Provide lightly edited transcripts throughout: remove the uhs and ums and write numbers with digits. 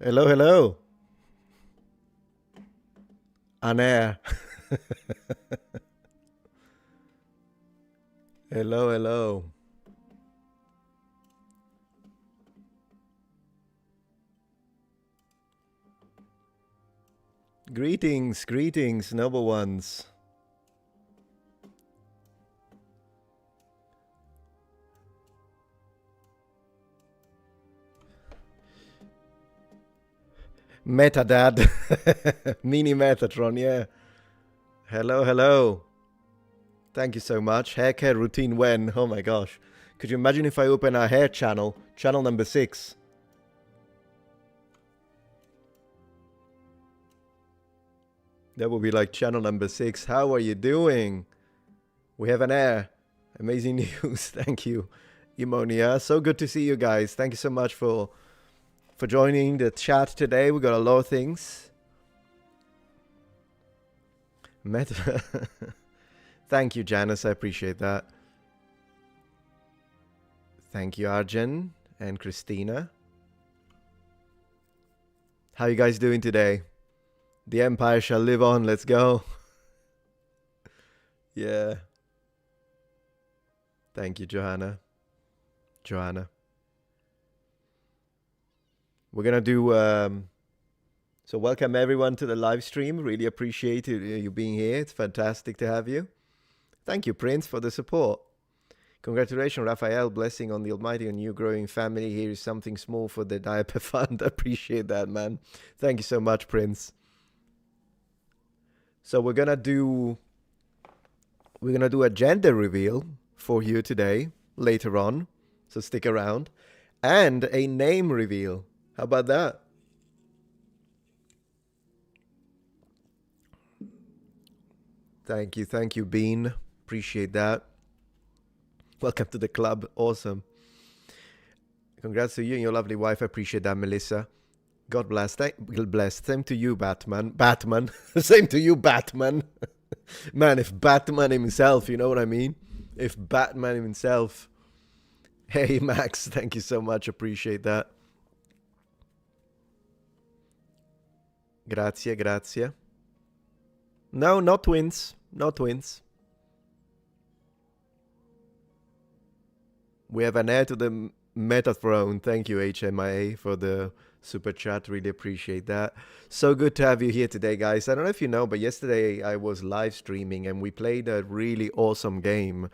Hello, hello. On air. Hello, hello. Greetings, greetings, noble ones. Metadad. Mini Metatron, yeah. Hello, hello. Thank you so much. Hair care routine when? Oh my gosh. Could you imagine if I open a hair channel? Channel number 6. That would be like channel number 6. How are you doing? We have an air. Amazing news. Thank you, Imonia. So good to see you guys. Thank you so much for joining the chat today. We got a lot of things. Thank you, Janice. I appreciate that. Thank you, Arjun and Christina. How you guys doing today? The Empire shall live on. Let's go. Yeah. Thank you, Johanna. We're going to do... so welcome everyone to the live stream. Really appreciate you being here. It's fantastic to have you. Thank you, Prince, for the support. Congratulations, Raphael. Blessing on the Almighty and you growing family. Here is something small for the diaper fund. Appreciate that, man. Thank you so much, Prince. So we're gonna do a gender reveal for you today, later on. So stick around. And a name reveal. How about that? Thank you, Bean. Appreciate that. Welcome to the club. Awesome. Congrats to you and your lovely wife. I appreciate that, Melissa. God bless. Bless. Same to you, Batman. Same to you, Batman. Man, if Batman himself, you know what I mean? If Batman himself. Hey, Max. Thank you so much. Appreciate that. Grazie. No, not twins. Not twins. We have an heir to the Metatron. Thank you, HMIA, for the super chat. Really appreciate that. So good to have you here today, guys. I don't know if you know, but yesterday I was live streaming and we played a really awesome game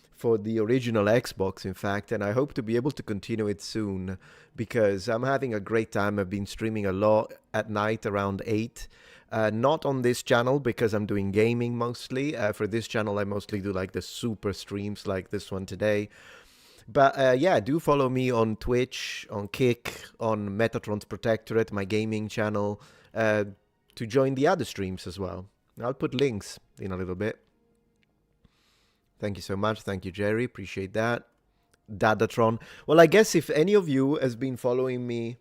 for the original Xbox, in fact, and I hope to be able to continue it soon because I'm having a great time. I've been streaming a lot at night around 8. Not on this channel because I'm doing gaming mostly. For this channel, I mostly do like the super streams like this one today. But yeah, do follow me on Twitch, on Kick, on Metatron's Protectorate, my gaming channel, to join the other streams as well. I'll put links in a little bit. Thank you so much. Thank you, Jerry. Appreciate that. Dadatron. Well, I guess if any of you has been following me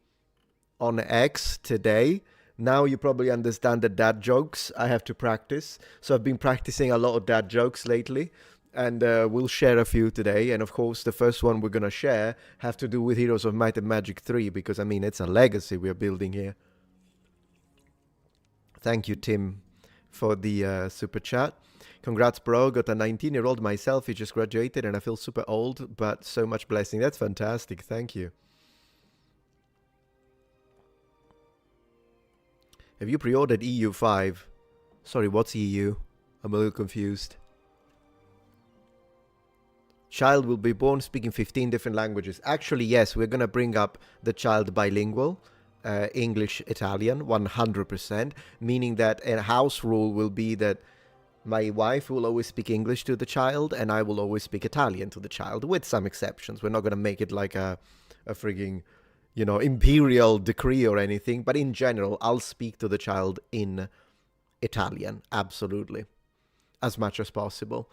on X today, now you probably understand the dad jokes I have to practice. So I've been practicing a lot of dad jokes lately. And we'll share a few today. And of course, the first one we're going to share have to do with Heroes of Might and Magic 3. Because, I mean, it's a legacy we're building here. Thank you, Tim, for the super chat. Congrats, bro. Got a 19-year-old myself. He just graduated and I feel super old. But so much blessing. That's fantastic. Thank you. Have you pre-ordered EU5? Sorry, what's EU? I'm a little confused. Child will be born speaking 15 different languages. Actually, yes, we're going to bring up the child bilingual, English, Italian, 100%, meaning that a house rule will be that my wife will always speak English to the child and I will always speak Italian to the child, with some exceptions. We're not going to make it like a frigging, you know, imperial decree or anything, but in general, I'll speak to the child in Italian, absolutely, as much as possible.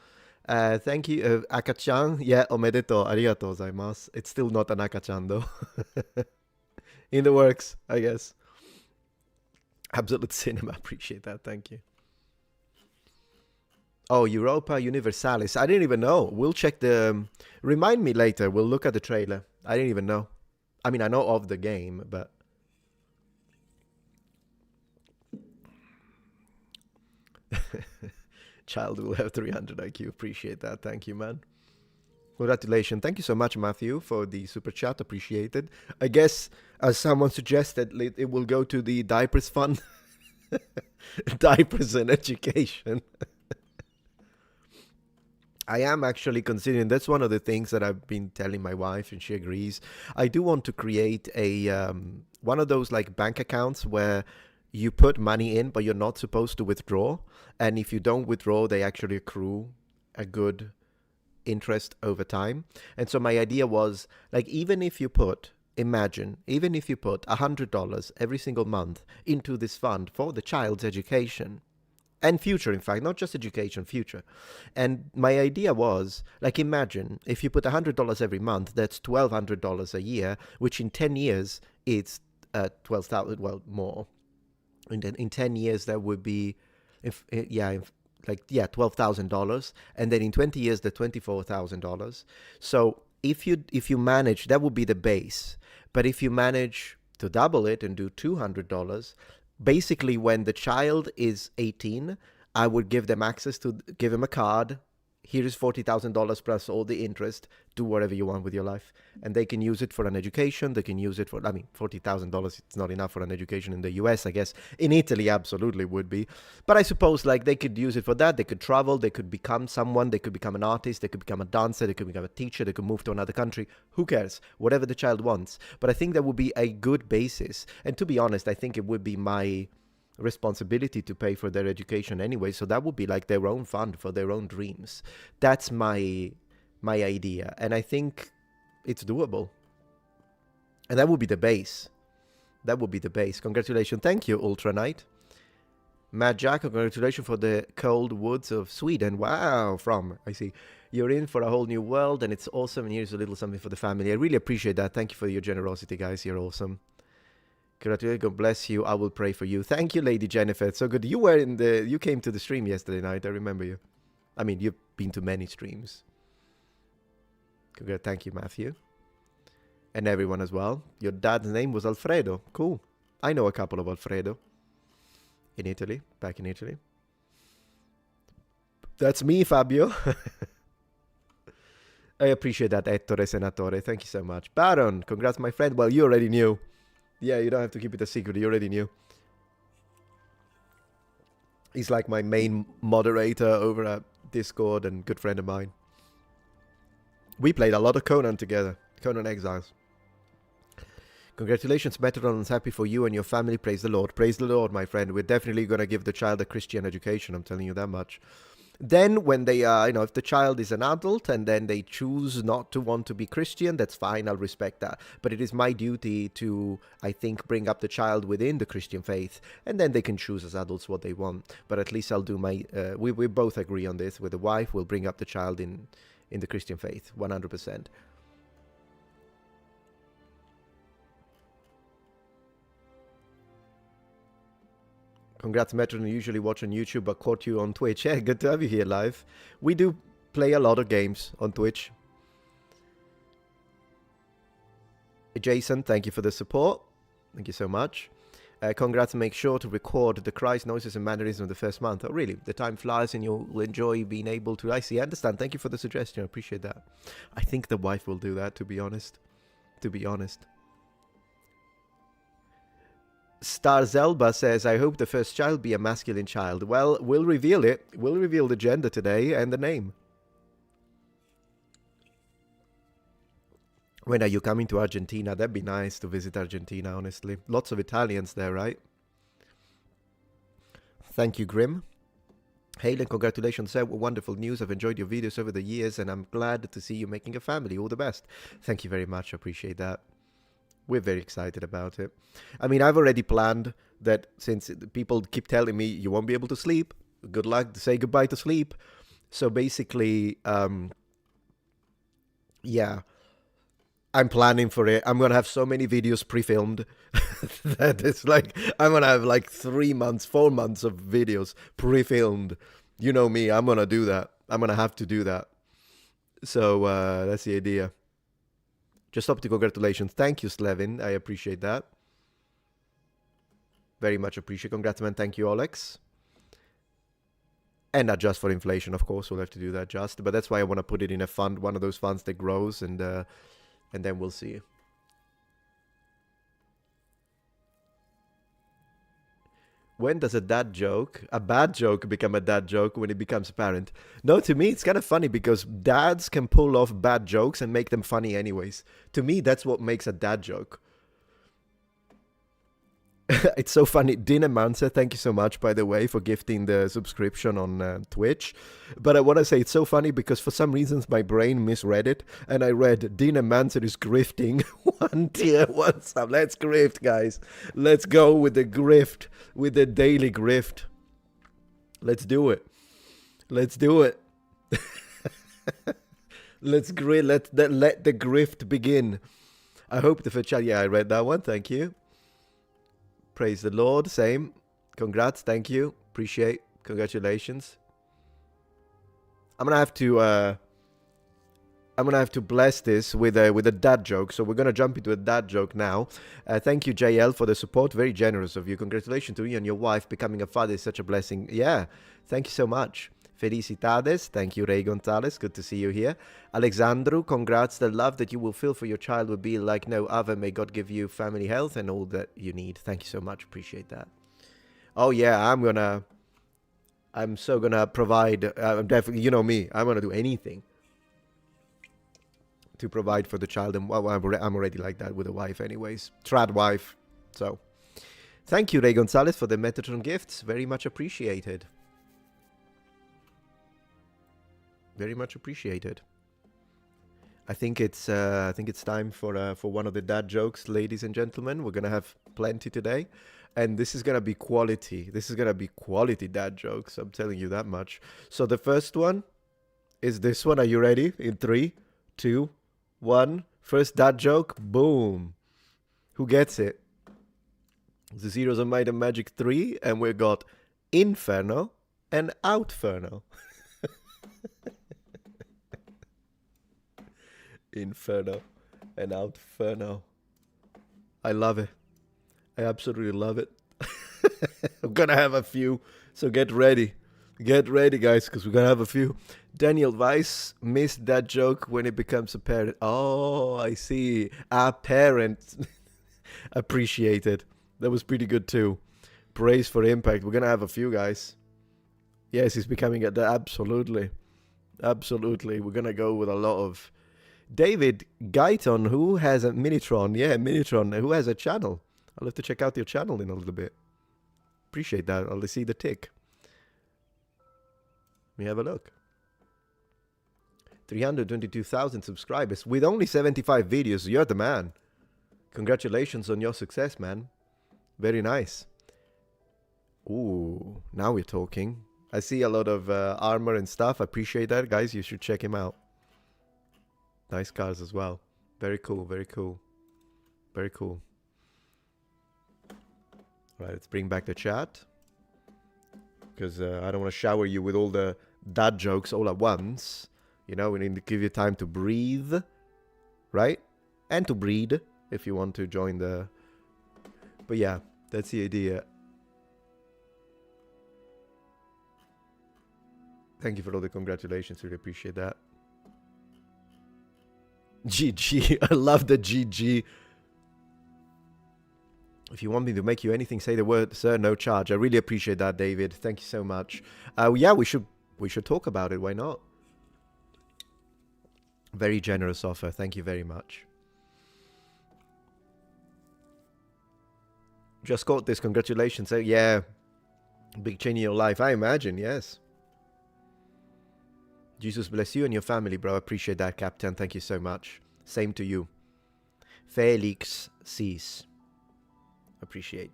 Thank you, Akachan. Yeah, omedeto, arigatou gozaimasu. It's still not an Akachan though. In the works, I guess. Absolute cinema, appreciate that, thank you. Oh, Europa Universalis. I didn't even know. We'll check the... Remind me later, we'll look at the trailer. I didn't even know. I mean, I know of the game, but... Child will have 300 IQ. Appreciate that. Thank you, man. Congratulations. Thank you so much, Matthew, for the super chat. Appreciated. I guess, as someone suggested, it will go to the diapers fund. Diapers and education. I am actually considering, that's one of the things that I've been telling my wife, and she agrees. I do want to create a one of those like bank accounts where you put money in, but you're not supposed to withdraw. And if you don't withdraw, they actually accrue a good interest over time. And so my idea was, like, even if you put $100 every single month into this fund for the child's education and future, in fact, not just education, future. And my idea was, like, imagine if you put $100 every month, that's $1,200 a year, which in 10 years it's 12,000, well, more. In 10 years that would be, $12,000, and then in 20 years the $24,000. So if you manage, that would be the base. But if you manage to double it and do $200, basically when the child is 18, I would give them access to, give him a card. Here is $40,000 plus all the interest. Do whatever you want with your life. And they can use it for an education. They can use it for, I mean, $40,000, it's not enough for an education in the US, I guess. In Italy, absolutely would be. But I suppose, like, they could use it for that. They could travel. They could become someone. They could become an artist. They could become a dancer. They could become a teacher. They could move to another country. Who cares? Whatever the child wants. But I think that would be a good basis. And to be honest, I think it would be my responsibility to pay for their education anyway, so that would be like their own fund for their own dreams. That's my idea, and I think it's doable, and that would be the base. Congratulations. Thank you, Ultra Knight. Matt Jack, congratulations for the cold woods of Sweden. Wow. I see you're in for a whole new world, and it's awesome, and here's a little something for the family. I really appreciate that. Thank you for your generosity, guys. You're awesome. Congratulations, God bless you. I will pray for you. Thank you, Lady Jennifer. It's so good. You came to the stream yesterday night. I remember you. I mean, you've been to many streams. Thank you, Matthew. And everyone as well. Your dad's name was Alfredo. Cool. I know a couple of Alfredo. In Italy. Back in Italy. That's me, Fabio. I appreciate that, Ettore Senatore. Thank you so much. Baron, congrats, my friend. Well, you already knew. Yeah, you don't have to keep it a secret. You already knew. He's like my main moderator over at Discord and good friend of mine. We played a lot of Conan together. Conan Exiles. Congratulations, Metatron. I'm happy for you and your family. Praise the Lord. Praise the Lord, my friend. We're definitely going to give the child a Christian education. I'm telling you that much. Then when they are, if the child is an adult and then they choose not to want to be Christian, that's fine. I'll respect that. But it is my duty to, I think, bring up the child within the Christian faith. And then they can choose as adults what they want. But at least I'll do my, we both agree on this with the wife. We'll bring up the child in the Christian faith, 100%. Congrats, Metatron. Usually watch on YouTube, but caught you on Twitch. Yeah, good to have you here live. We do play a lot of games on Twitch. Jason, thank you for the support. Thank you so much. Congrats. Make sure to record the cries, noises, and mannerisms of the first month. Oh, really? The time flies and you'll enjoy being able to... I see. I understand. Thank you for the suggestion. I appreciate that. I think the wife will do that, to be honest. Star Zelba says, I hope the first child be a masculine child. Well, we'll reveal it. We'll reveal the gender today and the name. When are you coming to Argentina? That'd be nice to visit Argentina, honestly. Lots of Italians there, right? Thank you, Grim. Halen, congratulations, sir. Wonderful news. I've enjoyed your videos over the years, and I'm glad to see you making a family. All the best. Thank you very much. I appreciate that. We're very excited about it. I mean, I've already planned that since people keep telling me you won't be able to sleep, good luck, say goodbye to sleep. So basically, yeah, I'm planning for it. I'm going to have so many videos pre-filmed that it's like, I'm going to have like 3 months, 4 months of videos pre-filmed. You know me, I'm going to do that. I'm going to have to do that. So that's the idea. Just up to congratulations. Thank you, Slevin. I appreciate that. Very much appreciate. Congrats, man. Thank you, Alex. And adjust for inflation, of course. We'll have to do that just. But that's why I want to put it in a fund, one of those funds that grows, and then we'll see. When does a bad joke become a dad joke? When it becomes apparent? No, to me, it's kind of funny because dads can pull off bad jokes and make them funny anyways. To me, that's what makes a dad joke. It's so funny. Dina Mansa, thank you so much, by the way, for gifting the subscription on Twitch. But I want to say it's so funny because for some reasons my brain misread it. And I read Dina Mansa is grifting 1 tier, 1 sub. Let's grift, guys. Let's go with the grift, with the daily grift. Let's do it. Let's do it. Let the grift begin. I hope the chat. Yeah, I read that one. Thank you. Praise the Lord. Same. Congrats. Thank you. Appreciate. Congratulations. I'm gonna have to bless this with a dad joke. So we're gonna jump into a dad joke now. Thank you, JL, for the support. Very generous of you. Congratulations to you and your wife. Becoming a father is such a blessing. Yeah. Thank you so much. Felicidades. Thank you, Ray Gonzalez. Good to see you here. Alexandru, congrats. The love that you will feel for your child will be like no other. May God give you family health and all that you need. Thank you so much. Appreciate that. Oh, yeah. I'm so gonna provide. I'm definitely, you know me. I'm gonna do anything to provide for the child. And well, I'm already like that with a wife anyways. Trad wife. So thank you, Ray Gonzalez, for the Metatron gifts. Very much appreciated. Very much appreciated. I think it's time for one of the dad jokes, ladies and gentlemen. We're gonna have plenty today, and this is gonna be quality. This is gonna be quality dad jokes. I'm telling you that much. So the first one is this one. Are you ready? In 3, 2, 1. First dad joke. Boom. Who gets it? The Zeros of Might and Magic 3, and we got Inferno and Outferno. Inferno and Outferno. I love it. I absolutely love it. I'm gonna have a few, so get ready. Get ready, guys, because we're gonna have a few. Daniel Weiss missed that joke when it becomes apparent. Oh, I see. Apparent. Appreciated. That was pretty good too. Praise for impact. We're gonna have a few, guys. Yes, he's becoming a absolutely. Absolutely. We're gonna go with a lot of David Guyton, who has a Minitron. Yeah, Minitron, who has a channel. I'll have to check out your channel in a little bit. Appreciate that. I'll see the tick. Let me have a look. 322,000 subscribers with only 75 videos. You're the man. Congratulations on your success, man. Very nice. Ooh, now we're talking. I see a lot of armor and stuff. I appreciate that, guys. You should check him out. Nice cars as well. Very cool, very cool. Very cool. Right, let's bring back the chat. Because I don't want to shower you with all the dad jokes all at once. You know, we need to give you time to breathe. Right? And to breed, if you want to join the... But yeah, that's the idea. Thank you for all the congratulations. Really appreciate that. GG. I love the GG. If you want me to make you anything, say the word, sir, no charge. I really appreciate that, David. Thank you so much. Yeah, we should talk about it. Why not? Very generous offer. Thank you very much. Just got this. Congratulations. Yeah. Big change in your life. I imagine, yes. Jesus bless you and your family, bro. I appreciate that, Captain. Thank you so much. Same to you. Felix Cease. Appreciate.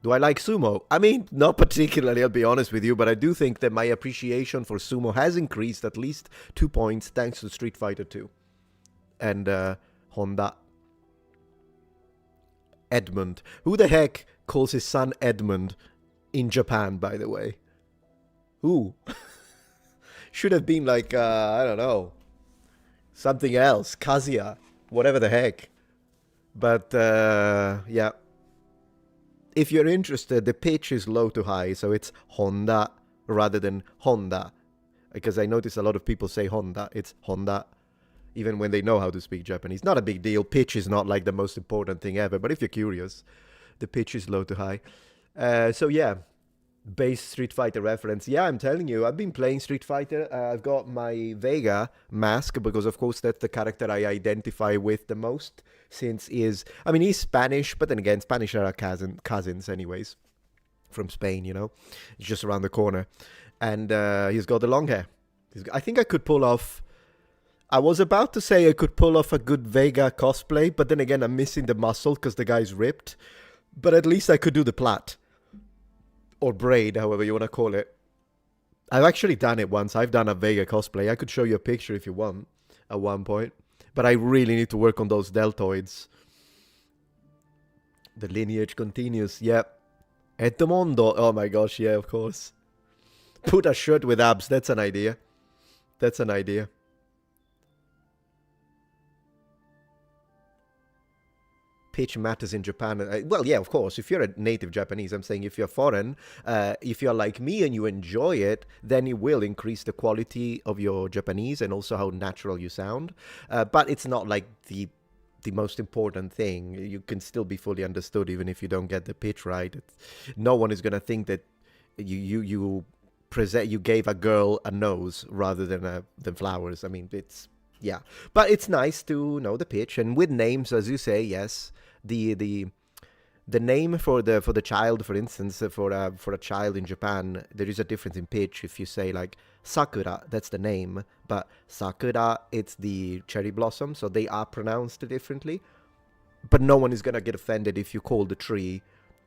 Do I like sumo? I mean, not particularly, I'll be honest with you, but I do think that my appreciation for sumo has increased at least 2 points thanks to Street Fighter 2 and Honda. Edmund. Who the heck calls his son Edmund in Japan, by the way? Who? Should have been like, I don't know, something else. Kazuya. Whatever the heck. But, yeah. If you're interested, the pitch is low to high, so it's Honda rather than Honda. Because I notice a lot of people say Honda. It's Honda, even when they know how to speak Japanese. Not a big deal. Pitch is not like the most important thing ever. But if you're curious, the pitch is low to high. So yeah, base Street Fighter reference. Yeah, I'm telling you, I've been playing Street Fighter. I've got my Vega mask because, of course, that's the character I identify with the most. Since he's Spanish, but then again, Spanish are our cousins, anyways, from Spain. He's just around the corner, and he's got the long hair. I think I could pull off. I was about to say I could pull off a good Vega cosplay, but then again, I'm missing the muscle because the guy's ripped. But at least I could do the plait. Or braid, however you want to call it. I've actually done it once. I've done a Vega cosplay. I could show you a picture if you want at one point. But I really need to work on those deltoids. The lineage continues. Yep. Edmondo. Oh my gosh, yeah, of course. Put a shirt with abs. That's an idea. That's an idea. Pitch matters in Japan. Well, yeah, of course. If you're a native Japanese, I'm saying if you're foreign, if you're like me and you enjoy it, then it will increase the quality of your Japanese and also how natural you sound. But it's not like the most important thing. You can still be fully understood even if you don't get the pitch right. No one is gonna think that you gave a girl a nose rather than flowers. I mean, yeah, but it's nice to know the pitch, and with names, as you say, yes, the name for the child, for instance, for a child in Japan, there is a difference in pitch. If you say like Sakura, that's the name, but Sakura, it's the cherry blossom, so they are pronounced differently. But no one is gonna get offended if you call the tree,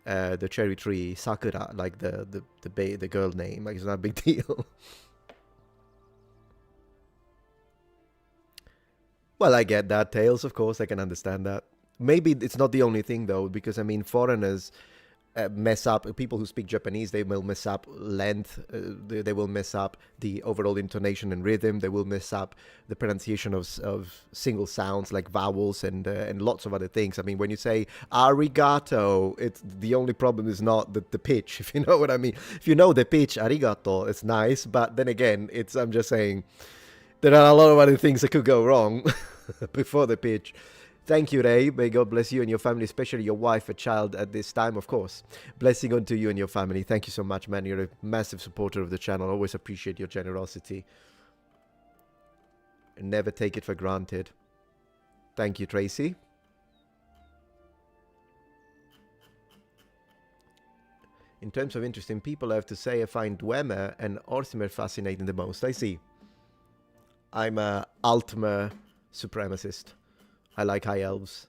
the cherry tree, Sakura, like the girl name. Like, it's not a big deal. Well, I get that, Tails, of course, I can understand that. Maybe it's not the only thing, though, because, I mean, foreigners mess up. People who speak Japanese, they will mess up length. They will mess up the overall intonation and rhythm. They will mess up the pronunciation of single sounds like vowels and lots of other things. I mean, when you say arigato, it's the only problem is not the pitch, if you know what I mean. If you know the pitch, arigato, it's nice. But then again, I'm just saying, there are a lot of other things that could go wrong before the pitch. Thank you, Ray. May God bless you and your family, especially your wife and child at this time, of course. Blessing unto you and your family. Thank you so much, man. You're a massive supporter of the channel. Always appreciate your generosity. And never take it for granted. Thank you, Tracy. In terms of interesting people, I have to say I find Dwemer and Orthimer fascinating the most. I see. I'm a Altmer supremacist. I like high elves.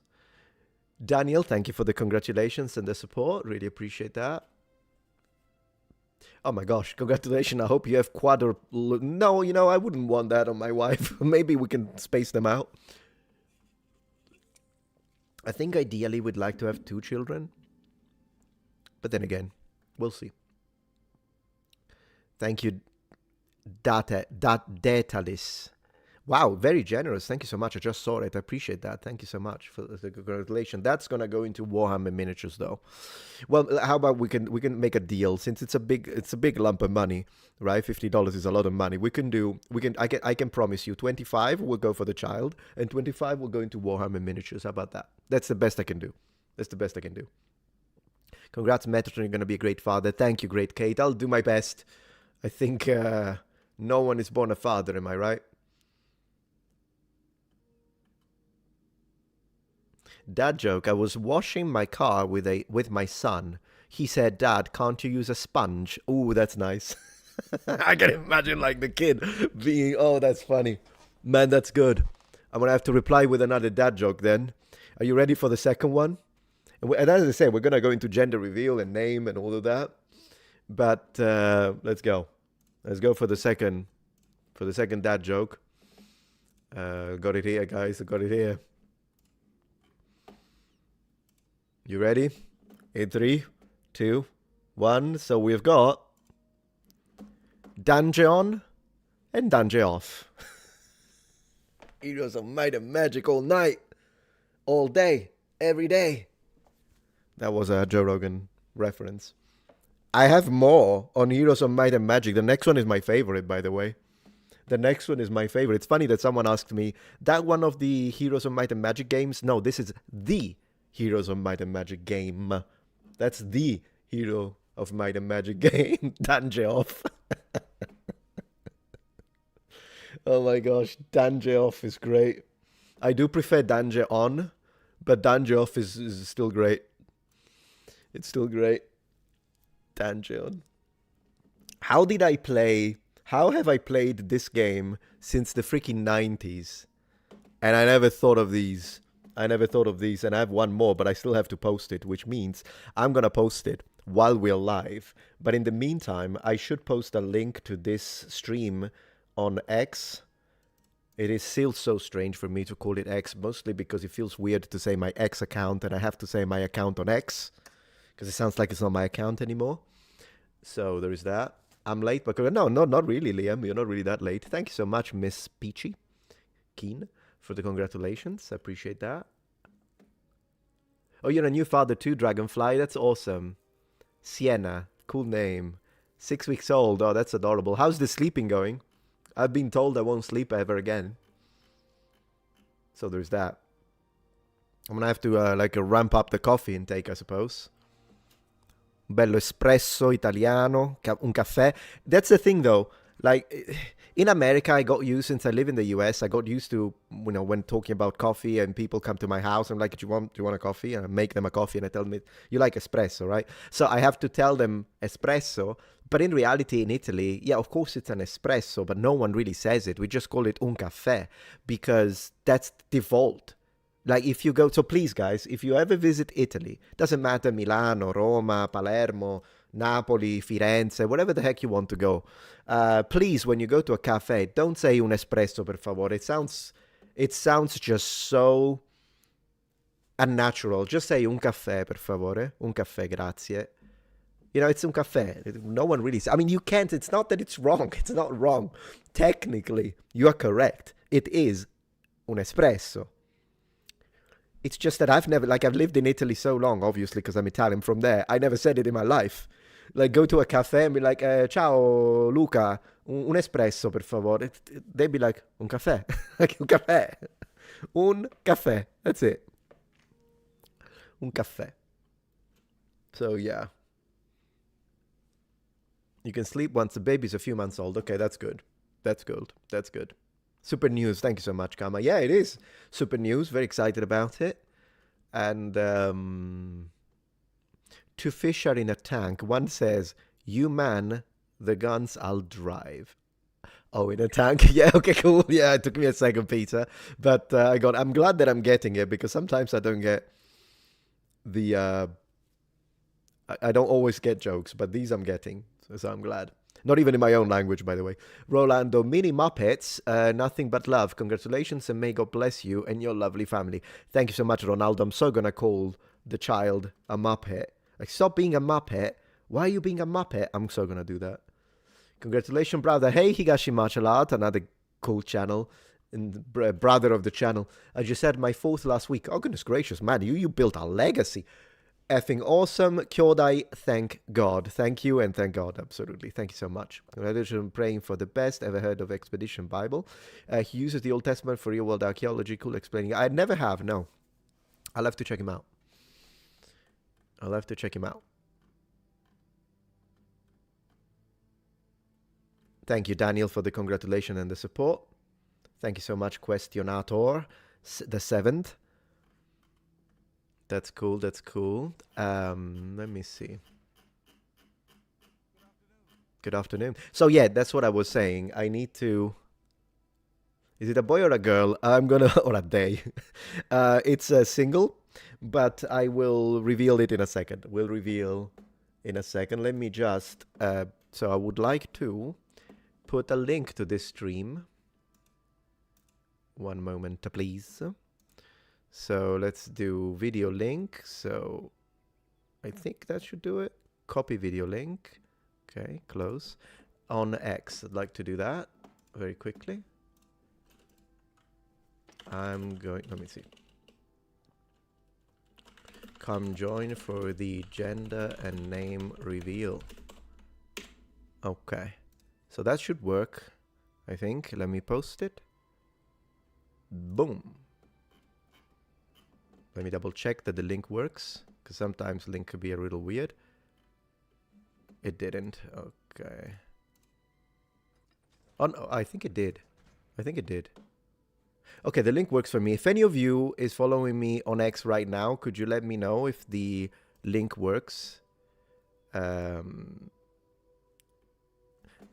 Daniel, thank you for the congratulations and the support. Really appreciate that. Oh my gosh, congratulations. I hope you have No, I wouldn't want that on my wife. Maybe we can space them out. I think ideally we'd like to have 2 children. But then again, we'll see. Thank you, Datalis. Wow, very generous. Thank you so much. I just saw it. I appreciate that. Thank you so much for the congratulations. That's gonna go into Warhammer miniatures, though. Well, how about we can make a deal, since it's a big lump of money, right? $50 is a lot of money. I can promise you 25 will go for the child and 25 will go into Warhammer miniatures. How about that? That's the best I can do. Congrats, Metatron. You're gonna be a great father. Thank you, great Kate. I'll do my best. I think no one is born a father. Am I right? Dad joke. I was washing my car with my son. He said, "Dad, can't you use a sponge?" Ooh, that's nice. I can imagine like the kid being, oh, that's funny. Man, that's good. I'm going to have to reply with another dad joke then. Are you ready for the second one? And as I say, we're going to go into gender reveal and name and all of that. But let's go. Let's go for the second dad joke. Got it here, guys. I got it here. You ready? In 3, 2, 1. So we've got Danje on and Danje off. He was a might of magic all night, all day, every day. That was a Joe Rogan reference. I have more on Heroes of Might and Magic. The next one is my favorite, by the way. The next one is my favorite. It's funny that someone asked me, that one of the Heroes of Might and Magic games? No, this is the Heroes of Might and Magic game. That's the Hero of Might and Magic game. Danje off. Oh my gosh, Danje off is great. I do prefer Danje on, but Danje off is still great. It's still great. Danje on. How did I play? How have I played this game since the freaking 90s? And I never thought of these. I never thought of these, and I have one more, but I still have to post it, which means I'm gonna post it while we're live. But in the meantime, I should post a link to this stream on X. It is still so strange for me to call it X, mostly because it feels weird to say my X account, and I have to say my account on X, because it sounds like it's not my account anymore. So there is that. I'm late, but no, not really, Liam. You're not really that late. Thank you so much, Miss Peachy Keen, for the congratulations. I appreciate that. Oh, you're a new father too, Dragonfly. That's awesome. Sienna, cool name. 6 weeks old. Oh, that's adorable. How's the sleeping going? I've been told I won't sleep ever again. So there's that. I'm gonna have to ramp up the coffee intake, I suppose. Bello espresso italiano, un caffè. That's the thing though. Like in America, I got used, since I live in the US, I got used to, you know, when talking about coffee and people come to my house, I'm like, do you want a coffee? And I make them a coffee and I tell them, you like espresso, right? So I have to tell them espresso. But in reality, in Italy, yeah, of course it's an espresso, but no one really says it. We just call it un caffè because that's default. Like if you go, so please guys, if you ever visit Italy, doesn't matter Milano, Roma, Palermo, Napoli, Firenze, whatever the heck you want to go, please, when you go to a cafe, don't say un espresso per favore. It sounds just so unnatural. Just say un caffè per favore, un caffè, grazie. You know, it's un caffè. No one really I mean, you can't, it's not that it's wrong. It's not wrong. Technically, you are correct. It is un espresso. It's just that I've lived in Italy so long, obviously, because I'm Italian from there. I never said it in my life. Like, go to a cafe and be like, ciao, Luca, un espresso, per favore. They'd be like, un caffè. Like, un caffè. Un caffè. That's it. Un caffè. So, yeah. You can sleep once the baby's a few months old. Okay, that's good. That's good. That's good. Super news. Thank you so much, Kama. Yeah, it is super news. Very excited about it. And two fish are in a tank. One says, you man the guns, I'll drive. Oh, in a tank? Yeah, okay, cool. Yeah, it took me a second, Peter. But I'm glad that I'm getting it, because sometimes I don't get the... I don't always get jokes, but these I'm getting. So I'm glad. Not even in my own language, by the way. Rolando, mini Muppets, nothing but love. Congratulations, and may God bless you and your lovely family. Thank you so much, Ronaldo. I'm so gonna call the child a Muppet. Like, stop being a Muppet. Why are you being a Muppet? I'm so gonna do that. Congratulations, brother. Hey, Higashi Martial Art, another cool channel. And brother of the channel. I just had my 4th last week. Oh, goodness gracious, man. You built a legacy. Effing awesome. Kyodai, thank God. Thank you and thank God. Absolutely. Thank you so much. I'm praying for the best. Ever heard of Expedition Bible? He uses the Old Testament for real world archaeology. Cool explaining. I never have, no. I'll have to check him out. I'll have to check him out. Thank you, Daniel, for the congratulations and the support. Thank you so much, Questionator, the 7th. That's cool. That's cool. Let me see. Good afternoon. So yeah, that's what I was saying. I need to... Is it a boy or a girl? I'm gonna... or a they. It's a single, but I will reveal it in a second. We'll reveal in a second. Let me just... so I would like to put a link to this stream. One moment, please. So let's do video link. So I think that should do it. Copy video link. Okay, close. On X, I'd like to do that very quickly. I'm going, let me see. Come join for the gender and name reveal. Okay. So that should work, I think. Let me post it. Boom. Let me double check that the link works, because sometimes link could be a little weird. It didn't. Okay. Oh, no, I think it did. I think it did. Okay, the link works for me. If any of you is following me on X right now, could you let me know if the link works? I'm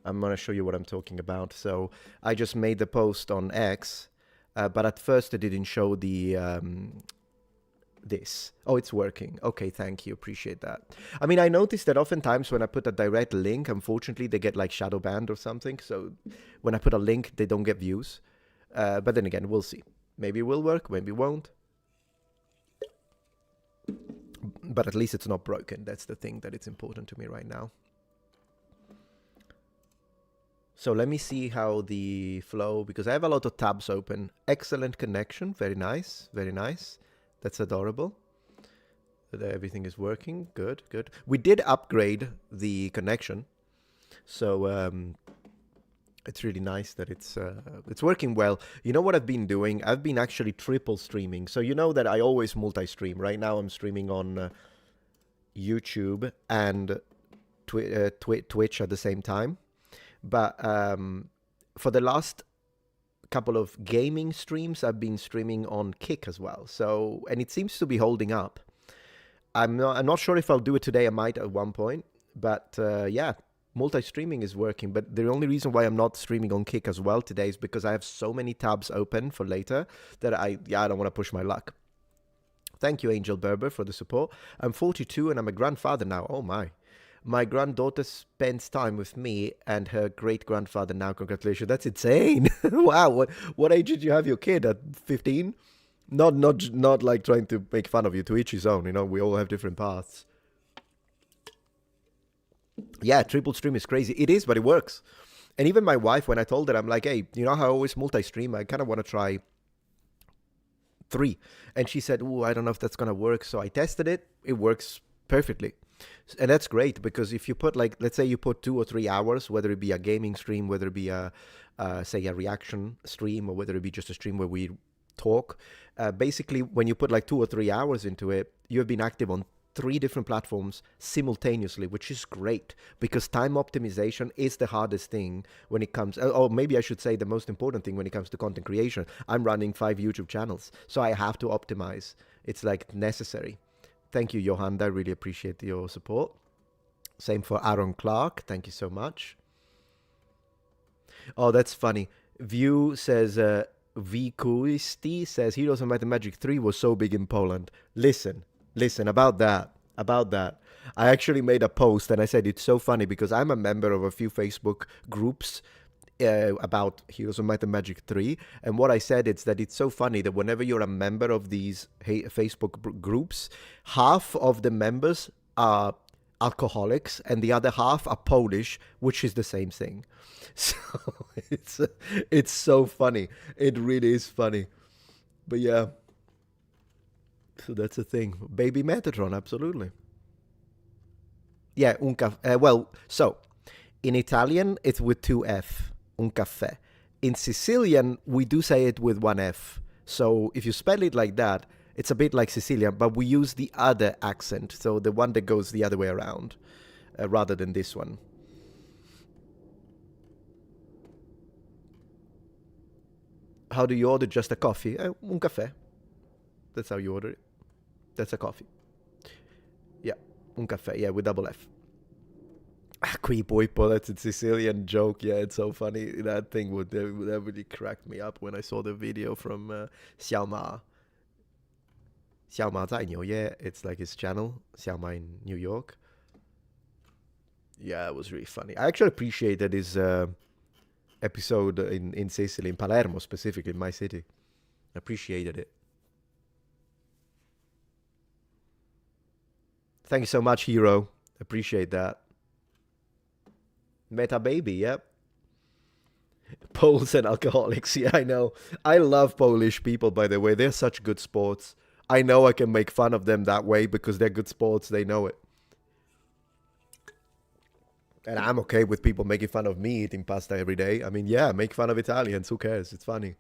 going to show you what I'm talking about. So I just made the post on X, but at first it didn't show the this. Oh, it's working. Okay, thank you. Appreciate that. I mean, I noticed that oftentimes when I put a direct link, unfortunately, they get like shadow banned or something. So when I put a link, they don't get views. But then again, we'll see. Maybe it will work, maybe it won't. But at least it's not broken. That's the thing that it's important to me right now. So let me see how the flow, because I have a lot of tabs open. Excellent connection. Very nice. Very nice. That's adorable. Everything is working. Good, good. We did upgrade the connection. So it's really nice that it's working well. You know what I've been doing? I've been actually triple streaming. So you know that I always multi-stream. Right now I'm streaming on YouTube and Twitch at the same time. But for the last couple of gaming streams, I've been streaming on Kick as well. So, and it seems to be holding up. I'm not sure if I'll do it today. I might at one point. But yeah, multi-streaming is working. But the only reason why I'm not streaming on Kick as well today is because I have so many tabs open for later that I don't want to push my luck. Thank you, Angel Berber, for the support. I'm 42 and I'm a grandfather now. Oh my. My granddaughter spends time with me and her great-grandfather now. Congratulations. That's insane. Wow. What age did you have your kid? At 15? Not like trying to make fun of you. To each his own. You know, we all have different paths. Yeah, triple stream is crazy. It is, but it works. And even my wife, when I told her, I'm like, hey, you know how I always multi-stream? I kind of want to try 3. And she said, oh, I don't know if that's going to work. So I tested it. It works perfectly. And that's great, because if you put, like, let's say you put 2 or 3 hours, whether it be a gaming stream, whether it be say a reaction stream, or whether it be just a stream where we talk, basically when you put like 2 or 3 hours into it, you have been active on 3 different platforms simultaneously, which is great, because time optimization is the hardest thing when it comes, or maybe I should say the most important thing when it comes to content creation. I'm running 5 YouTube channels, so I have to optimize. It's like necessary. Thank you, Johan. I really appreciate your support. Same for Aaron Clark. Thank you so much. Oh, that's funny. View says, Vikuisti says, Heroes of Might and Magic 3 was so big in Poland. Listen, about that. I actually made a post and I said it's so funny because I'm a member of a few Facebook groups about Heroes of Might and Magic 3, and what I said is that it's so funny that whenever you're a member of these Facebook groups, half of the members are alcoholics and the other half are Polish, which is the same thing. So it's so funny. It really is funny. But yeah, so that's the thing. Baby Metatron, absolutely. Yeah, well, so in Italian it's with 2 F. Un caffè. In Sicilian, we do say it with 1 F. So if you spell it like that, it's a bit like Sicilian, but we use the other accent. So the one that goes the other way around, rather than this one. How do you order just a coffee? Un caffè. That's how you order it. That's a coffee. Yeah, un caffè. Yeah, with double F. Qui poipo, that's a Sicilian joke. Yeah, it's so funny. That thing that really cracked me up when I saw the video from Xiaoma. Xiaoma 在纽约. It's like his channel, Xiaoma in New York. Yeah, it was really funny. I actually appreciated his episode in Sicily, in Palermo specifically, in my city. Appreciated it. Thank you so much, Hero. Appreciate that. Meta baby, yep. Poles and alcoholics, yeah, I know. I love Polish people, by the way. They're such good sports. I know I can make fun of them that way because they're good sports. They know it. And I'm okay with people making fun of me eating pasta every day. I mean, yeah, make fun of Italians. Who cares? It's funny.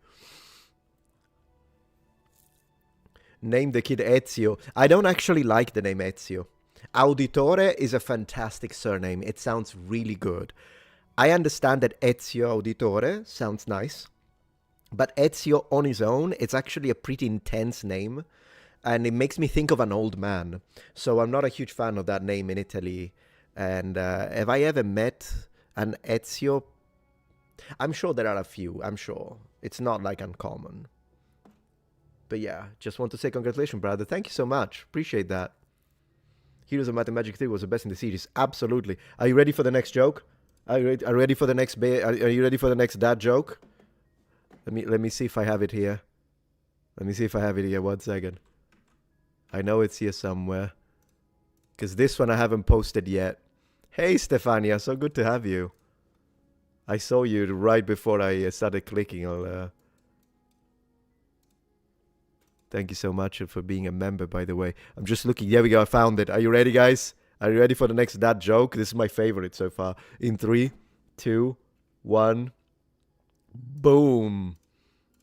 Name the kid Ezio. I don't actually like the name Ezio. Auditore is a fantastic surname. It sounds really good. I understand that Ezio Auditore sounds nice. But Ezio on his own, it's actually a pretty intense name. And it makes me think of an old man. So I'm not a huge fan of that name in Italy. And have I ever met an Ezio? I'm sure there are a few. I'm sure. It's not like uncommon. But yeah, just want to say congratulations, brother. Thank you so much. Appreciate that. Heroes of Might and Magic 3 was the best in the series. Absolutely. Are you ready for the next joke? Are you ready for the next are you ready for the next dad joke? Let me see if I have it here. Let me see if I have it here. 1 second. I know it's here somewhere. Because this one I haven't posted yet. Hey, Stefania. So good to have you. I saw you right before I started clicking. Thank you so much for being a member, by the way. I'm just looking. There we go. I found it. Are you ready, guys? Are you ready for the next dad joke? This is my favorite so far. In 3, 2, 1. Boom.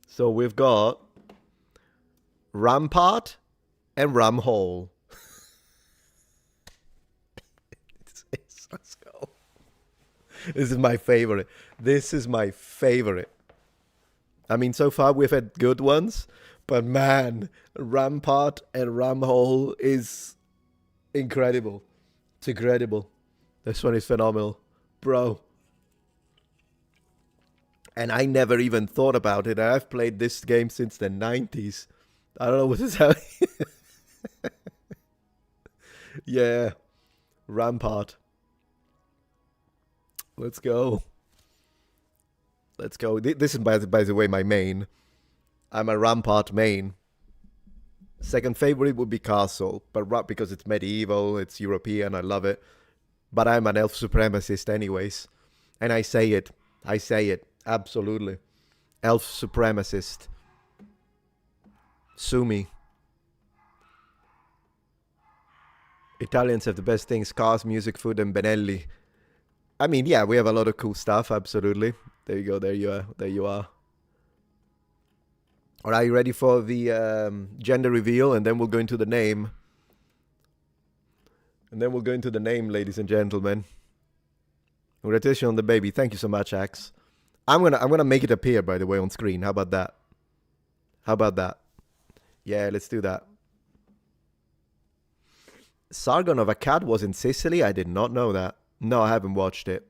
So we've got Rampart and Ramhole. Let's go. This is my favorite. This is my favorite. I mean, so far we've had good ones, but man, Rampart and Ramhole is incredible. It's incredible. This one is phenomenal. Bro. And I never even thought about it. I've played this game since the 90s. I don't know what is happening. Yeah. Rampart. Let's go. Let's go. This is, by the way, my main. I'm a Rampart main. Second favorite would be Castle, but because it's medieval, it's European, I love it. But I'm an elf supremacist anyways. And I say it. I say it. Absolutely. Elf supremacist. Sue me. Italians have the best things: cars, music, food, and Benelli. I mean, yeah, we have a lot of cool stuff, absolutely. There you go, there you are, there you are. All right, you ready for the gender reveal? And then we'll go into the name. And then we'll go into the name, ladies and gentlemen. Congratulations on the baby. Thank you so much, Axe. I'm gonna make it appear, by the way, on screen. How about that? How about that? Yeah, let's do that. Sargon of Akkad was in Sicily? I did not know that. No, I haven't watched it.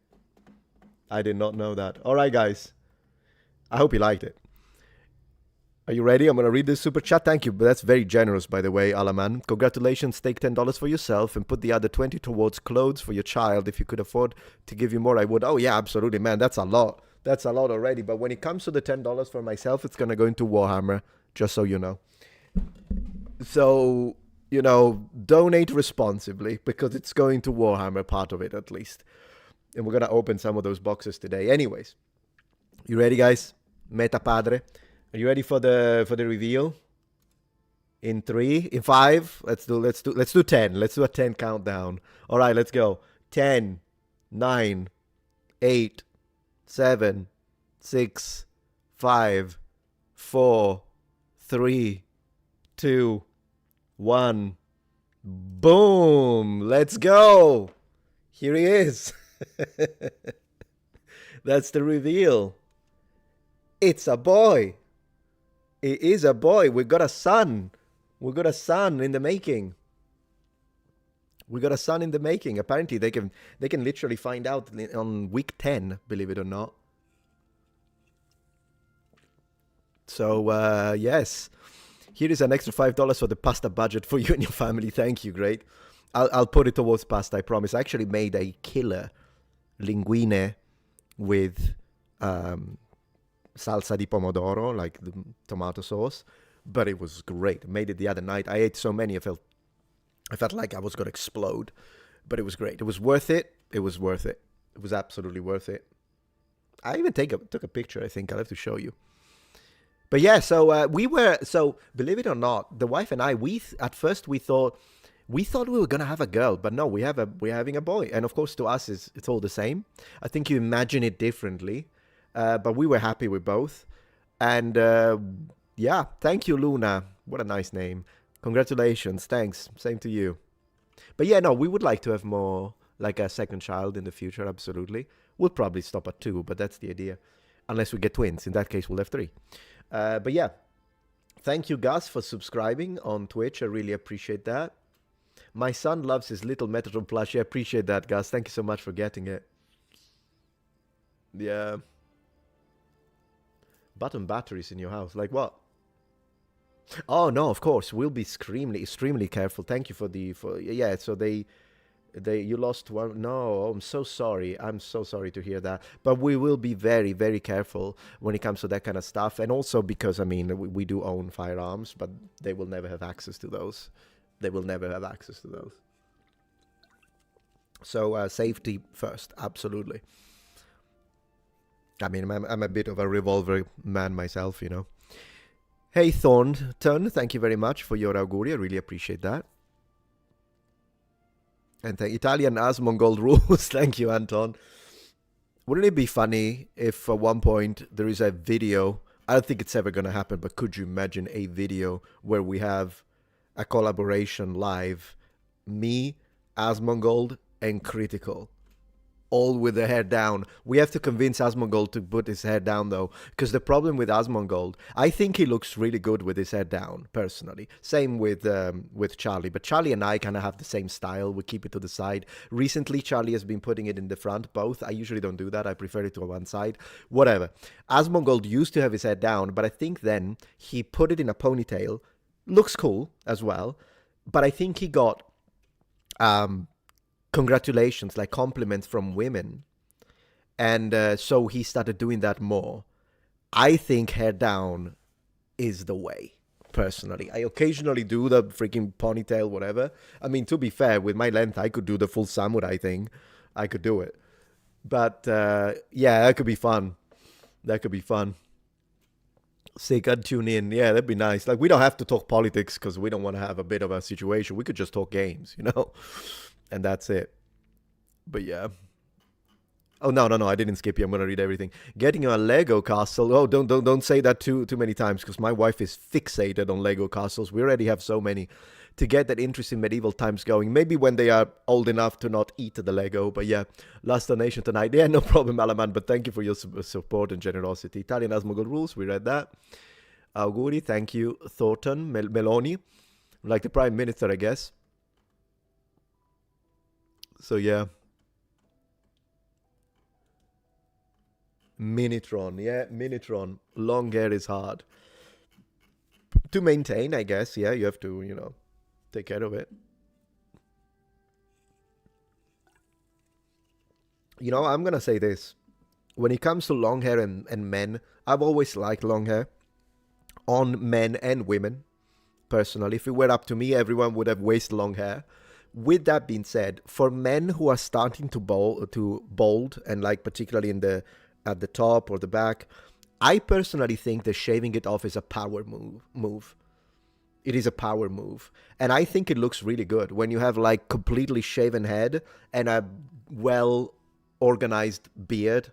I did not know that. All right, guys. I hope you liked it. Are you ready? I'm going to read this super chat. Thank you. But that's very generous, by the way, Alaman. Congratulations. Take $10 for yourself and put the other 20 towards clothes for your child. If you could afford to give you more, I would. Oh, yeah, absolutely, man. That's a lot. That's a lot already. But when it comes to the $10 for myself, it's going to go into Warhammer, just so you know. So, you know, donate responsibly because it's going to Warhammer, part of it at least. And we're going to open some of those boxes today. Anyways, you ready, guys? Meta Padre. Are you ready for the reveal? In 3, in 5, let's do 10. Let's do a 10 countdown. All right, let's go. 10, 9, 8, 7, 6, 5, 4, 3, 2, 1. Boom! Let's go. Here he is. That's the reveal. It's a boy. It is a boy. We got a son. We got a son in the making. We got a son in the making. Apparently, they can literally find out on week 10, believe it or not. So, yes. Here is an extra $5 for the pasta budget for you and your family. Thank you. Great. I'll put it towards pasta, I promise. I actually made a killer linguine with salsa di pomodoro, like the tomato sauce, but it was great. I made it the other night. I ate so many, I felt like I was going to explode, but it was great. It was worth it. It was worth it. It was absolutely worth it. I even took a picture, I think. I'll have to show you. But yeah, so believe it or not, the wife and I, at first we thought we were gonna have a girl, but no, we're having a boy, and of course to us it's all the same. I think you imagine it differently, but we were happy with both, and yeah, thank you, Luna. What a nice name. Congratulations. Thanks. Same to you. But yeah, no, we would like to have more, like a second child in the future. Absolutely. We'll probably stop at two, but that's the idea. Unless we get twins. In that case, we'll have three. But yeah, thank you, Gus, for subscribing on Twitch. I really appreciate that. My son loves his little Metatron plushie. I appreciate that, Gus. Thank you so much for getting it. Yeah. Button batteries in your house. Like what? Oh no, of course. We'll be extremely careful. Thank you for yeah, so they you lost one. No, I'm so sorry. I'm so sorry to hear that. But we will be very careful when it comes to that kind of stuff. And also because I mean we do own firearms, but they will never have access to those. They will never have access to those. So safety first, absolutely. I mean, I'm a bit of a revolver man myself, you know. Hey, Thornton, thank you very much for your auguri. I really appreciate that. And the Italian Asmongold rules. Thank you, Anton. Wouldn't it be funny if at one point there is a video? I don't think it's ever going to happen, but could you imagine a video where we have a collaboration live? Me, Asmongold, and Critical. All with the hair down. We have to convince Asmongold to put his hair down, though, because the problem with Asmongold, I think he looks really good with his hair down, personally. Same with Charlie, but Charlie and I kind of have the same style. We keep it to the side. Recently, Charlie has been putting it in the front, both. I usually don't do that. I prefer it to one side. Whatever. Asmongold used to have his hair down, but I think then he put it in a ponytail. Looks cool as well, but I think he got congratulations, like compliments from women. And so he started doing that more. I think hair down is the way, personally. I occasionally do the freaking ponytail, whatever. I mean, to be fair, with my length, I could do the full samurai thing. I could do it. But yeah, that could be fun. That could be fun. Sick, I'd tune in. Yeah, that'd be nice. Like, we don't have to talk politics because we don't want to have a bit of a situation. We could just talk games, you know? And that's it. But yeah. Oh no, I didn't skip you. I'm gonna read everything. Getting a Lego castle. Oh, don't say that too many times, because my wife is fixated on Lego castles. We already have so many. To get that interest in medieval times going, maybe when they are old enough to not eat the Lego. But yeah, last donation tonight. Yeah, no problem, Alaman. But thank you for your support and generosity. Italian Asmogol rules. We read that. Auguri, thank you. Thornton, Meloni, like the Prime Minister, I guess. So yeah. Minitron, yeah, Minitron. Long hair is hard to maintain, I guess. Yeah, you have to, you know, take care of it. You know, I'm gonna say this. When it comes to long hair and men, I've always liked long hair on men and women. Personally, if it were up to me, everyone would have waist long hair. With that being said, for men who are starting to bald and like particularly at the top or the back, I personally think that shaving it off is a power move. It is a power move. And I think it looks really good when you have like completely shaven head and a well organized beard.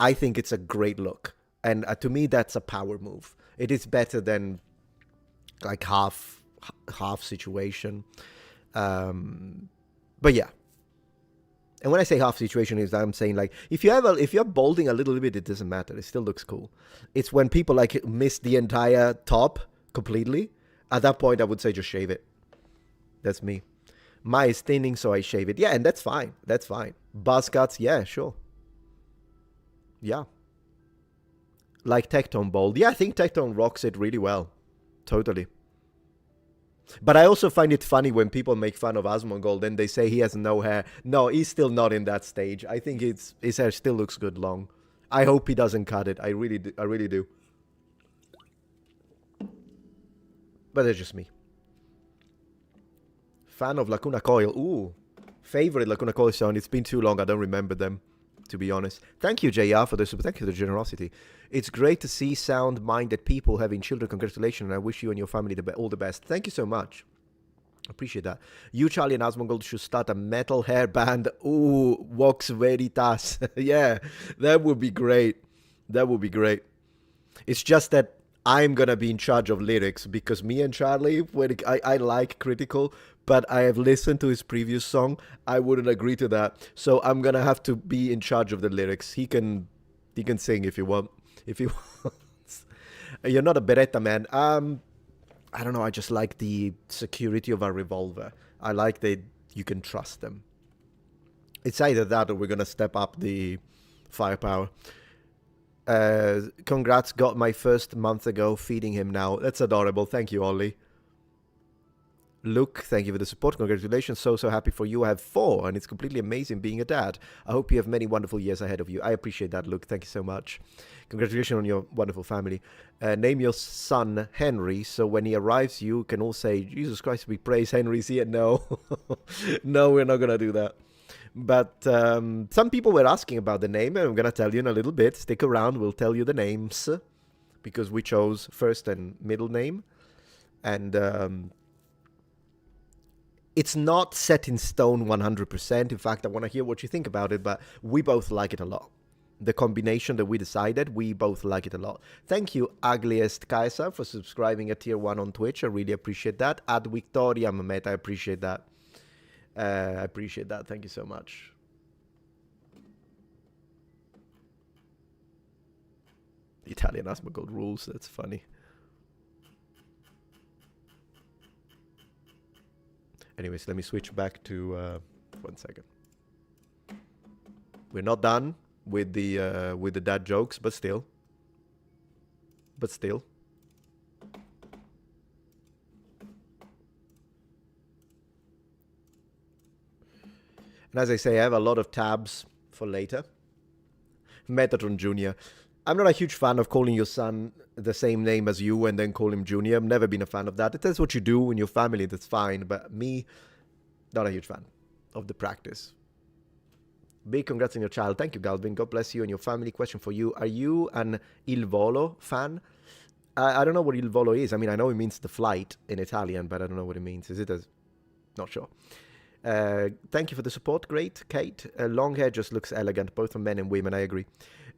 I think it's a great look. And to me, that's a power move. It is better than like half situation. But yeah. And when I say half situation is I'm saying like if you're balding a little bit, it doesn't matter. It still looks cool. It's when people like miss the entire top completely. At that point, I would say just shave it. That's me. My is thinning, so I shave it. Yeah, and that's fine. That's fine. Buzz cuts, yeah, sure. Yeah. Like Tectone bald. Yeah, I think Tectone rocks it really well. Totally. But I also find it funny when people make fun of Asmongold and they say he has no hair. No, he's still not in that stage. I think his hair still looks good long. I hope he doesn't cut it. I really do. But that's just me. Fan of Lacuna Coil. Ooh. Favorite Lacuna Coil sound. It's been too long. I don't remember them. to be honest. Thank you, JR, for the super. Thank you for the generosity. It's great to see sound-minded people having children. Congratulations, and I wish you and your family all the best. Thank you so much. Appreciate that. You, Charlie, and Asmongold should start a metal hair band. Ooh, Vox Veritas. Yeah, that would be great. That would be great. It's just that I'm gonna be in charge of lyrics because me and Charlie, when I like Critical, but I have listened to his previous song. I wouldn't agree to that, so I'm gonna have to be in charge of the lyrics. He can sing if you want. If he wants. You're not a Beretta man. I don't know. I just like the security of a revolver. I like that you can trust them. It's either that or we're gonna step up the firepower. Congrats, got my first month ago, feeding him now. That's adorable. Thank you, Ollie. Luke, thank you for the support. Congratulations. So happy for you. I have 4, and it's completely amazing being a dad. I hope you have many wonderful years ahead of you. I appreciate that, Luke. Thank you so much. Congratulations on your wonderful family. Name your son Henry, so when he arrives, you can all say, Jesus Christ, we praise Henry's here. No, no, we're not going to do that. But some people were asking about the name, and I'm going to tell you in a little bit. Stick around. We'll tell you the names, because we chose first and middle name. And it's not set in stone 100%. In fact, I want to hear what you think about it, but we both like it a lot. The combination that we decided, we both like it a lot. Thank you, Ugliest Kaiser, for subscribing at Tier 1 on Twitch. I really appreciate that. Ad Victoria Mehmet, I appreciate that. I appreciate that. Thank you so much. The Italian Asmongold rules. That's funny. Anyways, let me switch back to 1 second. We're not done with the dad jokes, but still. And as I say, I have a lot of tabs for later. Metatron Jr. I'm not a huge fan of calling your son the same name as you and then call him Junior. I've never been a fan of that. If that's what you do in your family, that's fine. But me, not a huge fan of the practice. Big congrats on your child. Thank you, Galvin. God bless you and your family. Question for you. Are you an Il Volo fan? I don't know what Il Volo is. I mean, I know it means the flight in Italian, but I don't know what it means. Is it a... Not sure. Thank you for the support. Great, Kate. Long hair just looks elegant, both for men and women. I agree.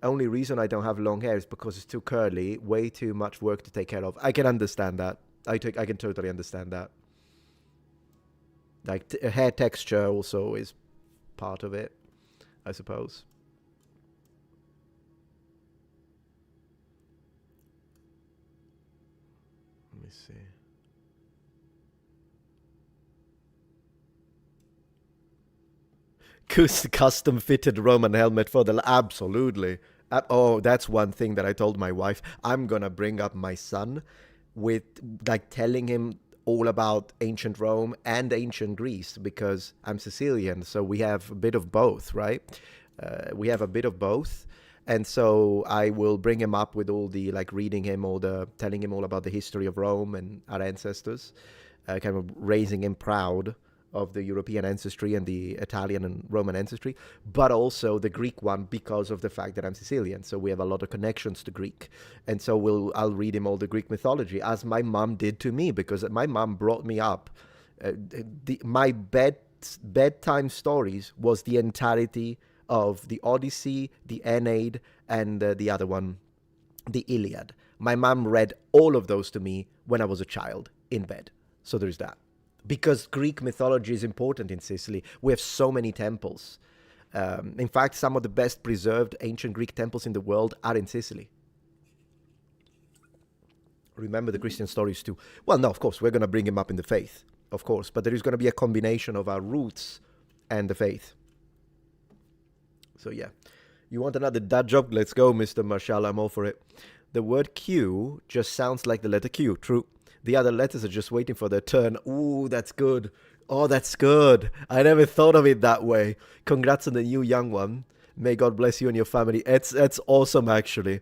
Only reason I don't have long hair is because it's too curly. Way too much work to take care of. I can understand that. I can totally understand that. Like hair texture also is part of it, I suppose. Let me see. Custom fitted Roman helmet for the... Absolutely. Oh, that's one thing that I told my wife. I'm gonna bring up my son with like telling him all about ancient Rome and ancient Greece, because I'm Sicilian, so we have a bit of both, right? We have a bit of both. And so I will bring him up with all the, like, reading him all the, telling him all about the history of Rome and our ancestors, kind of raising him proud of the European ancestry and the Italian and Roman ancestry, but also the Greek one because of the fact that I'm Sicilian. So we have a lot of connections to Greek. And so I'll read him all the Greek mythology, as my mom did to me, because my mom brought me up. My bedtime stories was the entirety of the Odyssey, the Aeneid, and the other one, the Iliad. My mom read all of those to me when I was a child in bed. So there's that. Because Greek mythology is important in Sicily. We have so many temples. In fact, some of the best preserved ancient Greek temples in the world are in Sicily. Remember the Christian stories too. Well, no, of course, we're going to bring him up in the faith, of course. But there is going to be a combination of our roots and the faith. So yeah. You want another dad joke? Let's go, Mr. Marshall. I'm all for it. The word Q just sounds like the letter Q. True. The other letters are just waiting for their turn. Ooh, that's good. Oh, that's good. I never thought of it that way. Congrats on the new young one. May God bless you and your family. It's awesome, actually.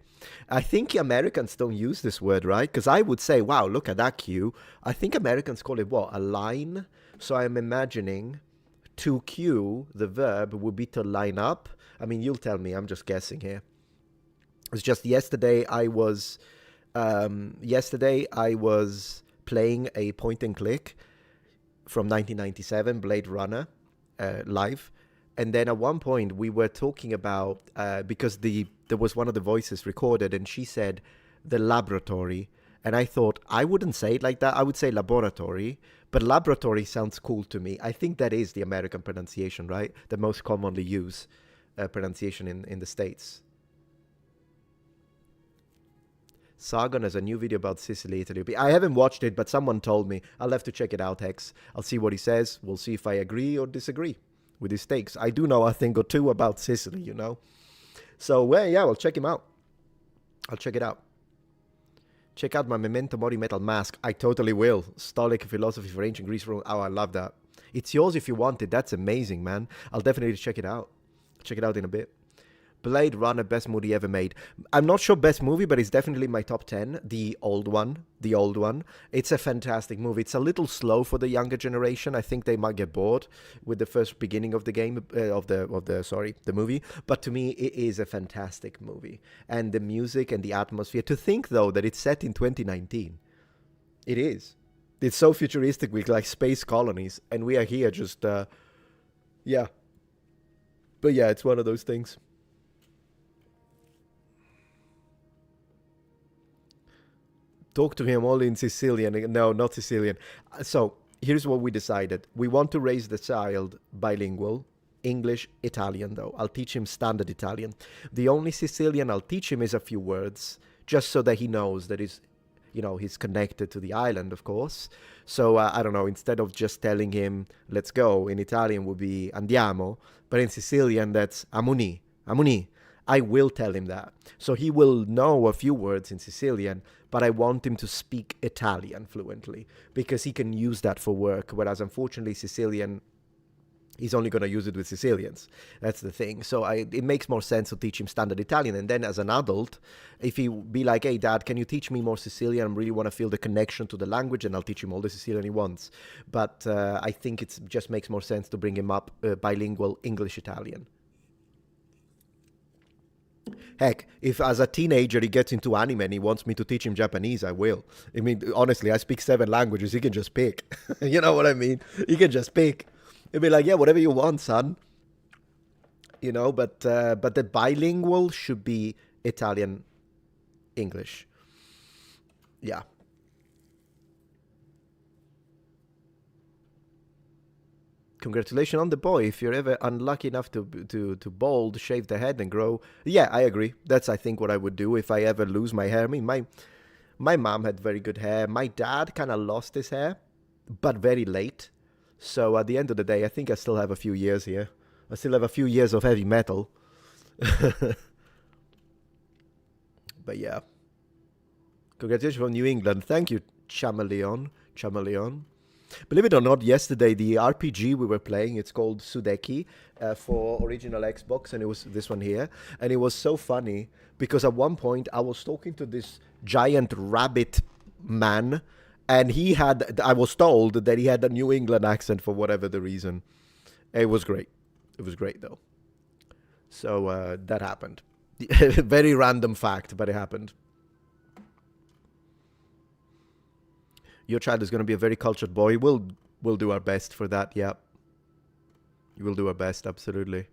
I think Americans don't use this word, right? Because I would say, wow, look at that Q. I think Americans call it what? A line? So I'm imagining to cue, the verb would be to line up. I mean, you'll tell me. I'm just guessing here. It's just yesterday I was playing a point and click from 1997, Blade Runner, live. And then at one point we were talking about, because there was one of the voices recorded, and she said the laboratory. And I thought, I wouldn't say it like that. I would say laboratory, but laboratory sounds cool to me. I think that is the American pronunciation, right? The most commonly used pronunciation in the States. Sargon has a new video about Sicily, Italy. I haven't watched it, but someone told me. I'll have to check it out, Hex. I'll see what he says. We'll see if I agree or disagree with his takes. I do know a thing or two about Sicily, you know. So, well, yeah, we'll check him out. I'll check it out. Check out my Memento Mori metal mask. I totally will. Stoic philosophy for ancient Greece. Oh, I love that. It's yours if you want it. That's amazing, man. I'll definitely check it out. Check it out in a bit. Blade Runner, best movie ever made. I'm not sure best movie, but it's definitely my top 10. The old one. It's a fantastic movie. It's a little slow for the younger generation. I think they might get bored with the first beginning of the game, the movie. But to me, it is a fantastic movie. And the music and the atmosphere. To think, though, that it's set in 2019. It is. It's so futuristic with like space colonies. And we are here just, yeah. But yeah, it's one of those things. Talk to him all in Sicilian. No, not Sicilian. So here's what we decided. We want to raise the child bilingual, English, Italian, though. I'll teach him standard Italian. The only Sicilian I'll teach him is a few words, just so that he knows that he's connected to the island, of course. So, I don't know, instead of just telling him, let's go, in Italian would be andiamo, but in Sicilian, that's amuni, amuni. I will tell him that. So he will know a few words in Sicilian, but I want him to speak Italian fluently because he can use that for work, whereas unfortunately Sicilian, he's only going to use it with Sicilians. That's the thing. So it makes more sense to teach him standard Italian. And then as an adult, if he be like, hey, Dad, can you teach me more Sicilian? I really want to feel the connection to the language, and I'll teach him all the Sicilian he wants. But I think it just makes more sense to bring him up bilingual English-Italian. Heck, if as a teenager he gets into anime and he wants me to teach him Japanese, I will. I mean, honestly, I speak 7 languages. He can just pick. You know what I mean? He can just pick. He'll be like, yeah, whatever you want, son. You know, but the bilingual should be Italian, English. Yeah. Congratulations on the boy. If you're ever unlucky enough to bald, shave the head and grow. Yeah, I agree. That's, I think, what I would do if I ever lose my hair. I mean, my mom had very good hair. My dad kind of lost his hair, but very late. So at the end of the day, I think I still have a few years here. I still have a few years of heavy metal. But yeah. Congratulations from New England. Thank you, Chameleon. Believe it or not, yesterday the RPG we were playing, it's called Sudeki for original Xbox, and it was this one here. And it was so funny because at one point I was talking to this giant rabbit man, and I was told that he had a New England accent for whatever the reason. It was great. It was great though. So that happened. Very random fact, but it happened. Your child is going to be a very cultured boy. We'll do our best for that, yeah. We'll do our best, absolutely.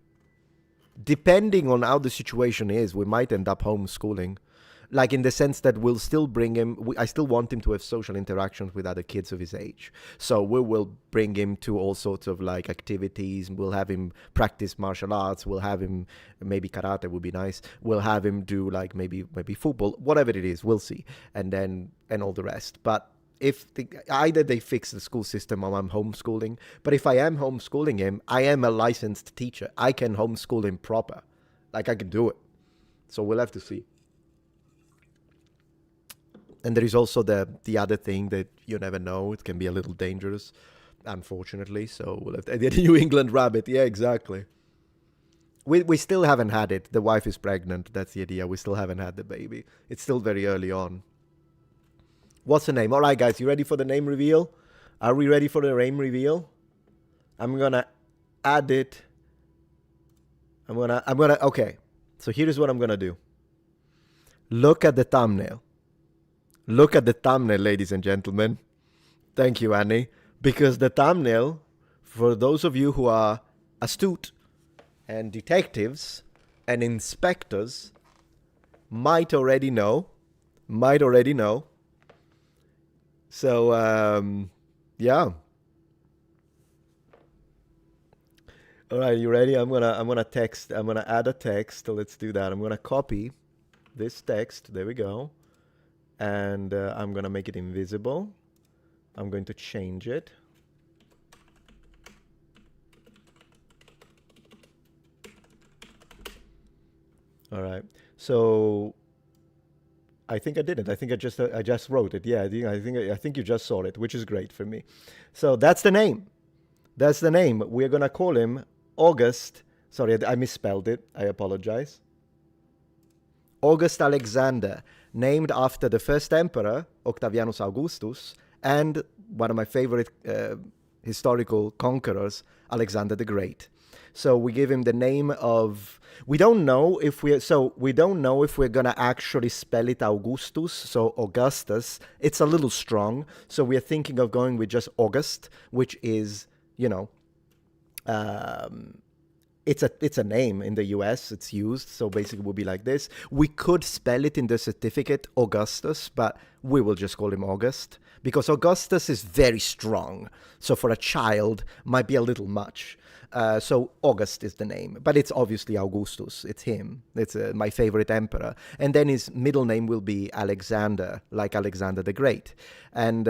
Depending on how the situation is, we might end up homeschooling. Like in the sense that we'll still bring him, I still want him to have social interactions with other kids of his age. So we will bring him to all sorts of like activities. We'll have him practice martial arts. We'll have him, maybe karate would be nice. We'll have him do like maybe football, whatever it is, we'll see. And all the rest. But if either they fix the school system or I'm homeschooling. But if I am homeschooling him, I am a licensed teacher. I can homeschool him proper. Like I can do it. So we'll have to see. And there is also the other thing that you never know. It can be a little dangerous, unfortunately. So we'll have to, the New England rabbit. Yeah, exactly. We still haven't had it. The wife is pregnant. That's the idea. We still haven't had the baby. It's still very early on. What's the name? All right, guys, you ready for the name reveal? Are we ready for the name reveal? I'm gonna add it. Okay. So here's what I'm gonna do. Look at the thumbnail. Look at the thumbnail, ladies and gentlemen. Thank you, Annie. Because the thumbnail, for those of you who are astute and detectives and inspectors, might already know. So, yeah. All right, you ready? I'm gonna add a text. Let's do that. I'm gonna copy this text. There we go. And I'm gonna make it invisible. I'm going to change it. All right. So I think I didn't. I think I just wrote it. Yeah, I think you just saw it, which is great for me. So that's the name. That's the name. We're gonna call him August. Sorry, I misspelled it. I apologize. August Alexander, named after the first emperor, Octavianus Augustus, and one of my favorite historical conquerors, Alexander the Great. So we give him the name of. We don't know if we're gonna actually spell it Augustus, so Augustus. It's a little strong, so we are thinking of going with just August, which is, it's a name in the US. It's used, so basically it would be like this. We could spell it in the certificate Augustus, but we will just call him August because Augustus is very strong. So for a child, might be a little much. So August is the name, but it's obviously Augustus. It's him. It's my favorite emperor. And then his middle name will be Alexander, like Alexander the Great. And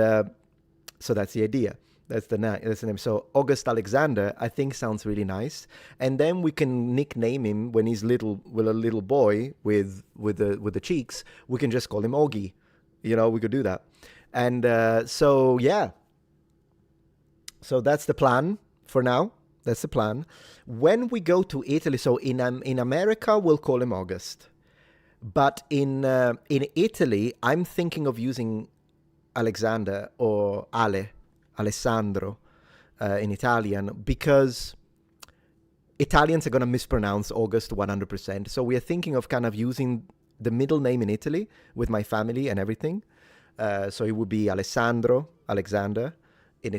so that's the idea. That's the name. So August Alexander, I think, sounds really nice. And then we can nickname him when he's little, with a little boy with the cheeks. We can just call him Augie. We could do that. And so yeah. So that's the plan for now. That's the plan. When we go to Italy, so in America, we'll call him August. But in Italy, I'm thinking of using Alexander or Alessandro in Italian, because Italians are going to mispronounce August 100%. So we are thinking of kind of using the middle name in Italy with my family and everything. So it would be Alexander in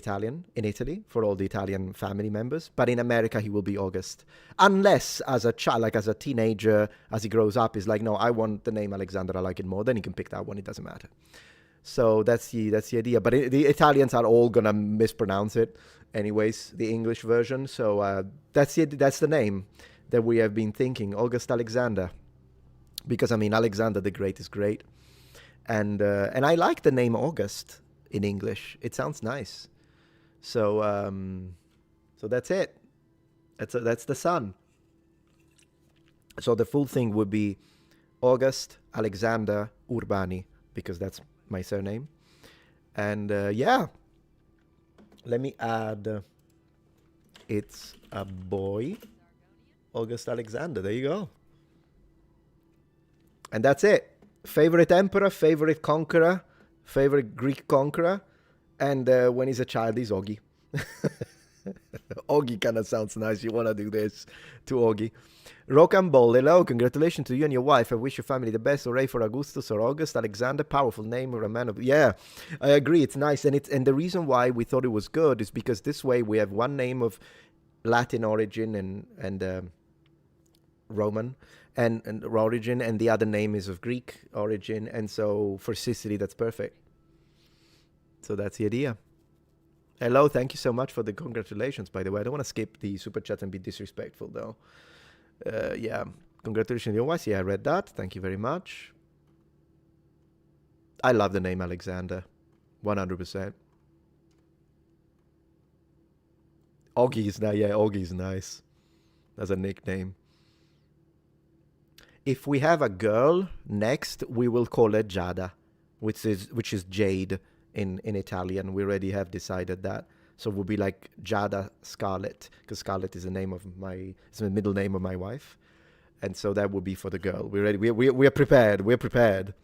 Italy, for all the Italian family members. But in America, he will be August. Unless as a child, like as a teenager, as he grows up, he's like, no, I want the name Alexander, I like it more. Then he can pick that one, it doesn't matter. So that's the idea. But the Italians are all gonna mispronounce it, anyways, the English version. So that's the name that we have been thinking, August Alexander, because Alexander the Great is great, and I like the name August in English. It sounds nice. So so that's it. That's the son. So the full thing would be August Alexander Urbani, because that's my surname. And yeah, let me add, it's a boy, August Alexander. There you go. And that's it. Favorite emperor, favorite conqueror, favorite Greek conqueror. And when he's a child, he's Augie. Augie kind of sounds nice. You want to do this to Augie. Rocambole, hello, congratulations to you and your wife. I wish your family the best. Hooray for Augustus or August Alexander. Powerful name or a man of... Yeah, I agree. It's nice. And the reason why we thought it was good is because this way we have one name of Latin origin and Roman and origin, and the other name is of Greek origin. And so for Sicily, that's perfect. So that's the idea. Hello, thank you so much for the congratulations, by the way. I don't want to skip the super chat and be disrespectful, though. Yeah, congratulations, your wife. Yeah, I read that. Thank you very much. I love the name Alexander, 100%. Augie is nice. Yeah, Augie is nice as a nickname. If we have a girl next, we will call her Giada, which is Jade in Italian. We already have decided that. So it would be like Giada Scarlett, because Scarlett is the middle name of my wife, and so that would be for the girl. We're ready. We are prepared. We are prepared.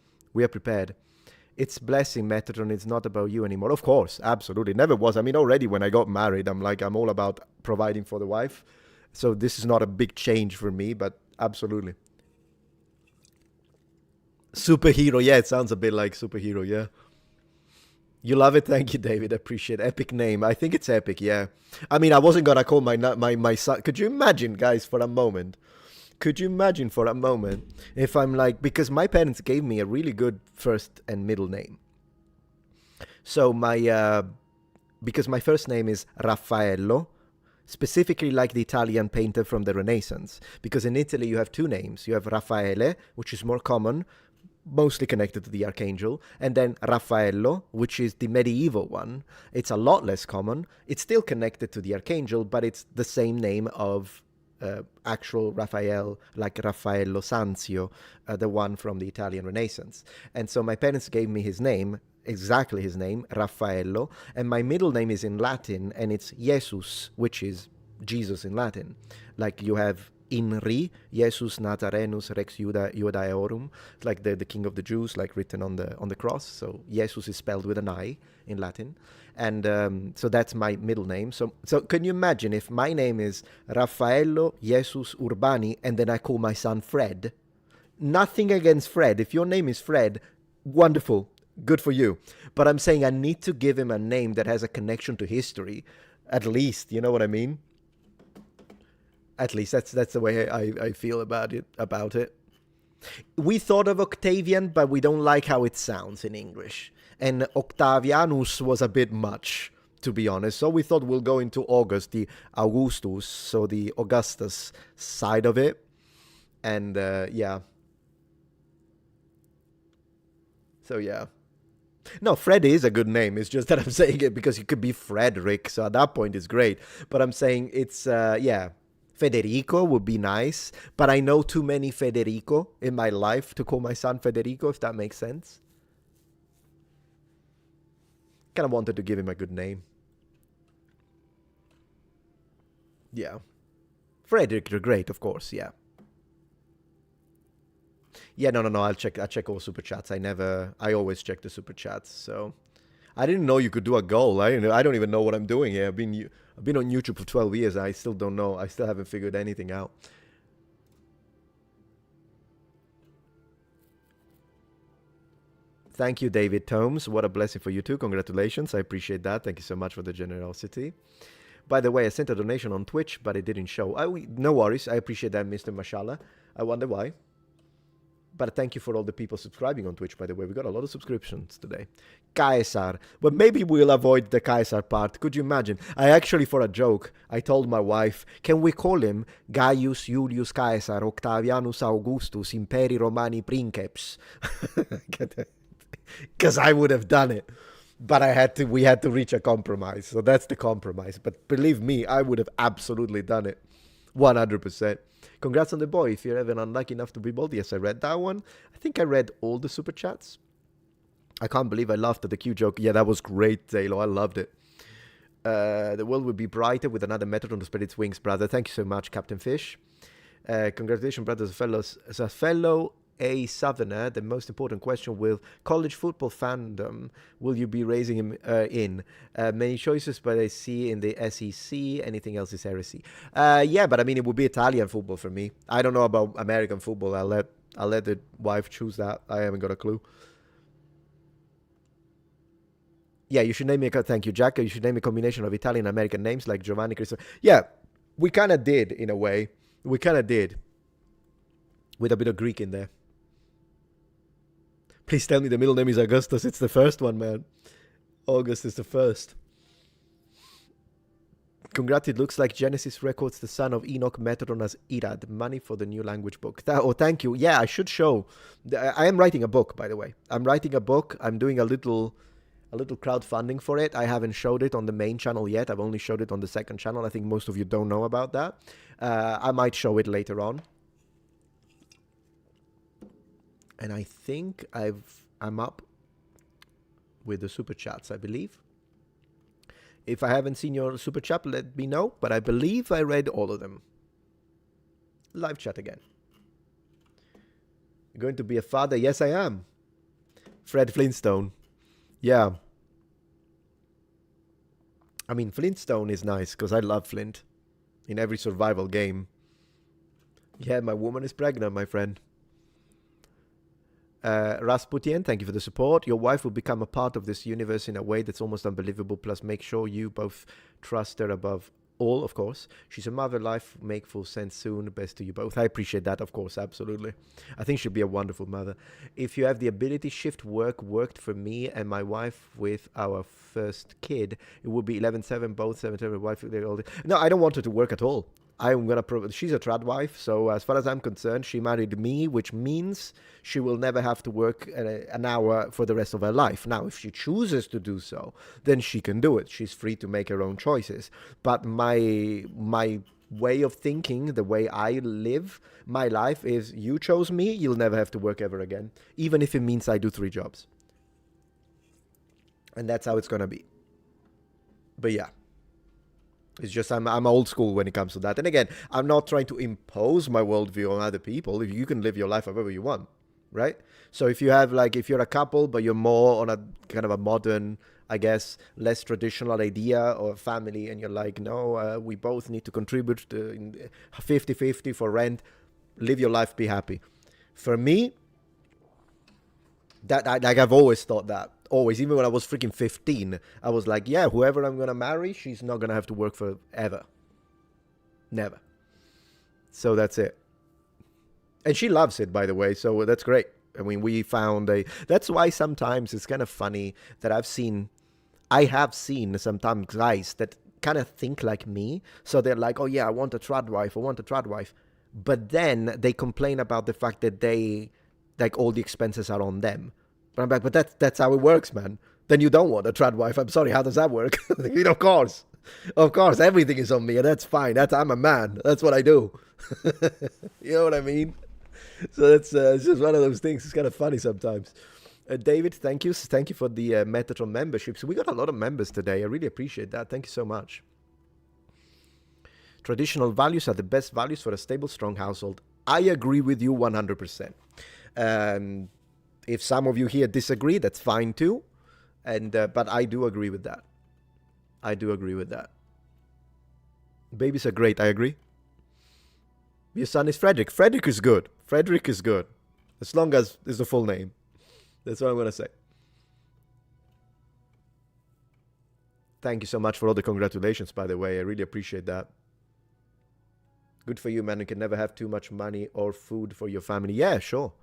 It's blessing, Metatron. It's not about you anymore. Of course, absolutely. Never was. I mean, already when I got married, I'm all about providing for the wife. So this is not a big change for me, but absolutely. Superhero. Yeah, it sounds a bit like superhero. Yeah. You love it? Thank you, David. I appreciate it. Epic name. I think it's epic, yeah. I mean, I wasn't gonna call my son. Could you imagine, guys, for a moment? Could you imagine for a moment if I'm like, because my parents gave me a really good first and middle name. So because my first name is Raffaello, specifically like the Italian painter from the Renaissance. Because in Italy you have two names. You have Raffaele, which is more common, mostly connected to the archangel, and then Raffaello, which is the medieval one. It's a lot less common. It's still connected to the archangel, but it's the same name of actual Raphael, like Raffaello Sanzio, the one from the Italian Renaissance. And so my parents gave me his name, exactly his name, Raffaello, and my middle name is in Latin, and it's Jesus, which is Jesus in Latin. Like you have Inri, Jesus Nazarenus Rex Judaeorum, like the King of the Jews, like written on the cross. So Jesus is spelled with an I in Latin, and so that's my middle name. So can you imagine if my name is Raffaello Jesus Urbani, and then I call my son Fred? Nothing against Fred. If your name is Fred, wonderful, good for you. But I'm saying I need to give him a name that has a connection to history, at least. You know what I mean? At least that's the way I feel about it. We thought of Octavian, but we don't like how it sounds in English. And Octavianus was a bit much, to be honest. So we thought we'll go into August, the Augustus, so the Augustus side of it. And yeah. So yeah. No, Fred is a good name. It's just that I'm saying it because you could be Frederick. So at that point, it's great. But I'm saying it's, yeah. Federico would be nice, but I know too many Federico in my life to call my son Federico, if that makes sense. Kind of wanted to give him a good name. Yeah. Frederick the Great, of course, yeah. Yeah, no, I check all super chats. I always check the super chats, so. I didn't know you could do a goal. I don't even know what I'm doing here. I've been on YouTube for 12 years. I still don't know. I still haven't figured anything out. Thank you, David Tomes. What a blessing for you too. Congratulations. I appreciate that. Thank you so much for the generosity. By the way, I sent a donation on Twitch, but it didn't show. No worries. I appreciate that, Mr. Mashallah. I wonder why. But thank you for all the people subscribing on Twitch, by the way. We got a lot of subscriptions today. Caesar. But maybe we'll avoid the Caesar part. Could you imagine? I actually, for a joke, I told my wife, can we call him Gaius Julius Caesar Octavianus Augustus Imperi Romani Princeps? Because I would have done it. But we had to reach a compromise. So that's the compromise. But believe me, I would have absolutely done it. 100%. Congrats on the boy. If you're ever unlucky enough to be bold. Yes, I read that one. I think I read all the super chats. I can't believe I laughed at the Q joke. Yeah, that was great, Zalo. I loved it. The world would be brighter with another Metatron to spread its wings, brother. Thank you so much, Captain Fish. Congratulations, brothers and fellows. As a fellow Southerner, the most important question with college football fandom, will you be raising him in? Many choices, but I see in the SEC, anything else is heresy. Yeah, but I mean, it would be Italian football for me. I don't know about American football. I'll let the wife choose that. I haven't got a clue. Yeah, you should name me thank you, Jack. You should name a combination of Italian and American names like Giovanni Cristo. Yeah, we kind of did in a way. We kind of did. With a bit of Greek in there. Please tell me the middle name is Augustus. It's the first one, man. August is the first. Congrats, it looks like Genesis records the son of Enoch Metatron as Irad. Money for the new language book. Thank you. Yeah, I should show. I am writing a book, by the way. I'm writing a book. I'm doing a little crowdfunding for it. I haven't showed it on the main channel yet. I've only showed it on the second channel. I think most of you don't know about that. I might show it later on. And I think I'm up with the super chats, I believe. If I haven't seen your super chat, let me know. But I believe I read all of them. Live chat again. You're going to be a father? Yes, I am. Fred Flintstone. Yeah. I mean, Flintstone is nice because I love Flint in every survival game. Yeah, my woman is pregnant, my friend. Rasputin, thank you for the support. Your wife will become a part of this universe in a way that's almost unbelievable. Plus, make sure you both trust her above all, of course. She's a mother. Life make full sense soon. Best to you both. I appreciate that, of course, absolutely. I think she'll be a wonderful mother. If you have the ability, shift work worked for me and my wife with our first kid. It would be 11/7, both 7/7. Wife, no, I don't want her to work at all. I'm gonna she's a trad wife, so as far as I'm concerned, she married me, which means she will never have to work an hour for the rest of her life. Now, if she chooses to do so, then she can do it. She's free to make her own choices. But my way of thinking, the way I live my life is: you chose me, you'll never have to work ever again, even if it means I do 3 jobs. And that's how it's gonna be. But yeah. It's just I'm old school when it comes to that. And again, I'm not trying to impose my worldview on other people. If you can live your life however you want, right? So if you have if you're a couple, but you're more on a kind of a modern, I guess, less traditional idea or family, and you're like, no, we both need to contribute to 50-50 for rent. Live your life, be happy. For me, that I've always thought that. Always, even when I was freaking 15, I was like, yeah, whoever I'm gonna marry, she's not gonna have to work forever. Never. So that's it. And she loves it, by the way, so that's great. I mean, we found that's why sometimes it's kind of funny that I have seen sometimes guys that kind of think like me. So they're like, oh yeah, I want a trad wife. But then they complain about the fact that all the expenses are on them. But I'm like, but that's how it works, man. Then you don't want a trad wife. I'm sorry, how does that work? Of course, everything is on me, and that's fine. I'm a man. That's what I do. You know what I mean? So that's it's just one of those things. It's kind of funny sometimes. David, thank you for the Metatron memberships. We got a lot of members today. I really appreciate that. Thank you so much. Traditional values are the best values for a stable, strong household. I agree with you 100%. If some of you here disagree, that's fine too. But I do agree with that. Babies are great, I agree. Your son is Frederick. Frederick is good. As long as it's the full name. That's what I'm going to say. Thank you so much for all the congratulations, by the way. I really appreciate that. Good for you, man. You can never have too much money or food for your family. Yeah, sure.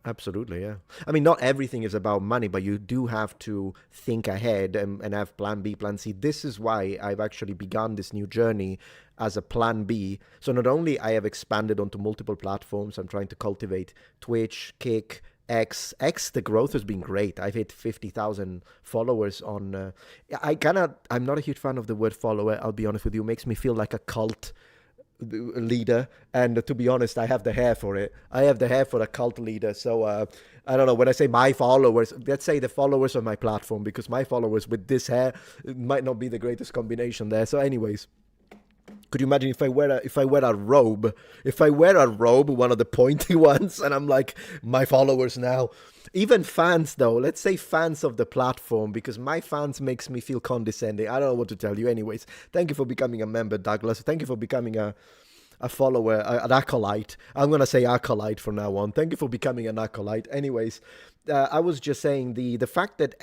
Absolutely, yeah. I mean, not everything is about money, but you do have to think ahead and have plan B, plan C. This is why I've actually begun this new journey as a plan B. So not only I have expanded onto multiple platforms, I'm trying to cultivate Twitch, Kick, X, the growth has been great. I've hit 50,000 followers on... I'm not a huge fan of the word follower, I'll be honest with you. It makes me feel like a cult leader, and to be honest, I have the hair for it. I have the hair for a cult leader. So I don't know, when I say my followers, let's say the followers of my platform, because my followers with this hair, it might not be the greatest combination there. So anyways, could you imagine if I wear a robe, one of the pointy ones, and I'm like, my followers now. Even fans, though, let's say fans of the platform, because my fans makes me feel condescending. I don't know what to tell you. Anyways, thank you for becoming a member, Douglas. Thank you for becoming a follower, an acolyte. I'm going to say acolyte from now on. Thank you for becoming an acolyte. Anyways, I was just saying the fact that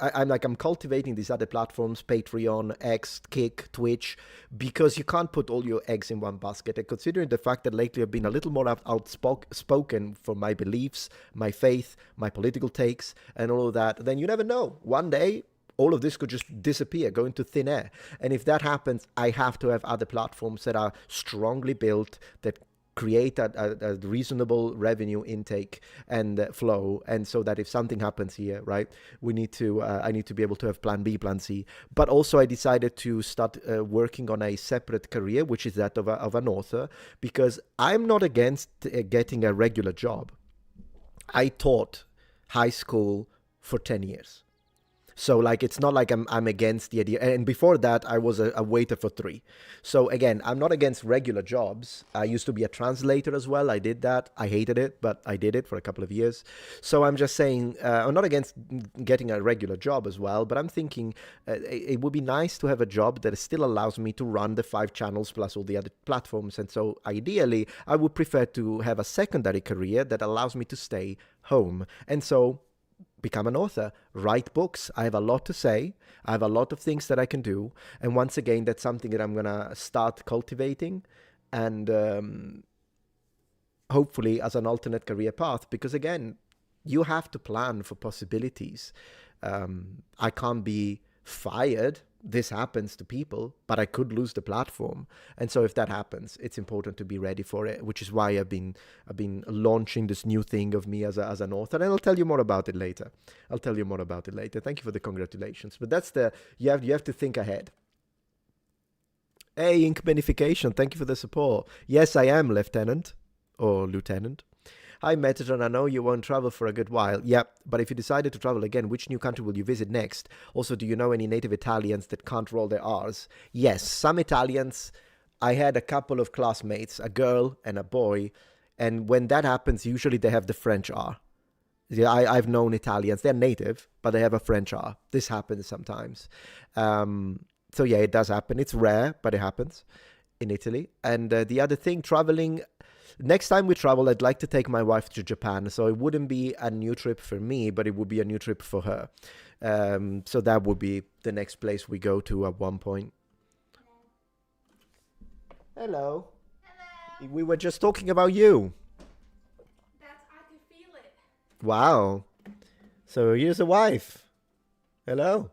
I'm cultivating these other platforms, Patreon, X, Kick, Twitch, because you can't put all your eggs in one basket. And considering the fact that lately I've been a little more outspoken for my beliefs, my faith, my political takes, and all of that, then you never know. One day, all of this could just disappear, go into thin air. And if that happens, I have to have other platforms that are strongly built, that create a reasonable revenue intake and flow, and so that if something happens here, right, I need to be able to have plan B, plan C. But also I decided to start working on a separate career, which is that of an author, because I'm not against getting a regular job. I taught high school for 10 years. So like it's not like I'm against the idea. And before that, I was a waiter for 3. So again, I'm not against regular jobs. I used to be a translator as well. I did that. I hated it, but I did it for a couple of years. So I'm just saying, I'm not against getting a regular job as well. But I'm thinking it would be nice to have a job that still allows me to run the 5 channels plus all the other platforms. And so ideally, I would prefer to have a secondary career that allows me to stay home. And so become an author, write books. I have a lot to say. I have a lot of things that I can do. And once again, that's something that I'm going to start cultivating and hopefully as an alternate career path. Because again, you have to plan for possibilities. I can't be fired. This happens to people, but I could lose the platform. And so if that happens, it's important to be ready for it, which is why I've been launching this new thing of me as an author. And I'll tell you more about it later. Thank you for the congratulations. But that's you have to think ahead. Hey, Ink Benefication, thank you for the support. Yes, I am Lieutenant or Lieutenant. Hi, Metatron, I know you won't travel for a good while. Yep, but if you decided to travel again, which new country will you visit next? Also, do you know any native Italians that can't roll their R's? Yes, some Italians. I had a couple of classmates, a girl and a boy, and when that happens, usually they have the French R. Yeah, I've known Italians. They're native, but they have a French R. This happens sometimes. So yeah, it does happen. It's rare, but it happens in Italy. And the other thing, traveling... Next time we travel, I'd like to take my wife to Japan. So it wouldn't be a new trip for me, but it would be a new trip for her. So that would be the next place we go to at one point. Hello. Hello. We were just talking about you. I can feel it. Wow. So here's a wife. Hello.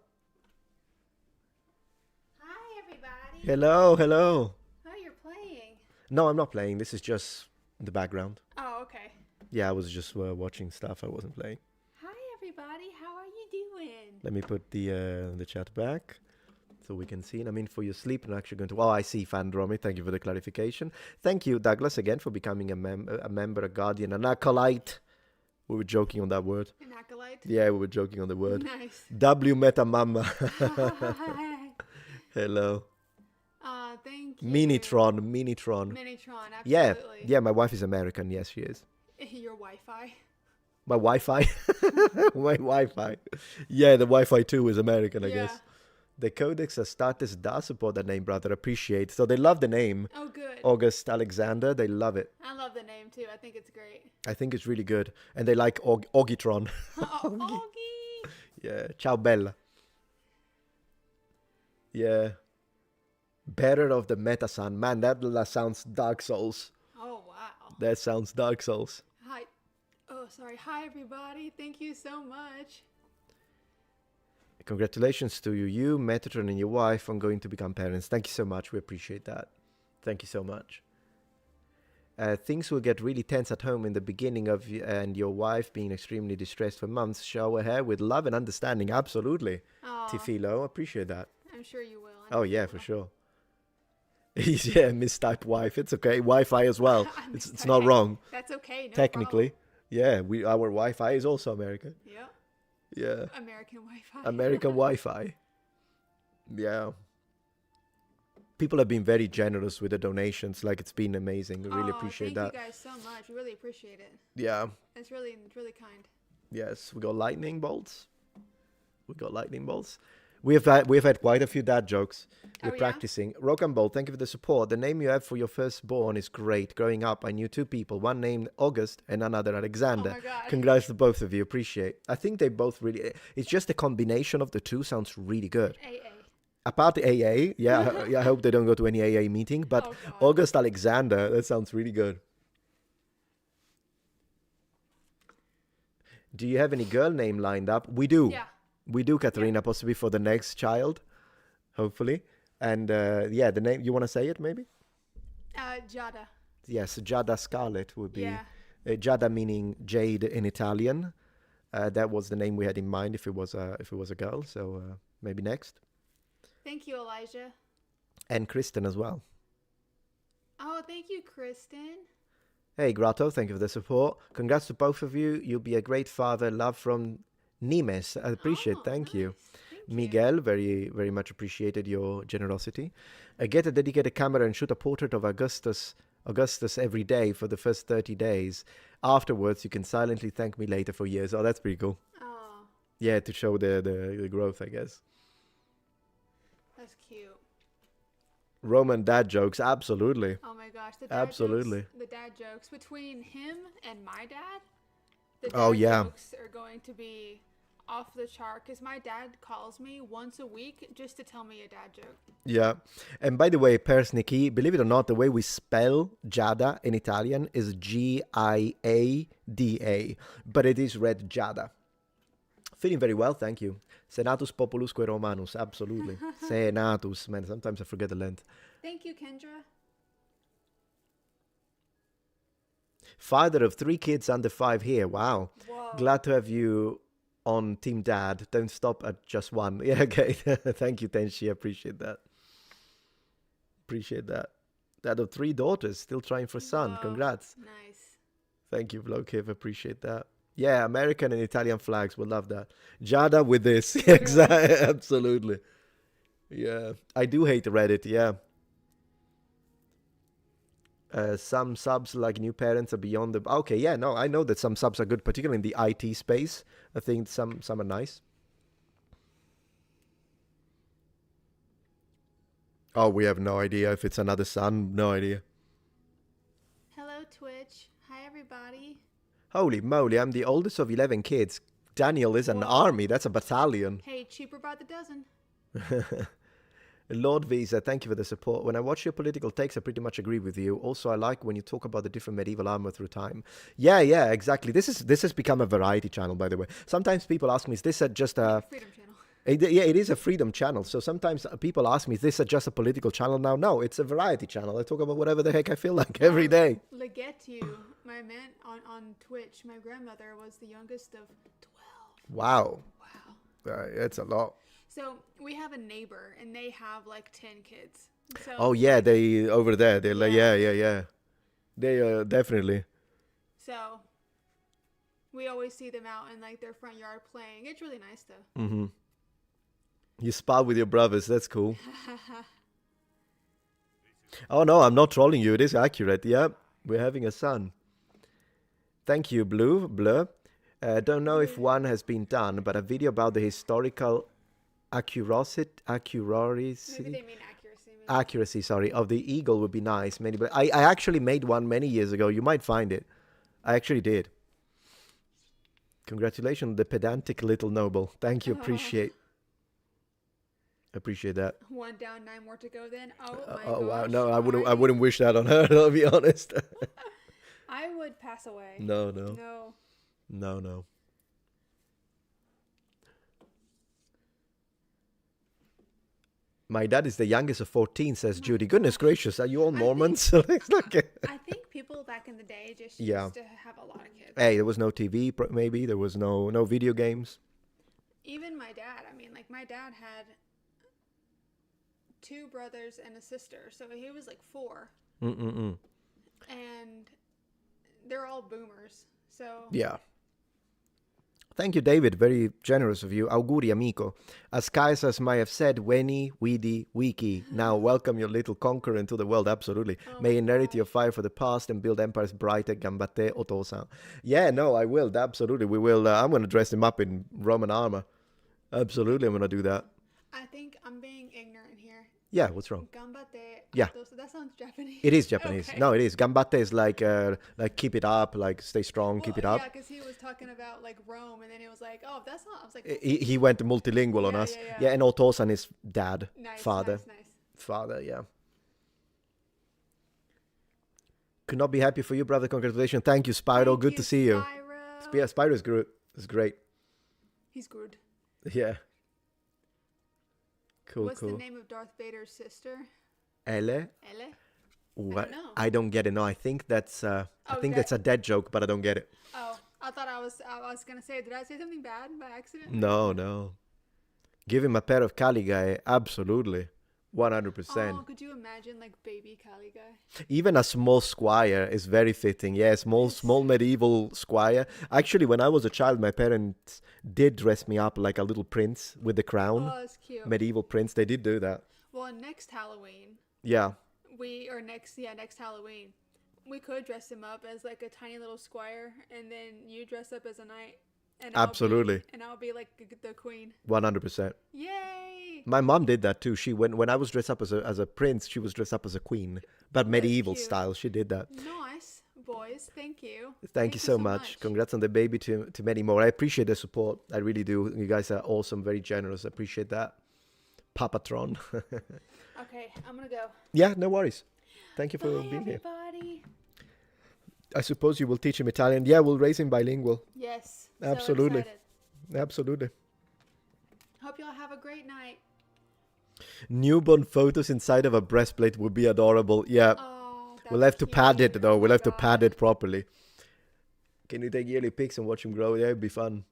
Hi, everybody. Hello. Oh, you're playing. No, I'm not playing. This is just the background. Oh, okay. Yeah, I was just watching stuff. I wasn't playing. Hi, everybody. How are you doing? Let me put the chat back so we can see. And I mean, for your sleep, I'm actually going to... Oh, I see, Fandromi. Thank you for the clarification. Thank you, Douglas, again, for becoming a member, a guardian, an acolyte. We were joking on that word. An acolyte? Yeah, we were joking on the word. Nice. W Meta Mama. Hello. Thank you. Minitron. Absolutely. Yeah, my wife is American. Yes, she is. Your Wi-Fi. My Wi-Fi? My Wi-Fi. Yeah, the Wi-Fi too is American, I guess. The Codex Astartes does support that name, brother. Appreciate. So they love the name. Oh, good. August Alexander. They love it. I love the name, too. I think it's great. I think it's really good. And they like Ogitron. Augie. Yeah. Ciao, Bella. Yeah. Bearer of the Metasun. Man, that sounds Dark Souls. Oh, wow. That sounds Dark Souls. Hi. Oh, sorry. Hi, everybody. Thank you so much. Congratulations to you, Metatron, and your wife on going to become parents. Thank you so much. We appreciate that. Thank you so much. Things will get really tense at home in the beginning of and your wife being extremely distressed for months. Shower her with love and understanding. Absolutely. Tifilo, appreciate that. I'm sure you will. Oh, yeah, for sure. Yeah, mistyped wife. It's okay. Wi-Fi as well. It's not wrong. That's okay. No Technically. Problem. Yeah, our Wi-Fi is also American. Yeah. Yeah. American Wi-Fi. American Wi-Fi. Yeah. People have been very generous with the donations. Like, it's been amazing. I really appreciate that. Thank you guys so much. We really appreciate it. Yeah. It's really kind. Yes, we got lightning bolts. We've had quite a few dad jokes. We're practicing. Rock and Bolt, thank you for the support. The name you have for your firstborn is great. Growing up, I knew 2 people, one named August and another Alexander. Oh my God. Congrats to both of you. Appreciate. I think they both really... It's just a combination of the two sounds really good. AA. Apart the AA, yeah, I hope they don't go to any AA meeting, but August Alexander, that sounds really good. Do you have any girl name lined up? We do. Yeah. We do, Katerina, possibly for the next child, hopefully. And yeah, the name, you want to say it maybe? Giada. Yes, Giada Scarlet would be. Yeah. Giada meaning jade in Italian. That was the name we had in mind if it was a girl. So maybe next. Thank you, Elijah. And Kristen as well. Oh, thank you, Kristen. Hey, Grotto, thank you for the support. Congrats to both of you. You'll be a great father. Love from Nimes, I appreciate. Oh, Thank you. nice. Thank you. Miguel, very much appreciated your generosity. Get a dedicated camera and shoot a portrait of Augustus every day for the first 30 days. Afterwards, you can silently thank me later for years. Oh, that's pretty cool. Oh, Yeah, to show the growth, I guess. that's cute. Roman dad jokes, absolutely. Oh my gosh, Absolutely. The dad jokes between him and my dad. The dad Oh, yeah. jokes are going to be off the chart because my dad calls me once a week just to tell me a dad joke. Yeah. And by the way, Persniki, believe it or not, the way we spell Giada in Italian is Giada, but it is read Giada. Feeling very well, thank you. Senatus Populusque Romanus, absolutely. Senatus, man, sometimes I forget the length. Thank you, Kendra. Father of 3 kids under 5 here, wow. Whoa. Glad to have you on Team Dad. Don't stop at just one. Yeah, okay. Thank you, Tenshi. I appreciate that. Appreciate that. Dad of 3 daughters, still trying for son. Whoa. Congrats. Nice. Thank you, Vlokiv. Appreciate that. Yeah, American and Italian flags. We'll love that. Jada with this. Exactly. Absolutely. Yeah. I do hate Reddit. Yeah. Some subs like new parents are beyond the... Okay, yeah, no, I know that some subs are good, particularly in the IT space. I think some are nice. Oh, we have no idea if it's another son. No idea. Hello, Twitch. Hi, everybody. Holy moly, I'm the oldest of 11 kids. Daniel is an Whoa. army. That's a battalion. Hey, cheaper by the dozen. Lord Visa, thank you for the support. When I watch your political takes, I pretty much agree with you. Also, I like when you talk about the different medieval armor through time. Yeah, exactly. This has become a variety channel, by the way. Sometimes people ask me, is this just a... Freedom channel. Yeah, it is a freedom channel. So sometimes people ask me, is this just a political channel now? No, it's a variety channel. I talk about whatever the heck I feel like every day. Legetu, my man on Twitch, my grandmother was the youngest of 12. Wow. Wow. That's a lot. So we have a neighbor, and they have like 10 kids. So, Oh, yeah, they over there. They're like, Yeah. yeah. They definitely. So we always see them out in like their front yard playing. It's really nice though. Mm-hmm. You spar with your brothers. That's cool. Oh, no, I'm not trolling you. It is accurate. Yeah, we're having a son. Thank you, Blur. Don't know if one has been done, but a video about the historical accuracy Maybe they mean accuracy. Maybe. accuracy, sorry, of the eagle would be nice. But I actually made one many years ago. You might find it. I actually did. Congratulations, the pedantic little noble. Thank you. Appreciate that. 1 down, 9 more to go. Then my Oh wow, gosh, no, I already? wouldn't wish that on her. I'll be honest. I would pass away. No. My dad is the youngest of 14, says Judy. Goodness gracious, are you all Mormons? It's like I think people back in the day just Yeah. used to have a lot of kids. Hey, there was no TV, maybe. There was no video games. Even my dad. I mean, like my dad had 2 brothers and a sister, so he was like 4, Mm-mm-mm. and they're all boomers. So Yeah. Thank you, David. Very generous of you. Auguri, amico. As Kaisers might have said, Weni, Widi, Wiki. Now welcome your little conqueror into the world. Absolutely. May inherit your fire for the past and build empires brighter. Gambate, Otosan. Yeah, no, I will. Absolutely. We will. I'm going to dress him up in Roman armor. Absolutely, I'm going to do that. I think I'm being ignorant here. Yeah, what's wrong? Gambate. Yeah. That sounds Japanese. It is Japanese. Okay. No, it is. Gambate is like keep it up, like stay strong, keep it up. Yeah, because he was talking about like Rome, and then it was like, oh, that's not. I was like, He went multilingual on us. Yeah. And Otosan is dad, nice, father. nice. Father, yeah. Could not be happy for you, brother. Congratulations. Thank you, Spyro. Thank Good to see you. Spyro. Yeah, Spyro is good. It's great. He's good. Yeah. Cool, What's cool. the name of Darth Vader's sister? Elle? Elle? What? know. I don't get it. No, I think that's that's a dead joke, but I don't get it. Oh, I thought I was gonna say. Did I say something bad by accident? No. Give him a pair of Caligae. Absolutely. 100%. Oh, could you imagine like baby Cali guy? Even a small squire is very fitting. Yeah, Yes. small medieval squire. Actually, when I was a child, my parents did dress me up like a little prince with the crown. Oh, it's cute. Medieval prince. They did do that. Well, next Halloween, Yeah, next Halloween, we could dress him up as like a tiny little squire, and then you dress up as a knight, absolutely. and I'll be like the queen. 100%. Yay! My mom did that too. She when I was dressed up as a prince, she was dressed up as a queen, but Oh, that's medieval cute. style. She did that. Nice, boys. Thank you. Thank you so much. Congrats on the baby to many more. I appreciate the support. I really do. You guys are awesome, very generous. I appreciate that. Papatron. Okay, I'm gonna go. Yeah, no worries. Thank you for Bye, being here. everybody. I suppose you will teach him Italian. Yeah, we'll raise him bilingual. Yes. Absolutely. So excited. Absolutely. Hope y'all have a great night. Newborn photos inside of a breastplate would be adorable. Yeah, Oh, we'll that's have to pad it cute. though. Oh We'll my have to pad God. it properly. Can you take yearly pics and watch him grow? Yeah, it'd be fun.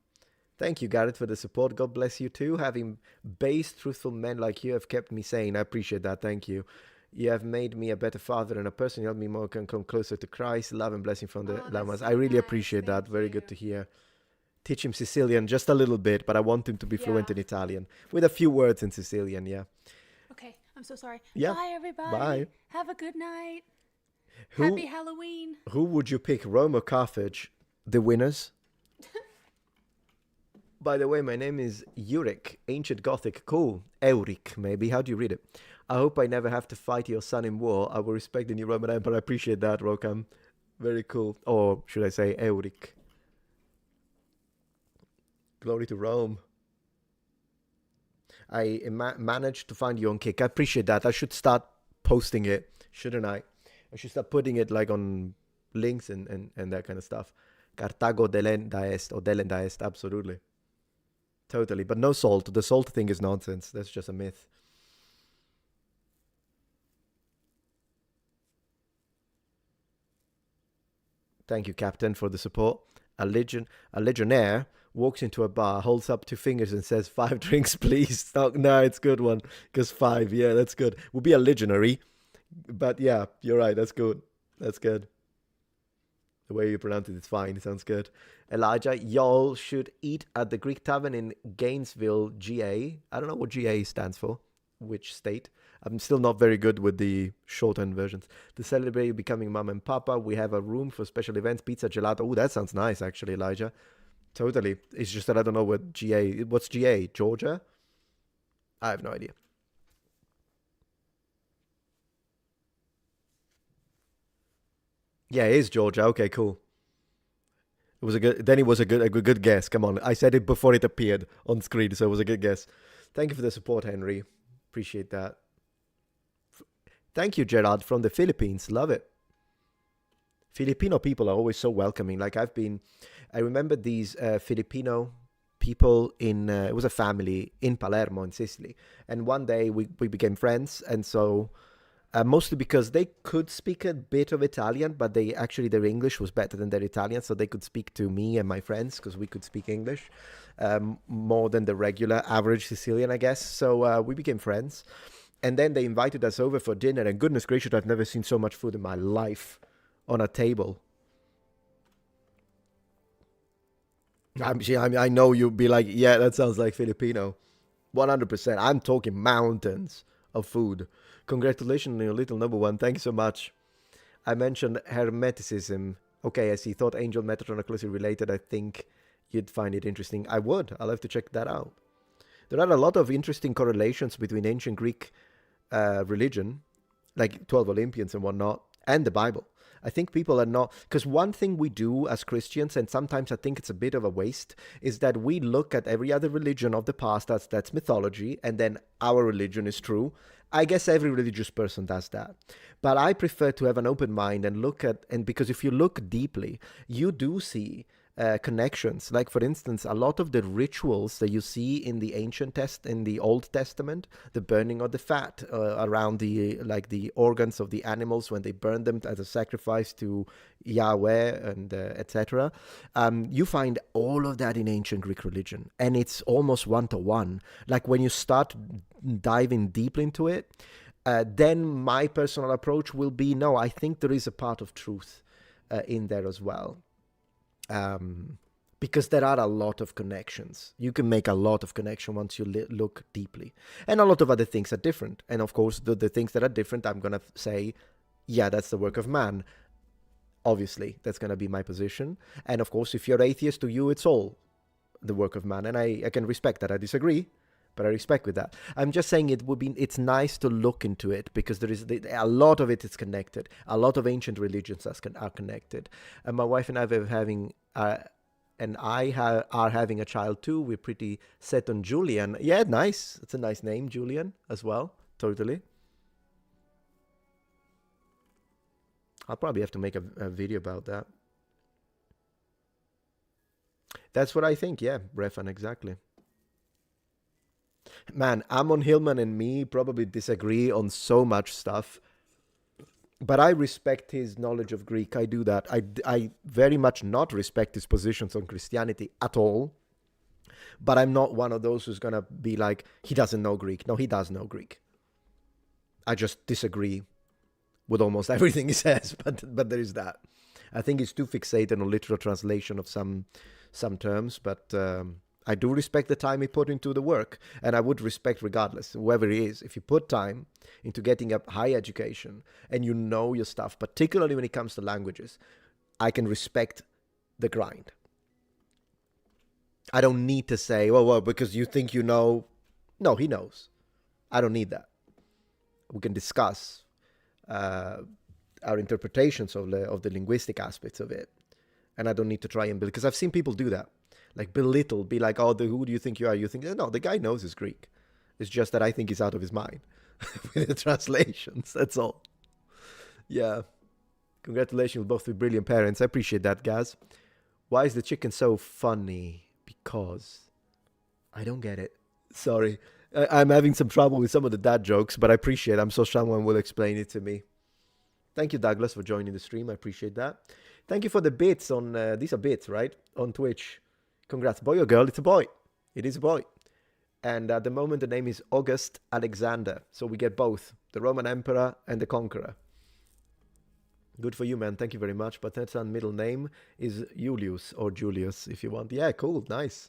Thank you, Garrett, for the support. God bless you too. Having base, truthful men like you have kept me sane. I appreciate that. Thank you. You have made me a better father and a person. You helped me more can come closer to Christ. Love and blessing from the Oh, that's Lamas. so I really nice. appreciate that. Thank Very good you. to hear. Teach him Sicilian just a little bit, but I want him to be fluent Yeah. in Italian with a few words in Sicilian. Yeah. Okay, I'm so sorry. Yeah. Bye, everybody. Bye. Have a good night. Who Happy Halloween. who would you pick, Rome or Carthage? The winners. By the way, my name is Uric, Ancient Gothic. Cool. Euric, maybe. How do you read it? I hope I never have to fight your son in war. I will respect the new Roman Empire. I appreciate that, Rokam. Very cool. Or should I say Euric? Glory to Rome. I managed to find you on Kick. I appreciate that. I should start posting it, shouldn't I? I should start putting it like on links and that kind of stuff. Cartago delen da est, or delen da est, absolutely. Totally. But no salt. The salt thing is nonsense. That's just a myth. Thank you, Captain, for the support. A legionnaire walks into a bar, holds up two fingers, and says, "5 drinks, please." Oh, no, it's a good one. Because 5, yeah, that's good. Would be a legionary. But yeah, you're right. That's good. That's good. The way you pronounce it is fine. It sounds good. Elijah, y'all should eat at the Greek Tavern in Gainesville, GA. I don't know what GA stands for, which state. I'm still not very good with the shortened versions. To celebrate becoming mom and papa, we have a room for special events, pizza, gelato. Oh, that sounds nice, actually, Elijah. Totally. It's just that I don't know what GA. What's GA? Georgia? I have no idea. Yeah, it is Georgia. Okay, cool. It was a good. Then it was a good guess. Come on, I said it before it appeared on screen, so it was a good guess. Thank you for the support, Henry. Appreciate that. Thank you, Gerard, from the Philippines. Love it. Filipino people are always so welcoming. I remember these Filipino people it was a family in Palermo in Sicily. And one day we became friends. And so, mostly because they could speak a bit of Italian, but their English was better than their Italian. So they could speak to me and my friends because we could speak English more than the regular average Sicilian, I guess. So we became friends. And then they invited us over for dinner. And goodness gracious, I've never seen so much food in my life on a table. I know you'll be like, yeah, that sounds like Filipino. 100%. I'm talking mountains of food. Congratulations on your little number one. Thank you so much. I mentioned hermeticism. Okay, I see. Thought Angel Metatron are closely related. I think you'd find it interesting. I would. I'll have to check that out. There are a lot of interesting correlations between ancient Greek religion, like 12 Olympians and whatnot, and the Bible. I think people are not, because one thing we do as Christians, and sometimes I think it's a bit of a waste, is that we look at every other religion of the past, that's mythology, and then our religion is true. I guess every religious person does that. But I prefer to have an open mind and and because if you look deeply, you do see connections. Like for instance, a lot of the rituals that you see in the in the Old Testament, the burning of the fat around the organs of the animals when they burn them as a sacrifice to Yahweh and etc. You find all of that in ancient Greek religion, and it's almost one to one. Like when you start diving deep into it, then my personal approach will be no. I think there is a part of truth in there as well. Because there are a lot of connections. You can make a lot of connection once you look deeply. And a lot of other things are different. And of course, the things that are different, I'm going to say, yeah, that's the work of man. Obviously, that's going to be my position. And of course, if you're atheist, to you, it's all the work of man. And I can respect that. I disagree, but I respect with that. I'm just saying it's nice to look into it because there is a lot of it is connected. A lot of ancient religions are connected. And my wife and I are having, are having a child too. We're pretty set on Julian. Yeah, nice. It's a nice name, Julian, as well. Totally. I'll probably have to make a video about that. That's what I think. Yeah, Refan, exactly. Man, Amon Hillman and me probably disagree on so much stuff, but I respect his knowledge of Greek. I do that. I very much not respect his positions on Christianity at all, but I'm not one of those who's going to be like, he doesn't know Greek. No, he does know Greek. I just disagree with almost everything he says, but there is that. I think he's too fixated on literal translation of some terms, but I do respect the time he put into the work, and I would respect regardless, whoever he is. If you put time into getting a high education and you know your stuff, particularly when it comes to languages, I can respect the grind. I don't need to say, well, because you think you know. No, he knows. I don't need that. We can discuss our interpretations of the linguistic aspects of it, and I don't need to try and build, because I've seen people do that. Like belittle, be like, oh, who do you think you are? You think, no, the guy knows his Greek. It's just that I think he's out of his mind with the translations. That's all. Yeah. Congratulations, both with brilliant parents. I appreciate that, guys. Why is the chicken so funny? Because I don't get it. Sorry. I'm having some trouble with some of the dad jokes, but I appreciate it. I'm sure someone will explain it to me. Thank you, Douglas, for joining the stream. I appreciate that. Thank you for the bits on, these are bits, right? On Twitch. Congrats. Boy or girl? It's a boy. It is a boy. And at the moment, the name is August Alexander. So we get both, the Roman Emperor and the Conqueror. Good for you, man. Thank you very much. But that's middle name is Julius, or Julius, if you want. Yeah, cool. Nice.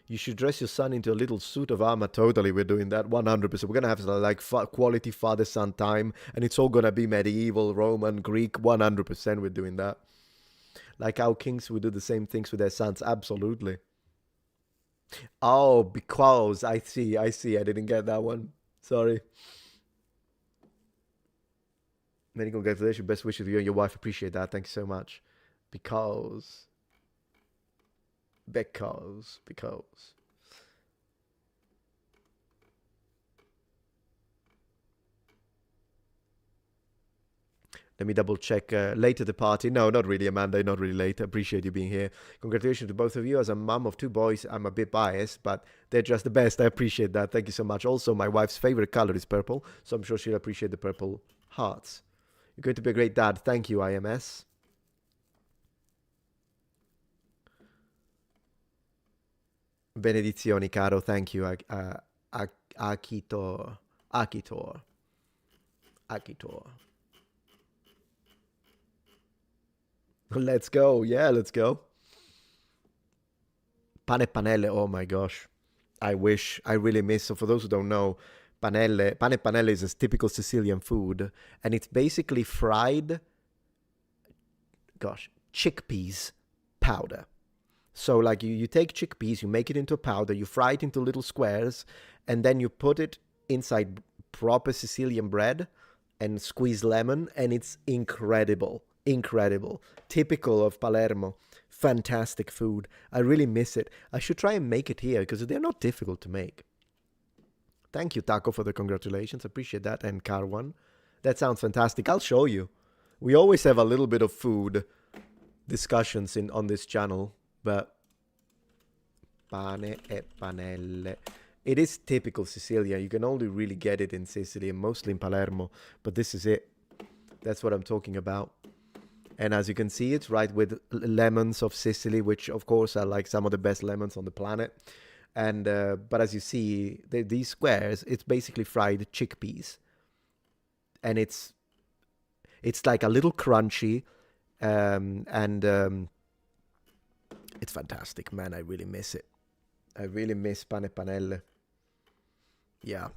You should dress your son into a little suit of armor. Totally, we're doing that 100%. We're gonna have like quality father-son time, and it's all gonna be medieval, Roman, Greek. 100%, we're doing that. Like how kings would do the same things with their sons. Absolutely. Oh, because I see. I didn't get that one. Sorry. Many congratulations. Best wishes to you and your wife. Appreciate that. Thank you so much. Because. Let me double check. Late at the party. No, not really, Amanda. Not really late. I appreciate you being here. Congratulations to both of you. As a mum of two boys, I'm a bit biased, but they're just the best. I appreciate that. Thank you so much. Also, my wife's favorite color is purple, so I'm sure she'll appreciate the purple hearts. You're going to be a great dad. Thank you, IMS. Benedizioni, caro. Thank you, Akitor. Let's go. Yeah, let's go. Pane e panelle. Oh my gosh. I wish. I really miss. So for those who don't know, pane e panelle is a typical Sicilian food, and it's basically fried, chickpeas powder. So like you take chickpeas, you make it into a powder, you fry it into little squares, and then you put it inside proper Sicilian bread and squeeze lemon, and it's incredible. Typical of Palermo. Fantastic food. I really miss it. I should try and make it here because they're not difficult to make. Thank you, Taco, for the congratulations. Appreciate that. And Carwan. That sounds fantastic. I'll show you. We always have a little bit of food discussions on this channel, but pane e panelle. It is typical Sicilian. You can only really get it in Sicily and mostly in Palermo, but this is it. That's what I'm talking about. And as you can see, it's right with lemons of Sicily, which of course are like some of the best lemons on the planet. And but as you see, these squares, it's basically fried chickpeas, and it's like a little crunchy, and it's fantastic, man. I really miss it. I really miss pane e panelle. Yeah.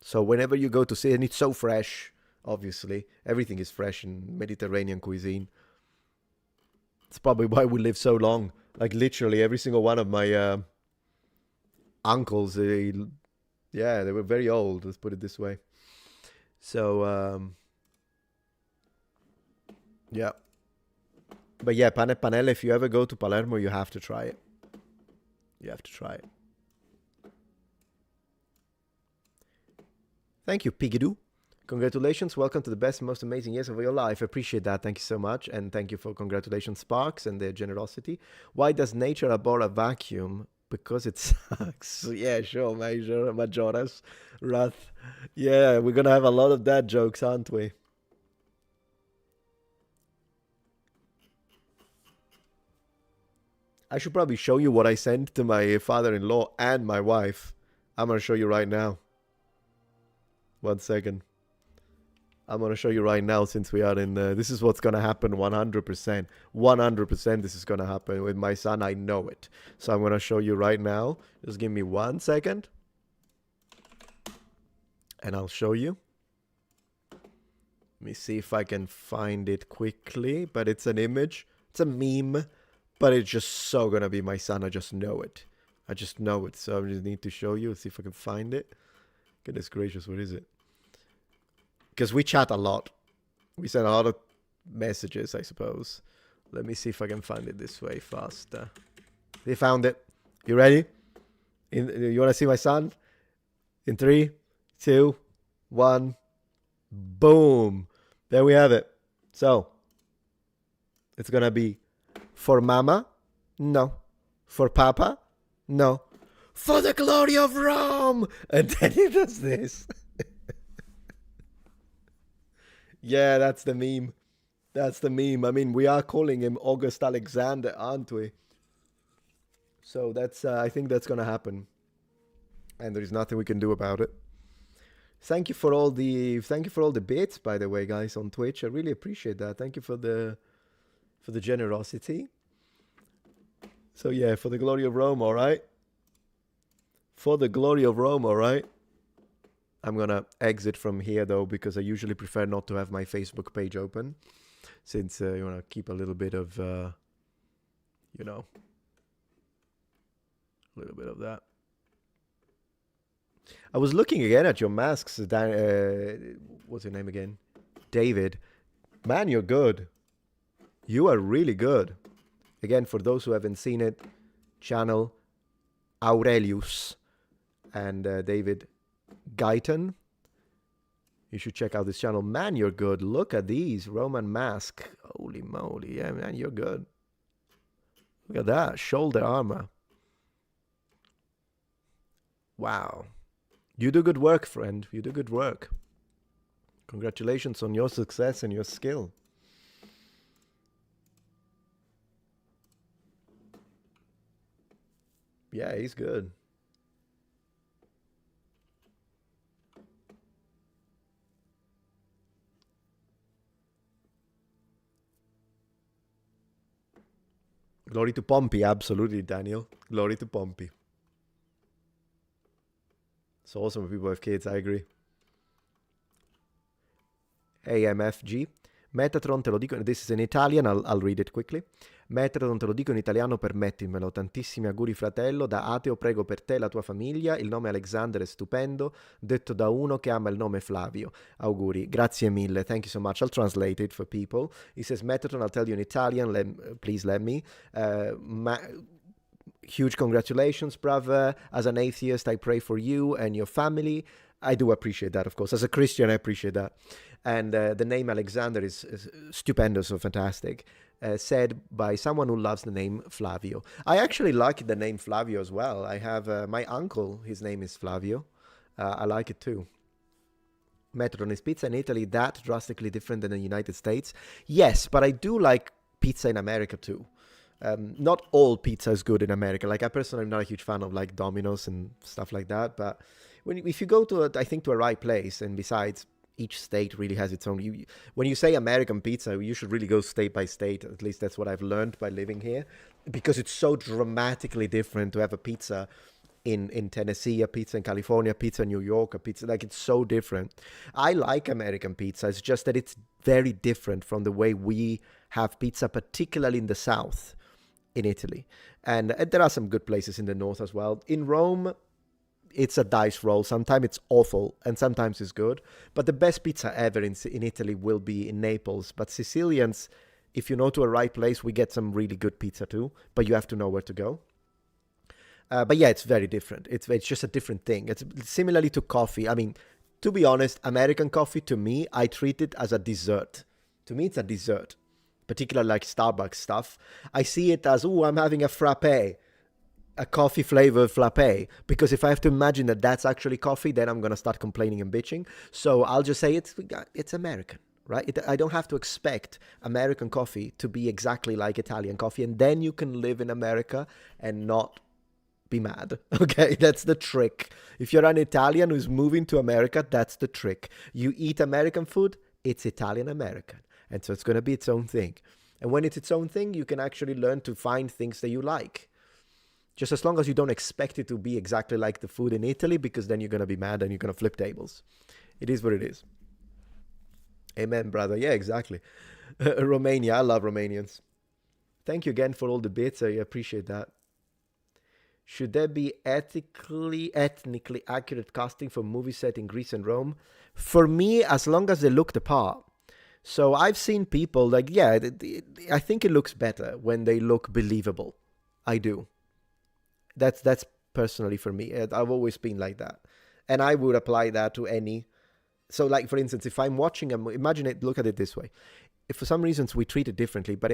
So whenever you go to see, and it's so fresh, obviously. Everything is fresh in Mediterranean cuisine. It's probably why we live so long. Like literally every single one of my uncles, they were very old, let's put it this way. So, yeah. But yeah, pane e panelle, if you ever go to Palermo, you have to try it. You have to try it. Thank you, Pigidoo. Congratulations. Welcome to the best, most amazing years of your life. I appreciate that. Thank you so much. And thank you for congratulations, Sparks, and their generosity. Why does nature abhor a vacuum? Because it sucks. Yeah, sure, Major, Majoras, Wrath. Yeah, we're going to have a lot of dad jokes, aren't we? I should probably show you what I sent to my father-in-law and my wife. I'm going to show you right now. 1 second. I'm going to show you right now since we are in... this is what's going to happen 100%. 100% this is going to happen with my son. I know it. So I'm going to show you right now. Just give me 1 second. And I'll show you. Let me see if I can find it quickly. But it's an image. It's a meme. But it's just so going to be my son. I just know it. I just know it. So I just need to show you. See if I can find it. Goodness gracious, what is it? Because we chat a lot. We send a lot of messages, I suppose. Let me see if I can find it this way faster. They found it. You ready? You want to see my son? In 3, 2, 1. Boom. There we have it. So, it's going to be for mama? No. For papa? No. For the glory of Rome! And then he does this. Yeah, that's the meme. That's the meme. I mean, we are calling him August Alexander, aren't we? So that's, I think that's going to happen. And there is nothing we can do about it. Thank you for all the bits, by the way, guys, on Twitch. I really appreciate that. Thank you for the generosity. So yeah, for the glory of Rome, all right? For the glory of Rome, all right? I'm going to exit from here, though, because I usually prefer not to have my Facebook page open. Since you want to keep a little bit of, you know, a little bit of that. I was looking again at your masks. What's your name again? David. Man, you're good. You are really good. Again, for those who haven't seen it, channel Aurelius and David Guyton. You should check out this channel. Man, you're good. Look at these. Roman mask. Holy moly. Yeah, man, you're good. Look at that. Shoulder armor. Wow. You do good work, friend. You do good work. Congratulations on your success and your skill. Yeah, he's good. Glory to Pompey, absolutely, Daniel. Glory to Pompey. It's awesome when people have kids, I agree. AMFG. Metatron, te lo dico, this is in Italian, I'll read it quickly. Metatron, te lo dico in italiano, permettimelo. Tantissimi auguri, fratello. Da ateo prego per te e la tua famiglia. Il nome Alexander è stupendo, detto da uno che ama il nome Flavio. Auguri. Grazie mille. Thank you so much. I'll translate it for people. He says, Metatron, I'll tell you in Italian. Please let me. Huge congratulations, brother. As an atheist, I pray for you and your family. I do appreciate that, of course. As a Christian, I appreciate that. And the name Alexander is stupendous or fantastic, said by someone who loves the name Flavio. I actually like the name Flavio as well. I have my uncle, his name is Flavio. I like it too. Metatron, is pizza in Italy that drastically different than the United States? Yes, but I do like pizza in America too. Not all pizza is good in America. Like I personally am not a huge fan of like Domino's and stuff like that. But if you go to I think to a right place, and besides, each state really has its own. When you say American pizza, you should really go state by state. At least that's what I've learned by living here, because it's so dramatically different to have a pizza in Tennessee, a pizza in California, pizza in New York, a pizza, like it's so different. I like American pizza. It's just that it's very different from the way we have pizza, particularly in the South, in Italy. And there are some good places in the North as well. In Rome, it's a dice roll. Sometimes it's awful and sometimes it's good. But the best pizza ever in Italy will be in Naples. But Sicilians, if you know to a right place, we get some really good pizza too. But you have to know where to go. But yeah, it's very different. It's just a different thing. It's similarly to coffee. I mean, to be honest, American coffee, to me, I treat it as a dessert. To me, it's a dessert. Particularly like Starbucks stuff. I see it as, oh, I'm having a frappe, a coffee flavored frappe. Because if I have to imagine that that's actually coffee, then I'm going to start complaining and bitching. So I'll just say it's American, right? I don't have to expect American coffee to be exactly like Italian coffee. And then you can live in America and not be mad. Okay, that's the trick. If you're an Italian who's moving to America, that's the trick. You eat American food, it's Italian American. And so it's going to be its own thing. And when it's its own thing, you can actually learn to find things that you like. Just as long as you don't expect it to be exactly like the food in Italy, because then you're going to be mad and you're going to flip tables. It is what it is. Amen, brother. Yeah, exactly. Romania. I love Romanians. Thank you again for all the bits. I appreciate that. Should there be ethnically accurate casting for movie set in Greece and Rome? For me, as long as they look the part. So I've seen people like, yeah, I think it looks better when they look believable. I do. That's personally for me. I've always been like that. And I would apply that to any. So like, for instance, if I'm watching imagine it, look at it this way. If for some reasons we treat it differently, but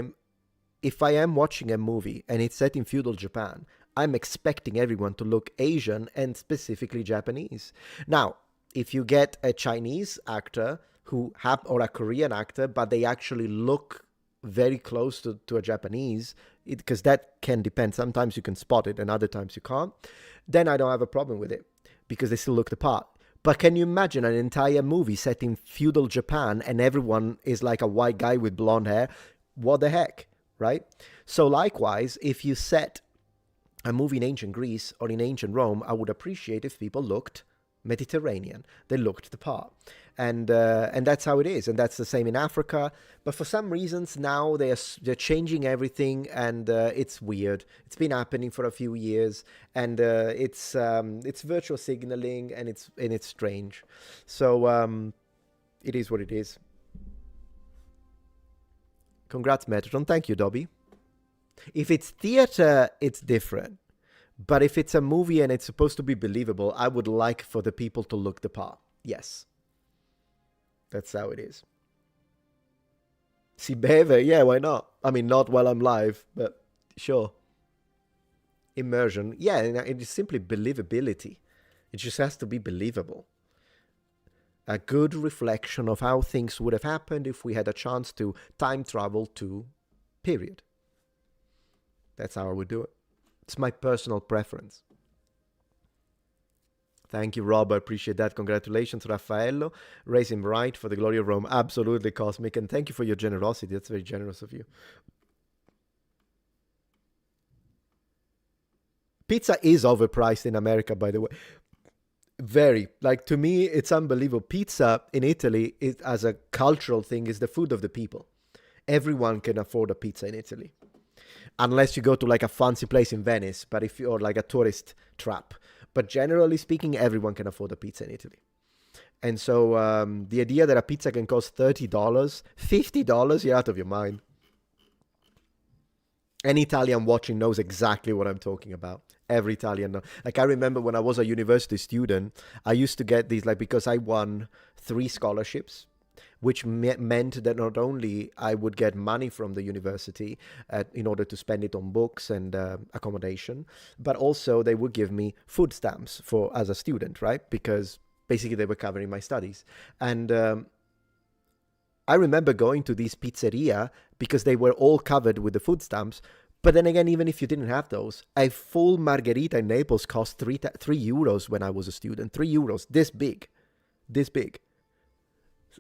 if I am watching a movie and it's set in feudal Japan, I'm expecting everyone to look Asian and specifically Japanese. Now, if you get a Chinese actor or a Korean actor, but they actually look very close to a Japanese, because that can depend. Sometimes you can spot it and other times you can't. Then I don't have a problem with it because they still look the part. But can you imagine an entire movie set in feudal Japan and everyone is like a white guy with blonde hair? What the heck, right? So likewise, if you set a movie in ancient Greece or in ancient Rome, I would appreciate if people looked Mediterranean. They looked the part. And that's how it is. And that's the same in Africa. But for some reasons now they're changing everything, and it's weird. It's been happening for a few years, and it's virtual signaling, and it's strange. So it is what it is. Congrats, Metatron. Thank you, Dobby. If it's theater, it's different. But if it's a movie and it's supposed to be believable, I would like for the people to look the part. Yes. That's how it is. Si beve? Yeah, why not? I mean, not while I'm live, but sure. Immersion. Yeah, it is simply believability. It just has to be believable. A good reflection of how things would have happened if we had a chance to time travel to period. That's how I would do it. It's my personal preference. Thank you, Rob. I appreciate that. Congratulations, Raffaello. Raise him right for the glory of Rome. Absolutely, Cosmic. And thank you for your generosity. That's very generous of you. Pizza is overpriced in America, by the way. Very. Like, to me, it's unbelievable. Pizza in Italy, as a cultural thing, is the food of the people. Everyone can afford a pizza in Italy. Unless you go to like a fancy place in Venice, but if you're like a tourist trap. But generally speaking, everyone can afford a pizza in Italy. And so the idea that a pizza can cost $30, $50, you're out of your mind. Any Italian watching knows exactly what I'm talking about. Every Italian knows. Like I remember when I was a university student, I used to get these like because I won 3 scholarships, which meant that not only I would get money from the university in order to spend it on books and accommodation, but also they would give me food stamps for as a student, right? Because basically they were covering my studies. And I remember going to these pizzeria because they were all covered with the food stamps. But then again, even if you didn't have those, a full margherita in Naples cost €3 when I was a student. €3, this big, this big.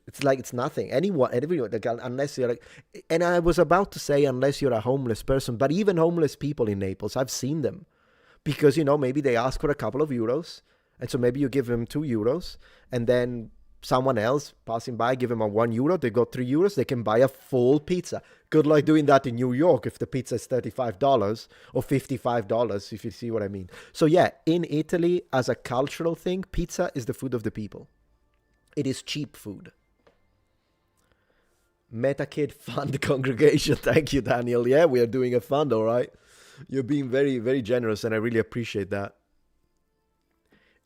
It's like it's nothing. Everyone, unless you're like, and I was about to say unless you're a homeless person, but even homeless people in Naples, I've seen them because maybe they ask for a couple of euros, and so maybe you give them €2, and then someone else passing by give them a €1. They got €3. They can buy a full pizza. Good luck doing that in New York if the pizza is $35 or $55, if you see what I mean. So yeah, in Italy, as a cultural thing, pizza is the food of the people. It is cheap food. MetaKid Fund congregation. Thank you, Daniel. Yeah, we are doing a fund, all right. You're being very, very generous, and I really appreciate that.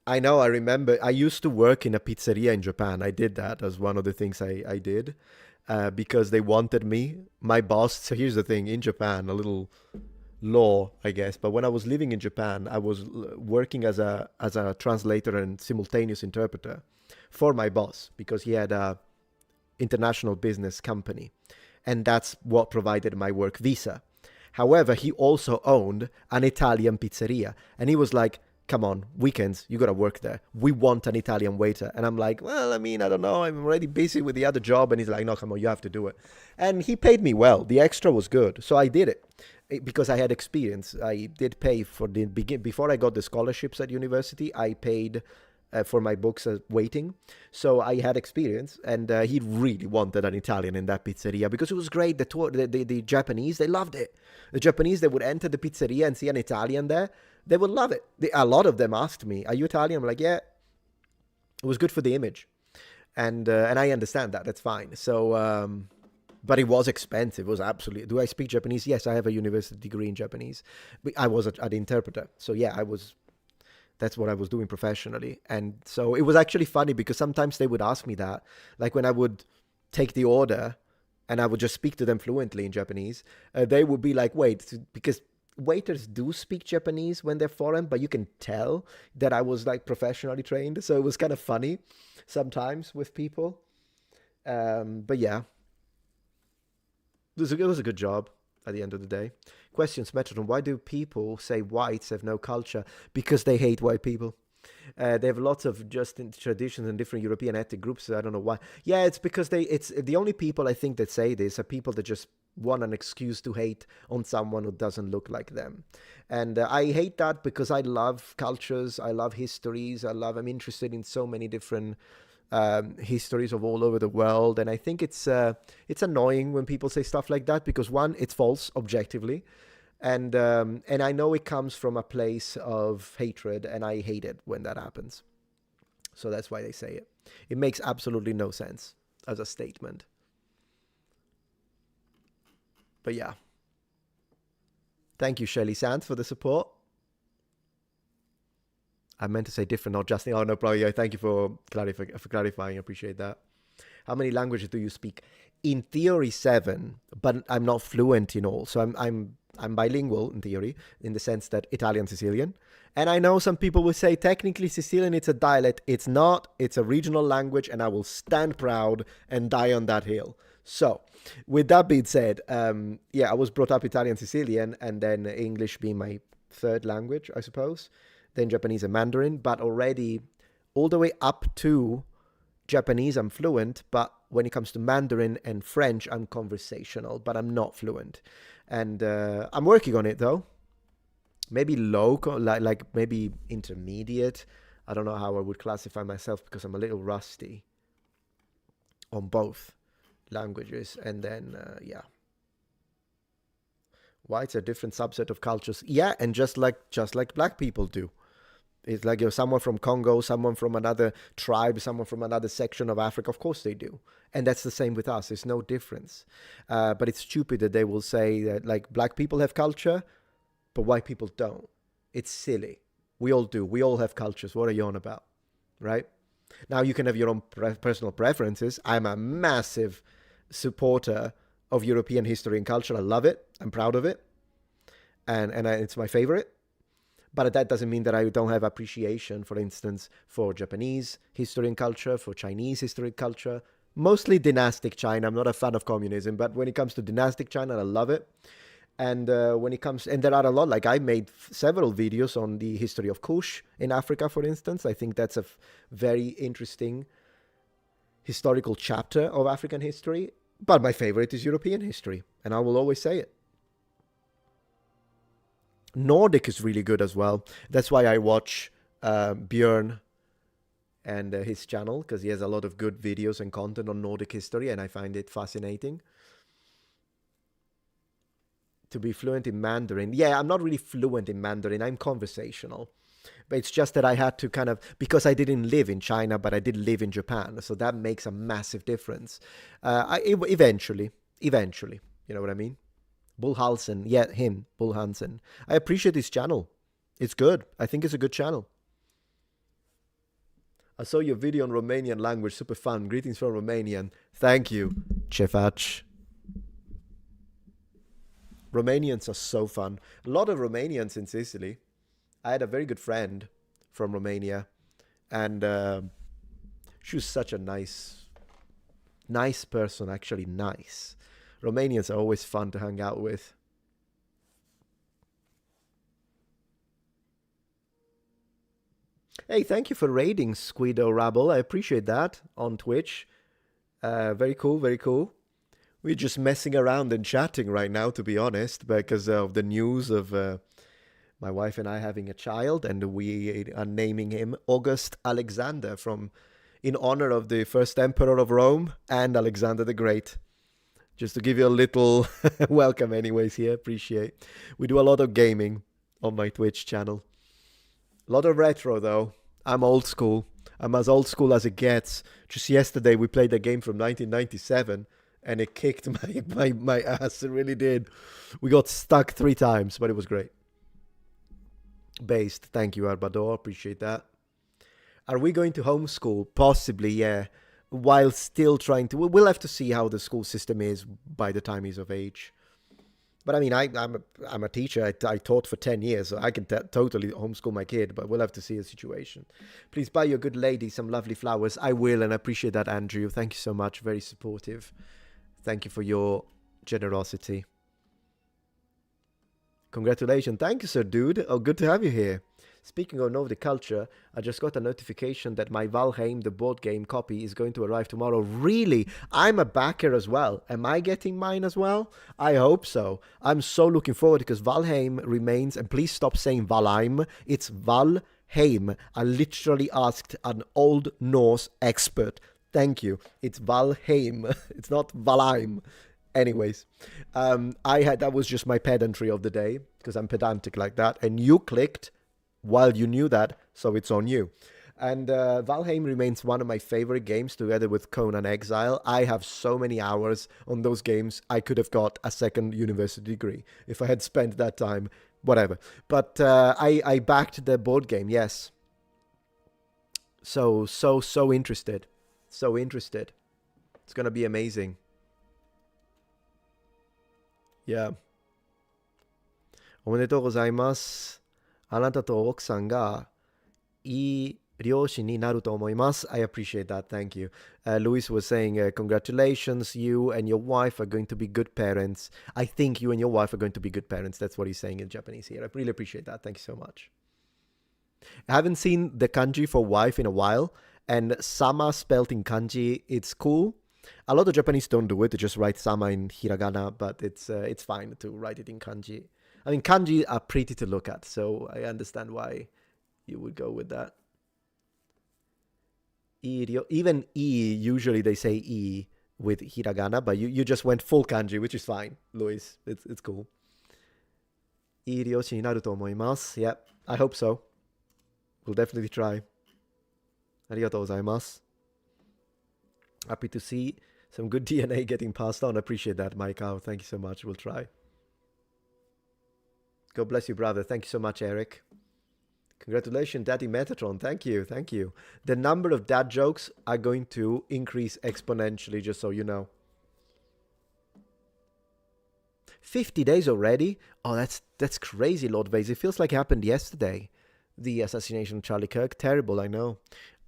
I know, I remember. I used to work in a pizzeria in Japan. I did that as one of the things I did because they wanted me. My boss, so here's the thing in Japan, a little law, I guess. But when I was living in Japan, I was working as a translator and simultaneous interpreter for my boss because he had a international business company, and that's what provided my work visa. However, he also owned an Italian pizzeria, and he was like, come on, weekends, you gotta work there. We want an Italian waiter. And I'm like, well, I mean, I don't know. I'm already busy with the other job. And he's like, no, come on, you have to do it. And he paid me well. The extra was good. So I did it because I had experience. I did pay for the before I got the scholarships at university. I paid for my books waiting. So I had experience, and he really wanted an Italian in that pizzeria because it was great. The Japanese, they loved it. The Japanese, they would enter the pizzeria and see an Italian there. They would love it. A lot of them asked me, are you Italian? I'm like, yeah. It was good for the image. And I understand that. That's fine. So, but it was expensive. It was absolutely. Do I speak Japanese? Yes, I have a university degree in Japanese. But I was an interpreter. So yeah, that's what I was doing professionally. And so it was actually funny because sometimes they would ask me that. Like when I would take the order and I would just speak to them fluently in Japanese, they would be like, wait, because waiters do speak Japanese when they're foreign, but you can tell that I was like professionally trained. So it was kind of funny sometimes with people. But yeah, it was a good job at the end of the day. Questions, Metatron. Why do people say whites have no culture? Because they hate white people. They have lots of just traditions and different European ethnic groups. I don't know why. Yeah, it's because it's the only people I think that say this are people that just want an excuse to hate on someone who doesn't look like them. And I hate that because I love cultures. I love histories. I'm interested in so many different histories of all over the world. And I think it's annoying when people say stuff like that because one, it's false objectively. And I know it comes from a place of hatred, and I hate it when that happens. So that's why they say it. It makes absolutely no sense as a statement. But yeah. Thank you, Shelly Sands, for the support. I meant to say different, not Justin. Oh, no problem. Yeah, thank you for clarifying. I appreciate that. How many languages do you speak? In theory, 7, but I'm not fluent in all. So I'm bilingual in theory, in the sense that Italian, Sicilian. And I know some people will say technically Sicilian, it's a dialect. It's not. It's a regional language, and I will stand proud and die on that hill. So, with that being said, yeah, I was brought up Italian, Sicilian, and then English being my third language, I suppose. Then Japanese and Mandarin, but already all the way up to Japanese, I'm fluent, but when it comes to Mandarin and French, I'm conversational, but I'm not fluent. And I'm working on it, though. Maybe low, like maybe intermediate. I don't know how I would classify myself because I'm a little rusty on both languages. And then, yeah. Whites are a different subset of cultures. Yeah, and just like black people do. It's like you're someone from Congo, someone from another tribe, someone from another section of Africa. Of course they do. And that's the same with us. There's no difference. But it's stupid that they will say that like black people have culture, but white people don't. It's silly. We all do. We all have cultures. What are you on about? Right? Now you can have your own personal preferences. I'm a massive supporter of European history and culture. I love it. I'm proud of it. And it's my favorite. But that doesn't mean that I don't have appreciation, for instance, for Japanese history and culture, for Chinese history and culture, mostly dynastic China. I'm not a fan of communism, but when it comes to dynastic China, I love it. And when it comes, and there are a lot, like I made several videos on the history of Kush in Africa, for instance. I think that's a very interesting historical chapter of African history. But my favorite is European history, and I will always say it. Nordic is really good as well. That's why I watch Björn and his channel, because he has a lot of good videos and content on Nordic history, and I find it fascinating. To be fluent in Mandarin. Yeah, I'm not really fluent in Mandarin. I'm conversational. But it's just that I had to kind of, because I didn't live in China, but I did live in Japan. So that makes a massive difference. Eventually, you know what I mean? Bull Hansen, yeah, him, Bull Hansen. I appreciate his channel. It's good. I think it's a good channel. I saw your video on Romanian language, super fun. Greetings from Romanian. Thank you, Cefac. Romanians are so fun. A lot of Romanians in Sicily. I had a very good friend from Romania, and she was such a nice person, actually nice. Romanians are always fun to hang out with. Hey, thank you for raiding Squido Rabble. I appreciate that on Twitch. Very cool, very cool. We're just messing around and chatting right now, to be honest, because of the news of my wife and I having a child, and we are naming him August Alexander in honor of the first emperor of Rome and Alexander the Great. Just to give you a little welcome anyways here, appreciate. We do a lot of gaming on my Twitch channel. A lot of retro though. I'm old school. I'm as old school as it gets. Just yesterday we played a game from 1997 and it kicked my ass. It really did. We got stuck 3 times, but it was great. Based. Thank you, Arbador. Appreciate that. Are we going to homeschool? Possibly, yeah. While still trying to, we'll have to see how the school system is by the time he's of age. But I mean, I'm a teacher. I taught for 10 years, so I can totally homeschool my kid, but we'll have to see the situation. Please buy your good lady some lovely flowers. I will, and I appreciate that, Andrew. Thank you so much. Very supportive. Thank you for your generosity. Congratulations. Thank you, sir, dude. Oh, good to have you here. Speaking of Nordic culture, I just got a notification that my Valheim, the board game copy, is going to arrive tomorrow. Really? I'm a backer as well. Am I getting mine as well? I hope so. I'm so looking forward because Valheim remains, and please stop saying Valheim. It's Valheim. I literally asked an Old Norse expert. Thank you. It's Valheim. It's not Valheim. Anyways, that was just my pedantry of the day because I'm pedantic like that. And you clicked while you knew that, so it's on you. And Valheim remains one of my favorite games together with Conan Exile. I have so many hours on those games. I could have got a second university degree if I had spent that time, whatever. But I backed the board game, yes. So interested. So interested. It's going to be amazing. Yeah. おめでとうございます。あなたと奥さんがいい両親になると思います。I appreciate that. Thank you. Luis was saying, congratulations, you and your wife are going to be good parents. I think you and your wife are going to be good parents. That's what he's saying in Japanese here. I really appreciate that. Thank you so much. I haven't seen the kanji for wife in a while, and sama spelled in kanji, it's cool. A lot of Japanese don't do it. They just write sama in hiragana, but it's fine to write it in kanji. I mean, kanji are pretty to look at, so I understand why you would go with that. Even E, usually they say E with hiragana, but you just went full kanji, which is fine, Luis. It's cool. いい漁師になると思います. Yep, I hope so. We'll definitely try. Arigatou gozaimasu. Happy to see some good DNA getting passed on. Appreciate that, Mike. Thank you so much. We'll try. God bless you, brother. Thank you so much, Eric. Congratulations, Daddy Metatron. Thank you. Thank you. The number of dad jokes are going to increase exponentially, just so you know. 50 days already? Oh, that's crazy, Lord Vase. It feels like it happened yesterday. The assassination of Charlie Kirk. Terrible, I know.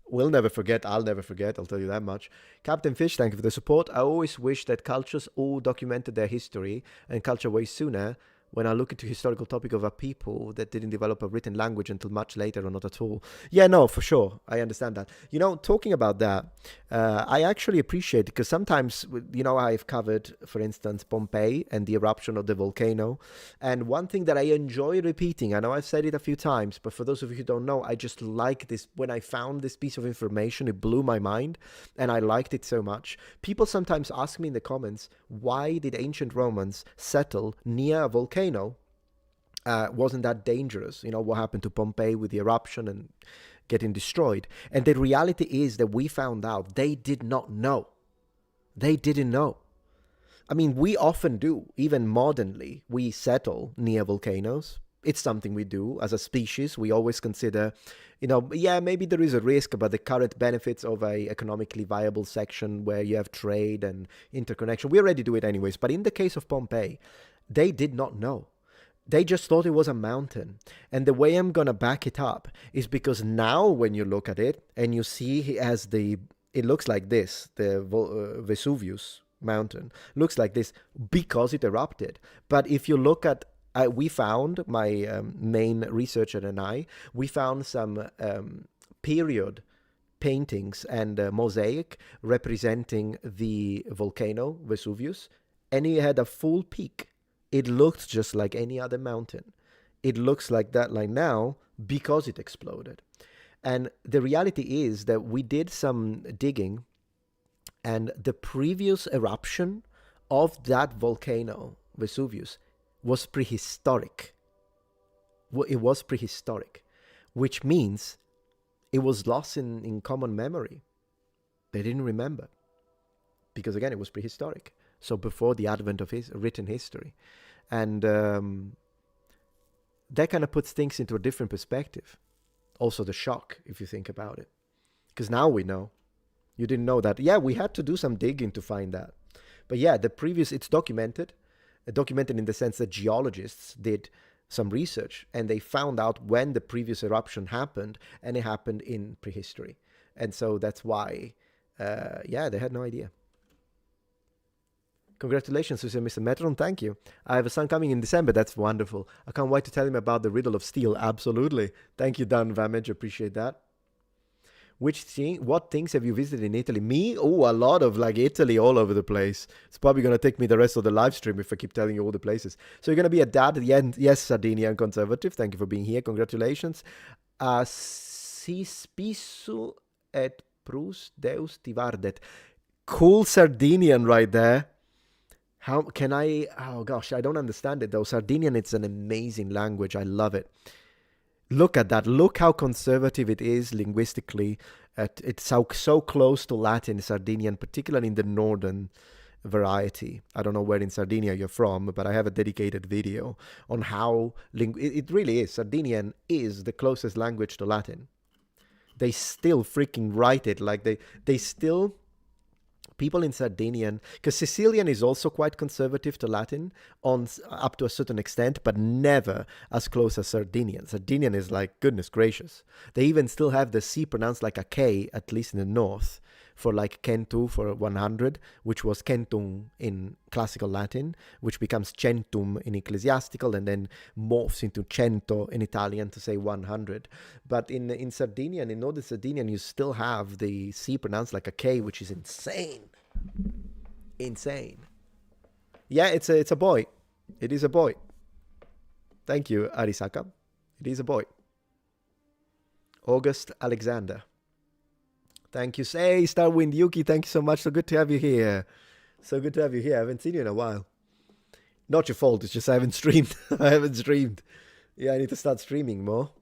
We'll never forget. I'll never forget. I'll tell you that much. Captain Fish, thank you for the support. I always wish that cultures all documented their history and culture way sooner. When I look into historical topic of a people that didn't develop a written language until much later or not at all. Yeah, no, for sure. I understand that. You know, talking about that, I actually appreciate it because sometimes, you know, I've covered, for instance, Pompeii and the eruption of the volcano. And one thing that I enjoy repeating, I know I've said it a few times, but for those of you who don't know, I just like this. When I found this piece of information, it blew my mind and I liked it so much. People sometimes ask me in the comments, why did ancient Romans settle near a volcano? Wasn't that dangerous? You know, what happened to Pompeii with the eruption and getting destroyed? And the reality is that we found out they did not know. They didn't know. I mean, we often do, even modernly, we settle near volcanoes. It's something we do as a species. We always consider, you know, yeah, maybe there is a risk, but the current benefits of a economically viable section where you have trade and interconnection, we already do it anyways. But in the case of Pompeii, they did not know. They just thought it was a mountain. And the way I'm going to back it up is because now when you look at it and you see it looks like this, the Vesuvius mountain looks like this because it erupted. But if you look at, we found, my main researcher and I, we found some period paintings and mosaic representing the volcano Vesuvius, and he had a full peak. It looked just like any other mountain. It looks like that like now because it exploded. And the reality is that we did some digging, and the previous eruption of that volcano, Vesuvius, was prehistoric. It was prehistoric, which means it was lost in common memory. They didn't remember because, again, it was prehistoric. So before the advent of written history. And that kind of puts things into a different perspective. Also the shock, if you think about it. Because now we know. You didn't know that. Yeah, we had to do some digging to find that. But yeah, it's documented. Documented in the sense that geologists did some research and they found out when the previous eruption happened, and it happened in prehistory. And so that's why, they had no idea. Congratulations to Mr. Metatron. Thank you. I have a son coming in December. That's wonderful. I can't wait to tell him about the riddle of steel. Absolutely. Thank you, Dan Vamage. Appreciate that. What things have you visited in Italy? Me? Oh, a lot of Italy all over the place. It's probably going to take me the rest of the live stream if I keep telling you all the places. So you're going to be a dad? Yes, Sardinian conservative. Thank you for being here. Congratulations. Si spisu et prus deus tivardet. Cool Sardinian right there. How can I? Oh gosh, I don't understand it though. Sardinian, it's an amazing language. I love it. Look at that. Look how conservative it is linguistically. It's so close to Latin, Sardinian, particularly in the northern variety. I don't know where in Sardinia you're from, but I have a dedicated video on how it really is. Sardinian is the closest language to Latin. They still freaking write it like they still... People in Sardinian, because Sicilian is also quite conservative to Latin up to a certain extent, but never as close as Sardinian. Sardinian is like, goodness gracious. They even still have the C pronounced like a K, at least in the north, for like centu for 100, which was centum in classical Latin, which becomes centum in ecclesiastical, and then morphs into cento in Italian to say 100. But in Sardinian, in Northern Sardinian, you still have the C pronounced like a K, which is insane. Insane. Yeah, it's a boy. It is a boy. Thank you, Arisaka. It is a boy. August Alexander. Thank you. Hey, Starwind Yuki, thank you so much. So good to have you here. So good to have you here. I haven't seen you in a while. Not your fault. It's just I haven't streamed. I haven't streamed. Yeah, I need to start streaming more.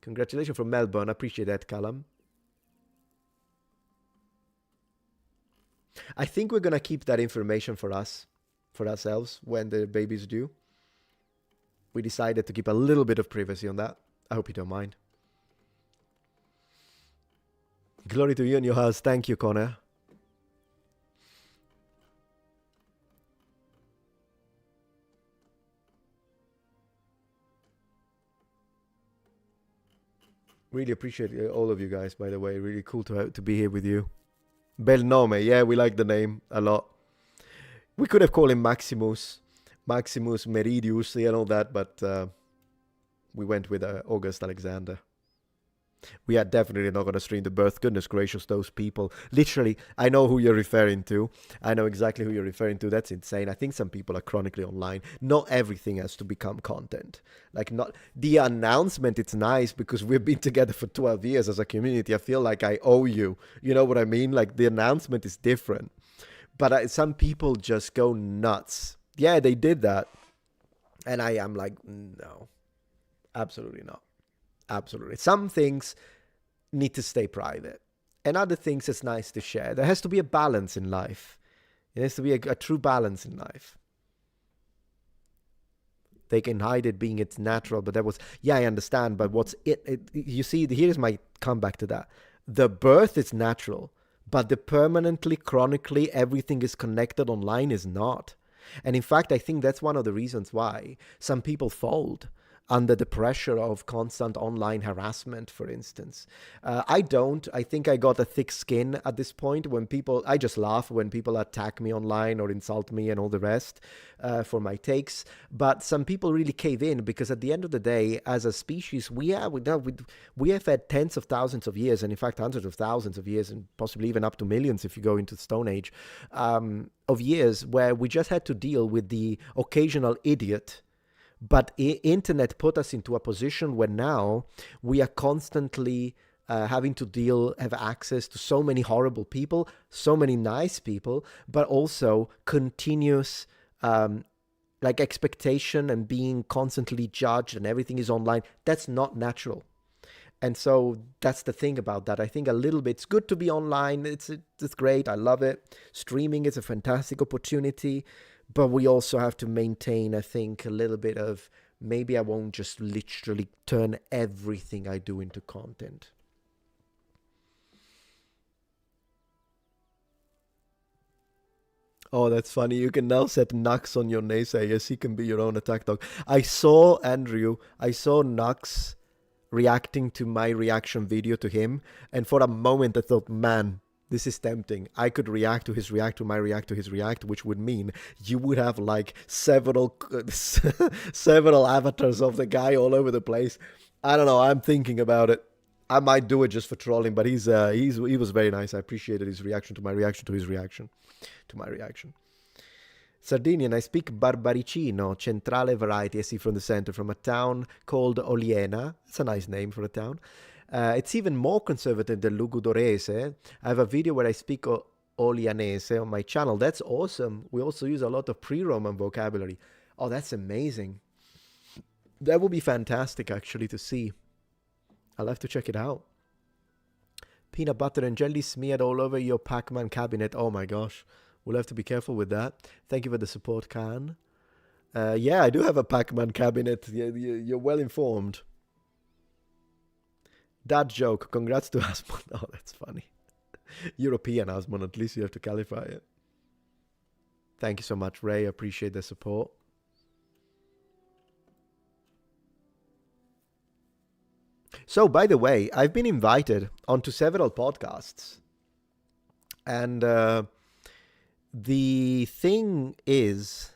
Congratulations from Melbourne. I appreciate that, Callum. I think we're gonna keep that information for us, for ourselves, when the baby's due. We decided to keep a little bit of privacy on that. I hope you don't mind. Glory to you and your house. Thank you, Connor. Really appreciate all of you guys, by the way. Really cool to be here with you. Bel nome. Yeah, we like the name a lot. We could have called him Maximus. Maximus Meridius and all that, but we went with August Alexander. We are definitely not going to stream the birth. Goodness gracious, those people. Literally, I know who you're referring to. I know exactly who you're referring to. That's insane. I think some people are chronically online. Not everything has to become content. Like, not the announcement, it's nice because we've been together for 12 years as a community. I feel like I owe you. You know what I mean? Like, the announcement is different. But some people just go nuts. Yeah, they did that. And I am like, no, absolutely not. Absolutely. Some things need to stay private. And other things it's nice to share. There has to be a balance in life. There has to be a true balance in life. They can hide it being it's natural, but that was, yeah, I understand. But what's you see, here's my comeback to that. The birth is natural, but the permanently, chronically, everything is connected online is not. And in fact, I think that's one of the reasons why some people fold under the pressure of constant online harassment, for instance. I don't. I think I got a thick skin at this point when people, I just laugh when people attack me online or insult me and all the rest for my takes. But some people really cave in because at the end of the day, as a species, we have had tens of thousands of years, and in fact, hundreds of thousands of years, and possibly even up to millions if you go into the Stone Age, of years where we just had to deal with the occasional idiot. But internet put us into a position where now we are constantly having to have access to so many horrible people, so many nice people, but also continuous like expectation and being constantly judged and everything is online. That's not natural. And so that's the thing about that. I think a little bit, it's good to be online. It's great. I love it. Streaming is a fantastic opportunity. But we also have to maintain, I think, a little bit of maybe I won't just literally turn everything I do into content. Oh, that's funny. You can now set Nux on your naysayers. He can be your own attack dog. I saw Nux reacting to my reaction video to him. And for a moment, I thought, man, this is tempting. I could react to his react to my react to his react, which would mean you would have like several avatars of the guy all over the place. I don't know. I'm thinking about it. I might do it just for trolling, but he was very nice. I appreciated his reaction to my reaction to his reaction to my reaction. Sardinian, I speak Barbaricino, Centrale variety. I see from the center, from a town called Oliena. It's a nice name for a town. It's even more conservative than Lugudorese. I have a video where I speak Olianese on my channel. That's awesome. We also use a lot of pre-Roman vocabulary. Oh, that's amazing. That would be fantastic, actually, to see. I'll have to check it out. Peanut butter and jelly smeared all over your Pac-Man cabinet. Oh my gosh. We'll have to be careful with that. Thank you for the support, Khan. Yeah, I do have a Pac-Man cabinet. You're well informed. That joke. Congrats to Asmon. Oh, that's funny. European Asmon. At least you have to qualify it. Thank you so much, Ray. I appreciate the support. So, by the way, I've been invited onto several podcasts. And the thing is,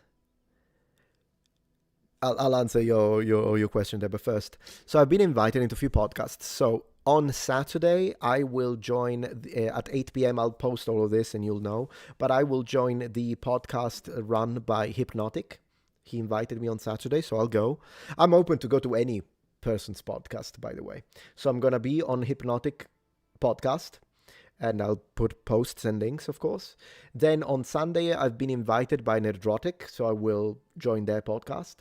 I'll answer your question there, but first. So I've been invited into a few podcasts. So on Saturday, I will join at 8 p.m. I'll post all of this and you'll know. But I will join the podcast run by Hypnotic. He invited me on Saturday, so I'll go. I'm open to go to any person's podcast, by the way. So I'm going to be on Hypnotic podcast. And I'll put posts and links, of course. Then on Sunday, I've been invited by Nerdrotic, so I will join their podcast.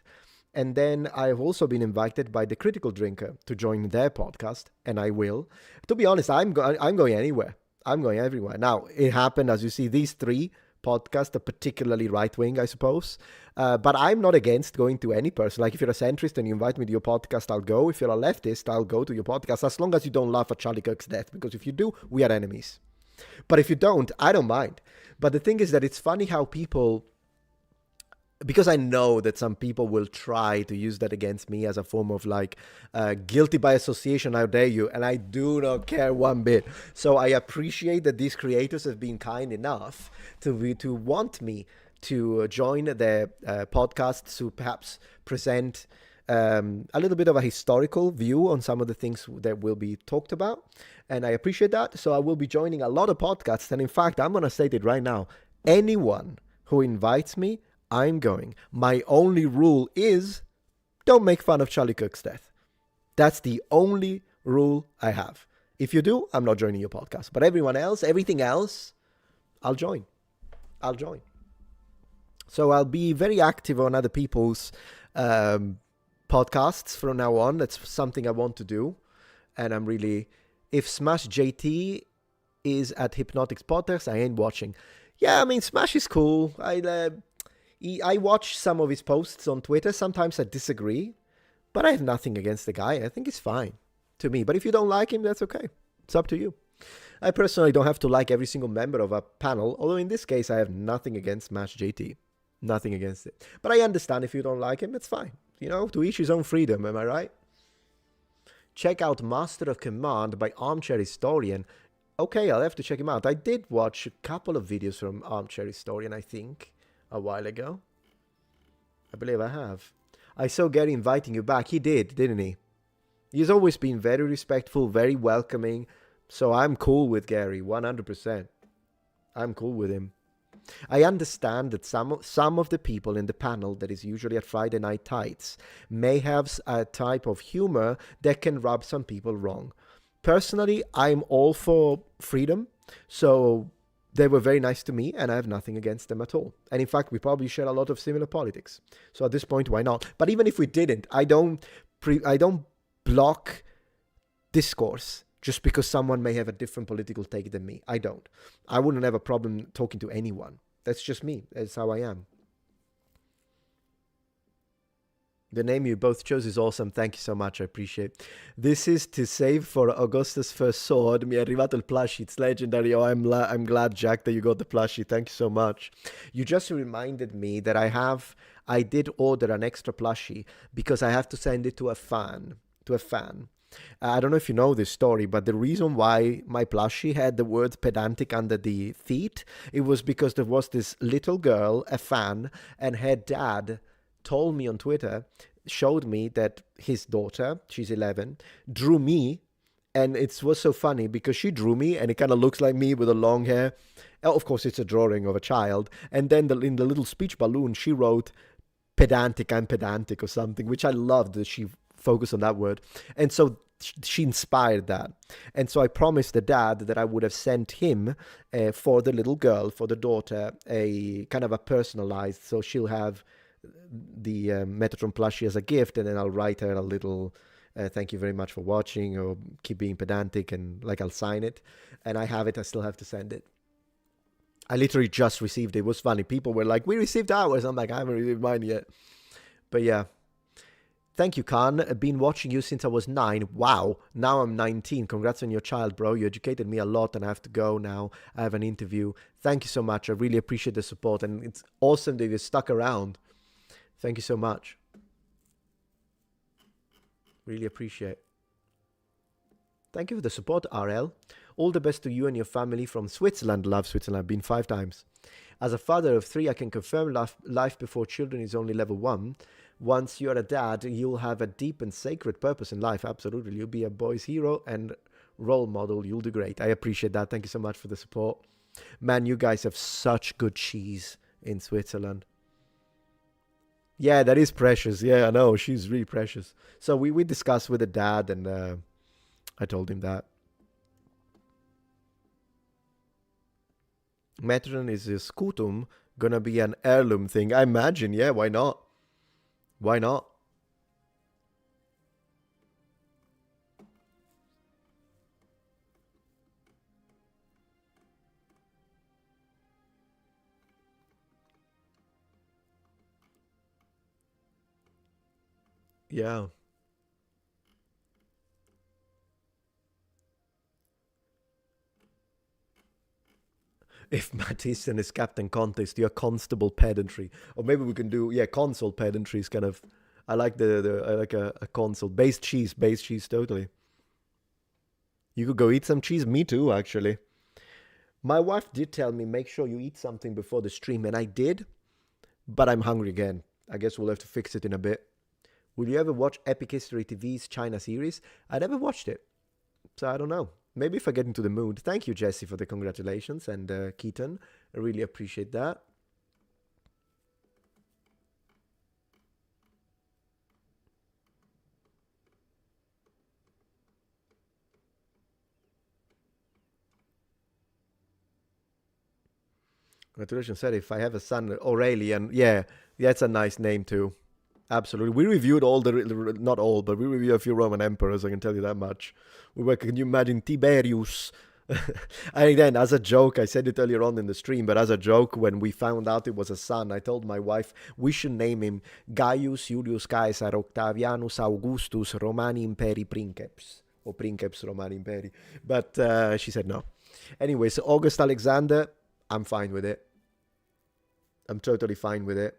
And then I've also been invited by the Critical Drinker to join their podcast, and I will. To be honest, I'm going anywhere. I'm going everywhere. Now, it happened, as you see, these three podcasts are particularly right-wing, I suppose. But I'm not against going to any person. Like, if you're a centrist and you invite me to your podcast, I'll go. If you're a leftist, I'll go to your podcast, as long as you don't laugh at Charlie Kirk's death, because if you do, we are enemies. But if you don't, I don't mind. But the thing is that it's funny how people, because I know that some people will try to use that against me as a form of like guilty by association, how dare you, and I do not care one bit. So I appreciate that these creators have been kind enough to want me to join their podcast to perhaps present a little bit of a historical view on some of the things that will be talked about, and I appreciate that. So I will be joining a lot of podcasts, and in fact, I'm going to state it right now, anyone who invites me, I'm going. My only rule is don't make fun of Charlie Kirk's death. That's the only rule I have. If you do, I'm not joining your podcast. But everyone else, everything else, I'll join. I'll join. So I'll be very active on other people's podcasts from now on. That's something I want to do. And I'm really, if Smash JT is at Hypnotic Spotters, I ain't watching. Yeah, I mean, Smash is cool. I watch some of his posts on Twitter. Sometimes I disagree, but I have nothing against the guy. I think he's fine to me. But if you don't like him, that's okay. It's up to you. I personally don't have to like every single member of a panel, although in this case, I have nothing against Smash JT. Nothing against it. But I understand if you don't like him, it's fine. You know, to each his own freedom, am I right? Check out Master of Command by Armchair Historian. Okay, I'll have to check him out. I did watch a couple of videos from Armchair Historian, I think, a while ago. I believe I have. I saw Gary inviting you back. He did, didn't he? He's always been very respectful, very welcoming. So I'm cool with Gary, 100%. I'm cool with him. I understand that some of the people in the panel that is usually at Friday Night Tights may have a type of humor that can rub some people wrong. Personally, I'm all for freedom, so they were very nice to me, and I have nothing against them at all. And in fact, we probably share a lot of similar politics. So at this point, why not? But even if we didn't, I don't block discourse just because someone may have a different political take than me. I don't. I wouldn't have a problem talking to anyone. That's just me. That's how I am. The name you both chose is awesome. Thank you so much. I appreciate. This is to save for Augustus' first sword. Mi è arrivato il plushie. It's legendary. Oh, I'm glad, Jack, that you got the plushie. Thank you so much. You just reminded me that I did order an extra plushie because I have to send it to a fan. I don't know if you know this story, but the reason why my plushie had the word pedantic under the feet, it was because there was this little girl, a fan, and her dad told me on Twitter, showed me that his daughter, she's 11, drew me, and it was so funny because she drew me and it kind of looks like me with the long hair. Of course, it's a drawing of a child. And then in the little speech balloon, she wrote, pedantic, I'm pedantic or something, which I loved that she focused on that word. And so she inspired that. And so I promised the dad that I would have sent him for the little girl, for the daughter, a kind of a personalized, so she'll have the Metatron plushie as a gift, and then I'll write her a little thank you very much for watching, or keep being pedantic, and like I'll sign it. And I have it. I still have to send it. I literally just received it. It was funny. People were like, we received ours. I'm like, I haven't received mine yet. But yeah. Thank you, Khan. I've been watching you since I was 9. Wow. Now I'm 19. Congrats on your child, bro. You educated me a lot, and I have to go now. I have an interview. Thank you so much. I really appreciate the support, and it's awesome that you stuck around. Thank you so much. Really appreciate. Thank you for the support, RL. All the best to you and your family from Switzerland. Love Switzerland. I've been 5 times. As a father of 3, I can confirm life before children is only level 1. Once you're a dad, you'll have a deep and sacred purpose in life. Absolutely. You'll be a boy's hero and role model. You'll do great. I appreciate that. Thank you so much for the support. Man, you guys have such good cheese in Switzerland. Yeah, that is precious. Yeah, I know. She's really precious. So we discussed with the dad, and I told him that. Metatron is a scutum gonna be an heirloom thing? I imagine, yeah, why not? Why not? Yeah. If Matt Easton is Captain Contest, you're Constable Pedantry. Or maybe we can do, yeah, Consul Pedantry is kind of, I like I like a consul. Base cheese, totally. You could go eat some cheese. Me too, actually. My wife did tell me, make sure you eat something before the stream, and I did, but I'm hungry again. I guess we'll have to fix it in a bit. Will you ever watch Epic History TV's China series? I never watched it, so I don't know. Maybe if I get into the mood. Thank you, Jesse, for the congratulations, and Keaton. I really appreciate that. Congratulations, said if I have a son, Aurelian. Yeah, that's a nice name too. Absolutely. We reviewed all not all, but we reviewed a few Roman emperors, I can tell you that much. We were, can you imagine Tiberius? And then, as a joke, I said it earlier on in the stream, but as a joke, when we found out it was a son, I told my wife we should name him Gaius Julius Caesar Octavianus Augustus Romani Imperi Princeps, or Princeps Romani Imperi. But she said no. Anyway, so August Alexander, I'm fine with it. I'm totally fine with it.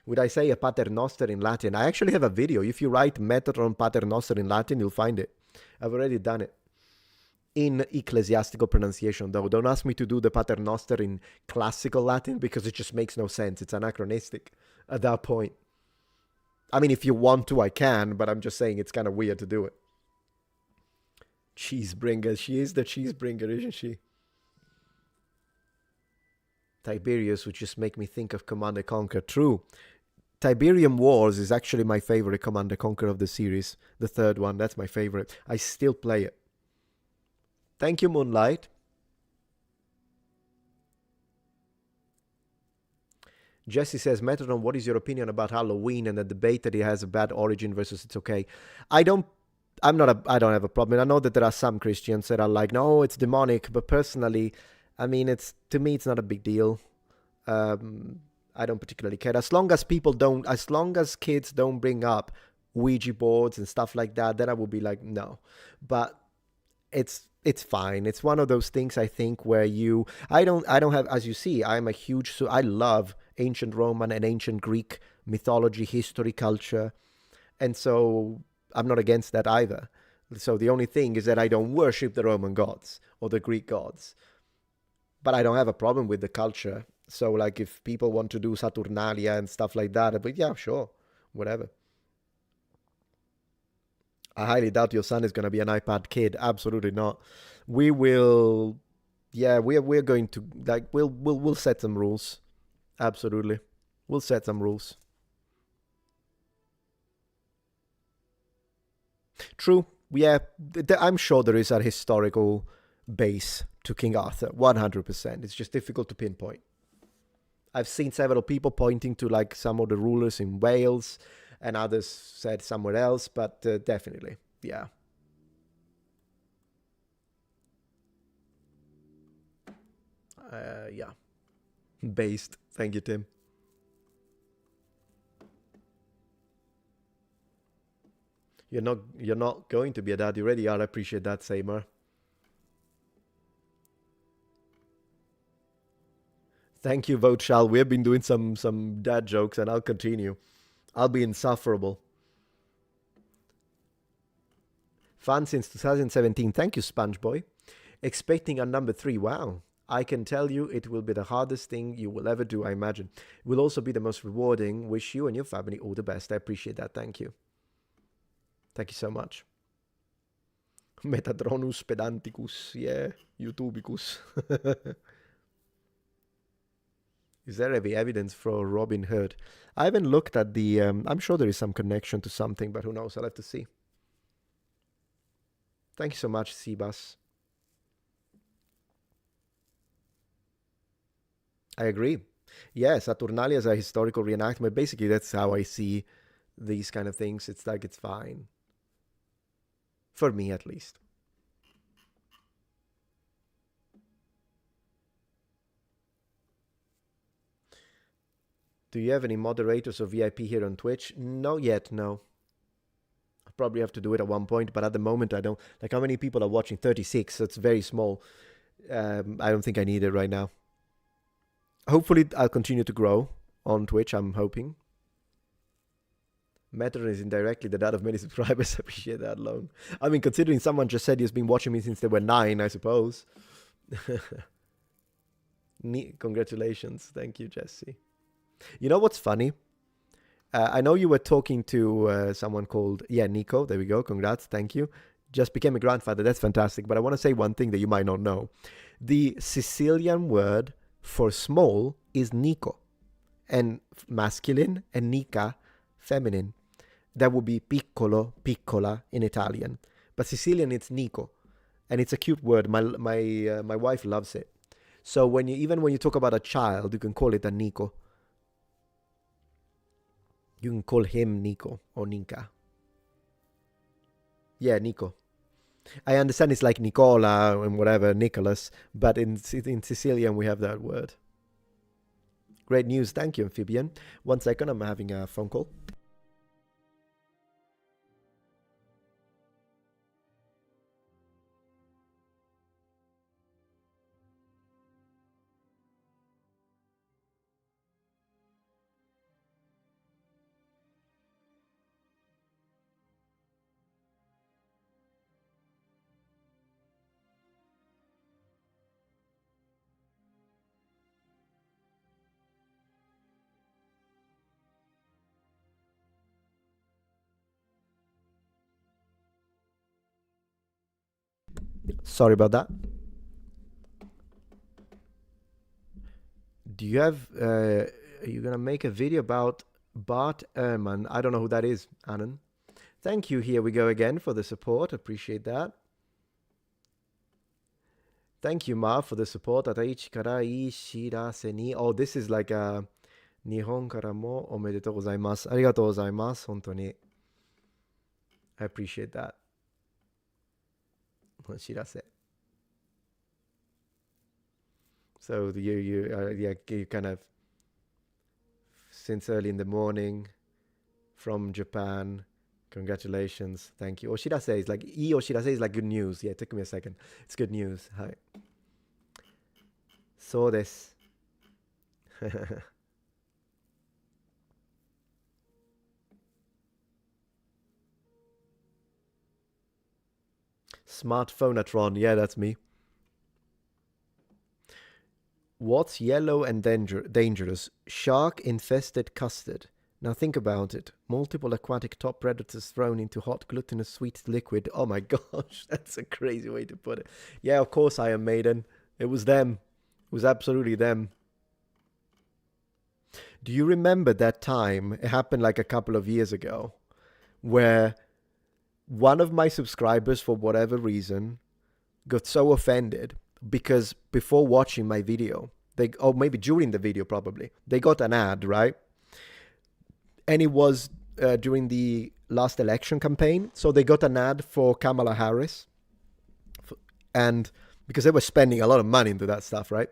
Would I say a paternoster in Latin? I actually have a video. If you write Metatron paternoster in Latin, you'll find it. I've already done it. In ecclesiastical pronunciation, though. Don't ask me to do the paternoster in classical Latin because it just makes no sense. It's anachronistic at that point. I mean, if you want to, I can, but I'm just saying it's kind of weird to do it. Cheesebringer. She is the cheesebringer, isn't she? Tiberius would just make me think of Command & Conquer. True. Tiberium Wars is actually my favorite Command & Conquer of the series. The third one, that's my favorite. I still play it. Thank you, Moonlight. Jesse says, Metatron, what is your opinion about Halloween and the debate that it has a bad origin versus it's okay? I don't have a problem. I know that there are some Christians that are like, no, it's demonic, but personally, I mean, to me, it's not a big deal. I don't particularly care. As long as kids don't bring up Ouija boards and stuff like that, then I would be like, no. But it's fine. It's one of those things, I think, where I don't have, as you see, I love ancient Roman and ancient Greek mythology, history, culture. And so I'm not against that either. So the only thing is that I don't worship the Roman gods or the Greek gods. But I don't have a problem with the culture. So, like, if people want to do Saturnalia and stuff like that, but yeah, sure, whatever. I highly doubt your son is going to be an iPad kid. Absolutely not. We will, yeah, we're going to like we'll set some rules. Absolutely, we'll set some rules. True. Yeah, I'm sure there is a historical base to King Arthur. 100%. It's just difficult to pinpoint. I've seen several people pointing to like some of the rulers in Wales, and others said somewhere else, but definitely, yeah. Yeah. Based. Thank you, Tim. You're not going to be a dad. You already are. I appreciate that, Seymour. Thank you, Vote Shall. We've been doing some dad jokes, and I'll continue. I'll be insufferable. Fun since 2017. Thank you, SpongeBoy. Expecting a number 3. Wow. I can tell you it will be the hardest thing you will ever do, I imagine. It will also be the most rewarding. Wish you and your family all the best. I appreciate that. Thank you. Thank you so much. Metatronus pedanticus. Yeah. YouTubicus. Is there any evidence for Robin Hood? I haven't looked at the. I'm sure there is some connection to something, but who knows? I'll have to see. Thank you so much, Sebas. I agree. Yeah, Saturnalia is a historical reenactment. Basically, that's how I see these kind of things. It's like it's fine. For me, at least. Do you have any moderators or VIP here on Twitch? Not yet, no. I probably have to do it at one point, but at the moment I don't. Like, how many people are watching? 36, so it's very small. I don't think I need it right now. Hopefully I'll continue to grow on Twitch, I'm hoping. Metatron is indirectly the dad of many subscribers. I appreciate that alone. I mean, considering someone just said he's been watching me since they were 9, I suppose. Congratulations. Thank you, Jesse. You know what's funny? I know you were talking to someone called, Nico. There we go. Congrats. Thank you. Just became a grandfather. That's fantastic. But I want to say one thing that you might not know. The Sicilian word for small is Nico, and masculine, and Nica, feminine. That would be piccolo, piccola in Italian. But Sicilian, it's Nico. And it's a cute word. My wife loves it. So even when you talk about a child, you can call it a Nico. You can call him Nico or Nica. Yeah, Nico. I understand it's like Nicola and whatever, Nicholas, but in Sicilian we have that word. Great news. Thank you, Amphibian. 1 second, I'm having a phone call. Sorry about that. Do you have, are you going to make a video about Bart Ehrman? I don't know who that is, Annan. Thank you. Here we go again for the support. Appreciate that. Thank you, Ma, for the support. Ataichi kara ishirase ni. Oh, this is like a Nihon kara mo omedetou gozaimasu. Arigatou gozaimasu. Hontou ni. I appreciate that. Shirase. So you kind of, since early in the morning, from Japan. Congratulations. Thank you. Oshirase is like, oshirase is like good news. Yeah, it took me a second. It's good news. Hi. So desu. Smartphonatron. Yeah, that's me. What's yellow and dangerous? Shark-infested custard. Now think about it. Multiple aquatic top predators thrown into hot glutinous sweet liquid. Oh my gosh, that's a crazy way to put it. Yeah, of course, Iron Maiden. It was them. It was absolutely them. Do you remember that time? It happened like a couple of years ago, where one of my subscribers, for whatever reason, got so offended because before watching my video, or maybe during the video probably, they got an ad, right? And it was during the last election campaign. So they got an ad for Kamala Harris. And because they were spending a lot of money into that stuff, right?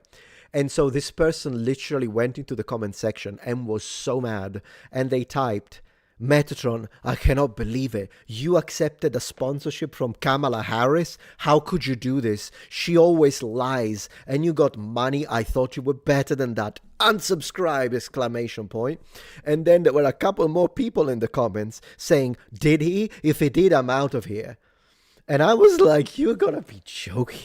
And so this person literally went into the comment section and was so mad. And they typed, Metatron, I cannot believe it. You accepted a sponsorship from Kamala Harris? How could you do this? She always lies. And you got money. I thought you were better than that. Unsubscribe! Exclamation point. And then there were a couple more people in the comments saying, did he? If he did, I'm out of here. And I was like, you're gonna be joking.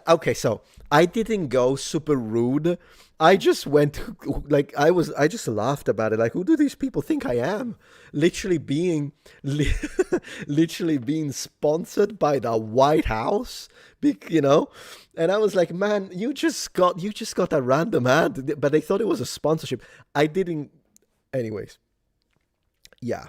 Okay, so I didn't go super rude. I just went like I just laughed about it. Like, who do these people think I am? Literally being sponsored by the White House, you know? And I was like, man, you just got a random ad, but they thought it was a sponsorship. I didn't. Anyways, yeah.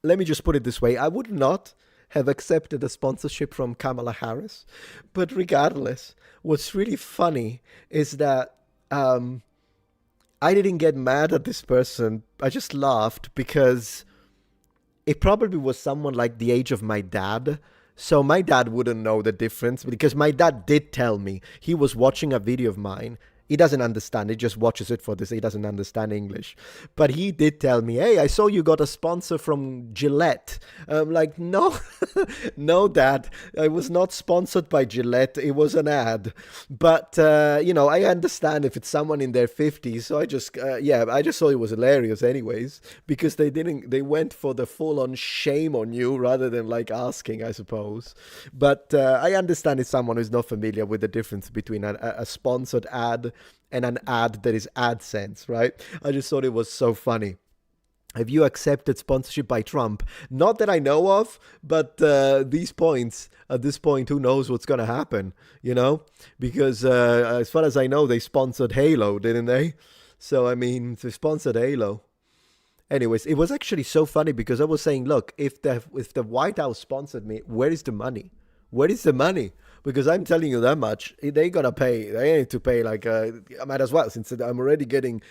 Let me just put it this way: I would not have accepted a sponsorship from Kamala Harris, but regardless, what's really funny is that I didn't get mad at this person. I just laughed because it probably was someone like the age of my dad. So my dad wouldn't know the difference because my dad did tell me he was watching a video of mine He doesn't understand. He just watches it for this. He doesn't understand English. But he did tell me, hey, I saw you got a sponsor from Gillette. I'm like, no, no, Dad. I was not sponsored by Gillette. It was an ad. But, I understand if it's someone in their 50s. So I just thought it was hilarious anyways. Because they went for the full on shame on you rather than like asking, I suppose. But I understand it's someone who's not familiar with the difference between a sponsored ad and an ad that is AdSense, right? I just thought it was so funny. Have you accepted sponsorship by Trump? Not that I know of, but at this point, who knows what's going to happen, Because as far as I know, they sponsored Halo, didn't they? So, I mean, they sponsored Halo. Anyways, it was actually so funny because I was saying, look, if the White House sponsored me, where is the money? Where is the money? Because I'm telling you that much, they gotta pay. They need to pay. Like I might as well, since I'm already getting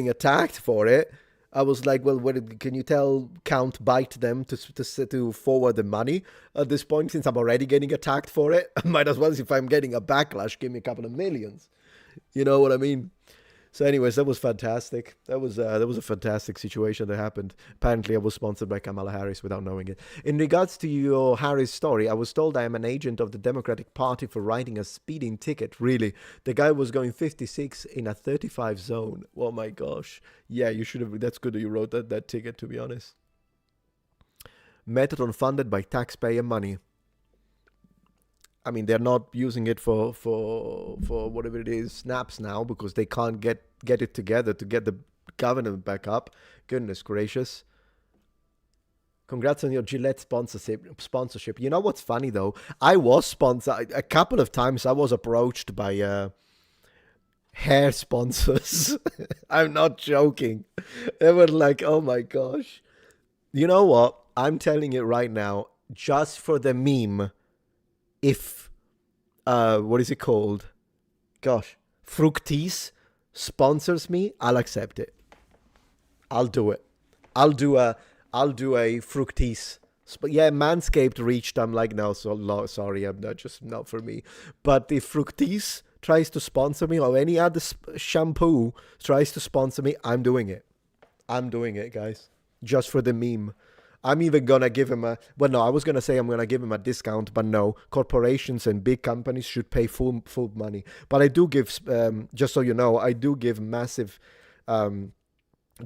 attacked for it. I was like, well, can you tell Count Byte them to forward the money at this point? Since I'm already getting attacked for it, I might as well. If I'm getting a backlash, give me a couple of millions. You know what I mean? So, anyways, that was fantastic. That was a fantastic situation that happened. Apparently, I was sponsored by Kamala Harris without knowing it. In regards to your Harris story, I was told I am an agent of the Democratic Party for writing a speeding ticket. Really, the guy was going 56 in a 35 zone. Oh my gosh! Yeah, you should have. That's good that you wrote that ticket. To be honest, Metatron funded by taxpayer money. I mean, they're not using it for whatever it is, snaps now, because they can't get it together to get the government back up. Goodness gracious. Congrats on your Gillette sponsorship. You know what's funny though? I was sponsored a couple of times. I was approached by hair sponsors. I'm not joking. They were like, oh my gosh. You know what? I'm telling you right now, just for the meme, if what is it called? Gosh, Fructis sponsors me, I'll accept it. I'll do it. I'll do a Fructis. But yeah, Manscaped reached. I'm like, no, sorry, I'm not for me. But if Fructis tries to sponsor me, or any other shampoo tries to sponsor me, I'm doing it. I'm doing it, guys, just for the meme. I'm even gonna give him I was gonna say I'm gonna give him a discount, but no, corporations and big companies should pay full money. But I do give, just so you know, I do give massive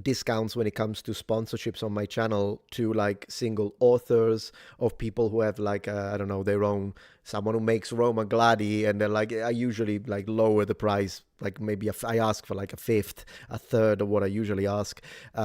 discounts when it comes to sponsorships on my channel to like single authors, of people who have like I don't know, their own, someone who makes Roma Gladi, and then like I usually like lower the price, like maybe I ask for like a fifth, a third of what I usually ask,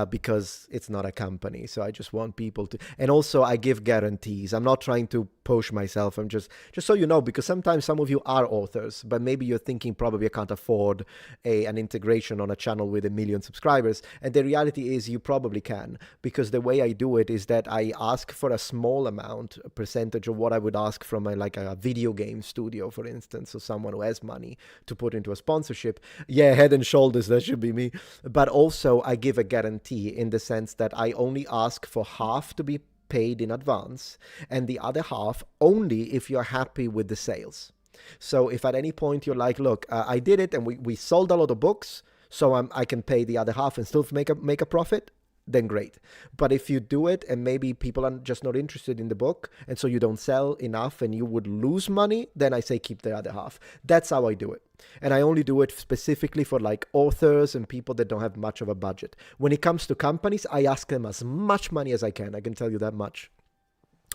because it's not a company. So I just want people to, and also I give guarantees. I'm not trying to push myself. I'm just so you know, because sometimes some of you are authors, but maybe you're thinking probably I can't afford an integration on a channel with 1 million subscribers. And the reality is you probably can, because the way I do it is that I ask for a small amount, a percentage of what I would ask from a video game studio, for instance, or someone who has money to put into a sponsorship. Yeah, Head and Shoulders, that should be me. But also I give a guarantee in the sense that I only ask for half to be paid in advance, and the other half only if you're happy with the sales. So if at any point you're like, look, I did it and we sold a lot of books, so I can pay the other half and still make a profit, then great. But if you do it and maybe people are just not interested in the book, and so you don't sell enough and you would lose money, then I say keep the other half. That's how I do it. And I only do it specifically for like authors and people that don't have much of a budget. When it comes to companies, I ask them as much money as I can tell you that much.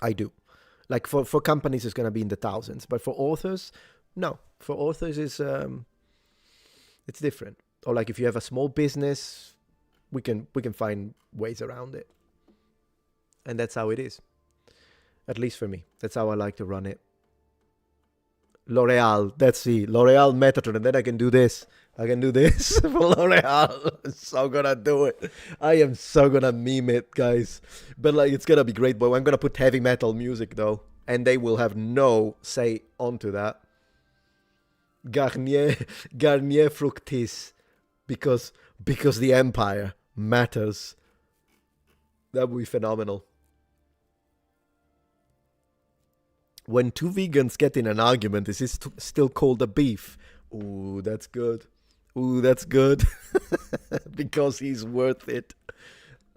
I do. Like for companies, it's going to be in the thousands. But for authors, no. For authors, it's different. Or like if you have a small business, we can find ways around it. And that's how it is. At least for me. That's how I like to run it. L'Oreal, that's it. L'Oreal Metatron, and then I can do this. I can do this for L'Oreal. I'm so gonna do it. I am so gonna meme it, guys. But like, it's gonna be great, boy. I'm gonna put heavy metal music though, and they will have no say onto that. Garnier Fructis, because the empire matters. That would be phenomenal. When two vegans get in an argument, is this still called a beef? Ooh, that's good. Ooh, that's good. Because he's worth it.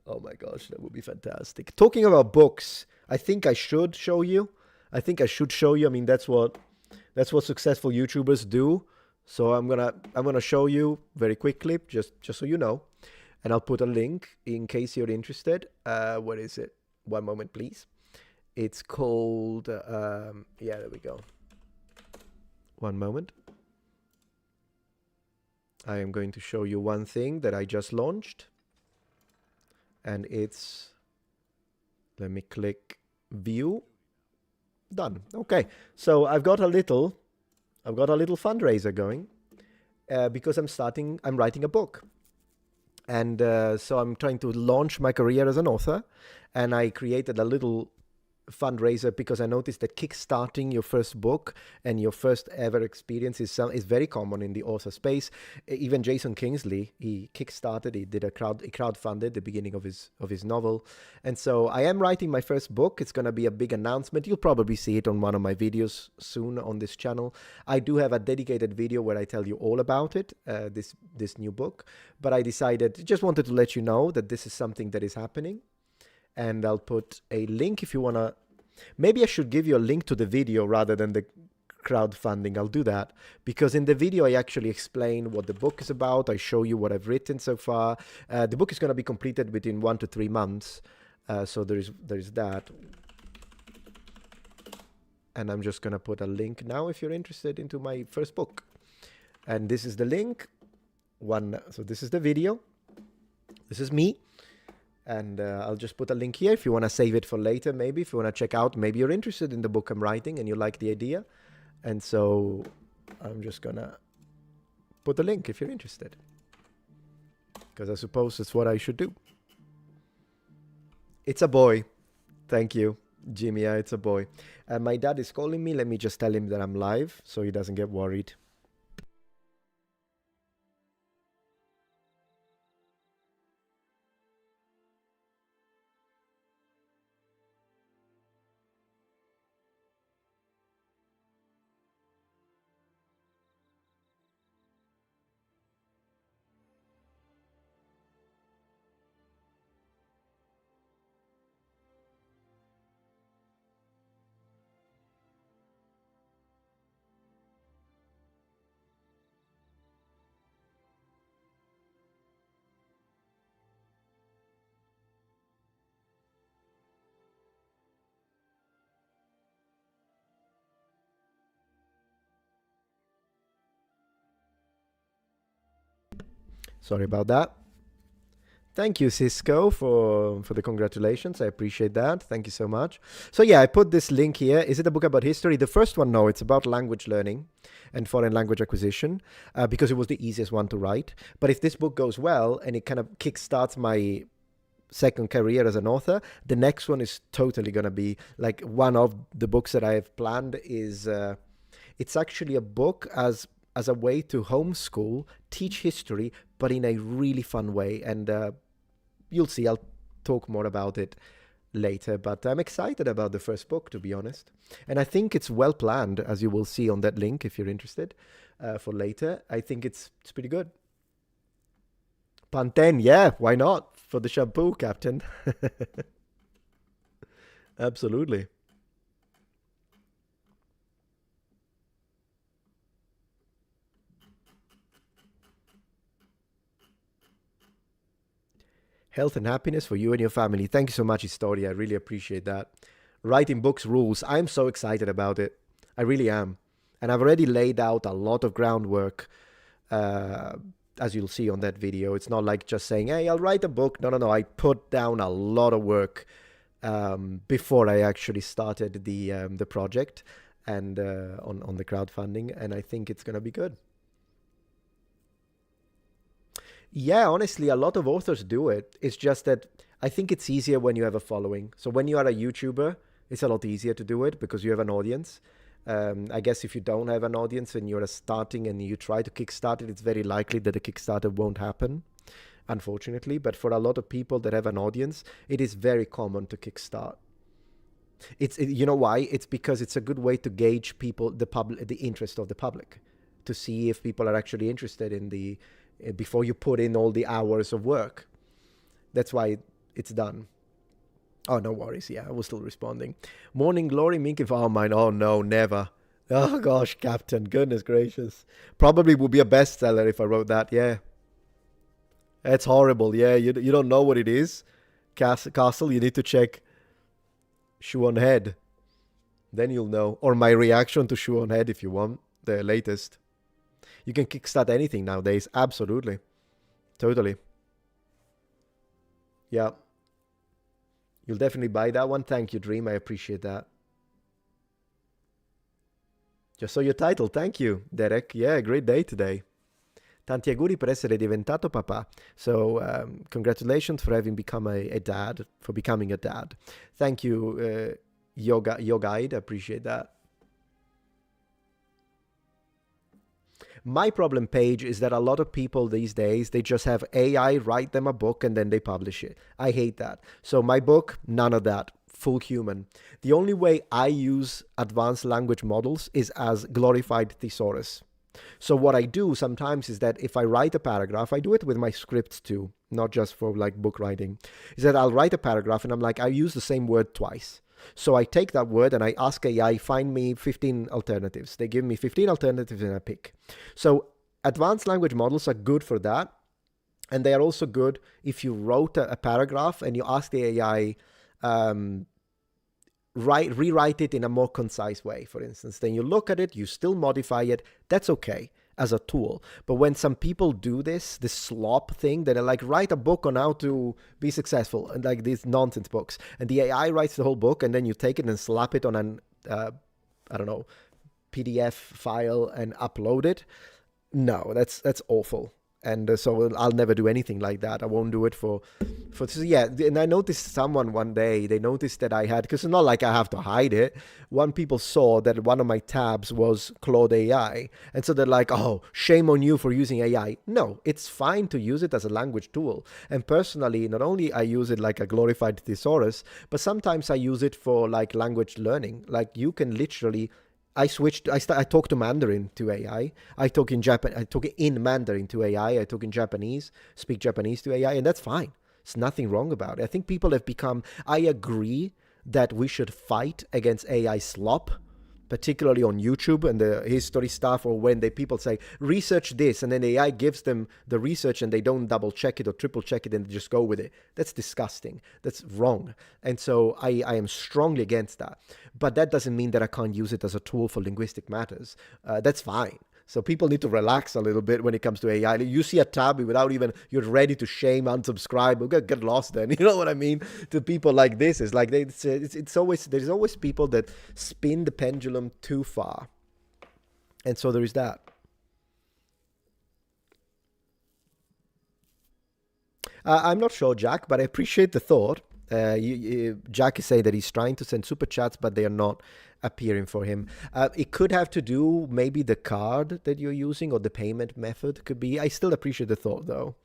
Oh my gosh, that would be fantastic. Talking about books, I think I should show you. I think I should show you. I mean, that's what successful YouTubers do. So I'm gonna show you very quickly, just so you know, and I'll put a link in case you're interested. What is it? One moment, please. It's called yeah, there we go. One moment. I am going to show you one thing that I just launched, and it's, let me click view. Done. Okay, so I've got a little fundraiser going because I'm writing a book, and so I'm trying to launch my career as an author, and I created a little fundraiser because I noticed that kickstarting your first book and your first ever experience is very common in the author space. Even Jason Kingsley, he kickstarted, he crowdfunded the beginning of his novel. And so I am writing my first book. It's going to be a big announcement. You'll probably see it on one of my videos soon on this channel. I do have a dedicated video where I tell you all about it, this new book, but I just wanted to let you know that this is something that is happening. And I'll put a link if you want to. Maybe I should give you a link to the video rather than the crowdfunding. I'll do that because in the video I actually explain what the book is about. I show you what I've written so far. The book is going to be completed within 1 to 3 months. So there's that. And I'm just going to put a link now if you're interested into my first book. And this is the link. So this is the video. This is me. And I'll just put a link here if you want to save it for later, maybe if you want to check out, maybe you're interested in the book I'm writing and you like the idea. And so I'm just going to put the link if you're interested, because I suppose it's what I should do. It's a boy. Thank you, Jimmy. Yeah, it's a boy. My dad is calling me. Let me just tell him that I'm live so he doesn't get worried. Sorry about that. Thank you, Cisco, for the congratulations. I appreciate that. Thank you so much. So yeah, I put this link here. Is it a book about history? The first one, no, it's about language learning and foreign language acquisition because it was the easiest one to write. But if this book goes well and it kind of kickstarts my second career as an author, the next one is totally going to be like one of the books that I have planned is it's actually a book as a way to homeschool, teach history, but in a really fun way. And you'll see, I'll talk more about it later, but I'm excited about the first book, to be honest. And I think it's well planned, as you will see on that link if you're interested for later. I think it's pretty good. Pantene, yeah, why not? For the shampoo, Captain. Absolutely. Health and happiness for you and your family. Thank you so much, Historia. I really appreciate that. Writing books rules. I'm so excited about it. I really am. And I've already laid out a lot of groundwork, as you'll see on that video. It's not like just saying, hey, I'll write a book. No, no, no. I put down a lot of work before I actually started the project and on the crowdfunding. And I think it's going to be good. Yeah, honestly, a lot of authors do it. It's just that I think it's easier when you have a following. So when you are a YouTuber, it's a lot easier to do it because you have an audience. I guess if you don't have an audience and you're starting and you try to kickstart it, it's very likely that the Kickstarter won't happen, unfortunately. But for a lot of people that have an audience, it is very common to kickstart. You know why? It's because it's a good way to gauge the interest of the public. to see if people are actually interested in the before you put in all the hours of work. That's why it's done. Oh, no worries. Yeah, I was still responding. Morning glory, Minky. Oh, mine. Oh, no, never. Oh, gosh, Captain. Goodness gracious. Probably would be a bestseller if I wrote that. Yeah. That's horrible. Yeah, you don't know what it is. Castle, you need to check Shoe on Head. Then you'll know. Or my reaction to Shoe on Head if you want. The latest. You can kickstart anything nowadays. Absolutely. Totally. Yeah. You'll definitely buy that one. Thank you, Dream. I appreciate that. Just saw your title. Thank you, Derek. Yeah, great day today. Tanti auguri per essere diventato papà. So, congratulations for having become a dad, for becoming a dad. Thank you, Yoga Guide. I appreciate that. My problem, Paige, is that a lot of people these days, they just have AI write them a book and then they publish it. I hate that. So my book, none of that. Full human. The only way I use advanced language models is as glorified thesaurus. So what I do sometimes is that if I write a paragraph, I do it with my scripts too, not just for like book writing, is that I'll write a paragraph and I'm like, I use the same word twice. So I take that word and I ask AI, find me 15 alternatives. They give me 15 alternatives and I pick. So advanced language models are good for that. And they are also good if you wrote a paragraph and you ask the AI, rewrite it in a more concise way, for instance. Then you look at it, you still modify it. That's okay as a tool. But when some people do this slop thing, that are like, write a book on how to be successful, and like these nonsense books, and the AI writes the whole book, and then you take it and slap it on an I don't know, PDF file and upload it. No, that's awful. And so I'll never do anything like that. I won't do it for yeah. And I noticed someone one day, they noticed that I had, because it's not like I have to hide it. One people saw that one of my tabs was Claude AI. And so they're like, oh, shame on you for using AI. No, it's fine to use it as a language tool. And personally, not only I use it like a glorified thesaurus, but sometimes I use it for like language learning. Like you can literally, I talk to Mandarin to AI. I talk in Mandarin to AI. I talk in Japanese, speak Japanese to AI, and that's fine. There's nothing wrong about it. I think people have become, I agree that we should fight against AI slop, particularly on YouTube and the history stuff, or when people say, research this, and then AI gives them the research and they don't double check it or triple check it and they just go with it. That's disgusting. That's wrong. And so I am strongly against that. But that doesn't mean that I can't use it as a tool for linguistic matters. That's fine. So people need to relax a little bit when it comes to AI. You see a tab without even, you're ready to shame, unsubscribe, get lost then. You know what I mean? To people like this, it's like there's always people that spin the pendulum too far. And so there is that. I'm not sure, Jack, but I appreciate the thought. Jack is saying that he's trying to send super chats, but they are not appearing for him. It could have to do maybe the card that you're using or the payment method could be. I still appreciate the thought though.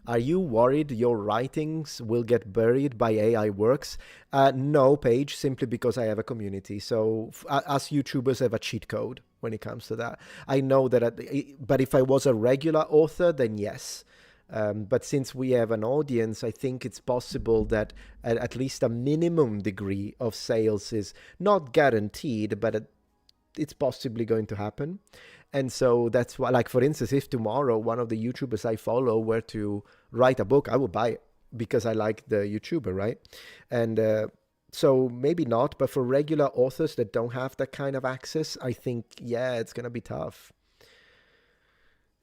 Are you worried your writings will get buried by AI works? No, Paige, simply because I have a community. So us YouTubers have a cheat code when it comes to that. I know that, but if I was a regular author, then yes. But since we have an audience, I think it's possible that at least a minimum degree of sales is not guaranteed, but it's possibly going to happen. And so that's why, like, for instance, if tomorrow one of the YouTubers I follow were to write a book, I would buy it because I like the YouTuber, right? And so maybe not, but for regular authors that don't have that kind of access, I think, yeah, it's going to be tough.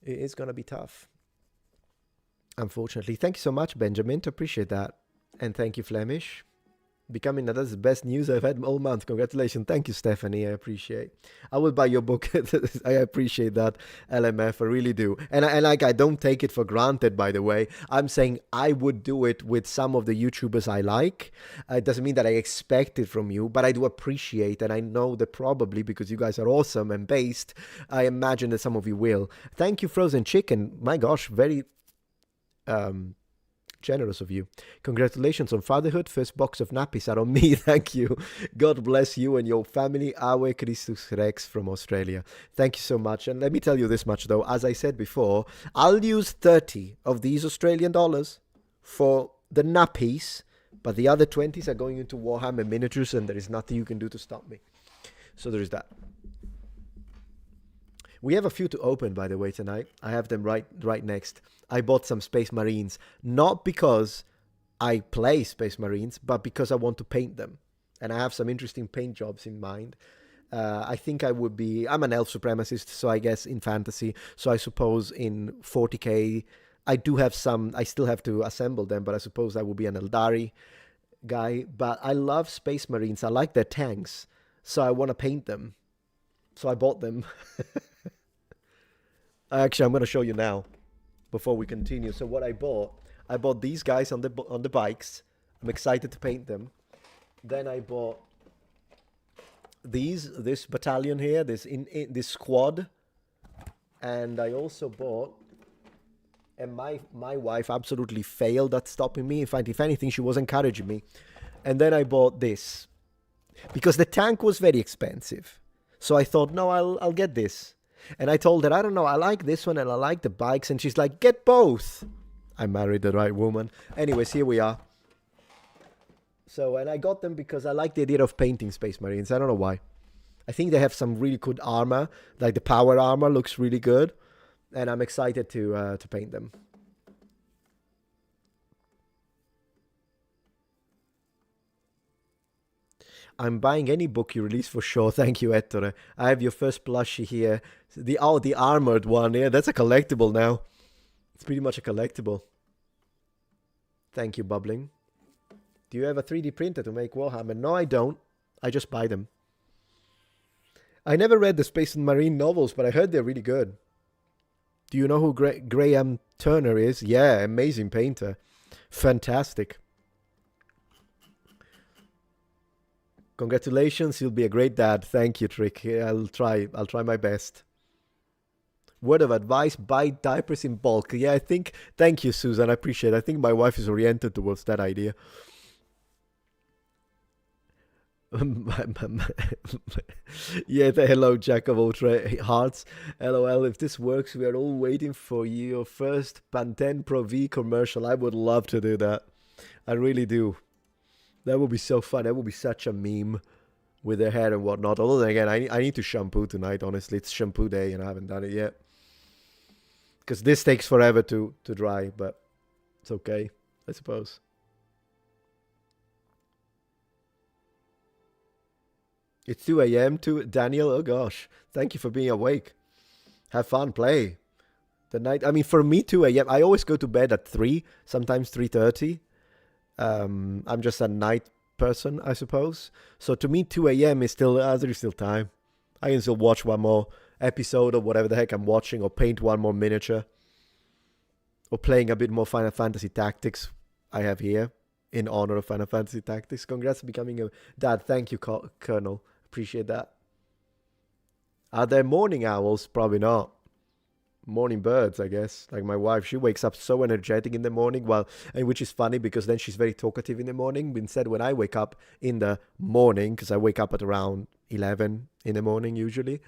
It is going to be tough. Unfortunately. Thank you so much, Benjamin. Appreciate that. And thank you, Flemish. Becoming that's the best news I've had all month. Congratulations. Thank you, Stephanie. I appreciate. I will buy your book. I appreciate that, LMF. I really do. And I don't take it for granted, by the way. I'm saying I would do it with some of the YouTubers I like. It doesn't mean that I expect it from you, but I do appreciate, and I know that probably because you guys are awesome and based, I imagine that some of you will. Thank you, Frozen Chicken. My gosh, very Generous of you. Congratulations on fatherhood. First box of nappies are on me. Thank you. God bless you and your family. Ave Christus Rex from Australia. Thank you so much. And let me tell you this much, though. As I said before, I'll use 30 of these Australian dollars for the nappies, but the other 20s are going into Warhammer miniatures, and there is nothing you can do to stop me. So there is that. We have a few to open, by the way, tonight. I have them right next. I bought some Space Marines, not because I play Space Marines, but because I want to paint them. And I have some interesting paint jobs in mind. I think I would be... I'm an elf supremacist, so I guess in fantasy. So I suppose in 40k, I do have some... I still have to assemble them, but I suppose I would be an Eldari guy. But I love Space Marines. I like their tanks, so I want to paint them. So I bought them. Actually, I'm going to show you now before we continue. So what I bought these guys on the bikes. I'm excited to paint them. Then I bought this battalion here, this squad, and I also bought. And my wife absolutely failed at stopping me. In fact, if anything, she was encouraging me. And then I bought this because the tank was very expensive. So I thought, no, I'll get this. And I told her, I don't know, I like this one and I like the bikes. And she's like, get both. I married the right woman. Anyways, here we are. So, and I got them because I like the idea of painting Space Marines. I don't know why. I think they have some really good armor. Like the power armor looks really good. And I'm excited to paint them. I'm buying any book you release for sure. Thank you, Ettore. I have your first plushie here. The armored one. Yeah, that's a collectible now. It's pretty much a collectible. Thank you, Bubbling. Do you have a 3D printer to make Warhammer? No, I don't. I just buy them. I never read the Space and Marine novels, but I heard they're really good. Do you know who Graham Turner is? Yeah, amazing painter. Fantastic. Congratulations, you'll be a great dad. Thank you, Trick. I'll try my best. Word of advice, buy diapers in bulk. Yeah, thank you, Susan. I appreciate it. I think my wife is oriented towards that idea. Yeah, hello, Jack of all hearts. LOL, if this works, we are all waiting for your first Pantene Pro V commercial. I would love to do that. I really do. That would be so fun. That would be such a meme with their hair and whatnot. Although, then again, I need to shampoo tonight, honestly. It's shampoo day and I haven't done it yet. Because this takes forever to dry, but it's okay, I suppose. It's 2 a.m. to Daniel. Oh, gosh. Thank you for being awake. Have fun. Play. The night. I mean, for me, 2 a.m. I always go to bed at 3, sometimes 3:30. I'm just a night person, I suppose. So to me, 2 a.m. is still, there is still time. I can still watch one more episode or whatever the heck I'm watching, or paint one more miniature, or playing a bit more Final Fantasy Tactics I have here in honor of Final Fantasy Tactics. Congrats on becoming a dad. Thank you, Colonel. Appreciate that. Are there morning owls? Probably not. Morning birds, I guess. Like my wife, she wakes up so energetic in the morning, and which is funny because then she's very talkative in the morning. Instead, when I wake up in the morning, because I wake up at around 11 in the morning usually,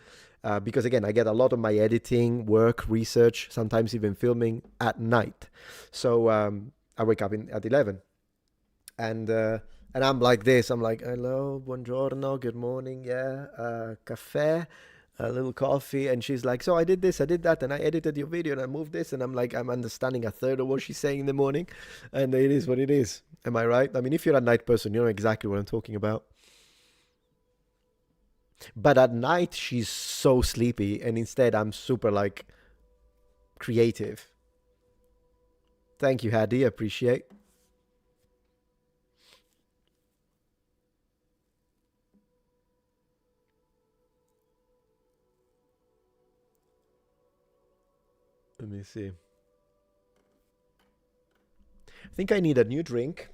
because again, I get a lot of my editing, work, research, sometimes even filming at night. So I wake up at 11, and I'm like this. I'm like, hello, buongiorno, good morning, yeah, cafe. A little coffee, and she's like, so I did this, I did that, and I edited your video, and I moved this, and I'm like, I'm understanding a third of what she's saying in the morning, and it is what it is. Am I right? I mean, if you're a night person, you know exactly what I'm talking about. But at night, she's so sleepy, and instead, I'm super, like, creative. Thank you, Hadi, appreciate. Let me see. I think I need a new drink,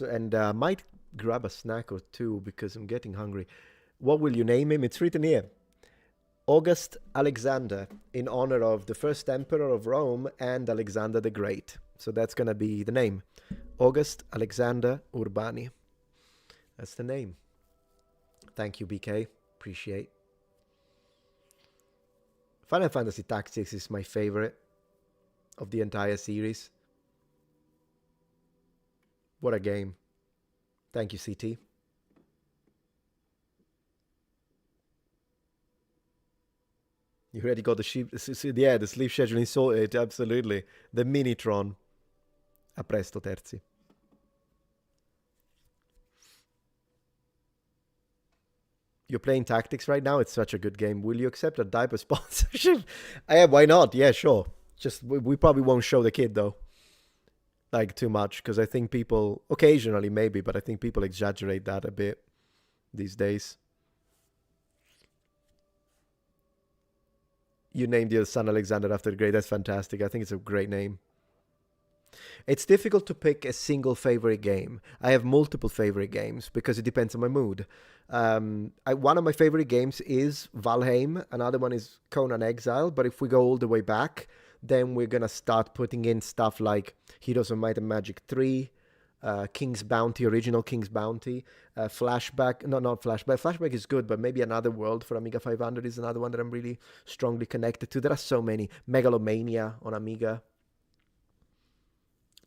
and might grab a snack or two because I'm getting hungry. What will you name him? It's written here. August Alexander, in honor of the first emperor of Rome and Alexander the Great. So that's going to be the name. August Alexander Urbani. That's the name. Thank you, BK. Appreciate. Final Fantasy Tactics is my favorite of the entire series. What a game. Thank you, CT. You already got the sleep scheduling sorted, absolutely. The Minitron. A presto, terzi. You're playing Tactics right now? It's such a good game. Will you accept a diaper sponsorship? Why not? Yeah, sure. Just, we probably won't show the kid, though. Like, too much, because I think people, occasionally maybe, but I think people exaggerate that a bit these days. You named your son Alexander after the Great. That's fantastic. I think it's a great name. It's difficult to pick a single favorite game. I have multiple favorite games because it depends on my mood. One of my favorite games is Valheim. Another one is Conan Exile. But if we go all the way back, then we're going to start putting in stuff like Heroes of Might and Magic 3, King's Bounty, original King's Bounty, Flashback. No, not Flashback. Flashback is good, but maybe Another World for Amiga 500 is another one that I'm really strongly connected to. There are so many. Megalomania on Amiga.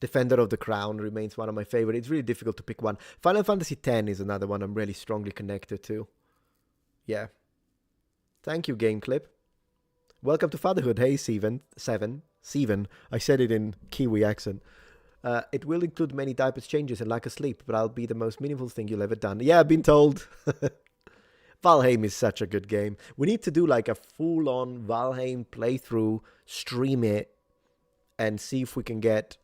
Defender of the Crown remains one of my favorites. It's really difficult to pick one. Final Fantasy X is another one I'm really strongly connected to. Yeah. Thank you, Game Clip. Welcome to Fatherhood. Hey, Steven. I said it in Kiwi accent. It will include many diapers changes and lack of sleep, but I'll be the most meaningful thing you'll ever done. Yeah, I've been told. Valheim is such a good game. We need to do like a full-on Valheim playthrough, stream it, and see if we can get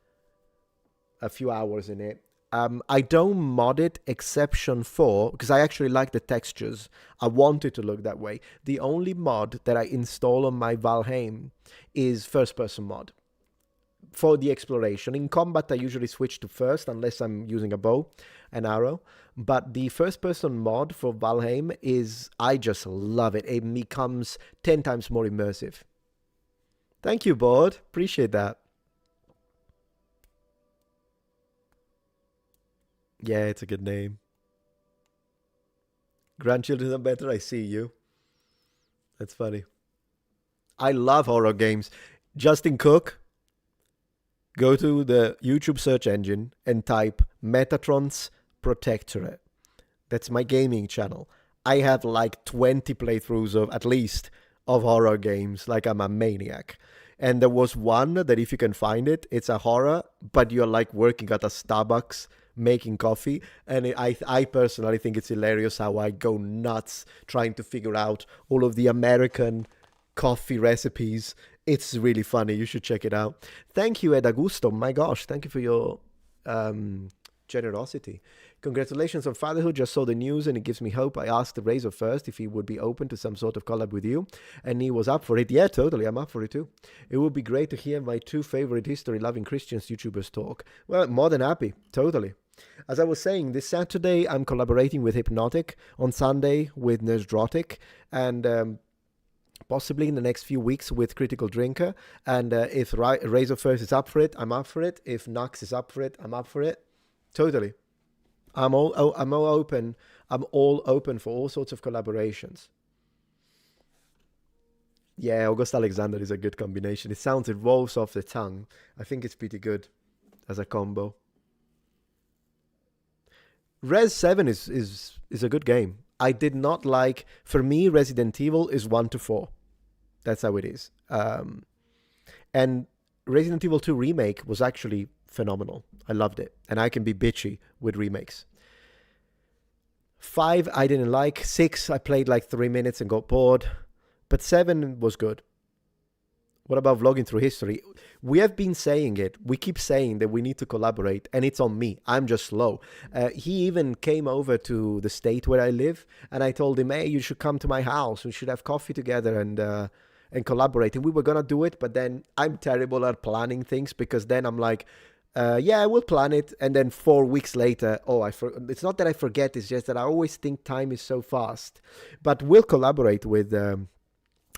a few hours in it. I don't mod it exception for, because I actually like the textures. I want it to look that way. The only mod that I install on my Valheim is first person mod for the exploration. In combat, I usually switch to first unless I'm using a bow and arrow. But the first person mod for Valheim is, I just love it. It becomes 10 times more immersive. Thank you, Board. Appreciate that. Yeah, it's a good name. Grandchildren are better, I see you. That's funny. I love horror games. Justin Cook, go to the YouTube search engine and type Metatron's Protectorate. That's my gaming channel. I have like 20 playthroughs of, at least, of horror games. Like I'm a maniac. And there was one that if you can find it, it's a horror, but you're like working at a Starbucks making coffee, and I personally think it's hilarious how I go nuts trying to figure out all of the American coffee recipes. It's really funny. You should check it out. Thank you, Ed Augusto. My gosh, thank you for your generosity. Congratulations on fatherhood. Just saw the news and it gives me hope. I asked Razor first if he would be open to some sort of collab with you, and he was up for it. Yeah, totally. I'm up for it too. It would be great to hear my two favorite history-loving Christians YouTubers talk. Well, more than happy. Totally. As I was saying, this Saturday I'm collaborating with Hypnotic, on Sunday with Nerdsdrotic, and possibly in the next few weeks with Critical Drinker. And if Razor First is up for it, I'm up for it. If Nux is up for it, I'm up for it. Totally. I'm all open. I'm all open for all sorts of collaborations. Yeah, August Alexander is a good combination. It rolls off the tongue. I think it's pretty good as a combo. Res 7 is a good game. I did not like, for me, Resident Evil is 1 to 4. That's how it is. And Resident Evil 2 Remake was actually phenomenal. I loved it. And I can be bitchy with remakes. 5, I didn't like. 6, I played like 3 minutes and got bored. But 7 was good. What about vlogging through history? We have been saying it. We keep saying that we need to collaborate, and it's on me. I'm just slow. He even came over to the state where I live, and I told him, hey, you should come to my house. We should have coffee together and collaborate. And we were going to do it, but then I'm terrible at planning things, because then I'm like, yeah, I will plan it. And then 4 weeks later, it's not that I forget. It's just that I always think time is so fast. But we'll collaborate with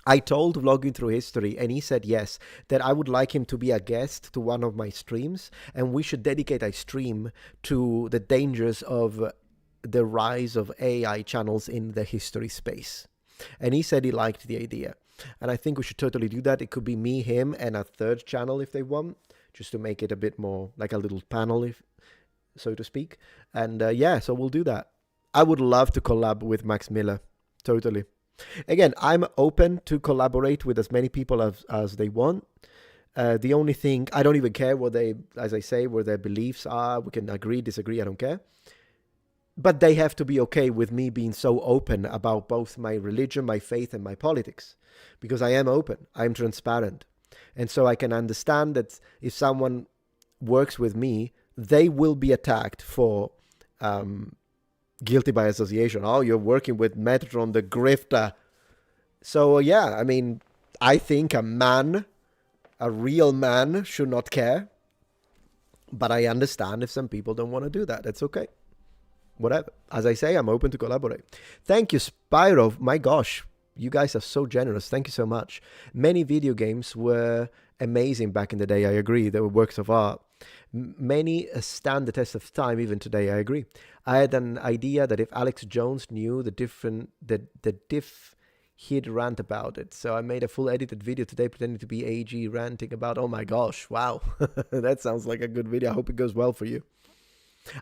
I told Vlogging Through History, and he said yes, that I would like him to be a guest to one of my streams, and we should dedicate a stream to the dangers of the rise of AI channels in the history space. And he said he liked the idea. And I think we should totally do that. It could be me, him, and a third channel if they want, just to make it a bit more like a little panel, if so to speak. And yeah, so we'll do that. I would love to collab with Max Miller. Totally. Again, I'm open to collaborate with as many people as they want. The only thing, I don't even care what they, as I say, what their beliefs are. We can agree, disagree, I don't care. But they have to be okay with me being so open about both my religion, my faith, and my politics. Because I am open, I'm transparent. And so I can understand that if someone works with me, they will be attacked for guilty by association. Oh, you're working with Metatron, the grifter. So yeah, I mean, I think a man, a real man, should not care. But I understand if some people don't want to do that. That's okay. Whatever. As I say, I'm open to collaborate. Thank you, Spyro. My gosh, you guys are so generous. Thank you so much. Many video games were amazing back in the day. I agree. They were works of art. Many stand the test of time even today. I agree. I had an idea that if Alex Jones knew the diff, he'd rant about it. So I made a full edited video today pretending to be AG ranting about, oh my gosh, wow. That sounds like a good video. I hope it goes well for you.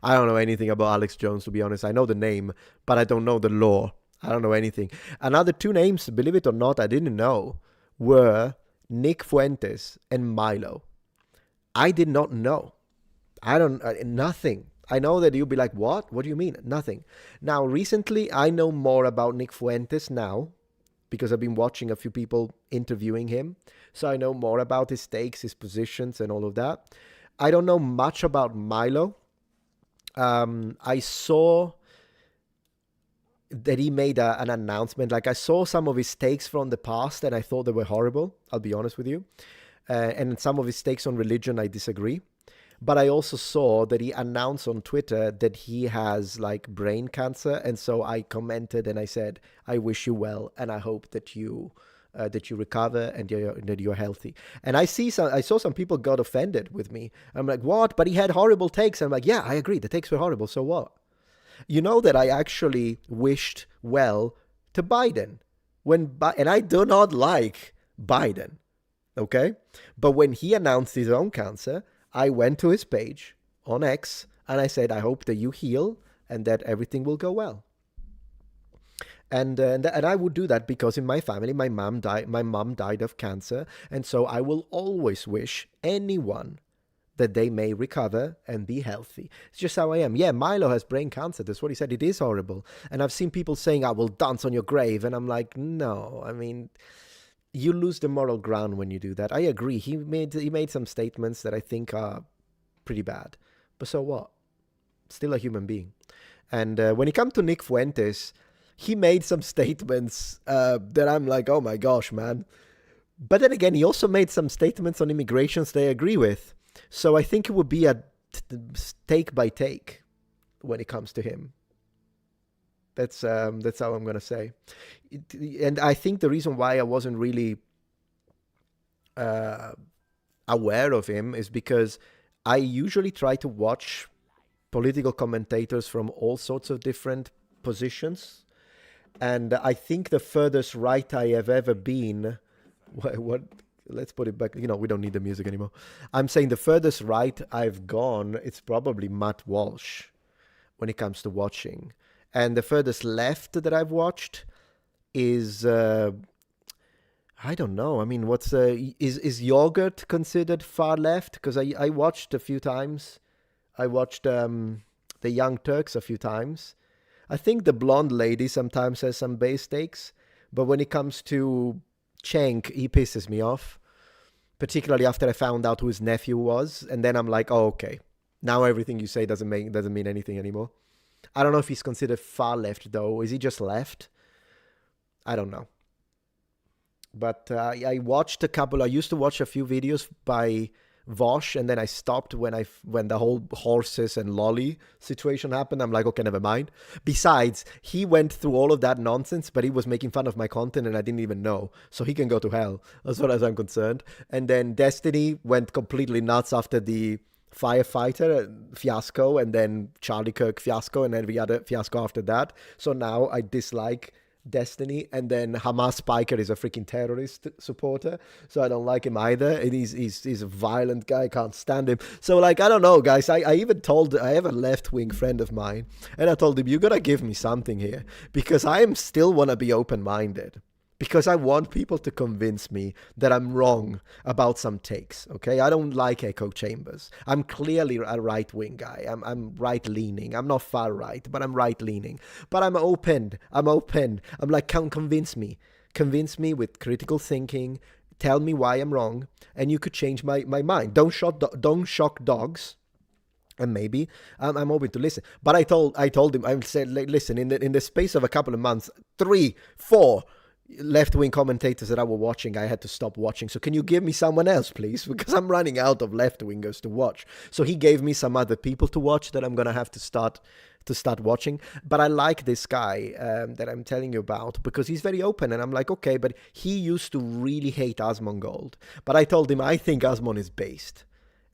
I don't know anything about Alex Jones, to be honest. I know the name, but I don't know the lore. I don't know anything. Another two names, believe it or not, I didn't know, were Nick Fuentes and Milo. I did not know. Nothing. I know that you'll be like, what? What do you mean? Nothing. Now, recently, I know more about Nick Fuentes now, because I've been watching a few people interviewing him. So I know more about his takes, his positions, and all of that. I don't know much about Milo. I saw that he made an announcement. Like, I saw some of his takes from the past, and I thought they were horrible. I'll be honest with you. And some of his takes on religion, I disagree. But I also saw that he announced on Twitter that he has like brain cancer. And so I commented and I said, I wish you well. And I hope that you recover and that you're healthy. And I saw some people got offended with me. I'm like, what? But he had horrible takes. I'm like, yeah, I agree. The takes were horrible. So what? You know that I actually wished well to Biden and I do not like Biden. Okay. But when he announced his own cancer, I went to his page on X and I said, I hope that you heal and that everything will go well. And I would do that because in my family, my mom died of cancer. And so I will always wish anyone that they may recover and be healthy. It's just how I am. Yeah, Milo has brain cancer. That's what he said. It is horrible. And I've seen people saying, I will dance on your grave. And I'm like, no, I mean, you lose the moral ground when you do that. I agree. He made some statements that I think are pretty bad. But so what? Still a human being. And when it comes to Nick Fuentes, he made some statements that I'm like, oh my gosh, man. But then again, he also made some statements on immigrations that I agree with. So I think it would be a take by take when it comes to him. That's how I'm going to say. And I think the reason why I wasn't really aware of him is because I usually try to watch political commentators from all sorts of different positions. And I think the furthest right I have ever been, what let's put it back, we don't need the music anymore. I'm saying the furthest right I've gone, it's probably Matt Walsh when it comes to watching. And the furthest left that I've watched is, I don't know. I mean, is Yogurt considered far left? Because I watched a few times. I watched the Young Turks a few times. I think the blonde lady sometimes has some base takes. But when it comes to Cenk, he pisses me off. Particularly after I found out who his nephew was. And then I'm like, oh, okay. Now everything you say doesn't mean anything anymore. I don't know if he's considered far left, though. Is he just left? I don't know. But I watched a couple. I used to watch a few videos by Vosh, and then I stopped when the whole horses and lolly situation happened. I'm like, okay, never mind. Besides, he went through all of that nonsense, but he was making fun of my content and I didn't even know. So he can go to hell, as far as I'm concerned. And then Destiny went completely nuts after the firefighter fiasco, and then Charlie Kirk fiasco, and every other fiasco after that. So now I dislike Destiny, and then Hamas Spiker is a freaking terrorist supporter, so I don't like him either. And he's a violent guy, can't stand him. So like, I don't know, guys. I have a left-wing friend of mine, and I told him, you gotta give me something here, because I am still wanna be open-minded, because I want people to convince me that I'm wrong about some takes, okay? I don't like echo chambers. I'm clearly a right-wing guy. I'm right-leaning. I'm not far-right, but I'm right-leaning. But I'm open. I'm like, convince me. Convince me with critical thinking. Tell me why I'm wrong, and you could change my mind. Don't shock dogs. And maybe I'm open to listen. But I told him, I said, like, listen, in the space of a couple of months, 3, 4 left-wing commentators that I were watching, I had to stop watching. So can you give me someone else, please? Because I'm running out of left-wingers to watch. So he gave me some other people to watch that I'm going to have to start watching. But I like this guy that I'm telling you about, because he's very open. And I'm like, okay, but he used to really hate Asmongold. But I told him, I think Asmon is based.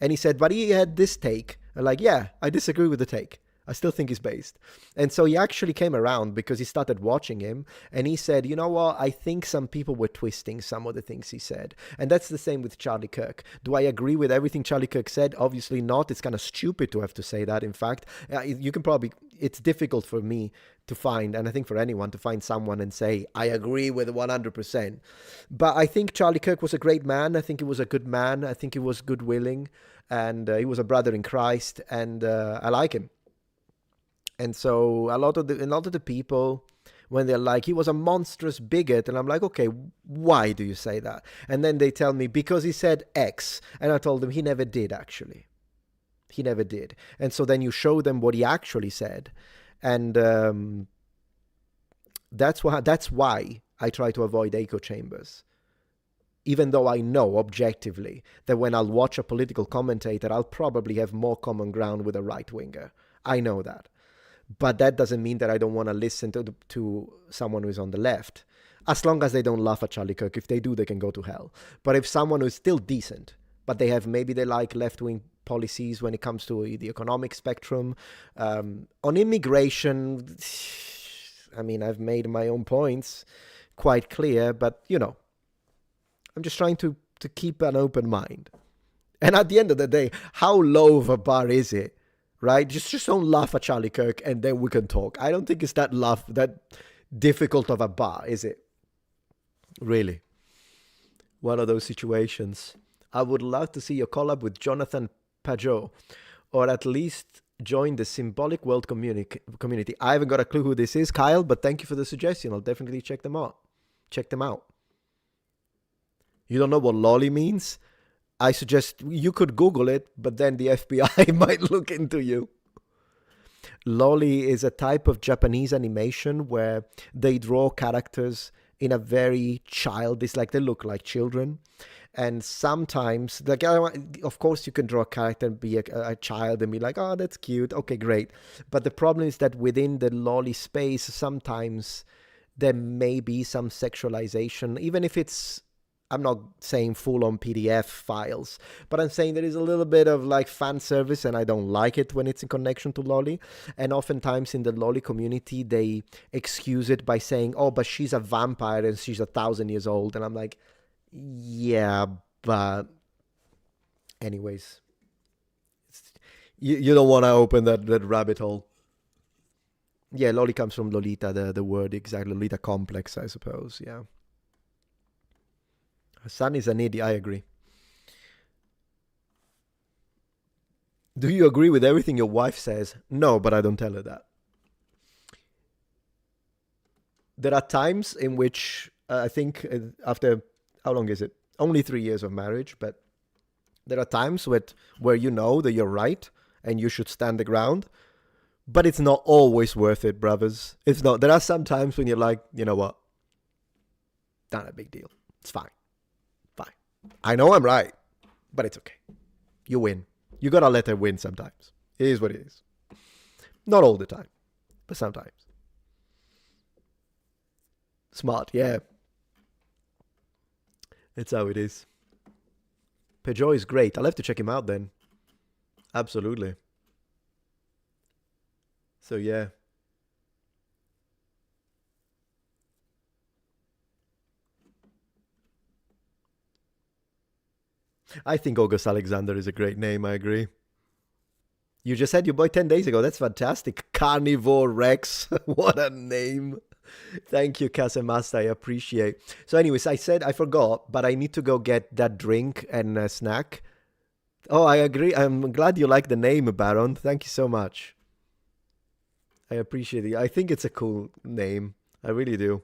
And he said, but he had this take. I'm like, yeah, I disagree with the take. I still think he's based. And so he actually came around because he started watching him, and he said, you know what, I think some people were twisting some of the things he said. And that's the same with Charlie Kirk. Do I agree with everything Charlie Kirk said? Obviously not. It's kind of stupid to have to say that. In fact, it's difficult for me to find, and I think for anyone, to find someone and say, I agree with 100%. But I think Charlie Kirk was a great man. I think he was a good man. I think he was good willing, and he was a brother in Christ, and I like him. And so a lot of the people, when they're like, he was a monstrous bigot, and I'm like, okay, why do you say that? And then they tell me, because he said X. And I told them he never did, actually. He never did. And so then you show them what he actually said. And that's why I try to avoid echo chambers. Even though I know objectively that when I'll watch a political commentator, I'll probably have more common ground with a right-winger. I know that. But that doesn't mean that I don't want to listen to someone who's on the left, as long as they don't laugh at Charlie Kirk. If they do, they can go to hell. But if someone who's still decent, but maybe they like left-wing policies when it comes to the economic spectrum, on immigration, I mean, I've made my own points quite clear, but, I'm just trying to keep an open mind. And at the end of the day, how low of a bar is it? Right? Just don't laugh at Charlie Kirk, and then we can talk. I don't think it's that difficult of a bar, is it? Really. One of those situations. I would love to see your collab with Jonathan Pajot, or at least join the Symbolic World community. I haven't got a clue who this is, Kyle, but thank you for the suggestion. I'll definitely check them out. You don't know what lolly means? I suggest you could Google it, but then the FBI might look into you. Lolly is a type of Japanese animation where they draw characters in a very childish, like they look like children. And sometimes, of course, you can draw a character and be a child and be like, oh, that's cute. Okay, great. But the problem is that within the lolly space, sometimes there may be some sexualization, even if it's, I'm not saying full-on PDF files, but I'm saying there is a little bit of like fan service, and I don't like it when it's in connection to lolly. And oftentimes in the lolly community, they excuse it by saying, oh, but she's a vampire and she's 1,000 years old. And I'm like, yeah, but anyways, you don't want to open that rabbit hole. Yeah, lolly comes from Lolita, the word exactly, Lolita complex, I suppose, yeah. Son is an idiot, I agree. Do you agree with everything your wife says? No, but I don't tell her that. There are times in which I think after, how long is it? Only 3 years of marriage, but there are times where you know that you're right and you should stand the ground, but it's not always worth it, brothers. It's not. There are some times when you're like, you know what? Not a big deal. It's fine. I know I'm right, but it's okay. You win. You gotta let her win sometimes. It is what it is. Not all the time, but sometimes. Smart, yeah. That's how it is. Peugeot is great. I'll have to check him out then. Absolutely. So yeah. I think August Alexander is a great name, I agree. You just had your boy 10 days ago. That's fantastic. Carnivore Rex. What a name. Thank you, Casamasta. I appreciate. So, anyways, I said I forgot, but I need to go get that drink and a snack. Oh, I agree. I'm glad you like the name, Baron. Thank you so much. I appreciate it. I think it's a cool name. I really do.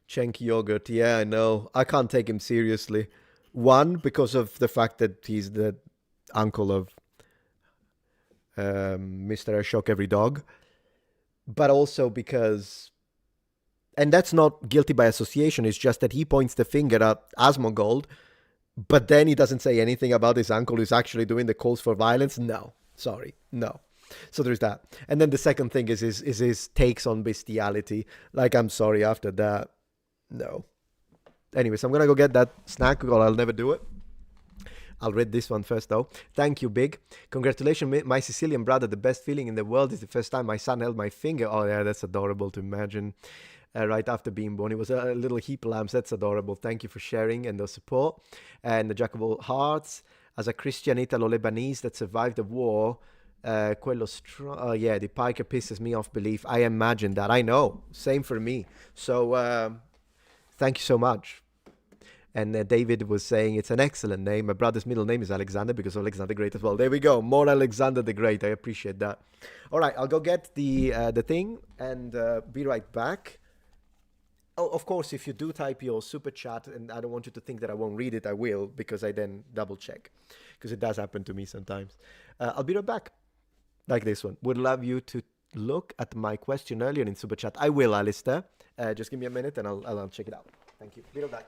Chenk yogurt. Yeah, I know. I can't take him seriously. One, because of the fact that he's the uncle of Mr. I Shock Every Dog, but also because, and that's not guilty by association, it's just that he points the finger at Asmongold, but then he doesn't say anything about his uncle who's actually doing the calls for violence. No, sorry, no. So there's that. And then the second thing is his takes on bestiality. Like, I'm sorry, after that, no. Anyways, I'm gonna go get that snack, or I'll never do it. I'll read this one first, though. Thank you, Big. Congratulations, my Sicilian brother. The best feeling in the world is the first time my son held my finger. Oh, yeah, that's adorable to imagine. Right after being born, it was a little heap lambs. That's adorable. Thank you for sharing and the support. And the Jack of all hearts, as a Christian Italo-Lebanese that survived the war, quello yeah, the piker pisses me off belief. I imagine that. I know. Same for me. So thank you so much. And David was saying it's an excellent name. My brother's middle name is Alexander because of Alexander the Great as well. There we go. More Alexander the Great. I appreciate that. All right, I'll go get the thing and be right back. Oh, of course, if you do type your super chat, and I don't want you to think that I won't read it, I will, because I then double check, because it does happen to me sometimes. I'll be right back. Like this one. Would love you to look at my question earlier in super chat. I will, Alistair. Just give me a minute and I'll check it out. Thank you. Be right back.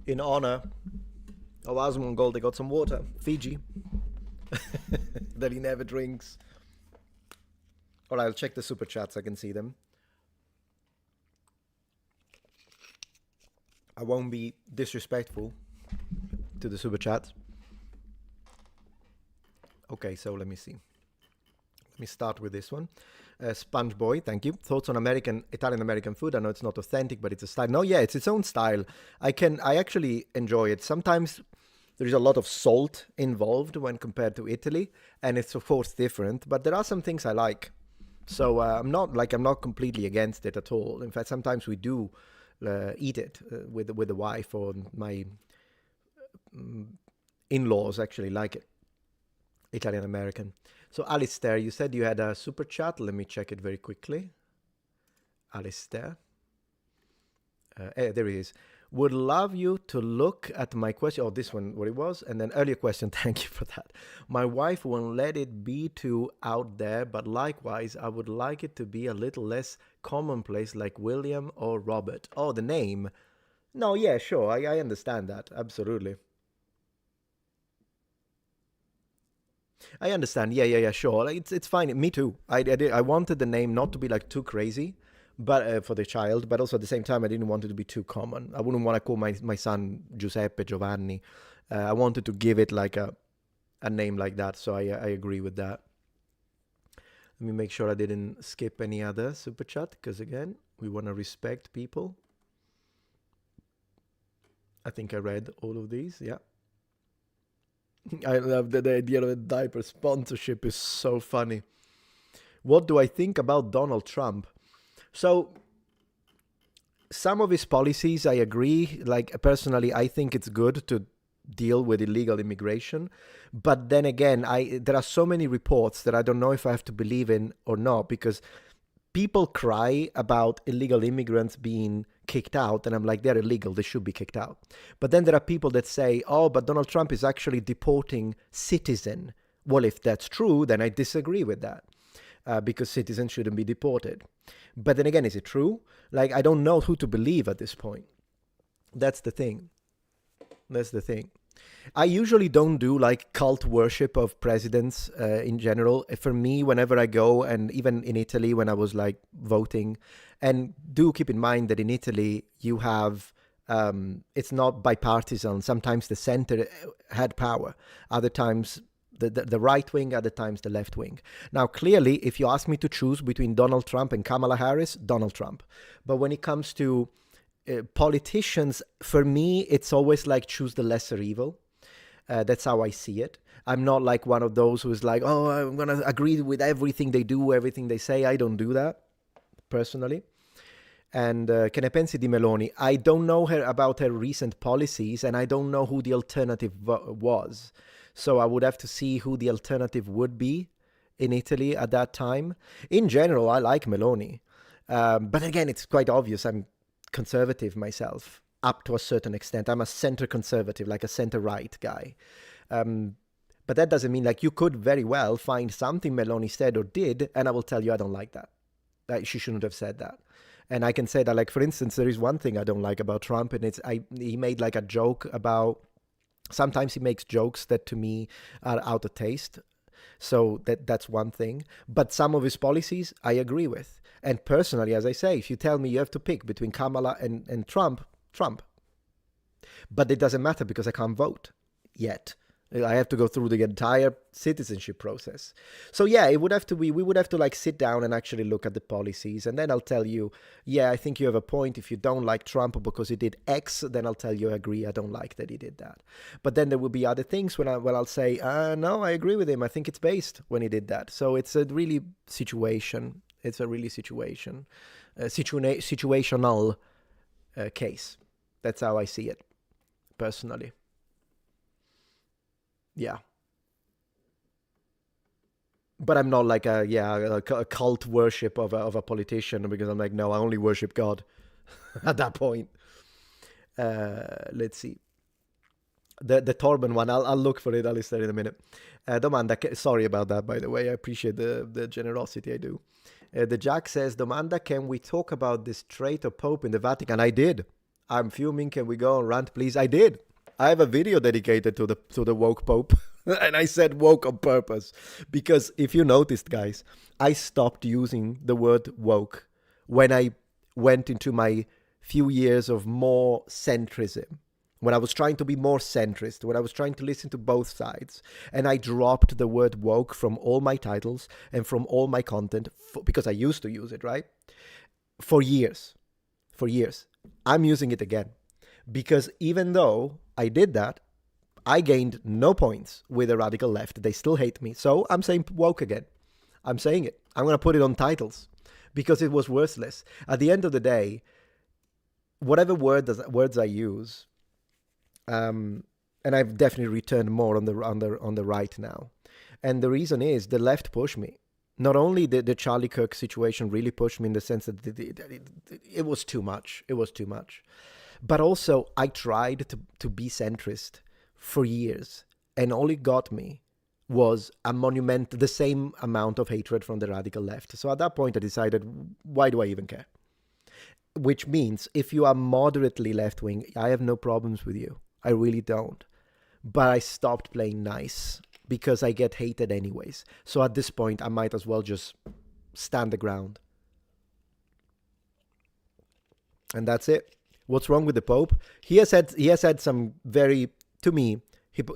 In honor of Asmongold, they got some water. Fiji. That he never drinks. Alright, I'll check the super chats, I can see them. I won't be disrespectful to the super chats. Okay, so let me see. Let me start with this one. Sponge Boy, thank you. Thoughts on Italian American food? I know it's not authentic, but it's a style. No, yeah, it's its own style. I actually enjoy it. Sometimes there is a lot of salt involved when compared to Italy, and it's of course different. But there are some things I like. So I'm not completely against it at all. In fact, sometimes we do eat it with the wife, or my in-laws actually like it. Italian American. So Alistair, you said you had a super chat. Let me check it very quickly. Alistair. There he is. Would love you to look at my question. Oh, this one, what it was. And then earlier question, thank you for that. My wife won't let it be too out there, but likewise, I would like it to be a little less commonplace like William or Robert. Oh, the name. No, yeah, sure. I understand that. Absolutely. I understand. Yeah, sure. It's fine. Me too. I wanted the name not to be like too crazy, but for the child, but also at the same time, I didn't want it to be too common. I wouldn't want to call my son Giuseppe, Giovanni. I wanted to give it like a name like that. So I agree with that. Let me make sure I didn't skip any other super chat, because again, we want to respect people. I think I read all of these. Yeah. I love the idea of a diaper sponsorship is so funny. What do I think about Donald Trump? So, some of his policies, I agree. Like, personally, I think it's good to deal with illegal immigration. But then again, there are so many reports that I don't know if I have to believe in or not, because people cry about illegal immigrants being kicked out, and I'm like, they're illegal, they should be kicked out. But then there are people that say, oh, but Donald Trump is actually deporting citizens. Well, if that's true, then I disagree with that, because citizens shouldn't be deported. But then again, is it true? Like, I don't know who to believe at this point. That's the thing. I usually don't do like cult worship of presidents in general. For me, whenever I go, and even in Italy when I was like voting, and do keep in mind that in Italy you have, it's not bipartisan. Sometimes the center had power. Other times the right wing, other times the left wing. Now, clearly, if you ask me to choose between Donald Trump and Kamala Harris, Donald Trump. But when it comes to politicians, for me, it's always like choose the lesser evil. That's how I see it. I'm not like one of those who is like, oh, I'm going to agree with everything they do, everything they say. I don't do that, personally. And che ne pensi di Meloni? I don't know about her recent policies, and I don't know who the alternative was. So I would have to see who the alternative would be in Italy at that time. In general, I like Meloni. But again, it's quite obvious I'm conservative myself, up to a certain extent. I'm a center conservative, like a center right guy. But that doesn't mean, like, you could very well find something Meloni said or did, and I will tell you I don't like that. She shouldn't have said that. And I can say that, like, for instance, there is one thing I don't like about Trump, and he made like a joke about, sometimes he makes jokes that to me are out of taste. So that's one thing. But some of his policies I agree with. And personally, as I say, if you tell me you have to pick between Kamala and Trump. But it doesn't matter because I can't vote yet. I have to go through the entire citizenship process. So yeah, we would have to like sit down and actually look at the policies, and then I'll tell you, yeah, I think you have a point. If you don't like Trump because he did X, then I'll tell you I agree, I don't like that he did that. But then there will be other things when I'll say, no, I agree with him. I think it's based when he did that. So it's a really situation. It's a really situational case. That's how I see it, personally. Yeah. But I'm not like a cult worship of a politician, because I'm like, no, I only worship God at that point. Let's see. The Torben one, I'll look for it, Alistair, in a minute. Domanda, sorry about that, by the way. I appreciate the generosity, I do. The Jack says, Domanda, can we talk about this traitor Pope in the Vatican? I did. I'm fuming. Can we go on rant, please? I did. I have a video dedicated to the woke pope, and I said woke on purpose because if you noticed, guys, I stopped using the word woke when I went into my few years of more centrism. When I was trying to be more centrist, when I was trying to listen to both sides, and I dropped the word woke from all my titles and from all my content because I used to use it, right? For years. For years. I'm using it again because even though I did that, I gained no points with the radical left. They still hate me. So I'm saying woke again. I'm saying it. I'm going to put it on titles because it was worthless. At the end of the day, whatever words I use, and I've definitely returned more on the right now. And the reason is the left pushed me. Not only did the Charlie Kirk situation really push me in the sense that it was too much. It was too much. But also, I tried to be centrist for years. And all it got me was the same amount of hatred from the radical left. So at that point, I decided, why do I even care? Which means if you are moderately left-wing, I have no problems with you. I really don't. But I stopped playing nice because I get hated anyways. So at this point, I might as well just stand the ground. And that's it. What's wrong with the Pope? He has had some very, to me,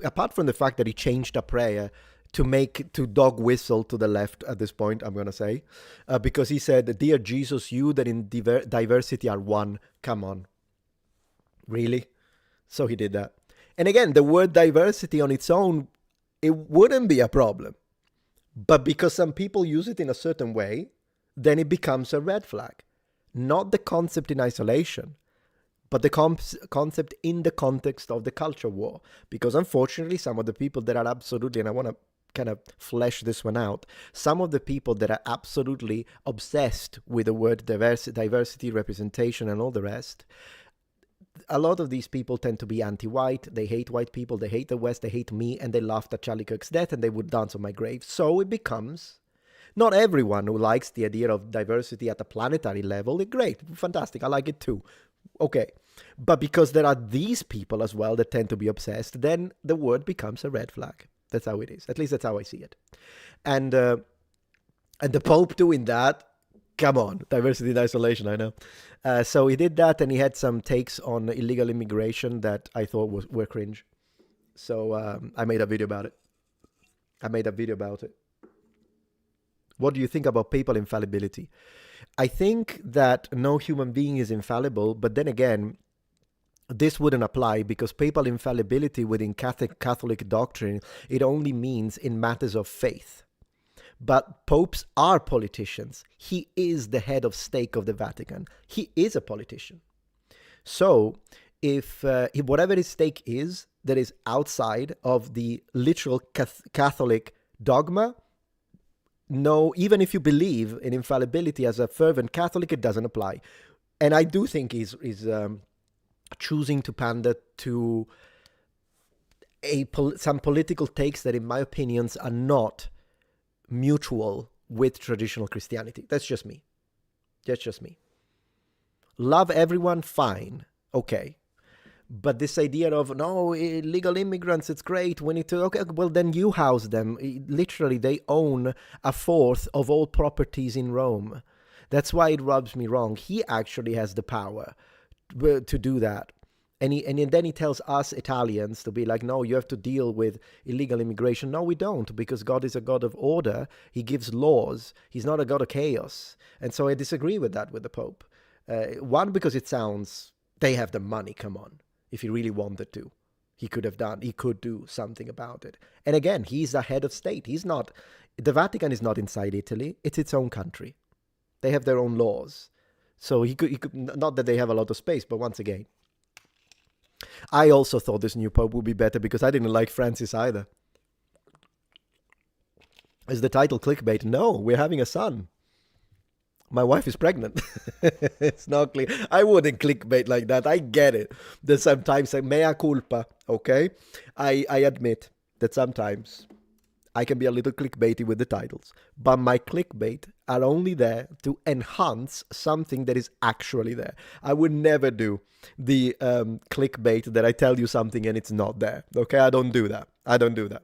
apart from the fact that he changed a prayer to dog whistle to the left at this point, I'm going to say, because he said, "Dear Jesus, you that in diversity are one." Come on. Really? So he did that. And again, the word diversity on its own, it wouldn't be a problem. But because some people use it in a certain way, then it becomes a red flag. Not the concept in isolation, but the concept in the context of the culture war. Because unfortunately, some of the people that are absolutely, and I want to kind of flesh this one out, some of the people that are absolutely obsessed with the word diversity, representation, and all the rest, a lot of these people tend to be anti-white. They hate white people, they hate the West, they hate me, and they laughed at Charlie Kirk's death, and they would dance on my grave. So it becomes, not everyone who likes the idea of diversity at a planetary level, it's great, fantastic, I like it too. Okay, but because there are these people as well that tend to be obsessed, then the word becomes a red flag. That's how it is. At least that's how I see it. And the Pope doing that, come on, diversity in isolation, I know. So he did that, and he had some takes on illegal immigration that I thought were cringe. So I made a video about it. What do you think about papal infallibility? I think that no human being is infallible, but then again, this wouldn't apply because papal infallibility within Catholic doctrine, it only means in matters of faith. But popes are politicians. He is the head of state of the Vatican. He is a politician. So if whatever his stake is that is outside of the literal Catholic dogma, no, even if you believe in infallibility as a fervent Catholic, it doesn't apply. And I do think he's choosing to pander to some political takes that, in my opinions, are not mutual with traditional Christianity. That's just me. Love everyone, fine, okay. But this idea of, no, illegal immigrants, it's great, we need to, okay, well, then you house them. Literally, they own a fourth of all properties in Rome. That's why it rubs me wrong. He actually has the power to do that. And then he tells us Italians to be like, no, you have to deal with illegal immigration. No, we don't, because God is a God of order. He gives laws. He's not a God of chaos. And so I disagree with that with the Pope. One, because it sounds, they have the money, come on. If he really wanted to, he could do something about it. And again, he's a head of state. The Vatican is not inside Italy. It's its own country. They have their own laws. So he could, not that they have a lot of space, but once again, I also thought this new Pope would be better because I didn't like Francis either. Is the title clickbait? No, we're having a son. My wife is pregnant. It's not clear. I wouldn't clickbait like that. I get it. That sometimes, mea culpa, okay? I admit that sometimes I can be a little clickbaity with the titles, but my clickbait are only there to enhance something that is actually there. I would never do the clickbait that I tell you something and it's not there. Okay, I don't do that. I don't do that.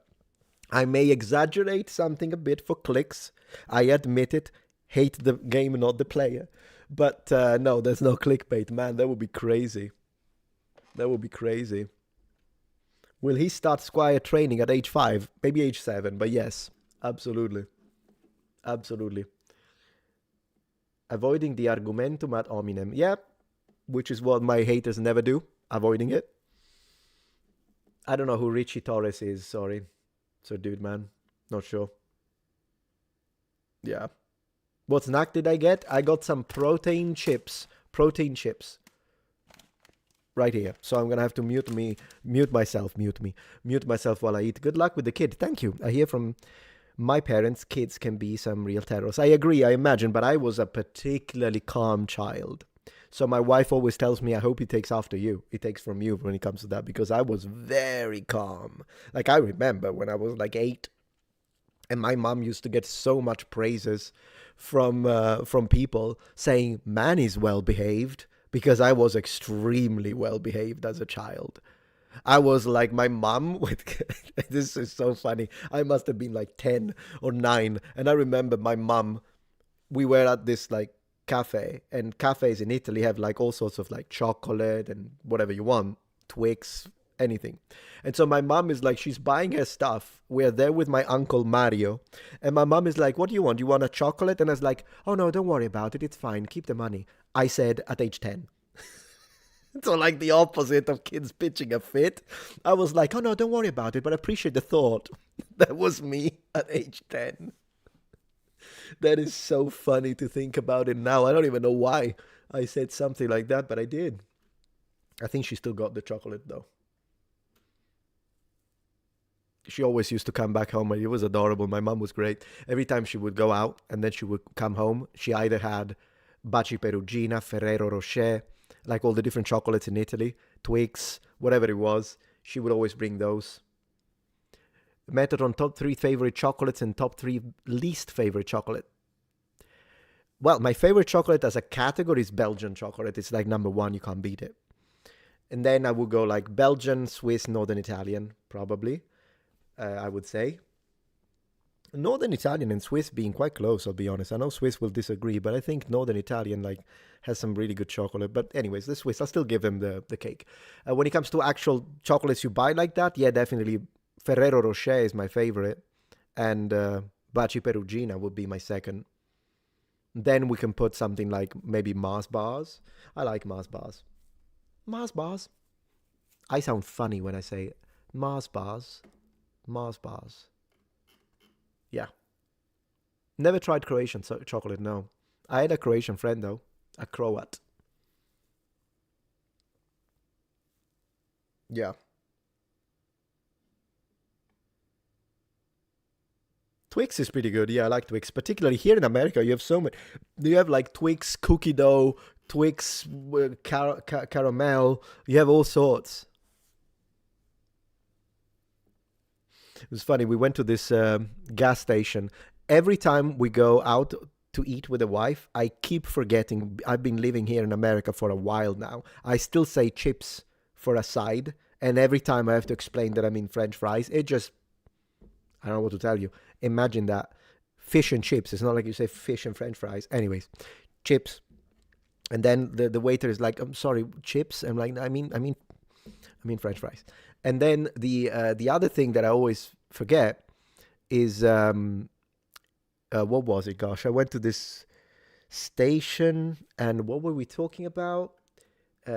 I may exaggerate something a bit for clicks. I admit it. Hate the game, not the player. But no, there's no clickbait, man. That would be crazy. That would be crazy. Will he start Squire training at age 5? Maybe age 7, but yes, absolutely. Absolutely. Avoiding the argumentum ad hominem. Yeah, which is what my haters never do. Avoiding it. I don't know who Richie Torres is, sorry. So, dude, man. Not sure. Yeah. What snack did I get? I got some protein chips. Protein chips. Right here. So I'm gonna have to mute myself while I eat. Good luck with the kid. Thank you. I hear from my parents, kids can be some real terrors. I agree, I imagine, but I was a particularly calm child. So my wife always tells me, I hope he takes after you. He takes from you when it comes to that, because I was very calm. Like, I remember when I was like 8, and my mom used to get so much praises from people saying, man is well behaved, because I was extremely well behaved as a child. I was like my mom with this is so funny. I must have been like 10 or 9, and I remember my mom, we were at this like cafe, and cafes in Italy have like all sorts of like chocolate and whatever you want, Twix, anything. And so my mom is like, she's buying her stuff. We're there with my uncle Mario, and my mom is like, what do you want? You want a chocolate? And I was like, oh no, don't worry about it. It's fine. Keep the money. I said at age 10. So like the opposite of kids pitching a fit. I was like, oh no, don't worry about it, but I appreciate the thought. That was me at age 10. That is so funny to think about it now. I don't even know why I said something like that, but I did. I think she still got the chocolate though. She always used to come back home, and it was adorable. My mom was great. Every time she would go out and then she would come home, she either had Baci Perugina, Ferrero Rocher, like all the different chocolates in Italy, Twix, whatever it was. She would always bring those. Metatron top 3 favorite chocolates and top 3 least favorite chocolate. Well, my favorite chocolate as a category is Belgian chocolate. It's like number 1, you can't beat it. And then I would go like Belgian, Swiss, Northern Italian, probably, I would say. Northern Italian and Swiss being quite close, I'll be honest. I know Swiss will disagree, but I think Northern Italian like has some really good chocolate. But anyways, the Swiss, I'll still give them the cake. When it comes to actual chocolates you buy like that, yeah, definitely Ferrero Rocher is my favorite, and Baci Perugina would be my second. Then we can put something like maybe Mars bars. I like Mars bars. Mars bars. I sound funny when I say Mars bars. Mars bars. Yeah. Never tried Croatian chocolate, no. I had a Croatian friend, though. A Croat. Yeah. Twix is pretty good. Yeah, I like Twix. Particularly here in America, you have so many. You have like Twix cookie dough, Twix caramel. You have all sorts. It was funny. We went to this gas station. Every time we go out to eat with a wife, I keep forgetting. I've been living here in America for a while now. I still say chips for a side. And every time I have to explain that I mean French fries, it just, I don't know what to tell you. Imagine that. Fish and chips. It's not like you say fish and French fries. Anyways, chips. And then the waiter is like, I'm sorry, chips? I'm like, I mean French fries. And then the other thing that I always forget is what was it? Gosh, I went to this station, and what were we talking about?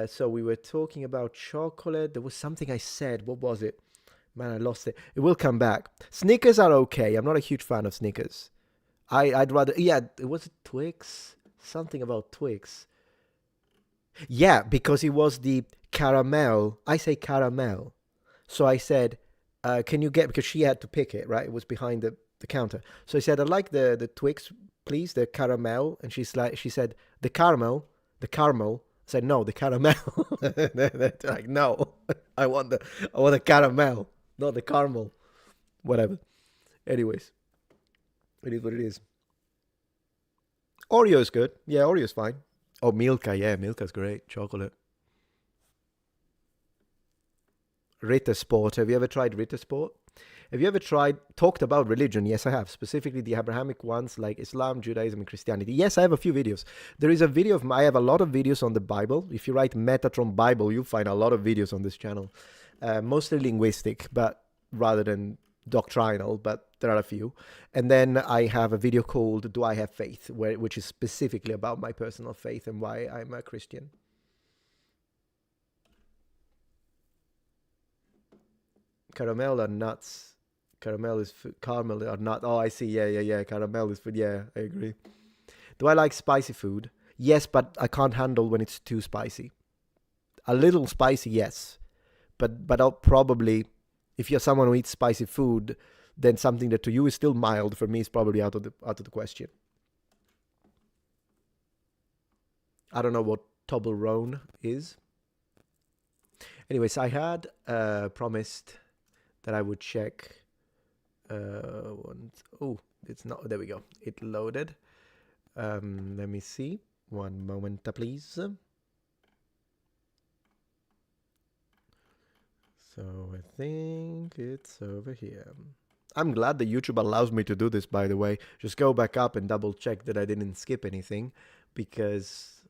So we were talking about chocolate. There was something I said. What was it? Man, I lost it. It will come back. Snickers are okay. I'm not a huge fan of Snickers. I'd rather, yeah, it was Twix. Something about Twix. Yeah, because it was the caramel. I say caramel. So I said, can you get, because she had to pick it, right? It was behind the counter. So I said, I'd like the Twix, please, the caramel. And she said, the caramel. I said, no, the caramel. Like, no, I want the caramel, not the caramel. Whatever. Anyways, it is what it is. Oreo is good. Yeah, Oreo is fine. Oh, Milka. Yeah, Milka's great. Chocolate. Ritter Sport. Have you ever tried Ritter Sport? Have you ever talked about religion? Yes, I have. Specifically the Abrahamic ones like Islam, Judaism, and Christianity. Yes, I have a few videos. There is a video of I have a lot of videos on the Bible. If you write Metatron Bible, you'll find a lot of videos on this channel. Mostly linguistic, but rather than doctrinal, but there are a few. And then I have a video called Do I Have Faith, which is specifically about my personal faith and why I'm a Christian. Caramel or nuts? Caramel is food. Caramel or nut? Oh, I see. Yeah. Caramel is food. Yeah, I agree. Do I like spicy food? Yes, but I can't handle when it's too spicy. A little spicy, yes, but I'll probably, if you're someone who eats spicy food, then something that to you is still mild for me is probably out of the question. I don't know what Toblerone is. Anyways, I had promised that I would check. Oh, it's not. There we go. It loaded. Let me see. One moment, please. So I think it's over here. I'm glad that YouTube allows me to do this, by the way. Just go back up and double check that I didn't skip anything, because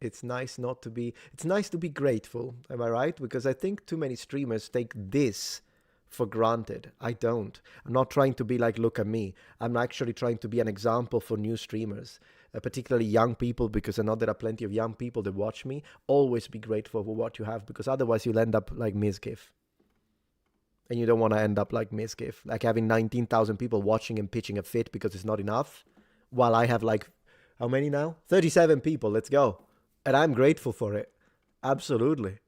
it's nice it's nice to be grateful. Am I right? Because I think too many streamers take this for granted. I don't. I'm not trying to be like, look at me. I'm actually trying to be an example for new streamers, particularly young people, because I know there are plenty of young people that watch me. Always be grateful for what you have, because otherwise you'll end up like Mizgif. And you don't want to end up like Mizgif, like having 19,000 people watching and pitching a fit because it's not enough, while I have like, how many now? 37 people. Let's go. And I'm grateful for it. Absolutely.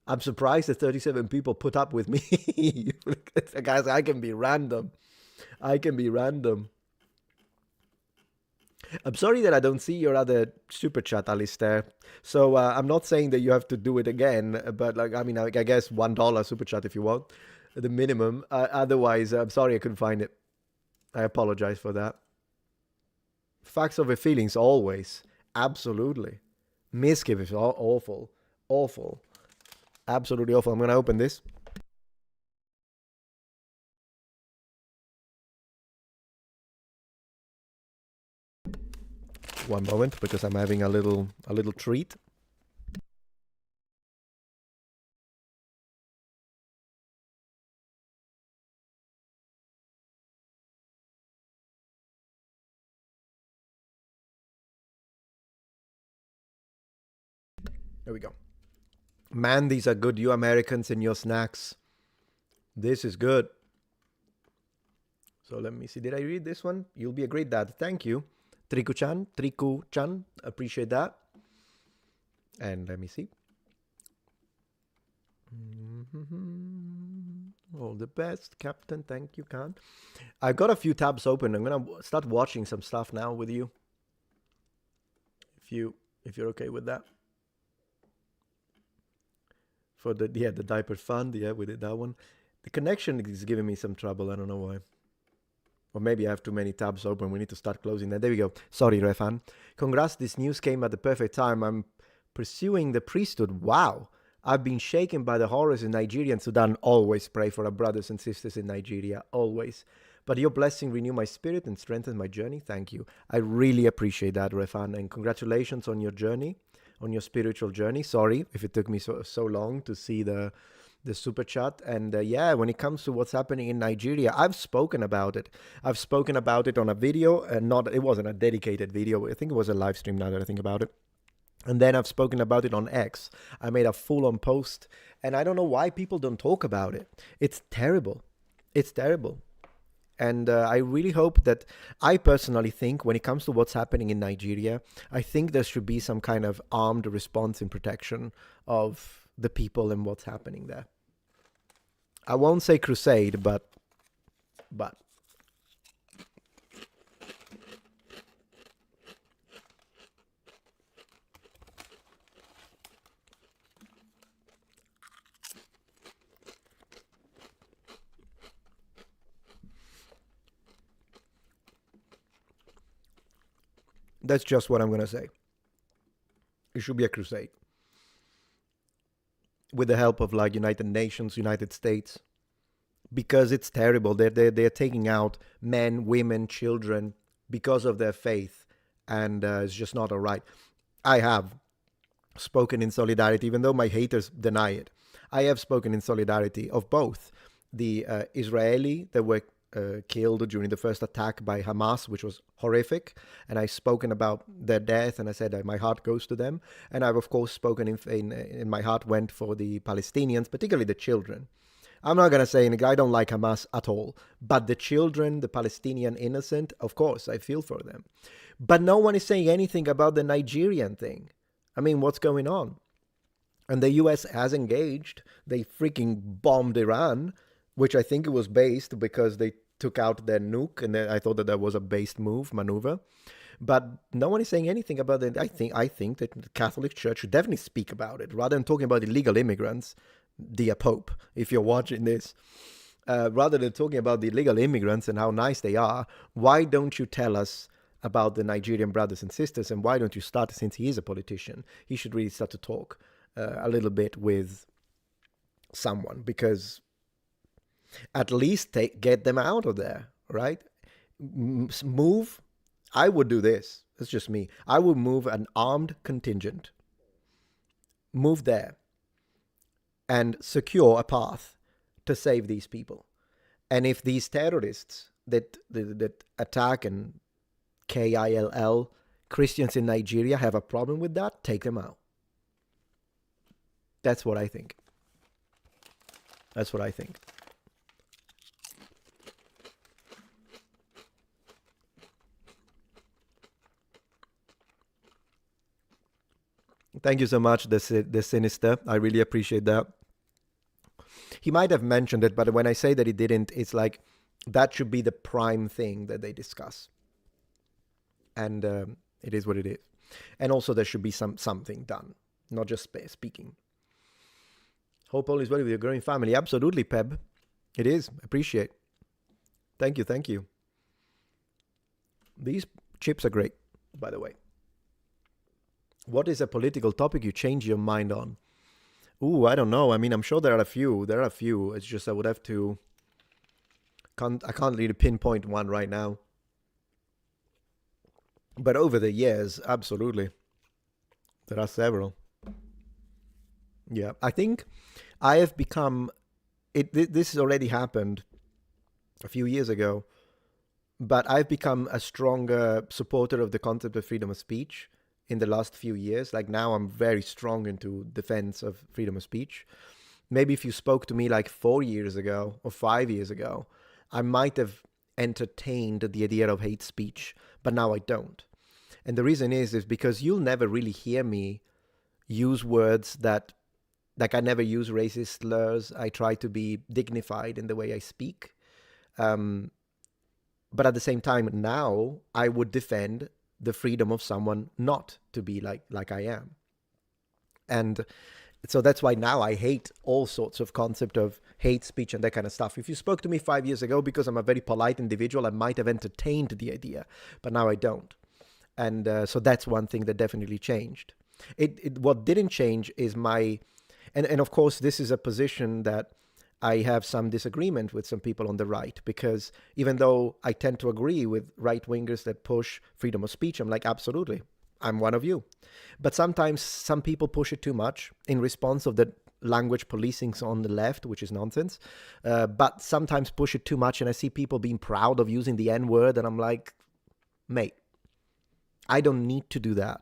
I'm surprised that 37 people put up with me. Guys, I can be random. I can be random. I'm sorry that I don't see your other super chat, Alistair. So I'm not saying that you have to do it again, but like, I mean, I guess $1 super chat if you want, the minimum. Otherwise, I'm sorry I couldn't find it. I apologize for that. Facts over feelings, always. Absolutely. Misgive is awful. Awful. Absolutely awful. I'm going to open this. One moment, because I'm having a little treat. There we go. Man, these are good. You Americans and your snacks. This is good. So let me see. Did I read this one? You'll be a great dad. Thank you. Triku-chan. Appreciate that. And let me see. All the best, Captain. Thank you, Khan. I got a few tabs open. I'm gonna start watching some stuff now with you. If you're okay with that. For the diaper fund, yeah, we did that one. The connection is giving me some trouble. I don't know why. Or maybe I have too many tabs open. We need to start closing that. There we go. Sorry, Refan. Congrats, this news came at the perfect time. I'm pursuing the priesthood. Wow. I've been shaken by the horrors in Nigeria and Sudan. Always pray for our brothers and sisters in Nigeria. Always. But your blessing renew my spirit and strengthen my journey. Thank you. I really appreciate that, Refan. And congratulations on your journey, on your spiritual journey. Sorry if it took me so long to see the super chat. And yeah, when it comes to what's happening in Nigeria, I've spoken about it. I've spoken about it on a video, and it wasn't a dedicated video. I think it was a live stream, now that I think about it. And then I've spoken about it on X. I made a full-on post, and I don't know why people don't talk about it. It's terrible. It's terrible. And I really hope that, I personally think when it comes to what's happening in Nigeria, I think there should be some kind of armed response in protection of the people and what's happening there. I won't say crusade, but. That's just what I'm going to say. It should be a crusade with the help of like United Nations, United States, because it's terrible. They're taking out men, women, children because of their faith, and it's just not all right. I have spoken in solidarity, even though my haters deny it. I have spoken in solidarity of both the Israeli that were killed during the first attack by Hamas, which was horrific, and I've spoken about their death, and I said my heart goes to them. And I've of course spoken in my heart went for the Palestinians, particularly the children. I'm not going to say I don't like Hamas at all, but the children, the Palestinian innocent, of course, I feel for them. But no one is saying anything about the Nigerian thing. I mean, what's going on? And the US has engaged. They freaking bombed Iran, which I think it was based because they took out their nuke, and I thought that was a based maneuver. But no one is saying anything about it. I think that the Catholic Church should definitely speak about it, rather than talking about illegal immigrants. Dear Pope, if you're watching this, rather than talking about the illegal immigrants and how nice they are, why don't you tell us about the Nigerian brothers and sisters? And why don't you start, since he is a politician, he should really start to talk a little bit with someone, because at least get them out of there, right? Move. I would do this. It's just me. I would move an armed contingent. Move there and secure a path to save these people. And if these terrorists that attack and KILL Christians in Nigeria have a problem with that, take them out. That's what I think. That's what I think. Thank you so much, the Sinister. I really appreciate that. He might have mentioned it, but when I say that he didn't, it's like that should be the prime thing that they discuss. And it is what it is. And also there should be something done, not just speaking. Hope all is well with your growing family. Absolutely, Peb. It is. Appreciate. Thank you, thank you. These chips are great, by the way. What is a political topic you change your mind on? Ooh, I don't know. I mean, I'm sure there are a few. It's just I would have to... I can't really pinpoint one right now. But over the years, absolutely. There are several. Yeah, I think I have become... This has already happened a few years ago. But I've become a stronger supporter of the concept of freedom of speech in the last few years. Like now I'm very strong into defense of freedom of speech. Maybe if you spoke to me like 4 years ago or 5 years ago, I might have entertained the idea of hate speech, but now I don't. And the reason is because you'll never really hear me use words that, like I never use racist slurs. I try to be dignified in the way I speak. But at the same time, now I would defend the freedom of someone not to be like I am. And so that's why now I hate all sorts of concept of hate speech and that kind of stuff. If you spoke to me 5 years ago, because I'm a very polite individual, I might have entertained the idea, but now I don't. And so that's one thing that definitely changed. What didn't change is my, and of course, this is a position that I have some disagreement with some people on the right, because even though I tend to agree with right-wingers that push freedom of speech, I'm like, absolutely, I'm one of you. But sometimes some people push it too much in response of the language policing on the left, which is nonsense. But sometimes push it too much, and I see people being proud of using the N-word, and I'm like, mate, I don't need to do that.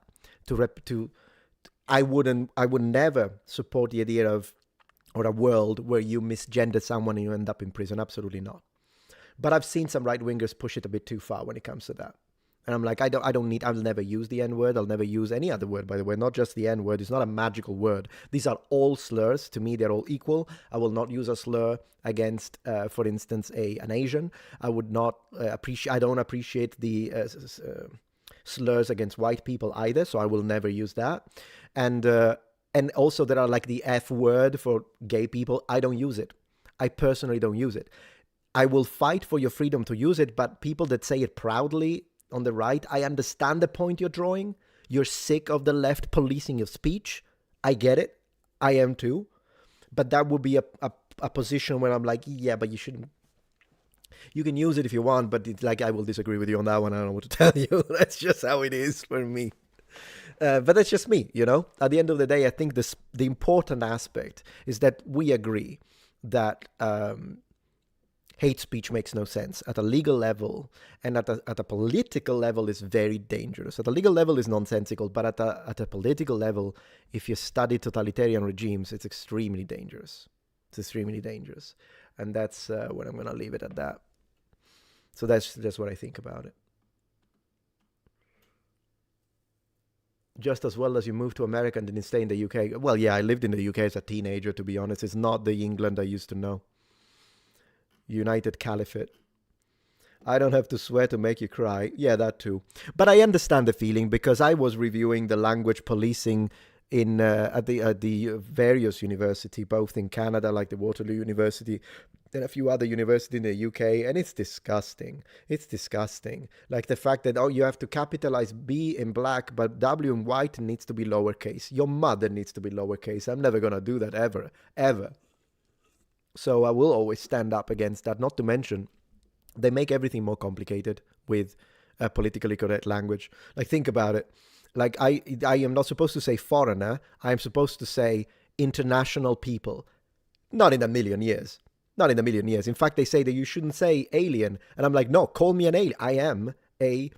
I would never support the idea of, or a world where you misgender someone and you end up in prison. Absolutely not. But I've seen some right-wingers push it a bit too far when it comes to that. And I'm like, I'll never use the N-word. I'll never use any other word, by the way, not just the N-word. It's not a magical word. These are all slurs. To me, they're all equal. I will not use a slur against, for instance, an Asian. I would not I don't appreciate the slurs against white people either, so I will never use that. And also there are like the F word for gay people. I don't use it. I personally don't use it. I will fight for your freedom to use it, but people that say it proudly, on the right, I understand the point you're drawing. You're sick of the left policing your speech. I get it. I am too. But that would be a position where I'm like, yeah, but you shouldn't. You can use it if you want, but it's like I will disagree with you on that one. I don't know what to tell you. That's just how it is for me. But that's just me, you know. At the end of the day, I think the important aspect is that we agree that hate speech makes no sense at a legal level, and at a political level is very dangerous. At a legal level is nonsensical, but at a political level, if you study totalitarian regimes, it's extremely dangerous. It's extremely dangerous, and that's what I'm going to leave it at that. So that's what I think about it. Just as well as you moved to America and didn't stay in the UK. Well, yeah, I lived in the UK as a teenager, to be honest. It's not the England I used to know. United Caliphate. I don't have to swear to make you cry. Yeah, that too. But I understand the feeling because I was reviewing the language policing in at the various university, both in Canada, like the Waterloo University, and a few other universities in the UK, and it's disgusting. It's disgusting. Like the fact that, oh, you have to capitalize B in black, but W in white needs to be lowercase. Your mother needs to be lowercase. I'm never gonna do that ever, ever. So I will always stand up against that. Not to mention, they make everything more complicated with politically correct language. Like, think about it. Like, I am not supposed to say foreigner. I am supposed to say international people. Not in a million years. Not in a million years. In fact, they say that you shouldn't say alien. And I'm like, no, call me an alien. I am a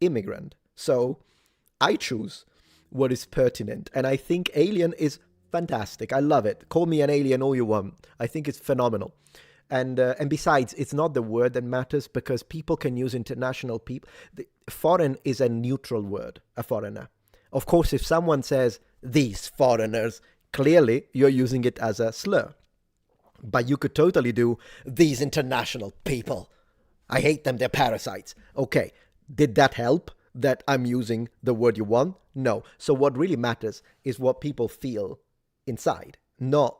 immigrant. So I choose what is pertinent. And I think alien is fantastic. I love it. Call me an alien all you want. I think it's phenomenal. And besides, it's not the word that matters because people can use international people. Foreign is a neutral word, a foreigner. Of course, if someone says these foreigners, clearly you're using it as a slur. But you could totally do these international people. I hate them, they're parasites. Okay, did that help that I'm using the word you want? No. So what really matters is what people feel inside, not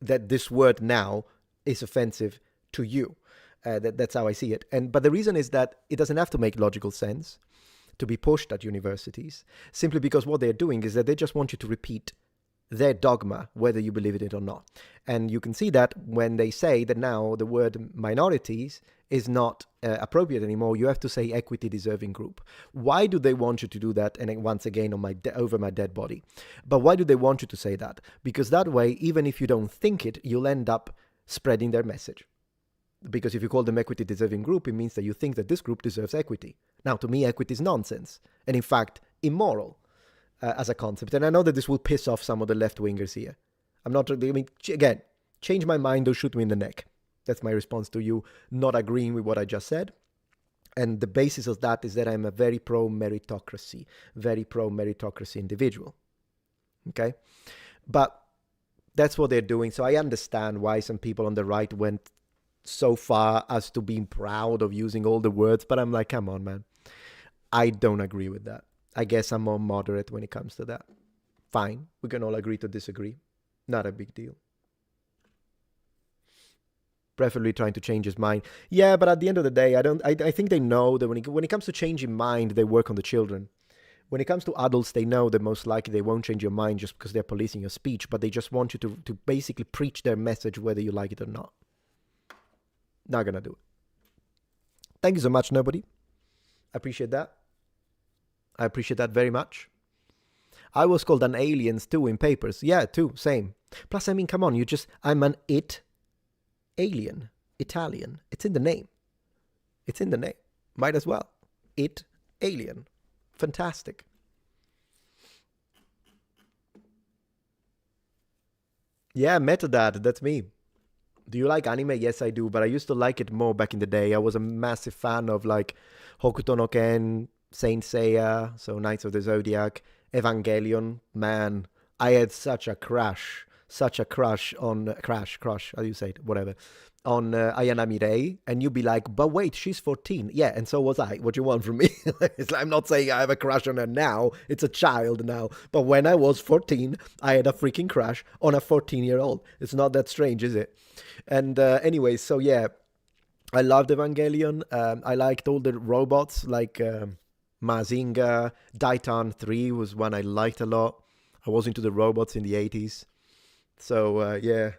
that this word now is offensive to you. That's how I see it. But the reason is that it doesn't have to make logical sense to be pushed at universities, simply because what they're doing is that they just want you to repeat their dogma, whether you believe in it or not. And you can see that when they say that now the word minorities is not appropriate anymore, you have to say equity deserving group. Why do they want you to do that? And once again, on over my dead body. But why do they want you to say that? Because that way, even if you don't think it, you'll end up spreading their message. Because if you call them equity deserving group, it means that you think that this group deserves equity. Now, to me, equity is nonsense. And in fact, immoral. As a concept. And I know that this will piss off some of the left-wingers here. I'm not, I mean, again, change my mind or shoot me in the neck. That's my response to you not agreeing with what I just said. And the basis of that is that I'm a very pro-meritocracy individual. Okay? But that's what they're doing. So I understand why some people on the right went so far as to being proud of using all the words. But I'm like, come on, man. I don't agree with that. I guess I'm more moderate when it comes to that. Fine. We can all agree to disagree. Not a big deal. Preferably trying to change his mind. Yeah, but at the end of the day, I think they know that when it comes to changing mind, they work on the children. When it comes to adults, they know that most likely they won't change your mind just because they're policing your speech, but they just want you to basically preach their message whether you like it or not. Not gonna do it. Thank you so much, nobody. I appreciate that. I appreciate that very much. I was called an aliens too in papers. Yeah, too, same. Plus, I mean, come on, I'm an alien, Italian. It's in the name. It's in the name. Might as well. Alien. Fantastic. Yeah, Metadad, that's me. Do you like anime? Yes, I do, but I used to like it more back in the day. I was a massive fan of like Hokuto no Ken, Saint Seiya, so Knights of the Zodiac, Evangelion. Man, I had such a crush on how do you say it? Whatever. On Ayana Mirei, and you'd be like, but wait, she's 14. Yeah, and so was I. What do you want from me? It's like, I'm not saying I have a crush on her now. It's a child now. But when I was 14, I had a freaking crush on a 14-year-old. It's not that strange, is it? And anyway, so yeah, I loved Evangelion. I liked all the robots, like Mazinga, Daitan 3 was one I liked a lot. I was into the robots in the 80s. So, yeah.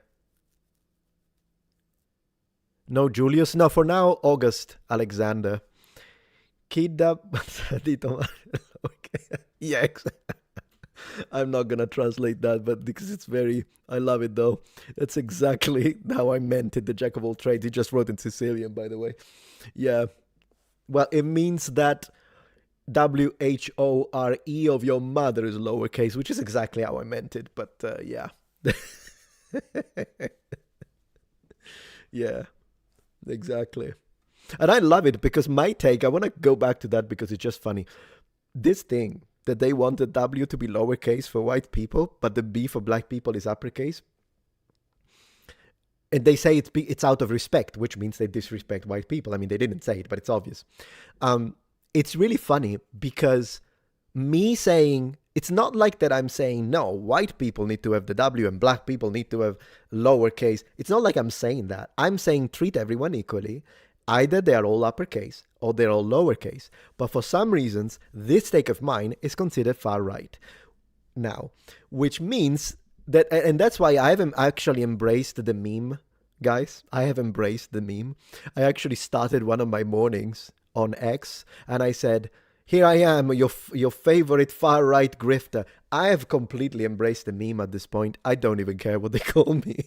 No Julius. No, for now, August Alexander. Kidnap. Okay. Yeah, I'm not gonna translate that, but because it's very, I love it though. That's exactly how I meant it. The jack of all trades. He just wrote in Sicilian, by the way. Yeah. Well, it means that WHORE of your mother is lowercase, which is exactly how I meant it. But yeah. Yeah, exactly. And I love it because my take, I want to go back to that because it's just funny. This thing that they want the W to be lowercase for white people, but the B for black people is uppercase. And they say it's out of respect, which means they disrespect white people. I mean, they didn't say it, but it's obvious. It's really funny because me saying, it's not like that I'm saying, no, white people need to have the W and black people need to have lowercase. It's not like I'm saying that. I'm saying treat everyone equally. Either they're all uppercase or they're all lowercase. But for some reasons, this take of mine is considered far right now, which means that, and that's why I haven't actually embraced the meme, guys. I have embraced the meme. I actually started one of my mornings on X and I said, here I am, your favorite far-right grifter. I have completely embraced the meme at this point. I don't even care what they call me.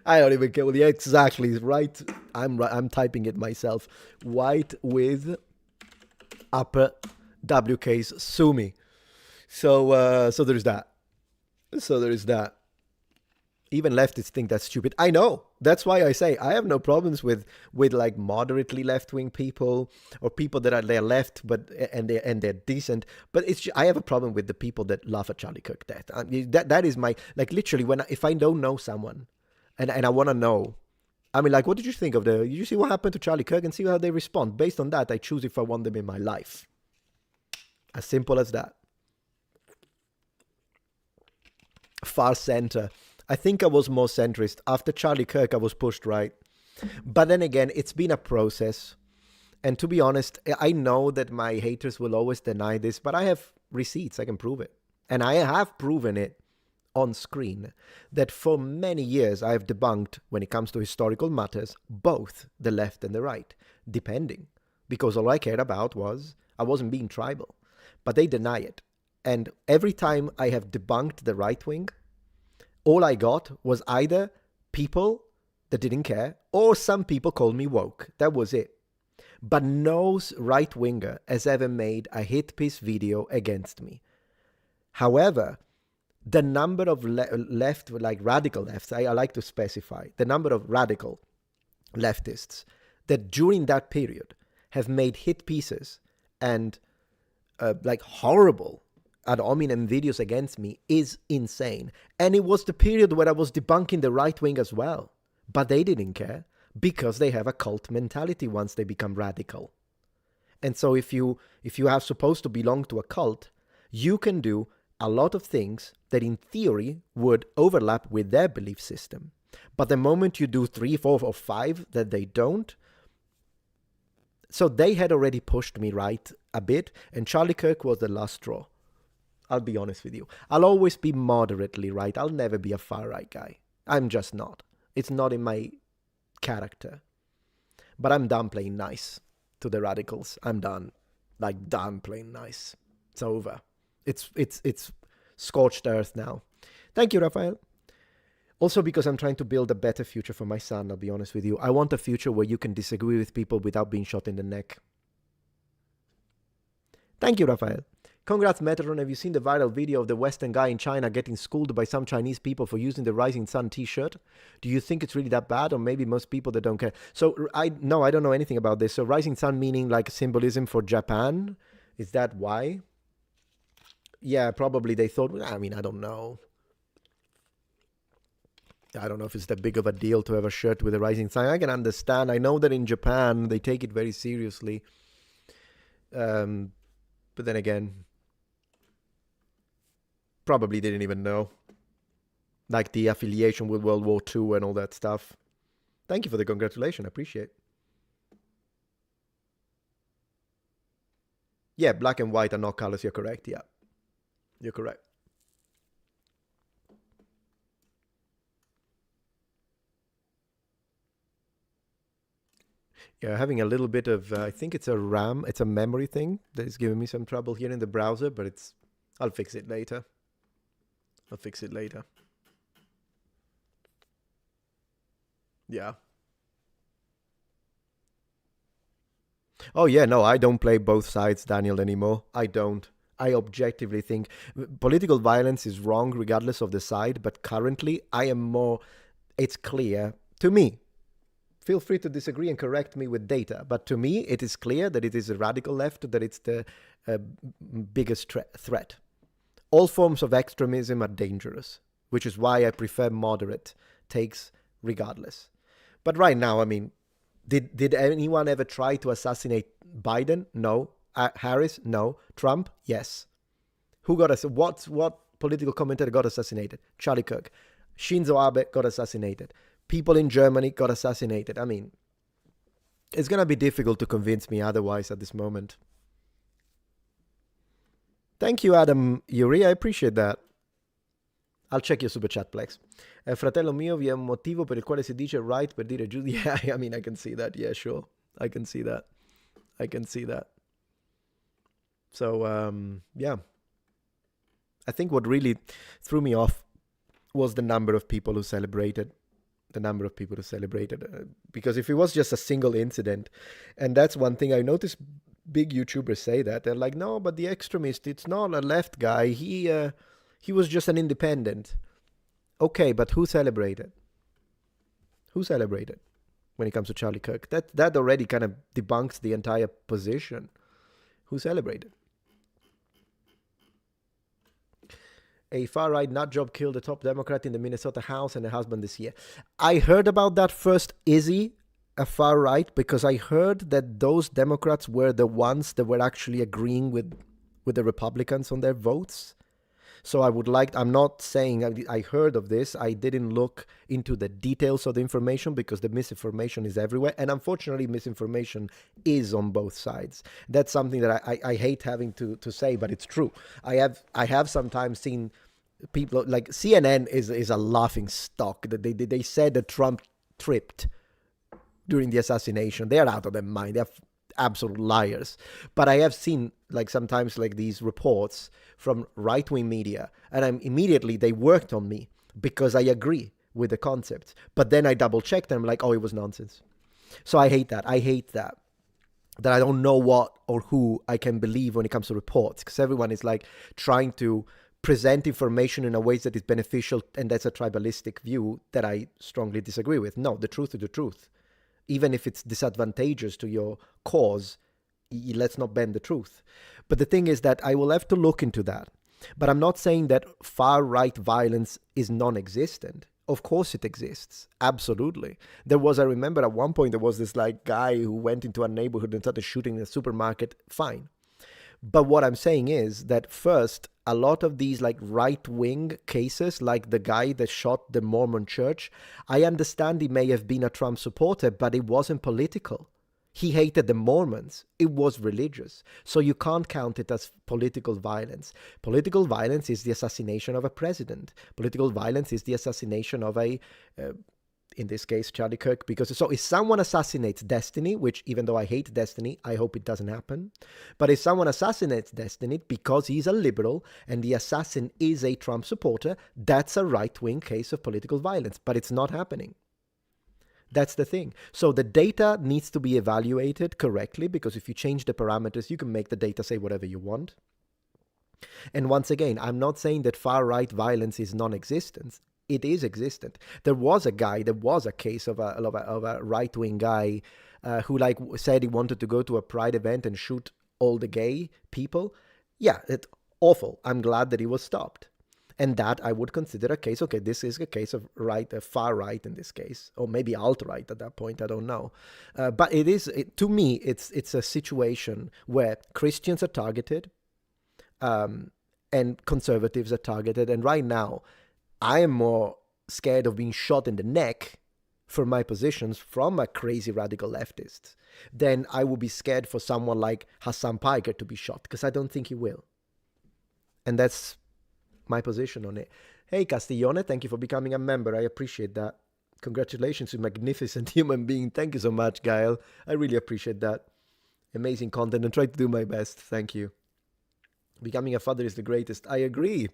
I don't even care what the exactly is right. I'm typing it myself. White with upper W case, sue me. So there's that. So there is that. Even leftists think that's stupid. I know. That's why I say I have no problems with like moderately left-wing people or people that they're left but and they're decent. But I have a problem with the people that laugh at Charlie Kirk death. That is my, like, literally, if I don't know someone and I want to know, I mean, like, what did you think of you see what happened to Charlie Kirk and see how they respond. Based on that, I choose if I want them in my life. As simple as that. Far center. I think I was more centrist. After Charlie Kirk, I was pushed right. But then again, it's been a process. And to be honest, I know that my haters will always deny this, but I have receipts. I can prove it. And I have proven it on screen that for many years I have debunked, when it comes to historical matters, both the left and the right, depending. Because all I cared about was I wasn't being tribal. But they deny it. And every time I have debunked the right wing, all I got was either people that didn't care or some people called me woke. That was it. But no right-winger has ever made a hit piece video against me. However, the number of left, like radical lefts, I like to specify, the number of radical leftists that during that period have made hit pieces and like horrible ad hominem videos against me is insane. And it was the period where I was debunking the right wing as well. But they didn't care because they have a cult mentality once they become radical. And so if you are supposed to belong to a cult, you can do a lot of things that in theory would overlap with their belief system. But the moment you do 3, 4, or 5 that they don't, so they had already pushed me right a bit, and Charlie Kirk was the last straw. I'll be honest with you. I'll always be moderately right. I'll never be a far-right guy. I'm just not. It's not in my character. But I'm done playing nice to the radicals. I'm done. Like, done playing nice. It's over. It's scorched earth now. Thank you, Raphael. Also because I'm trying to build a better future for my son, I'll be honest with you. I want a future where you can disagree with people without being shot in the neck. Thank you, Raphael. Congrats, Metatron. Have you seen the viral video of the Western guy in China getting schooled by some Chinese people for using the Rising Sun t-shirt? Do you think it's really that bad, or maybe most people that don't care? So, I don't know anything about this. So Rising Sun meaning like symbolism for Japan? Is that why? Yeah, probably they thought, I mean, I don't know. I don't know if it's that big of a deal to have a shirt with a rising sun. I can understand. I know that in Japan, they take it very seriously. But then again, probably didn't even know. Like the affiliation with World War II and all that stuff. Thank you for the congratulations. I appreciate it. Yeah, black and white are not colors. You're correct. Yeah, you're correct. Yeah, having a little bit of, I think it's a RAM, it's a memory thing that is giving me some trouble here in the browser, but I'll fix it later. I'll fix it later. Yeah. Oh, yeah, no, I don't play both sides, Daniel, anymore. I don't. I objectively think political violence is wrong regardless of the side, but currently I am more, it's clear to me. Feel free to disagree and correct me with data, but to me it is clear that it is the radical left that it's the uh, biggest threat. All forms of extremism are dangerous, which is why I prefer moderate takes regardless. But right now, I mean, did anyone ever try to assassinate Biden? No. Harris? No. Trump? Yes. Who got us? What political commentator got assassinated? Charlie Kirk. Shinzo Abe got assassinated. People in Germany got assassinated. I mean, it's gonna be difficult to convince me otherwise at this moment. Thank you, Adam Yuri. I appreciate that. I'll check your super chat, Plex. Fratello mio, vi è un motivo per il quale si dice right per dire giusto. Yeah, I mean, I can see that. Yeah, sure. I can see that. I can see that. So, yeah. I think what really threw me off was the number of people who celebrated. Because if it was just a single incident, and that's one thing I noticed big YouTubers say that. They're like, no, but the extremist, it's not a left guy. He was just an independent. Okay, but who celebrated? Who celebrated when it comes to Charlie Kirk? That already kind of debunks the entire position. Who celebrated? A far-right nutjob killed a top Democrat in the Minnesota House and a husband this year. I heard about that first. Is he a far-right? Because I heard that those Democrats were the ones that were actually agreeing with the Republicans on their votes. So I'm not saying I heard of this. I didn't look into the details of the information because the misinformation is everywhere. And unfortunately, misinformation is on both sides. That's something that I hate having to say, but it's true. I have sometimes seen people like CNN is a laughing stock. They said that Trump tripped during the assassination. They're out of their mind. They're absolute liars. But I have seen like sometimes like these reports from right-wing media, and immediately they worked on me because I agree with the concept. But then I double-checked and I'm like, oh, it was nonsense. So I hate that. That I don't know what or who I can believe when it comes to reports, because everyone is like trying to present information in a way that is beneficial, and that's a tribalistic view that I strongly disagree with. No, the truth is the truth. Even if it's disadvantageous to your cause, let's not bend the truth. But the thing is that I will have to look into that. But I'm not saying that far-right violence is non-existent. Of course it exists. Absolutely. I remember at one point there was this like guy who went into a neighborhood and started shooting in a supermarket. Fine. But what I'm saying is that first, a lot of these like right-wing cases, like the guy that shot the Mormon church, I understand he may have been a Trump supporter, but it wasn't political. He hated the Mormons. It was religious. So you can't count it as political violence. Political violence is the assassination of a president. Political violence is the assassination of in this case, Charlie Kirk. So if someone assassinates Destiny, which even though I hate Destiny, I hope it doesn't happen. But if someone assassinates Destiny because he's a liberal and the assassin is a Trump supporter, that's a right-wing case of political violence. But it's not happening. That's the thing. So the data needs to be evaluated correctly, because if you change the parameters, you can make the data say whatever you want. And once again, I'm not saying that far-right violence is non-existent. It is existent. There was a case of a right-wing guy who like said he wanted to go to a pride event and shoot all the gay people. Yeah, it's awful. I'm glad that he was stopped. And that I would consider a case, okay, this is a case of far right in this case, or maybe alt-right at that point, I don't know. But to me, it's a situation where Christians are targeted and conservatives are targeted. And right now, I am more scared of being shot in the neck for my positions from a crazy radical leftist, then I would be scared for someone like Hassan Piker to be shot, because I don't think he will. And that's my position on it. Hey, Castiglione, thank you for becoming a member. I appreciate that. Congratulations, you magnificent human being. Thank you so much, Gael. I really appreciate that. Amazing content, and try to do my best. Thank you. Becoming a father is the greatest. I agree.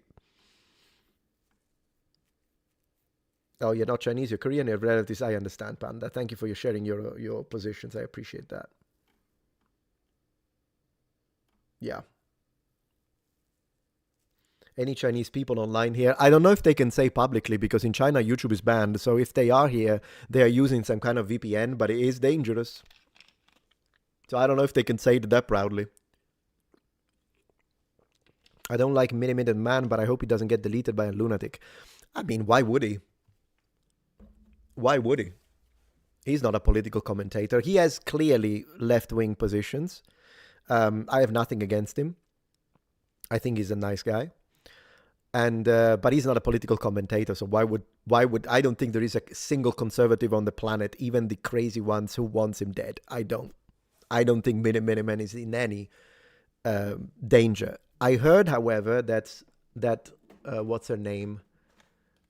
Oh, you're not Chinese, you're Korean, you have relatives. I understand, Panda. Thank you for your sharing your positions. I appreciate that. Yeah. Any Chinese people online here? I don't know if they can say publicly, because in China YouTube is banned. So if they are here, they are using some kind of VPN, but it is dangerous. So I don't know if they can say that proudly. I don't like Mini Man, but I hope he doesn't get deleted by a lunatic. I mean, why would he? Why would he? He's not a political commentator. He has clearly left-wing positions. I have nothing against him. I think he's a nice guy. And but he's not a political commentator, so why would I don't think there is a single conservative on the planet, even the crazy ones, who wants him dead. I don't think Miniman is in any danger. I heard, however, that what's her name?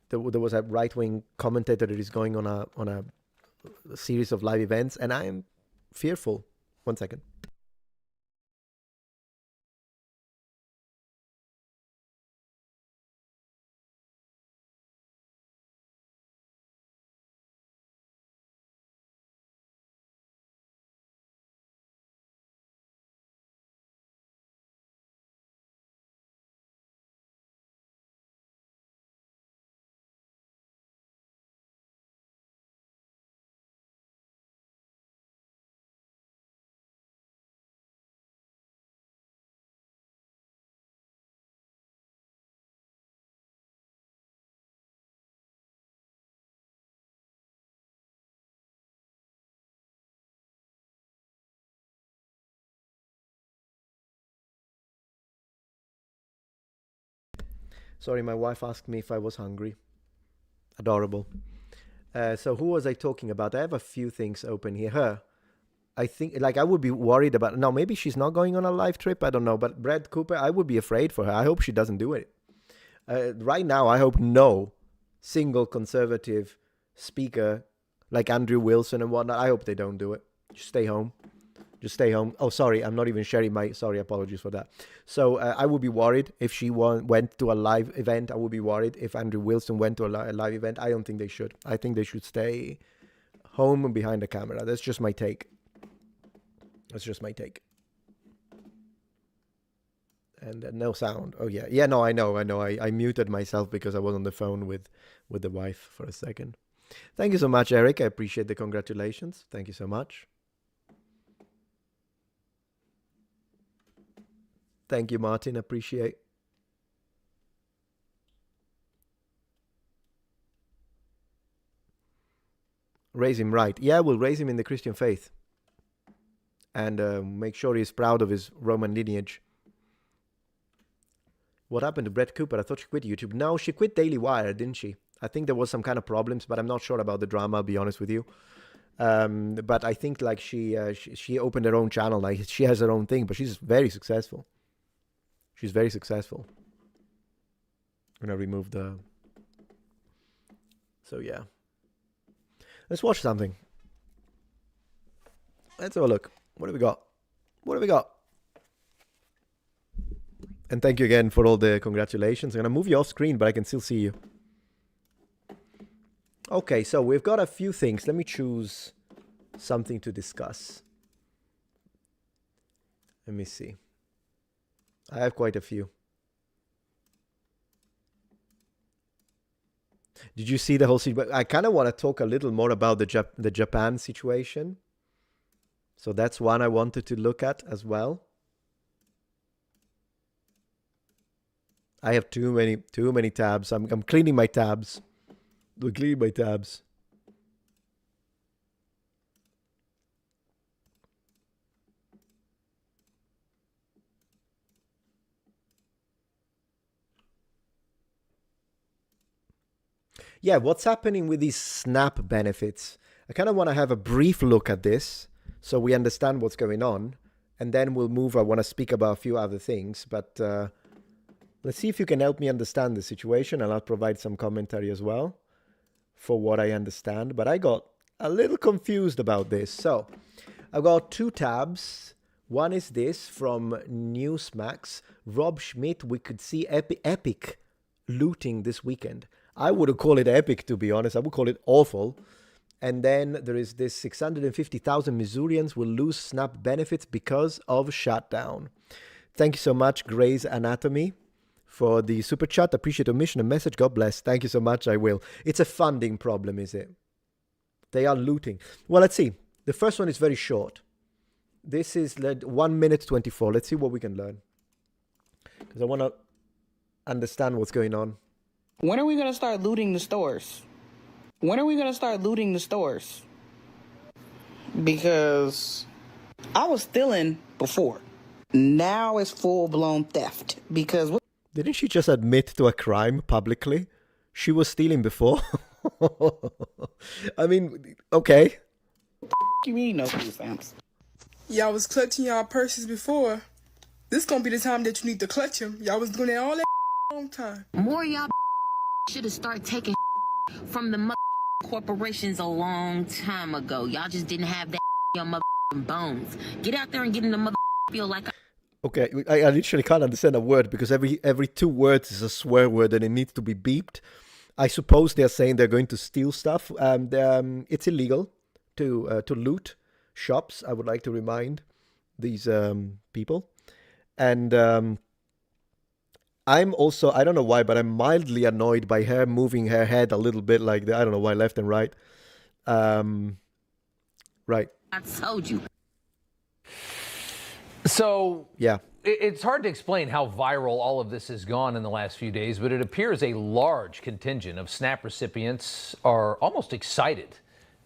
There was a right-wing commentator that is going on a series of live events, and I am fearful. 1 second. Sorry, my wife asked me if I was hungry. Adorable. So who was I talking about? I have a few things open here. Her. I think, like, I would be worried about. No, maybe she's not going on a live trip. I don't know. But Brad Cooper, I would be afraid for her. I hope she doesn't do it. Right now, I hope no single conservative speaker like Andrew Wilson and whatnot. I hope they don't do it. Just stay home. Just stay home. Oh, sorry, I'm not even sharing my. Sorry, apologies for that. So I would be worried if she went to a live event. I would be worried if Andrew Wilson went to a live event. I don't think they should. I think they should stay home and behind the camera. That's just my take. That's just my take. And no sound. Oh yeah, yeah. No, I know. I muted myself because I was on the phone with the wife for a second. Thank you so much, Eric. I appreciate the congratulations. Thank you so much. Thank you, Martin. Appreciate. Raise him right. Yeah, we'll raise him in the Christian faith. And make sure he's proud of his Roman lineage. What happened to Brett Cooper? I thought she quit YouTube. No, she quit Daily Wire, didn't she? I think there was some kind of problems, but I'm not sure about the drama, I'll be honest with you. But I think like she opened her own channel. Like she has her own thing, but she's very successful. She's very successful. I'm gonna remove the. So yeah, let's watch something. Let's have a look. What do we got? What do we got? And thank you again for all the congratulations. I'm gonna move you off screen, but I can still see you. Okay, so we've got a few things. Let me choose something to discuss. Let me see. I have quite a few. Did you see the whole situation? I kind of want to talk a little more about the Japan situation. So that's one I wanted to look at as well. I have too many tabs. I'm cleaning my tabs. I'm cleaning my tabs. yeah, what's happening with these SNAP benefits? I kind of want to have a brief look at this so we understand what's going on, and then we'll move. I want to speak about a few other things, but let's see if you can help me understand the situation, and I'll provide some commentary as well for what I understand. But I got a little confused about this. So I've got two tabs. One is this from Newsmax. Rob Schmidt, we could see epic looting this weekend. I wouldn't call it epic, to be honest. I would call it awful. And then there is this 650,000 Missourians will lose SNAP benefits because of shutdown. Thank you so much, Grey's Anatomy, for the super chat. Appreciate your mission and message. God bless. Thank you so much. I will. It's a funding problem, is it? They are looting. Well, let's see. The first one is very short. This is 1 minute 24. Let's see what we can learn, because I want to understand what's going on. When are we going to start looting the stores? When are we going to start looting the stores? Because I was stealing before. Now it's full-blown theft. Because didn't she just admit to a crime publicly? She was stealing before. I mean, okay. You mean no food stamps? Y'all was clutching y'all purses before. This gonna be the time that you need to clutch them. Y'all was doing that all that long time. More y'all should have started taking from the corporations a long time ago. Y'all just didn't have that your bones. Get out there and get in the feel like. Okay, I literally can't understand a word, because every 2 words is a swear word and it needs to be beeped. I suppose they're saying they're going to steal stuff. It's illegal to loot shops. I would like to remind these people. And I'm also, I don't know why, but I'm mildly annoyed by her moving her head a little bit like that. I don't know why, left and right. Right. I told you. So yeah, it's hard to explain how viral all of this has gone in the last few days, but it appears a large contingent of SNAP recipients are almost excited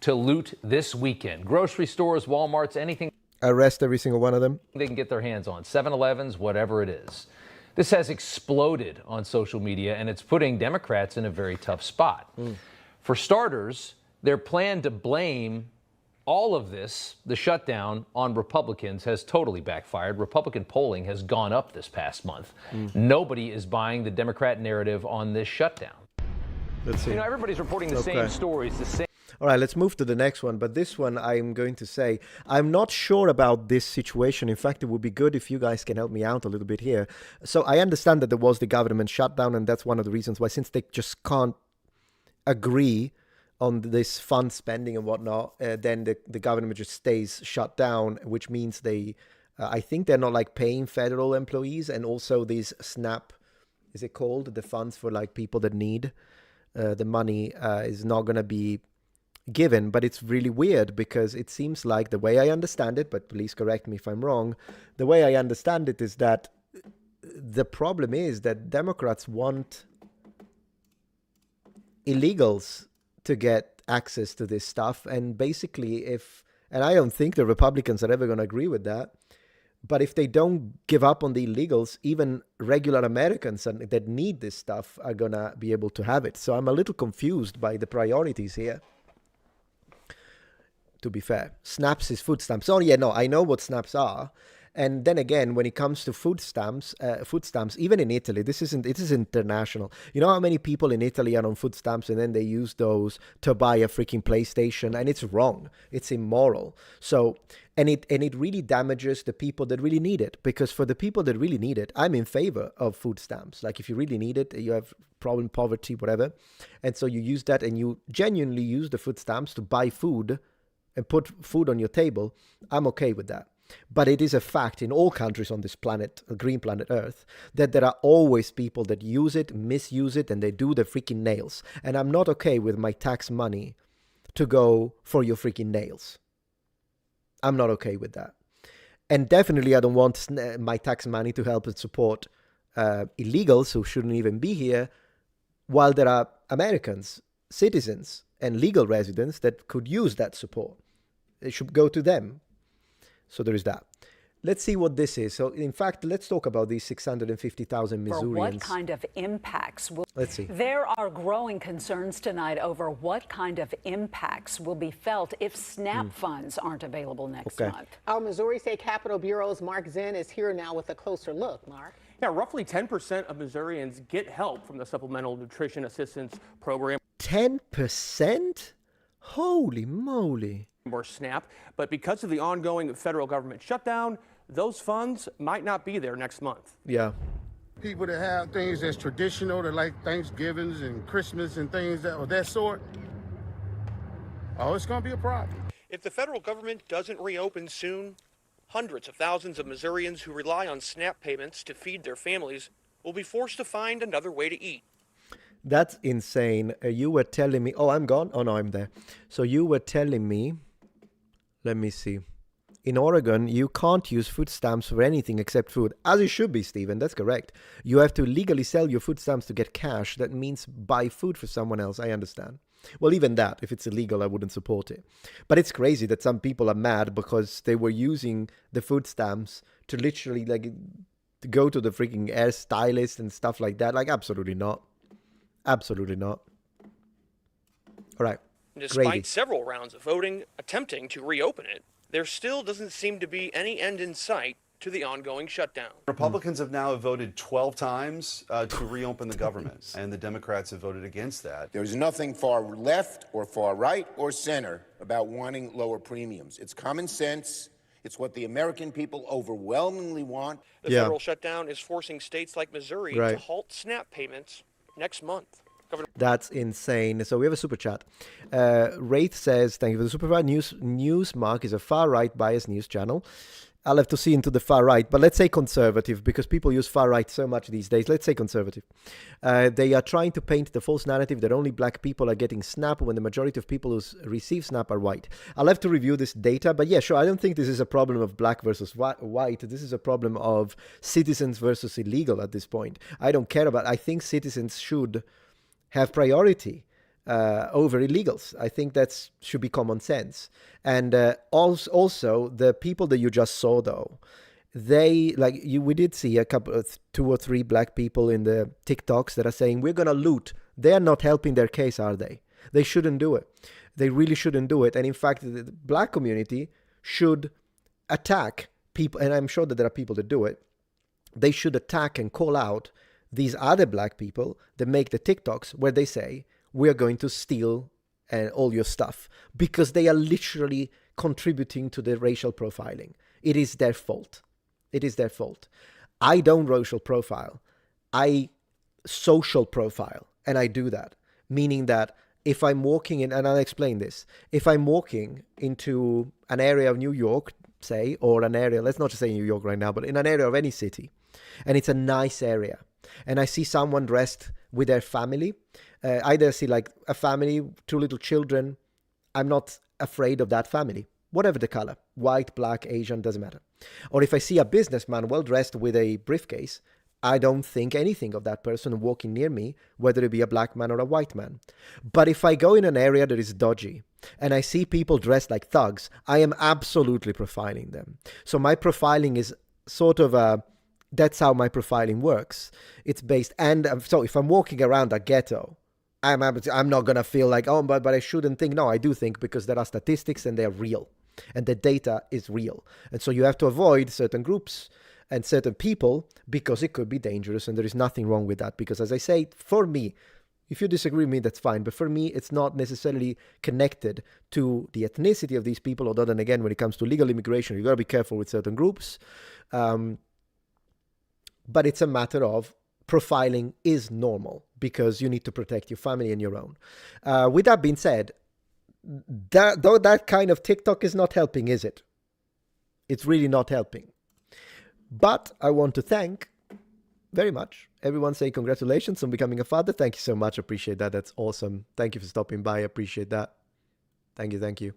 to loot this weekend. Grocery stores, Walmarts, anything. Arrest every single one of them. They can get their hands on, 7-Elevens, whatever it is. This has exploded on social media, and it's putting Democrats in a very tough spot. For starters, their plan to blame all of this, the shutdown, on Republicans has totally backfired. Republican polling has gone up this past month. Nobody is buying the Democrat narrative on this shutdown. Let's see. You know, everybody's reporting the same stories, the same. All right, let's move to the next one. But this one, I'm going to say, I'm not sure about this situation. In fact, it would be good if you guys can help me out a little bit here. So I understand that there was the government shutdown, and that's one of the reasons why, since they just can't agree on this fund spending and whatnot, then the government just stays shut down, which means they, I think they're not like paying federal employees, and also these SNAP, is it called? The funds for like people that need the money is not going to be given. But it's really weird, because it seems like, the way I understand it, but please correct me if I'm wrong, the way I understand it is that the problem is that Democrats want illegals to get access to this stuff. And basically, and I don't think the Republicans are ever going to agree with that, but if they don't give up on the illegals, even regular Americans that need this stuff are going to be able to have it. So I'm a little confused by the priorities here, to be fair. SNAPs is food stamps. Oh yeah, no, I know what SNAPs are. And then again, when it comes to food stamps, even in Italy, it is international. You know how many people in Italy are on food stamps, and then they use those to buy a freaking PlayStation, and it's wrong. It's immoral. So, and it really damages the people that really need it, because for the people that really need it, I'm in favor of food stamps. Like, if you really need it, you have problem, poverty, whatever, and so you use that, and you genuinely use the food stamps to buy food and put food on your table, I'm okay with that. But it is a fact in all countries on this planet, green planet Earth, that there are always people that use it, misuse it, and they do the freaking nails. And I'm not okay with my tax money to go for your freaking nails. I'm not okay with that. And definitely I don't want my tax money to help and support illegals who shouldn't even be here, while there are Americans, citizens, and legal residents that could use that support. It should go to them. So there is that. Let's see what this is. So, in fact, let's talk about these 650,000 For Missourians. what kind of impacts will... Let's see. There are growing concerns tonight over what kind of impacts will be felt if SNAP funds aren't available next month. Our Missouri State Capitol Bureau's Mark Zinn is here now with a closer look. Mark. Yeah, roughly 10% of Missourians get help from the Supplemental Nutrition Assistance Program. 10%? Holy moly. Or SNAP, but because of the ongoing federal government shutdown, those funds might not be there next month. Yeah. People that have things that's traditional, that like Thanksgivings and Christmas and things of that sort, oh, it's going to be a problem. If the federal government doesn't reopen soon, hundreds of thousands of Missourians who rely on SNAP payments to feed their families will be forced to find another way to eat. That's insane. You were telling me... Oh, I'm gone? Oh, no, I'm there. So you were telling me... Let me see. In Oregon, you can't use food stamps for anything except food. As it should be, Stephen. That's correct. You have to legally sell your food stamps to get cash. That means buy food for someone else. I understand. Well, even that, if it's illegal, I wouldn't support it. But it's crazy that some people are mad because they were using the food stamps to literally, like, to go to the freaking hairstylist and stuff like that. Like, absolutely not. Absolutely not. All right. Despite Gravy. several rounds of voting attempting to reopen it, there still doesn't seem to be any end in sight to the ongoing shutdown. Republicans have now voted 12 times to reopen the government, and the Democrats have voted against that. There's nothing far left or far right or center about wanting lower premiums. It's common sense. It's what the American people overwhelmingly want. The federal shutdown is forcing states like Missouri to Right. halt SNAP payments next month. That's insane. So we have a super chat. Wraith says, thank you for the super chat. Newsmark is a far-right biased news channel. I'll have to see into the far right, but let's say conservative, because people use far right so much these days. Let's say conservative. They are trying to paint the false narrative that only black people are getting SNAP when the majority of people who receive SNAP are white. I'll have to review this data, but yeah, sure. I don't think this is a problem of black versus white. This is a problem of citizens versus illegal at this point. I don't care about. I think citizens should have priority over illegals. I think that should be common sense. And also the people that you just saw, though, we did see a couple of 2 or 3 black people in the TikToks that are saying we're gonna loot. They're not helping their case, are they? They shouldn't do it. They really shouldn't do it. And in fact, the black community should attack people, and I'm sure that there are people that do it. They should attack and call out these other black people that make the TikToks where they say, we're going to steal all your stuff, because they are literally contributing to the racial profiling. It is their fault. It is their fault. I don't racial profile. I social profile, and I do that. Meaning that if I'm walking in, and I'll explain this, if I'm walking into an area of New York, say, or an area, let's not just say New York right now, but in an area of any city, and it's a nice area, and I see someone dressed with their family, either see like a family, 2 little children, I'm not afraid of that family, whatever the color, white, black, Asian, doesn't matter. Or if I see a businessman well dressed with a briefcase, I don't think anything of that person walking near me, whether it be a black man or a white man. But if I go in an area that is dodgy and I see people dressed like thugs, I am absolutely profiling them. So my profiling is sort of that's how my profiling works. It's based, and so if I'm walking around a ghetto, I'm not going to feel like, oh, but I shouldn't think. No, I do think, because there are statistics and they're real and the data is real. And so you have to avoid certain groups and certain people because it could be dangerous, and there is nothing wrong with that. Because as I say, for me, if you disagree with me, that's fine. But for me, it's not necessarily connected to the ethnicity of these people. Although then again, when it comes to legal immigration, you got to be careful with certain groups. But it's a matter of profiling is normal because you need to protect your family and your own. With that being said, that kind of TikTok is not helping, is it? It's really not helping. But I want to thank very much everyone saying congratulations on becoming a father. Thank you so much. Appreciate that. That's awesome. Thank you for stopping by. Appreciate that. Thank you. Thank you.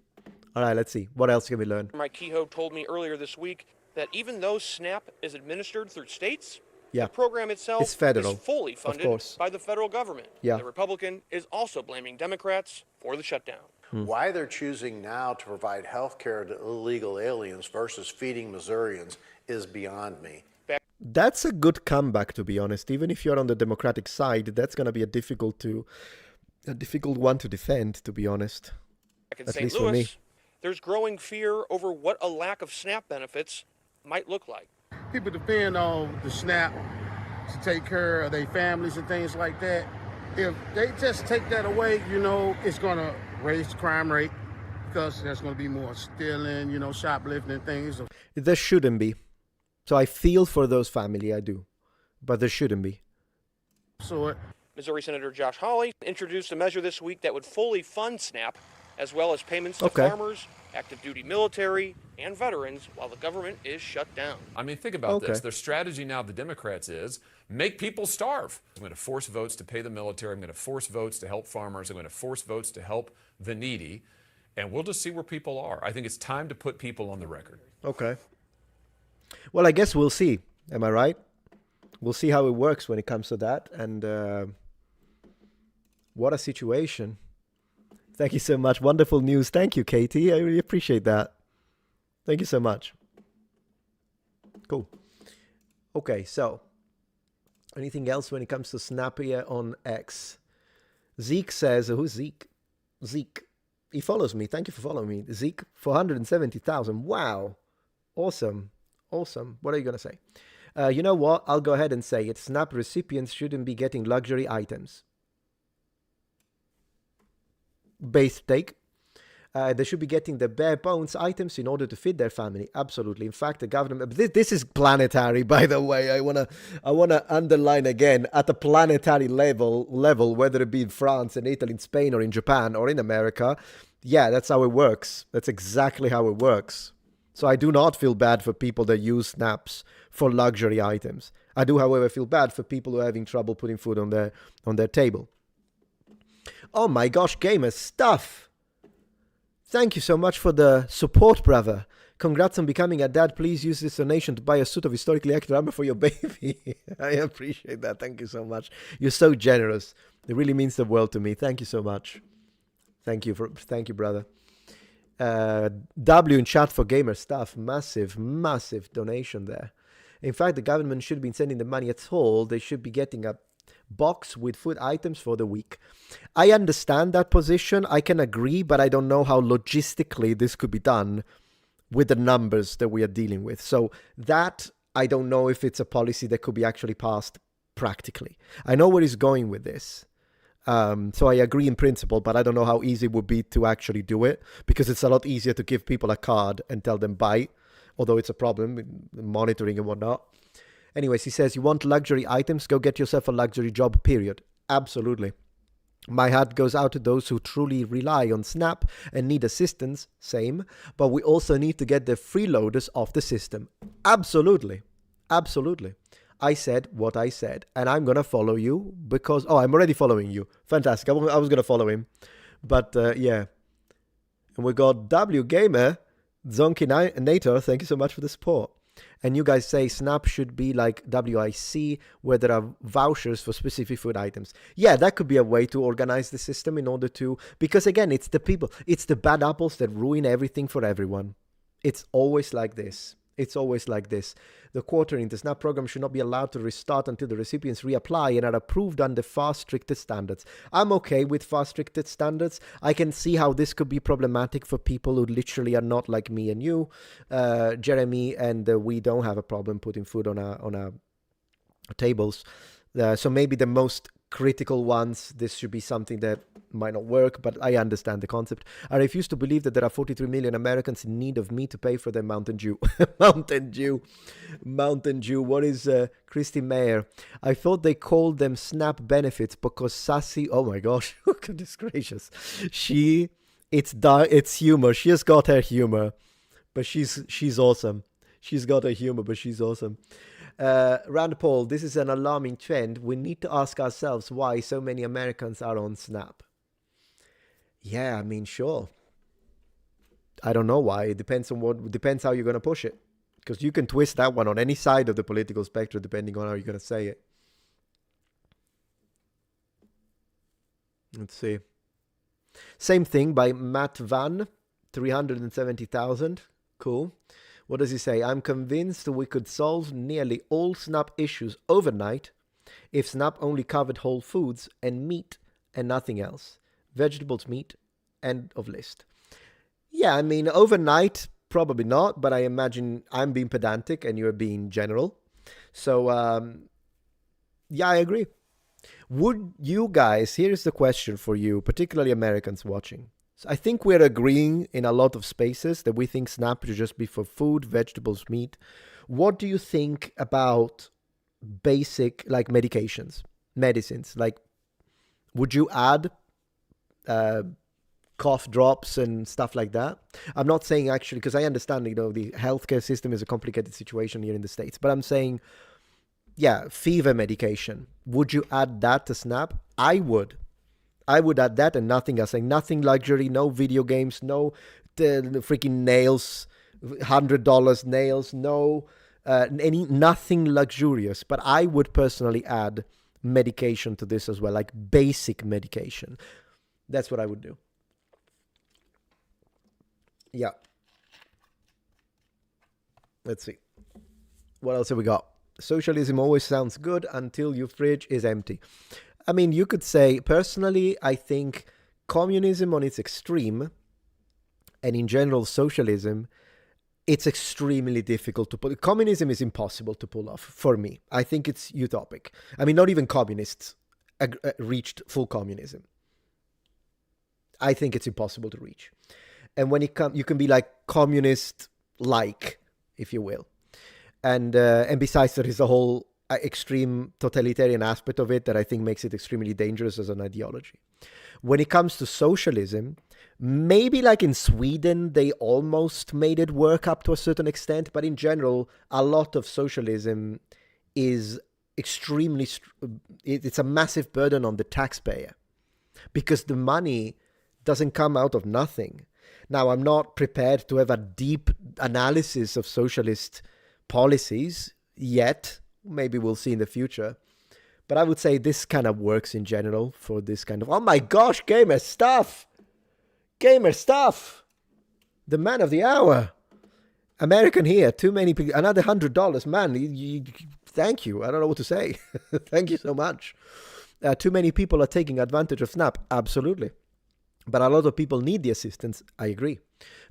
All right, let's see. What else can we learn? Mike Kehoe told me earlier this week that even though SNAP is administered through states, the program itself it's federal, is fully funded by the federal government. Yeah. The Republican is also blaming Democrats for the shutdown. Why they're choosing now to provide health care to illegal aliens versus feeding Missourians is beyond me. That's a good comeback, to be honest. Even if you're on the Democratic side, that's going to be a difficult one to defend, to be honest. Back in At St. least for me. Louis, there's growing fear over what a lack of SNAP benefits might look like. People depend on the SNAP to take care of their families and things like that. If they just take that away, you know, it's going to raise the crime rate because there's going to be more stealing, you know, shoplifting and things. There shouldn't be. So I feel for those family, I do. But there shouldn't be. So Missouri Senator Josh Hawley introduced a measure this week that would fully fund SNAP, as well as payments to farmers, active duty military, and veterans while the government is shut down. I mean, think about this. Their strategy now, the Democrats, is make people starve. I'm going to force votes to pay the military. I'm going to force votes to help farmers. I'm going to force votes to help the needy. And we'll just see where people are. I think it's time to put people on the record. Okay. Well, I guess we'll see. Am I right? We'll see how it works when it comes to that. And what a situation. Thank you so much. Wonderful news. Thank you, Katie. I really appreciate that. Thank you so much. Cool. Okay, so anything else when it comes to Snap here on X? Zeke says, who's Zeke? Zeke. He follows me. Thank you for following me. Zeke, 470,000. Wow. Awesome. Awesome. What are you going to say? You know what? I'll go ahead and say it. Snap recipients shouldn't be getting luxury items. Base take. They should be getting the bare bones items in order to feed their family. Absolutely. In fact, the government. This is planetary, by the way. I wanna underline again at a planetary level, whether it be in France, in Italy, in Spain, or in Japan, or in America. Yeah, that's how it works. That's exactly how it works. So I do not feel bad for people that use snaps for luxury items. I do, however, feel bad for people who are having trouble putting food on their table. Oh my gosh, gamer stuff. Thank you so much for the support, brother. Congrats on becoming a dad. Please use this donation to buy a suit of historically accurate armor for your baby. I appreciate that. Thank you so much. You're so generous. It really means the world to me. Thank you so much. Thank you, brother. W in chat for gamer stuff. Massive, massive donation there. In fact, the government should have been sending the money at all. They should be getting a box with food items for the week. I understand that position. I can agree, but I don't know how logistically this could be done with the numbers that we are dealing with. So that, I don't know if it's a policy that could be actually passed practically. I know where he's going with this. So I agree in principle, but I don't know how easy it would be to actually do it, because it's a lot easier to give people a card and tell them buy, although it's a problem with monitoring and whatnot. Anyways, he says, you want luxury items? Go get yourself a luxury job, period. Absolutely. My hat goes out to those who truly rely on Snap and need assistance. Same. But we also need to get the freeloaders off the system. Absolutely. Absolutely. I said what I said. And I'm going to follow you because... Oh, I'm already following you. Fantastic. I was going to follow him. But, yeah. And we got W Gamer, Zonkinator. Thank you so much for the support. And you guys say Snap should be like WIC, where there are vouchers for specific food items. Yeah, that could be a way to organize the system in order to... Because again, it's the people, it's the bad apples that ruin everything for everyone. It's always like this. It's always like this. The quartering, the SNAP program should not be allowed to restart until the recipients reapply and are approved under far stricter standards. I'm okay with far stricter standards. I can see how this could be problematic for people who literally are not like me and you, Jeremy, and we don't have a problem putting food on our tables. So maybe the most critical ones, this should be something that might not work, but I understand the concept. I refuse to believe that there are 43 million Americans in need of me to pay for their Mountain Dew. Mountain Dew. What is Christy Mayer? I thought they called them SNAP benefits because Sassy, oh my gosh, goodness gracious. It's humor. She has got her humor, but she's awesome. She's got her humor, but she's awesome. Rand Paul, this is an alarming trend. We need to ask ourselves why so many Americans are on Snap. Yeah, I mean, sure. I don't know why. It depends how you're going to push it. Because you can twist that one on any side of the political spectrum depending on how you're going to say it. Let's see. Same thing by Matt Van, 370,000. Cool. What does he say? I'm convinced we could solve nearly all SNAP issues overnight if SNAP only covered whole foods and meat and nothing else. Vegetables, meat, end of list. Yeah, I mean, overnight, probably not, but I imagine I'm being pedantic and you're being general. So, yeah, I agree. Would you guys, here's the question for you, particularly Americans watching. So I think we're agreeing in a lot of spaces that we think SNAP should just be for food, vegetables, meat. What do you think about basic, like medications, medicines? Like, would you add cough drops and stuff like that? I'm not saying actually, because I understand, the healthcare system is a complicated situation here in the States, but I'm saying, yeah, fever medication. Would you add that to SNAP? I would. I would add that and nothing else. Like nothing luxury, no video games, no the freaking nails, $100 nails, no nothing luxurious. But I would personally add medication to this as well, like basic medication. That's what I would do. Yeah. Let's see. What else have we got? Socialism always sounds good until your fridge is empty. I mean, you could say, personally, I think communism on its extreme, and in general socialism, it's extremely difficult to pull. Communism is impossible to pull off, for me. I think it's utopic. I mean, not even communists reached full communism. I think it's impossible to reach. And when it comes, you can be like communist-like, if you will. And besides, there is a whole extreme totalitarian aspect of it that I think makes it extremely dangerous as an ideology. When it comes to socialism, maybe like in Sweden, they almost made it work up to a certain extent, but in general, a lot of socialism is extremely, it's a massive burden on the taxpayer because the money doesn't come out of nothing. Now, I'm not prepared to have a deep analysis of socialist policies yet. Maybe we'll see in the future. But I would say this kind of works in general for this kind of... Oh my gosh, Gamer Stuff! Gamer Stuff! The man of the hour! American here, too many people... Another $100, man. Thank you. I don't know what to say. Thank you so much. Too many people are taking advantage of SNAP. Absolutely. But a lot of people need the assistance. I agree.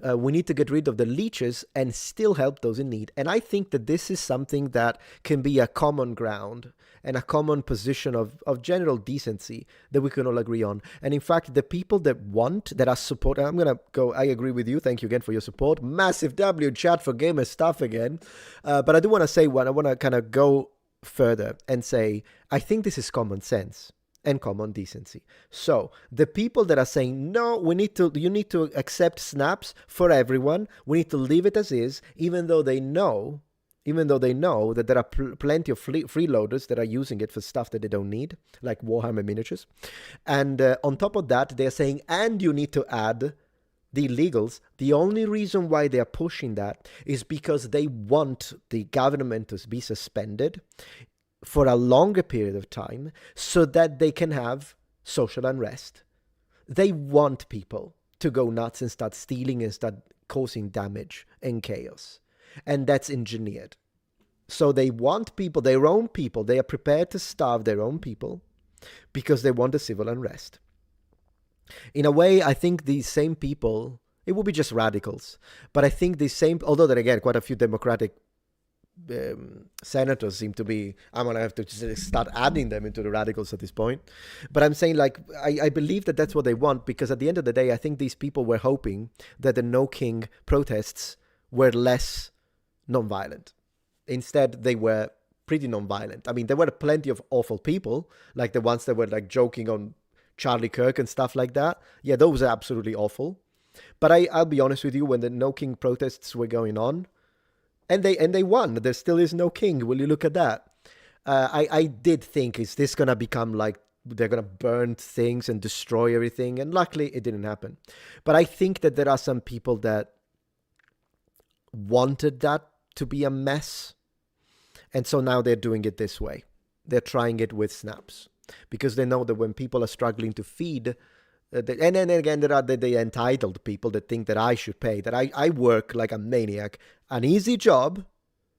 We need to get rid of the leeches and still help those in need. And I think that this is something that can be a common ground and a common position of general decency that we can all agree on. And in fact, the people that are support, I'm going to go, I agree with you. Thank you again for your support. Massive W chat for Gamer Stuff again. But I do want to say one. I want to kind of go further and say, I think this is common sense and common decency. So the people that are saying, no, you need to accept snaps for everyone. We need to leave it as is, even though they know that there are plenty of freeloaders that are using it for stuff that they don't need, like Warhammer miniatures. And on top of that, they're saying, and you need to add the illegals. The only reason why they are pushing that is because they want the government to be suspended for a longer period of time so that they can have social unrest. They want people to go nuts and start stealing and start causing damage and chaos. And that's engineered. So they want people, their own people, they are prepared to starve their own people because they want a civil unrest. In a way, I think these same people, it will be just radicals, but I think these same, although then again, quite a few Democratic senators seem to be, I'm going to have to start adding them into the radicals at this point. But I'm saying, like, I believe that that's what they want, because at the end of the day, I think these people were hoping that the No King protests were less nonviolent. Instead, they were pretty nonviolent. I mean, there were plenty of awful people, like the ones that were like joking on Charlie Kirk and stuff like that. Yeah, those are absolutely awful. But I'll be honest with you, when the No King protests were going on, and they won. There still is no king. Will you look at that? I did think, is this going to become like they're going to burn things and destroy everything? And luckily, it didn't happen. But I think that there are some people that wanted that to be a mess. And so now they're doing it this way. They're trying it with snaps. Because they know that when people are struggling to feed And then again, there are the entitled people that think that I should pay, that I work like a maniac. An easy job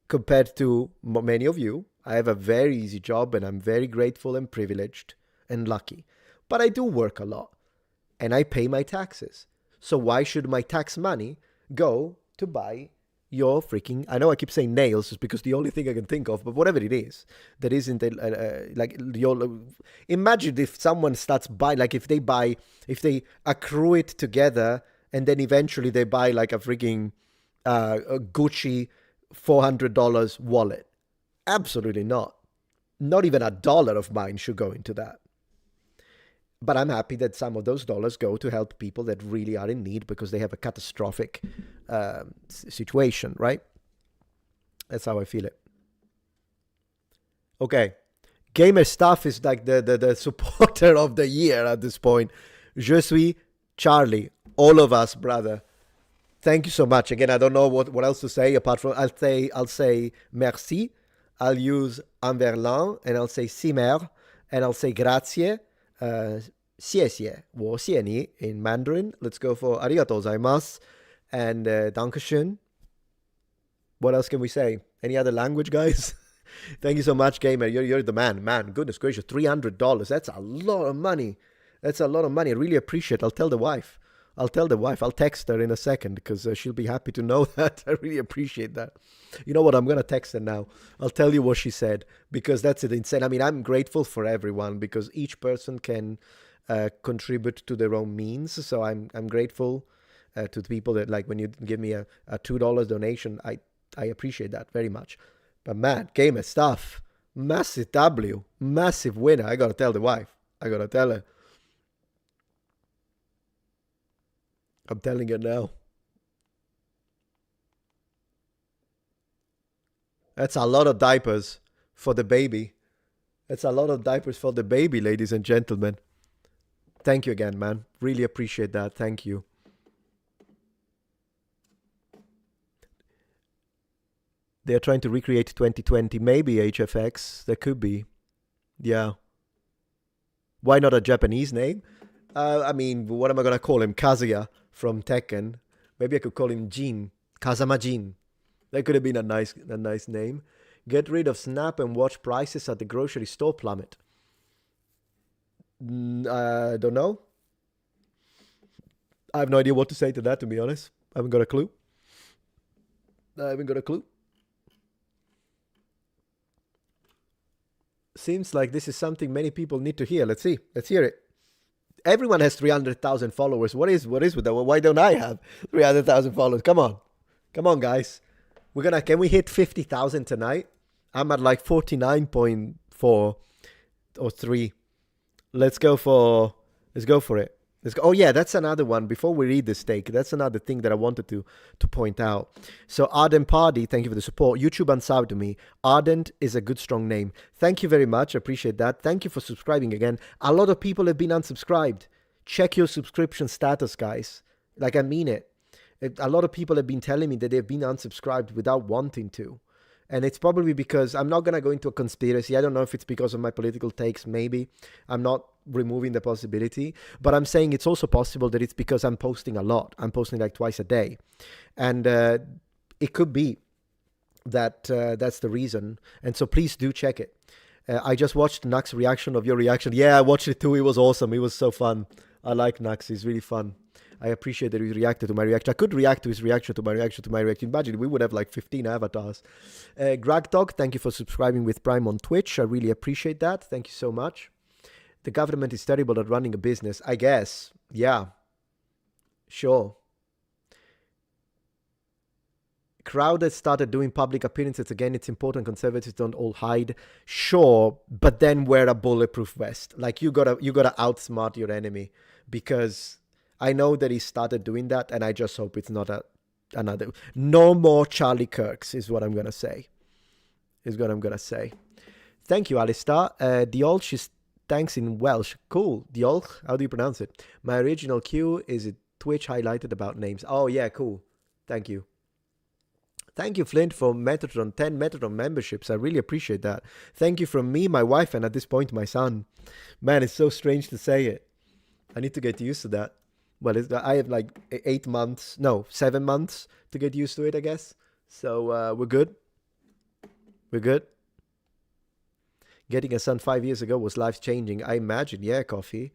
compared to many of you. I have a very easy job and I'm very grateful and privileged and lucky. But I do work a lot and I pay my taxes. So why should my tax money go to buy your freaking, I know I keep saying nails just because the only thing I can think of, but whatever it is, that isn't like your, imagine if someone starts buying, like if they accrue it together and then eventually they buy like a freaking a Gucci $400 wallet. Absolutely not. Not even $1 of mine should go into that. But I'm happy that some of those dollars go to help people that really are in need because they have a catastrophic situation, right? That's how I feel it. Okay. Gamer Stuff is like the supporter of the year at this point. Je suis Charlie. All of us, brother. Thank you so much. Again, I don't know what else to say apart from I'll say merci. I'll use un verlan and I'll say simer and I'll say grazie. 谢谢我谢你 in Mandarin. Let's go for arigatou gozaimasu and dankeschön. What else can we say? Any other language, guys? Thank you so much, Gamer. You're the man. Man, goodness gracious, $300. That's a lot of money. That's a lot of money. I really appreciate it. I'll tell the wife. I'll text her in a second because she'll be happy to know that. I really appreciate that. You know what? I'm going to text her now. I'll tell you what she said because that's insane. I mean, I'm grateful for everyone because each person can contribute to their own means. So I'm grateful to the people that, like, when you give me a $2 donation, I appreciate that very much. But man, Gamer Stuff, massive W, massive winner. I got to tell the wife. I got to tell her. I'm telling her now. That's a lot of diapers for the baby. That's a lot of diapers for the baby, ladies and gentlemen. Thank you again, man. Really appreciate that. Thank you. They're trying to recreate 2020. Maybe HFX. There could be. Yeah. Why not a Japanese name? I mean, what am I going to call him? Kazuya from Tekken. Maybe I could call him Jin. Kazama Jin. That could have been a nice name. Get rid of Snap and watch prices at the grocery store plummet. I don't know. I have no idea what to say to that, to be honest. I haven't got a clue. Seems like this is something many people need to hear. Let's see. Let's hear it. Everyone has 300,000 followers. What is with that? Why don't I have 300,000 followers? Come on, guys. Can we hit 50,000 tonight? I'm at like 49.4 or 3. Let's go for it. Oh yeah, that's another one. Before we read this take, that's another thing that I wanted to point out. So Ardent Party, thank you for the support. YouTube unsubbed to me. Ardent is a good, strong name. Thank you very much. I appreciate that. Thank you for subscribing again. A lot of people have been unsubscribed. Check your subscription status, guys. Like, I mean it. A lot of people have been telling me that they've been unsubscribed without wanting to. And it's probably because I'm not going to go into a conspiracy. I don't know if it's because of my political takes. Maybe. I'm not removing the possibility. But I'm saying it's also possible that it's because I'm posting a lot. I'm posting like twice a day. And it could be that that's the reason. And so please do check it. I just watched Nux's reaction of your reaction. Yeah, I watched it too. It was awesome. It was so fun. I like Nux. He's really fun. I appreciate that he reacted to my reaction. I could react to his reaction to my reaction to my reaction. Imagine we would have like 15 avatars. Greg Dog, thank you for subscribing with Prime on Twitch. I really appreciate that. Thank you so much. The government is terrible at running a business. I guess. Yeah. Sure. Crowded started doing public appearances again. It's important conservatives don't all hide. Sure, but then wear a bulletproof vest. Like you gotta outsmart your enemy, because I know that he started doing that, and I just hope it's not another. No more Charlie Kirks is what I'm gonna say. Thank you, Alistair. Diolch is thanks in Welsh. Cool. Diolch. How do you pronounce it? My original cue is it Twitch highlighted about names. Oh yeah, cool. Thank you. Thank you, Flint, for Metatron, 10 Metatron memberships. I really appreciate that. Thank you from me, my wife, and at this point, my son. Man, it's so strange to say it. I need to get used to that. Well, I have like 8 months, no, 7 months to get used to it, I guess. So we're good. We're good. Getting a son 5 years ago was life changing. I imagine, yeah, Coffee.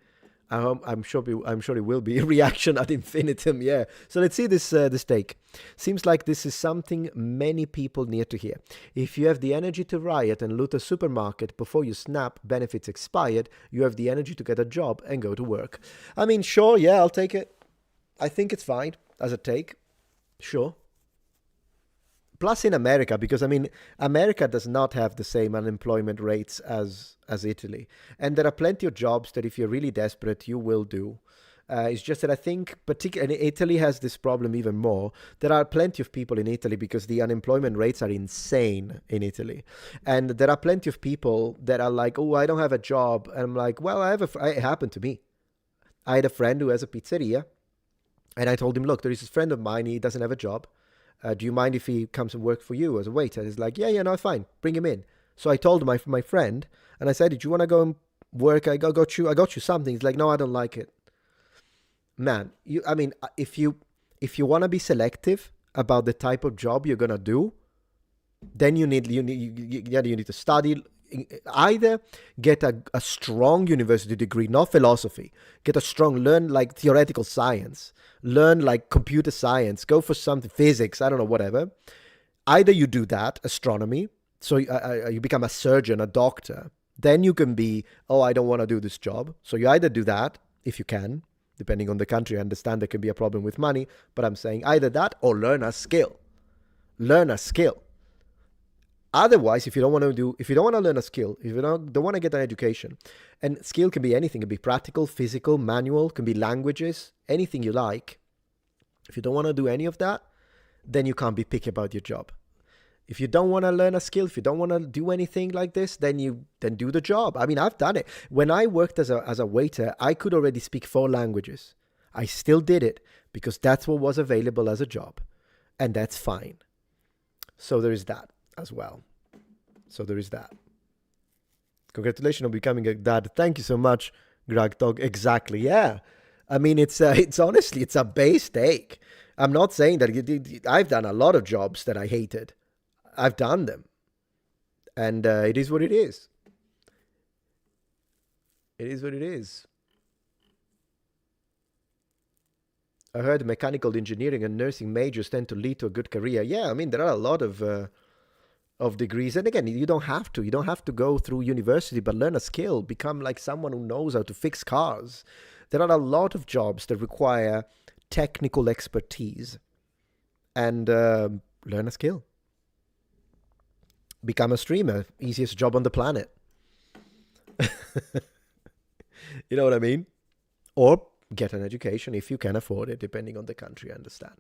I'm sure it will be. Reaction ad infinitum, yeah. So let's see this take. Seems like this is something many people need to hear. If you have the energy to riot and loot a supermarket before you snap, benefits expired, you have the energy to get a job and go to work. I mean, sure, yeah, I'll take it. I think it's fine as a take. Sure. Plus in America, because I mean, America does not have the same unemployment rates as Italy. And there are plenty of jobs that if you're really desperate, you will do. It's just that I think, particularly Italy has this problem even more. There are plenty of people in Italy because the unemployment rates are insane in Italy. And there are plenty of people that are like, oh, I don't have a job. And I'm like, well, it happened to me. I had a friend who has a pizzeria. And I told him, look, there is this friend of mine, he doesn't have a job. Do you mind if he comes and works for you as a waiter? He's like, yeah, no, fine. Bring him in. So I told my friend, and I said, did you want to go and work? I got you something. He's like, no, I don't like it. Man, if you want to be selective about the type of job you're gonna do, then you need to study. Either get a strong university degree, not philosophy. Get a strong, learn like theoretical science, learn like computer science, go for something, physics, I don't know, whatever. Either you do that, astronomy, so you become a surgeon, a doctor. Then you can be, oh, I don't want to do this job. So you either do that, if you can, depending on the country. I understand there can be a problem with money, but I'm saying either that or learn a skill. Learn a skill. Otherwise, if you don't want to learn a skill, if you don't want to get an education, and skill can be anything, it can be practical, physical, manual, can be languages, anything you like. If you don't want to do any of that, then you can't be picky about your job. If you don't want to learn a skill, if you don't want to do anything like this, then do the job. I mean, I've done it. When I worked as a waiter, I could already speak 4 languages. I still did it because that's what was available as a job, and that's fine. So there is that as well. So there is that. Congratulations on becoming a dad. Thank you so much, Greg Dog. Exactly, yeah. I mean, it's honestly, it's a base take. I'm not saying that I've done a lot of jobs that I hated. I've done them. And it is what it is. It is what it is. I heard mechanical engineering and nursing majors tend to lead to a good career. Yeah, I mean, there are a lot of degrees. And again, you don't have to go through university, but learn a skill. Become like someone who knows how to fix cars. There are a lot of jobs that require technical expertise. And learn a skill. Become a streamer. Easiest job on the planet. You know what I mean? Or get an education if you can afford it, depending on the country, I understand.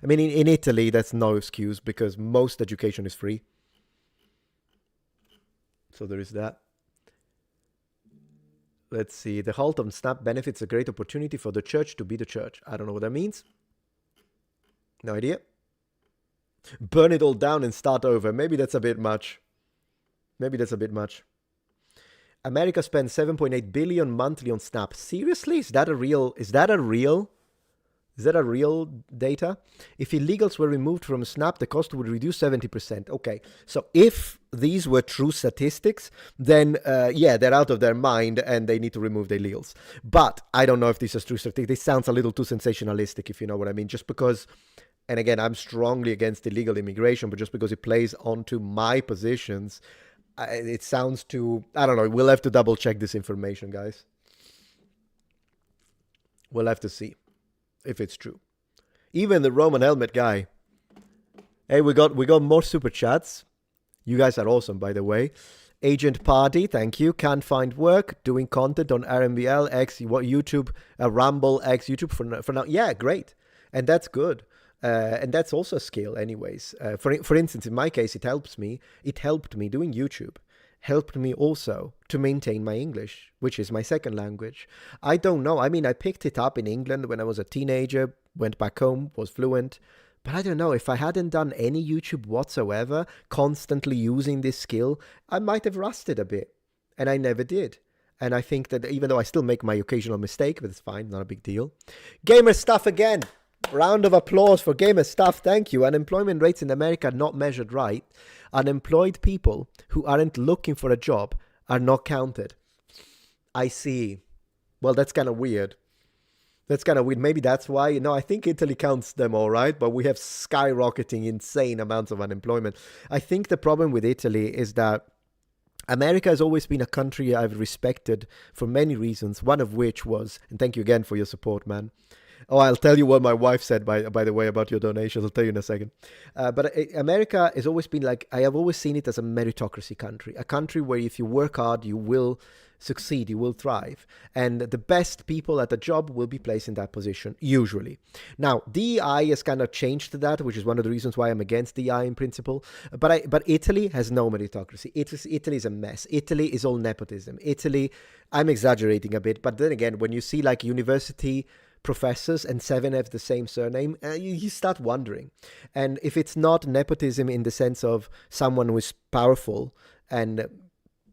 I mean, in Italy, that's no excuse because most education is free. So there is that. Let's see. The halt on SNAP benefits a great opportunity for the church to be the church. I don't know what that means. No idea. Burn it all down and start over. Maybe that's a bit much. America spends 7.8 billion monthly on SNAP. Seriously? Is that a real data? If illegals were removed from SNAP, the cost would reduce 70%. Okay. So if these were true statistics, then they're out of their mind and they need to remove the illegals. But I don't know if this is true statistics. This sounds a little too sensationalistic, if you know what I mean. Just because, and again, I'm strongly against illegal immigration, but just because it plays onto my positions, it sounds too, I don't know. We'll have to double check this information, guys. We'll have to see if it's true. Even the Roman helmet guy. Hey, we got more super chats. You guys are awesome, by the way. Agent Party, thank you. Can't find work. Doing content on RMBL X YouTube, Rumble X YouTube for now. Yeah, great, and that's good. And that's also a skill anyways. For instance, in my case, it helped me doing YouTube, helped me also to maintain my English, which is my second language. I don't know. I mean, I picked it up in England when I was a teenager, went back home, was fluent. But I don't know, if I hadn't done any YouTube whatsoever, constantly using this skill, I might have rusted a bit. And I never did. And I think that even though I still make my occasional mistake, but it's fine, not a big deal. Gamer Stuff again. Round of applause for Gamer Stuff. Thank you. Unemployment rates in America are not measured right. Unemployed people who aren't looking for a job are not counted. I see. Well, that's kind of weird. That's kind of weird. Maybe that's why. No, I think Italy counts them all right, but we have skyrocketing, insane amounts of unemployment. I think the problem with Italy is that America has always been a country I've respected for many reasons, one of which was, and thank you again for your support, man. Oh, I'll tell you what my wife said, by the way, about your donations. I'll tell you in a second. But America has always been like, I have always seen it as a meritocracy country, a country where if you work hard, you will succeed, you will thrive. And the best people at the job will be placed in that position, usually. Now, DEI has kind of changed that, which is one of the reasons why I'm against DEI in principle. But Italy has no meritocracy. Italy is a mess. Italy is all nepotism. Italy, I'm exaggerating a bit, but then again, when you see like university professors and 7 have the same surname, you start wondering. And if it's not nepotism in the sense of someone who is powerful and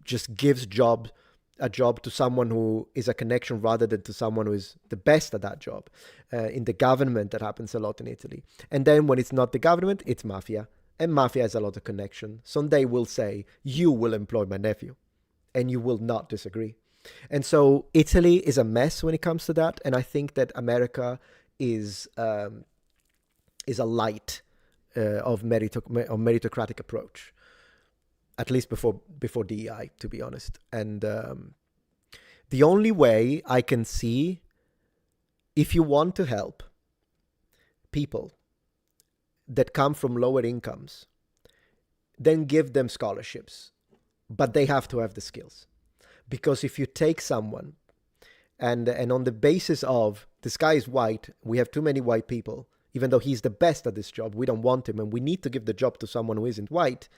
just gives a job to someone who is a connection rather than to someone who is the best at that job. In the government, that happens a lot in Italy. And then when it's not the government, it's mafia. And mafia has a lot of connection. Someday will say, you will employ my nephew. And you will not disagree. And so Italy is a mess when it comes to that. And I think that America is a light of meritocratic approach. At least before DEI, to be honest. And the only way I can see, if you want to help people that come from lower incomes, then give them scholarships. But they have to have the skills. Because if you take someone and on the basis of this guy is white, we have too many white people, even though he's the best at this job, we don't want him and we need to give the job to someone who isn't white,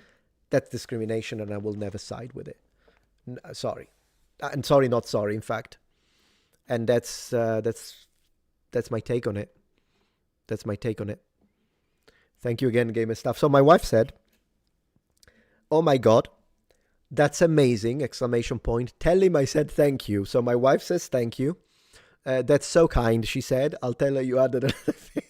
that's discrimination and I will never side with it. Sorry. And sorry, not sorry, in fact. And that's my take on it. That's my take on it. Thank you again, Gamer Stuff. So my wife said, oh my God, that's amazing, exclamation point. Tell him I said thank you. So my wife says thank you. That's so kind, she said. I'll tell her you added another thing.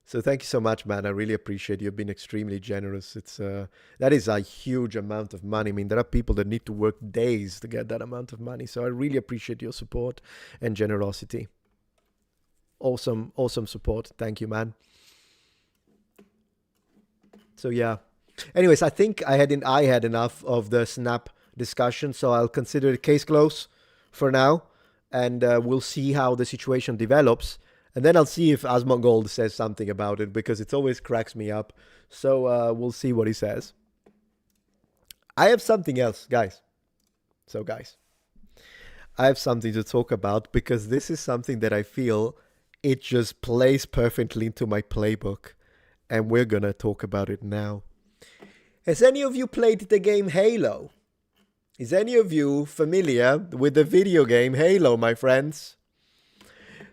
So thank you so much, man. I really appreciate you. You've been extremely generous. That is a huge amount of money. I mean, there are people that need to work days to get that amount of money. So I really appreciate your support and generosity. Awesome, awesome support. Thank you, man. So yeah. Anyways, I think I had enough of the Snap discussion, so I'll consider the case closed for now, and we'll see how the situation develops, and then I'll see if Asmongold says something about it, because it always cracks me up. So we'll see what he says. I have something else, guys. So guys, I have something to talk about, because this is something that I feel it just plays perfectly into my playbook, and we're gonna talk about it now. Has any of you played the game Halo? Is any of you familiar with the video game Halo, my friends?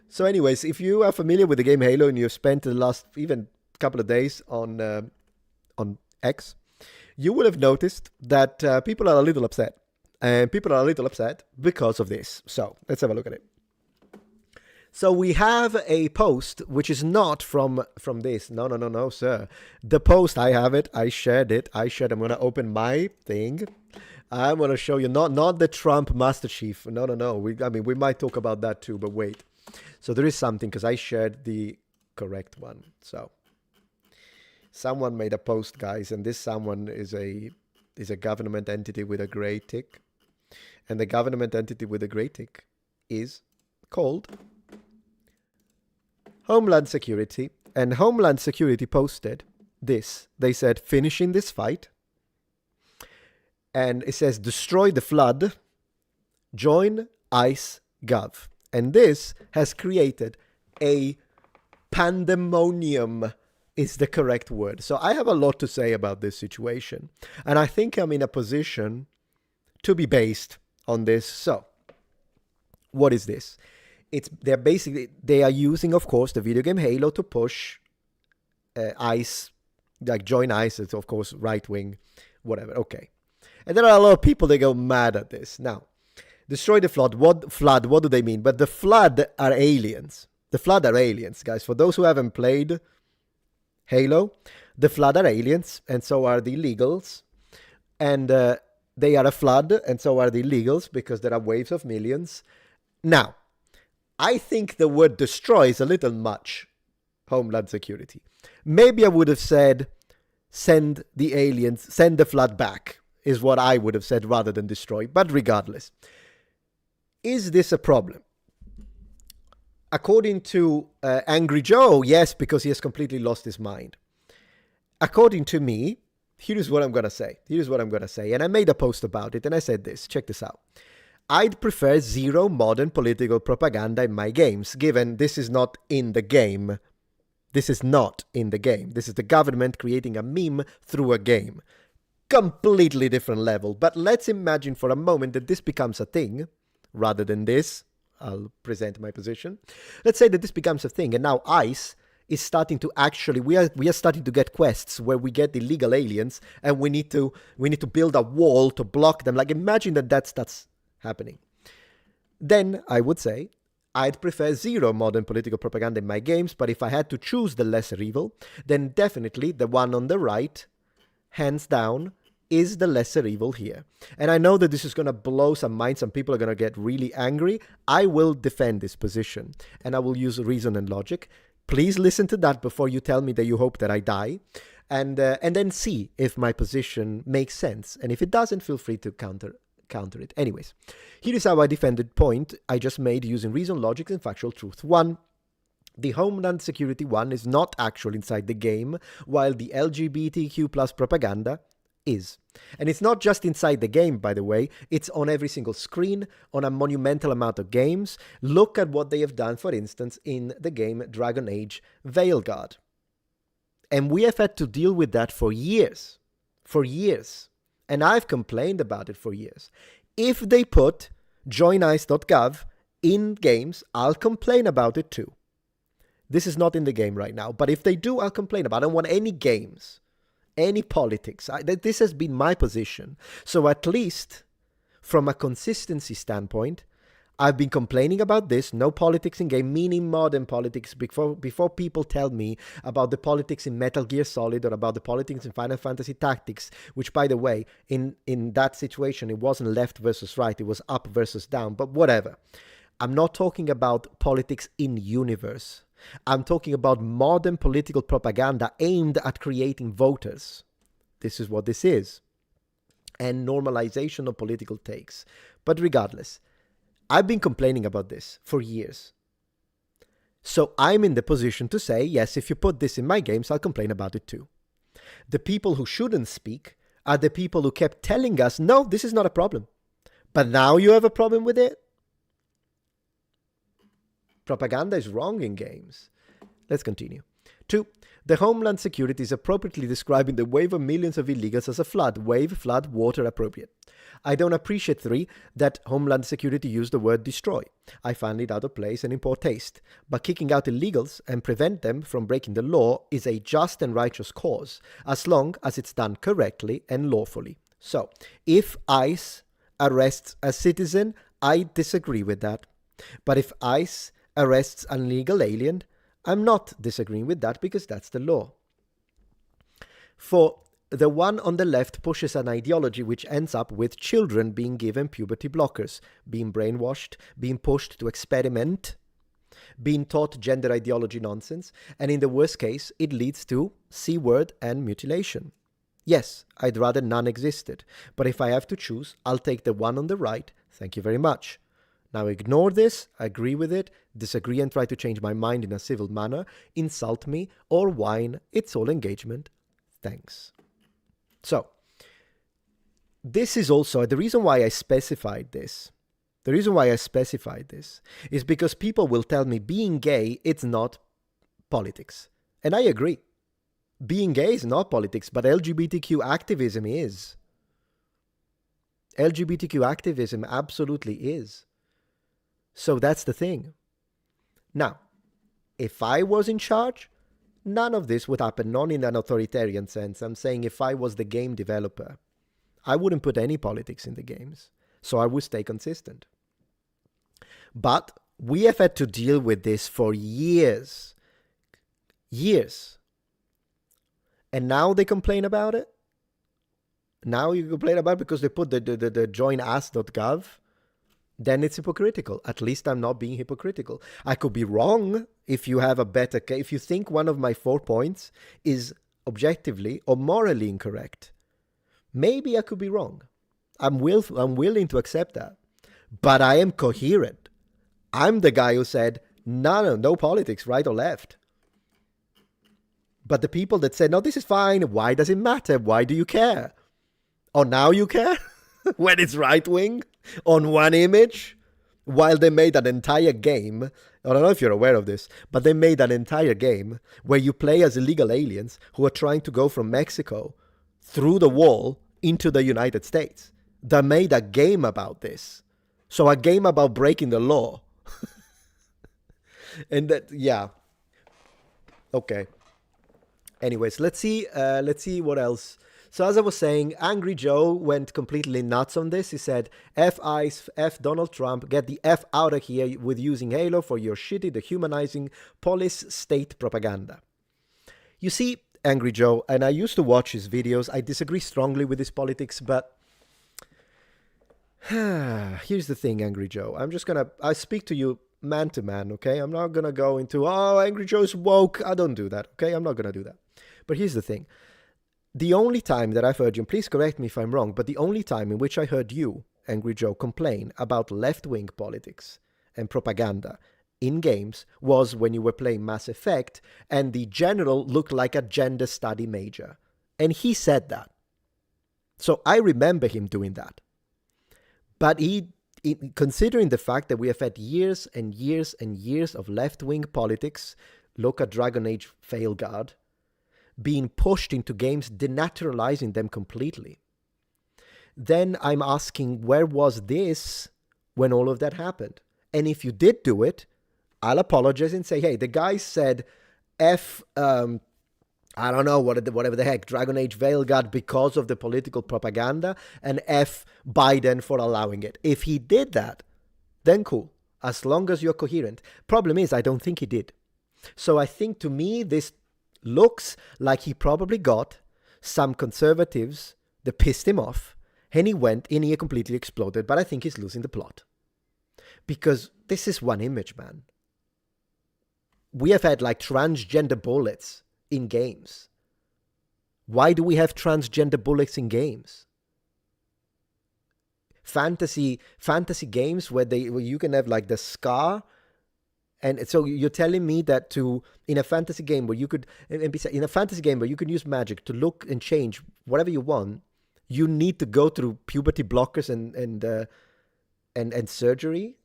So anyways, if you are familiar with the game Halo and you've spent the last even couple of days on X, you will have noticed that people are a little upset. And people are a little upset because of this. So let's have a look at it. So we have a post which is not from this. No, sir. The post, I have it. I shared it. I'm going to open my thing. I'm going to show you not the Trump Master Chief. No. We might talk about that too, but wait. So there is something, because I shared the correct one. So someone made a post, guys, and this someone is a government entity with a gray tick. And the government entity with a gray tick is called Homeland Security. And Homeland Security posted this. They said, finishing this fight. And it says, destroy the flood. Join ICE Gov. And this has created a pandemonium, is the correct word. So I have a lot to say about this situation. And I think I'm in a position to be based on this. So what is this? They are using, of course, the video game Halo to push ICE, like join ICE. It's, of course, right wing, whatever. Okay. And there are a lot of people that go mad at this. Now, destroy the flood. What do they mean? But the flood are aliens. The flood are aliens, guys. For those who haven't played Halo, the flood are aliens, and so are the illegals. And they are a flood, and so are the illegals, because there are waves of millions. Now, I think the word destroy is a little much, Homeland Security. Maybe I would have said, send the aliens, send the flood back, is what I would have said rather than destroy. But regardless, is this a problem? According to Angry Joe, yes, because he has completely lost his mind. According to me, here's what I'm going to say. And I made a post about it, and I said this. Check this out. I'd prefer zero modern political propaganda in my games, given this is not in the game. This is not in the game. This is the government creating a meme through a game. Completely different level. But let's imagine for a moment that this becomes a thing, rather than this. I'll present my position. Let's say that this becomes a thing, and now ICE is starting to actually, we are starting to get quests where we get illegal aliens, and we need to build a wall to block them. Like, imagine that's happening. Then I would say I'd prefer zero modern political propaganda in my games, but if I had to choose the lesser evil, then definitely the one on the right, hands down, is the lesser evil here. And I know that this is going to blow some minds. Some people are going to get really angry. I will defend this position, and I will use reason and logic. Please listen to that before you tell me that you hope that I die, and then see if my position makes sense. And if it doesn't, feel free to counter it. Anyways, here is how I defended point I just made using reason, logic, and factual truth. 1. The Homeland Security one is not actually inside the game, while the LGBTQ plus propaganda is. And it's not just inside the game, by the way. It's on every single screen, on a monumental amount of games. Look at what they have done, for instance, in the game Dragon Age Veilguard. And we have had to deal with that for years. For years. And I've complained about it for years. If they put joinice.gov in games, I'll complain about it too. This is not in the game right now. But if they do, I'll complain about it. I don't want any games. Any politics. This has been my position. So at least from a consistency standpoint, I've been complaining about this. No politics in game, meaning modern politics. Before people tell me about the politics in Metal Gear Solid or about the politics in Final Fantasy Tactics, which, by the way, in that situation, it wasn't left versus right. It was up versus down. But whatever. I'm not talking about politics in universe. I'm talking about modern political propaganda aimed at creating voters. This is what this is. And normalization of political takes. But regardless, I've been complaining about this for years. So I'm in the position to say, yes, if you put this in my games, I'll complain about it too. The people who shouldn't speak are the people who kept telling us, no, this is not a problem. But now you have a problem with it? Propaganda is wrong in games. Let's continue. 2. The Homeland Security is appropriately describing the wave of millions of illegals as a flood. Wave, flood, water appropriate. I don't appreciate 3 that Homeland Security used the word destroy. I find it out of place and in poor taste. But kicking out illegals and prevent them from breaking the law is a just and righteous cause, as long as it's done correctly and lawfully. So, if ICE arrests a citizen, I disagree with that. But if ICE arrests an illegal alien, I'm not disagreeing with that because that's the law. For the one on the left pushes an ideology which ends up with children being given puberty blockers, being brainwashed, being pushed to experiment, being taught gender ideology nonsense, and in the worst case, it leads to C-word and mutilation. Yes, I'd rather none existed, but if I have to choose, I'll take the one on the right. Thank you very much. Now ignore this, agree with it, disagree and try to change my mind in a civil manner, insult me, or whine. It's all engagement. Thanks. So, this is also the reason why I specified this. The reason why I specified this is because people will tell me being gay, it's not politics. And I agree. Being gay is not politics, but LGBTQ activism is. LGBTQ activism absolutely is. So that's the thing. Now, if I was in charge, none of this would happen, not in an authoritarian sense. I'm saying if I was the game developer, I wouldn't put any politics in the games. So I would stay consistent. But we have had to deal with this for years. Years. And now they complain about it? Now you complain about it because they put the joinas.gov? Then it's hypocritical. At least I'm not being hypocritical. I could be wrong if you have a better case. If you think one of my 4 points is objectively or morally incorrect, maybe I could be wrong. I'm willing to accept that. But I am coherent. I'm the guy who said, no politics, right or left. But the people that said, no, this is fine. Why does it matter? Why do you care? Oh, now you care? When it's right wing? On one image? While they made an entire game, I don't know if you're aware of this, but they made an entire game where you play as illegal aliens who are trying to go from Mexico through the wall into the United States. They made a game about this. So a game about breaking the law. And that, yeah. Okay. Anyways, let's see what else. So as I was saying, Angry Joe went completely nuts on this. He said, F ICE, F Donald Trump, get the F out of here with using Halo for your shitty, dehumanizing police state propaganda. You see, Angry Joe, and I used to watch his videos. I disagree strongly with his politics, but here's the thing, Angry Joe. I speak to you man to man, okay? I'm not gonna go into, oh, Angry Joe's woke. I don't do that, okay? I'm not gonna do that. But here's the thing. The only time that I've heard you, and please correct me if I'm wrong, but the only time in which I heard you, Angry Joe, complain about left-wing politics and propaganda in games was when you were playing Mass Effect and the general looked like a gender study major. And he said that. So I remember him doing that. But considering the fact that we have had years and years and years of left-wing politics, look at Dragon Age Failguard, being pushed into games, denaturalizing them completely. Then I'm asking, where was this when all of that happened? And if you did do it, I'll apologize and say, hey, the guy said F, I don't know, whatever the heck, Dragon Age Veilguard because of the political propaganda, and F Biden for allowing it. If he did that, then cool, as long as you're coherent. Problem is, I don't think he did. So I think, to me, this looks like he probably got some conservatives that pissed him off, and he went and he completely exploded. But I think he's losing the plot. Because this is one image, man. We have had like transgender bullets in games. Why do we have transgender bullets in games? Fantasy games where you can have like the scar. And so you're telling me that in a fantasy game where you could use magic to look and change whatever you want, you need to go through puberty blockers and surgery,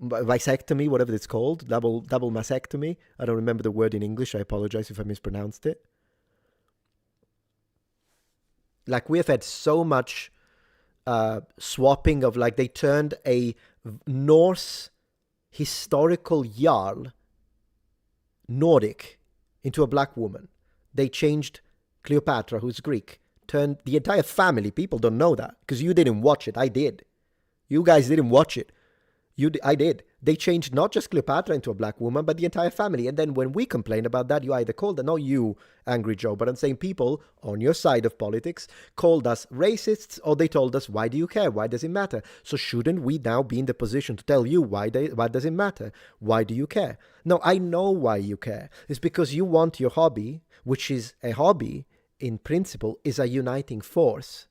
vasectomy, whatever it's called, double mastectomy. I don't remember the word in English. I apologize if I mispronounced it. Like, we have had so much swapping of, like, they turned a Norse historical Jarl, Nordic, into a black woman. They changed Cleopatra, who's Greek, turned the entire family. People don't know that because you didn't watch it. I did. You guys didn't watch it. I did. They changed not just Cleopatra into a black woman, but the entire family. And then when we complain about that, you either called, not you, Angry Joe, but I'm saying people on your side of politics called us racists, or they told us, why do you care? Why does it matter? So shouldn't we now be in the position to tell you why does it matter? Why do you care? No, I know why you care. It's because you want your hobby, which is a hobby in principle, is a uniting force.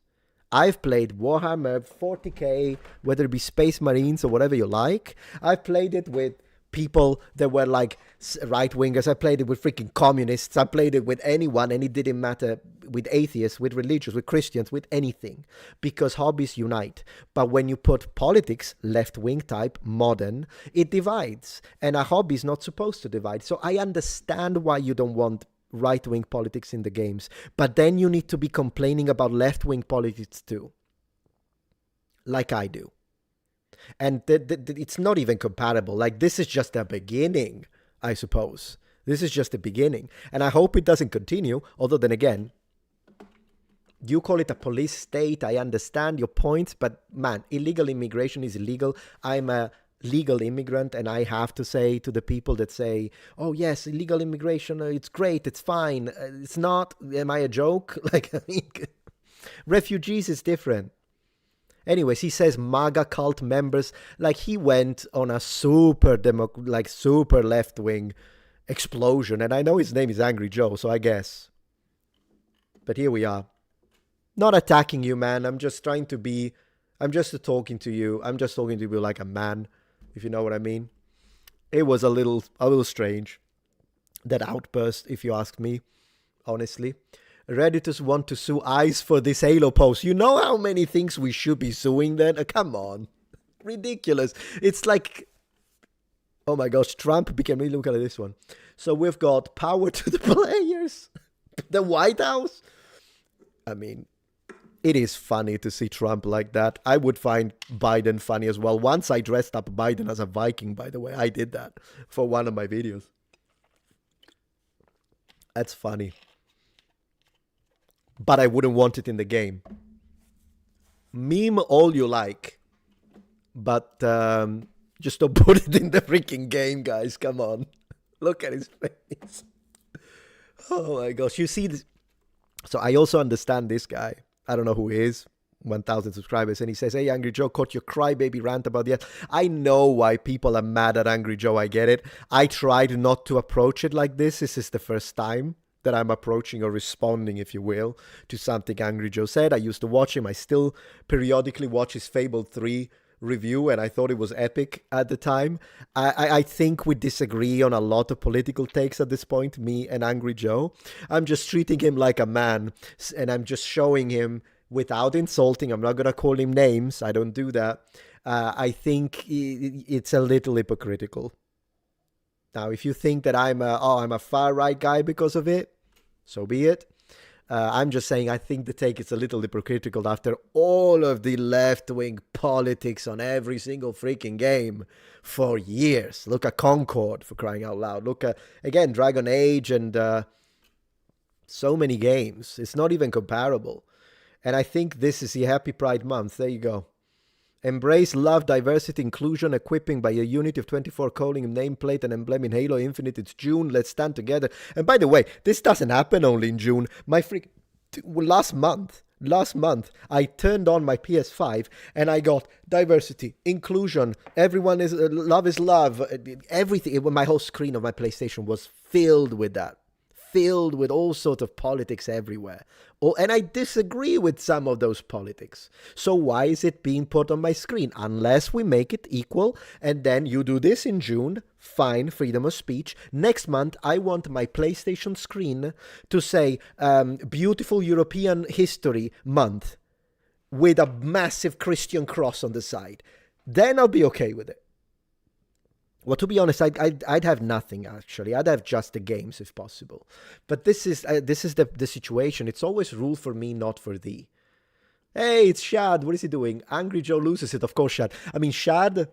I've played Warhammer 40k, whether it be Space Marines or whatever you like. I've played it with people that were like right-wingers. I played it with freaking communists. I played it with anyone, and it didn't matter, with atheists, with religious, with Christians, with anything, because hobbies unite. But when you put politics, left-wing type, modern, it divides. And a hobby is not supposed to divide. So I understand why you don't want right-wing politics in the games, but then you need to be complaining about left-wing politics too, like I do. And it's not even comparable. Like, this is just a beginning, I suppose. This is just the beginning, and I hope it doesn't continue. Although then again, You call it a police state. I understand your point, but man, illegal immigration is illegal. I'm a legal immigrant, and I have to say to the people that say, oh yes, illegal immigration, it's great, it's fine. It's not. Am I a joke? Like, I mean, refugees is different. Anyways, he says MAGA cult members, like he went on a super left-wing explosion. And I know his name is Angry Joe, so I guess. But here we are. Not attacking you, man. I'm just talking to you. I'm just talking to you like a man, if you know what I mean. It was a little strange, that outburst, if you ask me, honestly. Redditors want to sue ICE for this Halo post. You know how many things we should be suing then? Come on. Ridiculous. It's like, oh my gosh, Trump became, really look at this one. So we've got power to the players. The White House. I mean, it is funny to see Trump like that. I would find Biden funny as well. Once I dressed up Biden as a Viking, by the way. I did that for one of my videos. That's funny. But I wouldn't want it in the game. Meme all you like. But just don't put it in the freaking game, guys. Come on. Look at his face. Oh my gosh. You see this? So I also understand this guy. I don't know who he is. 1,000 subscribers. And he says, hey, Angry Joe, caught your crybaby rant about the... I know why people are mad at Angry Joe. I get it. I tried not to approach it like this. This is the first time that I'm approaching or responding, if you will, to something Angry Joe said. I used to watch him. I still periodically watch his Fable 3 review, and I thought it was epic at the time. I think we disagree on a lot of political takes at this point, me and Angry Joe. I'm just treating him like a man, and I'm just showing him without insulting. I'm not going to call him names. I don't do that. I think it's a little hypocritical. Now, if you think that I'm a far-right guy because of it, so be it. I'm just saying I think the take is a little hypocritical after all of the left-wing politics on every single freaking game for years. Look at Concord, for crying out loud. Look at, again, Dragon Age and so many games. It's not even comparable. And I think this is the Happy Pride Month. There you go. Embrace love, diversity, inclusion, equipping by a unity of 24 calling nameplate and emblem in Halo Infinite. It's June. Let's stand together. And by the way, this doesn't happen only in June. Last month, I turned on my PS5 and I got diversity, inclusion, everyone is love. Everything. My whole screen of my PlayStation was filled with that. Filled with all sorts of politics everywhere. And I disagree with some of those politics. So why is it being put on my screen? Unless we make it equal, and then you do this in June, fine, freedom of speech. Next month, I want my PlayStation screen to say Beautiful European History Month with a massive Christian cross on the side. Then I'll be okay with it. Well, to be honest, I'd have nothing, actually. I'd have just the games, if possible. But this is the situation. It's always rule for me, not for thee. Hey, it's Shad. What is he doing? Angry Joe loses it. Of course, Shad. I mean, Shad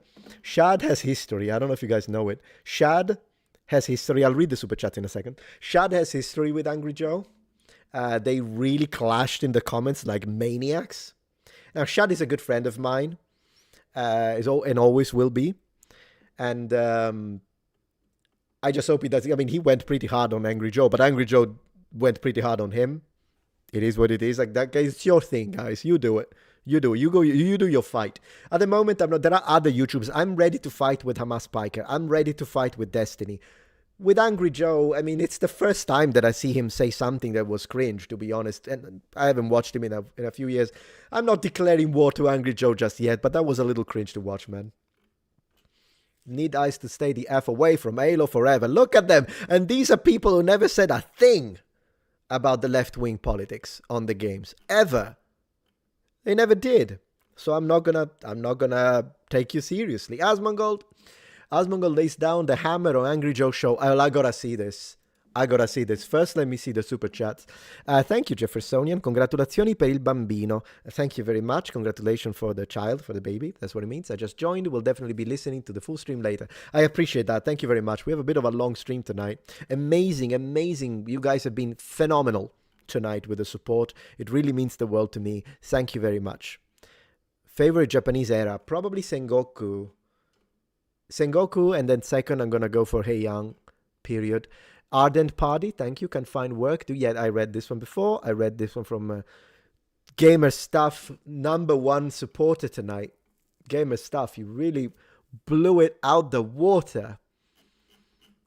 has history. I don't know if you guys know it. Shad has history. I'll read the super chat in a second. Shad has history with Angry Joe. They really clashed in the comments like maniacs. Now, Shad is a good friend of mine. And always will be. And I just hope he does. I mean, he went pretty hard on Angry Joe, but Angry Joe went pretty hard on him. It is what it is. Like that, guys, it's your thing, guys. You do it. You do it. You do your fight. At the moment, there are other YouTubers. I'm ready to fight with Hamas Piker. I'm ready to fight with Destiny. With Angry Joe, I mean, it's the first time that I see him say something that was cringe, to be honest. And I haven't watched him in a few years. I'm not declaring war to Angry Joe just yet, but that was a little cringe to watch, man. Need ICE to stay the F away from Halo forever. Look at them. And these are people who never said a thing about the left-wing politics on the games. Ever. They never did. So I'm not gonna take you seriously. Asmongold lays down the hammer on Angry Joe show. I gotta see this. First, let me see the super chats. Thank you, Jeffersonian. Congratulazioni per il bambino. Thank you very much. Congratulations for the child, for the baby. That's what it means. I just joined. We'll definitely be listening to the full stream later. I appreciate that. Thank you very much. We have a bit of a long stream tonight. Amazing. You guys have been phenomenal. tonight with the support. It really means the world to me. Thank you very much. Favorite Japanese era? Probably Sengoku. Sengoku, and then second, I'm going to go for Heian, period. Ardent Party, thank you. Can find work. Yeah, I read this one before. I read this one from Gamer Stuff, #1 supporter tonight. Gamer Stuff, you really blew it out the water.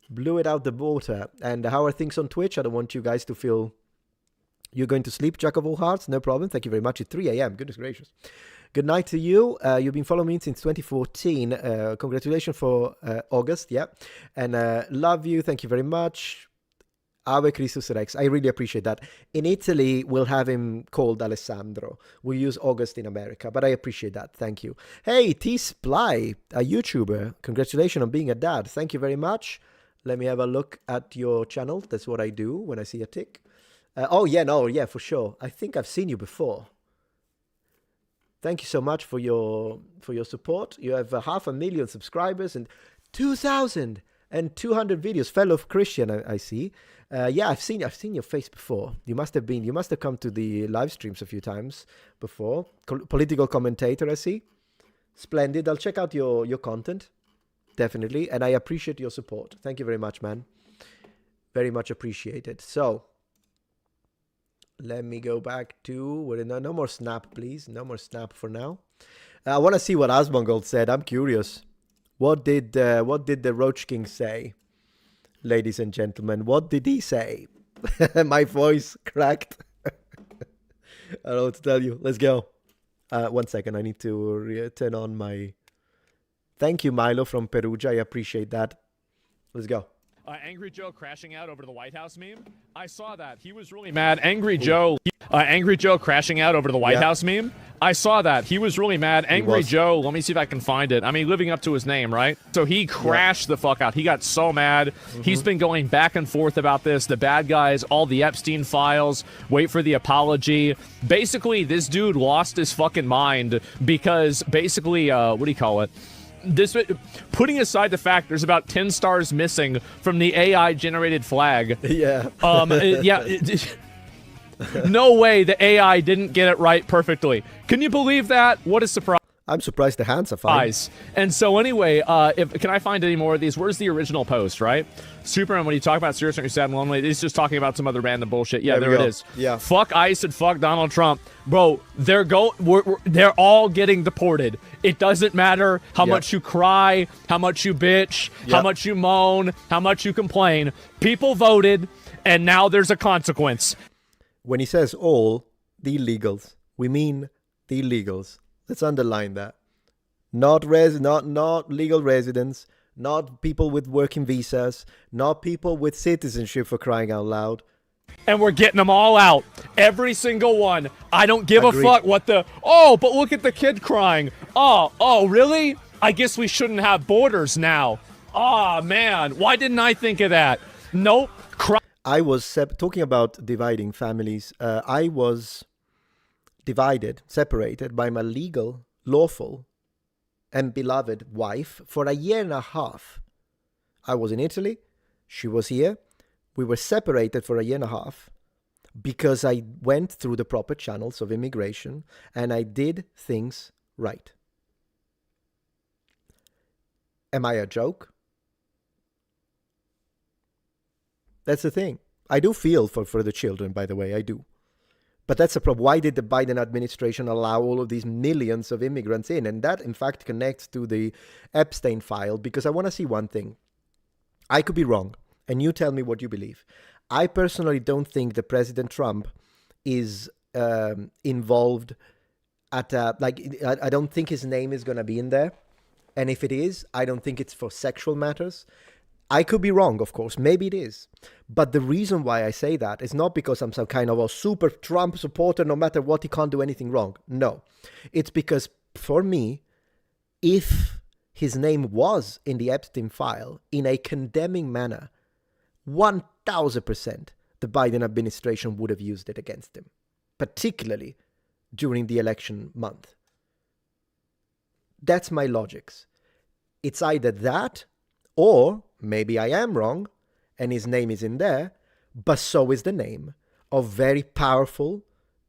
Blew it out the water. And how are things on Twitch? I don't want you guys to feel you're going to sleep, Jack of all hearts. No problem. Thank you very much. It's 3 a.m. Goodness gracious. Good night to you. You've been following me since 2014. Congratulations for August. Yeah. And love you. Thank you very much. Ave Christus Rex. I really appreciate that. In Italy, we'll have him called Alessandro. We use August in America, but I appreciate that. Thank you. Hey, T-Sply, a YouTuber. Congratulations on being a dad. Thank you very much. Let me have a look at your channel. That's what I do when I see a tick. Yeah, for sure. I think I've seen you before. Thank you so much for your support. You have 500,000 subscribers and 2,200 videos. Fellow Christian, I see. Yeah, I've seen your face before. You must have come to the live streams a few times before. Political commentator, I see. Splendid. I'll check out your content, definitely, and I appreciate your support. Thank you very much, man. Very much appreciated. So, let me go back to no more Snap, please. No more Snap for now. I want to see what Asmongold said. I'm curious. What did the Roach King say, ladies and gentlemen? What did he say? My voice cracked. I don't know what to tell you. Let's go. 1 second. I need to turn on my. Thank you, Milo from Perugia. I appreciate that. Let's go. Angry Joe crashing out over the White House meme. I saw that. He was really mad. Angry Joe crashing out over the White House meme. I saw that. He was really mad. Angry Joe, let me see if I can find it. I mean, living up to his name, right? So he crashed the fuck out. He got so mad. He's been going back and forth about this. The bad guys, all the Epstein files, wait for the apology. Basically, this dude lost his fucking mind because basically, what do you call it? This, putting aside the fact there's about 10 stars missing from the AI generated flag. Yeah. No way the AI didn't get it right perfectly. Can you believe that? What a surprise. I'm surprised the hands are fine. And so anyway, can I find any more of these? Where's the original post, right? Superman, when you talk about serious and sad and lonely, he's just talking about some other random bullshit. Yeah, there it is. Yeah. Fuck ICE and fuck Donald Trump. Bro, they're all getting deported. It doesn't matter how much you cry, how much you bitch, how much you moan, how much you complain. People voted, and now there's a consequence. When he says all the illegals, we mean the illegals. Let's underline that. Not legal residents, not people with working visas, not people with citizenship, for crying out loud. And we're getting them all out. Every single one. I don't give a fuck what the... Oh, but look at the kid crying. Oh, really? I guess we shouldn't have borders now. Oh, man. Why didn't I think of that? Nope. I was talking about dividing families. I was separated by my legal, lawful, and beloved wife for a year and a half. I was in Italy. She was here. We were separated for a year and a half because I went through the proper channels of immigration and I did things right. Am I a joke? That's the thing. I do feel for the children, by the way, I do. But that's a problem. Why did the Biden administration allow all of these millions of immigrants in? And that, in fact, connects to the Epstein file, because I want to see one thing. I could be wrong, and you tell me what you believe. I personally don't think that President Trump is involved at, I don't think his name is going to be in there. And if it is, I don't think it's for sexual matters. I could be wrong, of course. Maybe it is. But the reason why I say that is not because I'm some kind of a super Trump supporter, no matter what, he can't do anything wrong. No. It's because, for me, if his name was in the Epstein file in a condemning manner, 1,000% the Biden administration would have used it against him, particularly during the election month. That's my logics. It's either that, or maybe I am wrong, and his name is in there, but so is the name of very powerful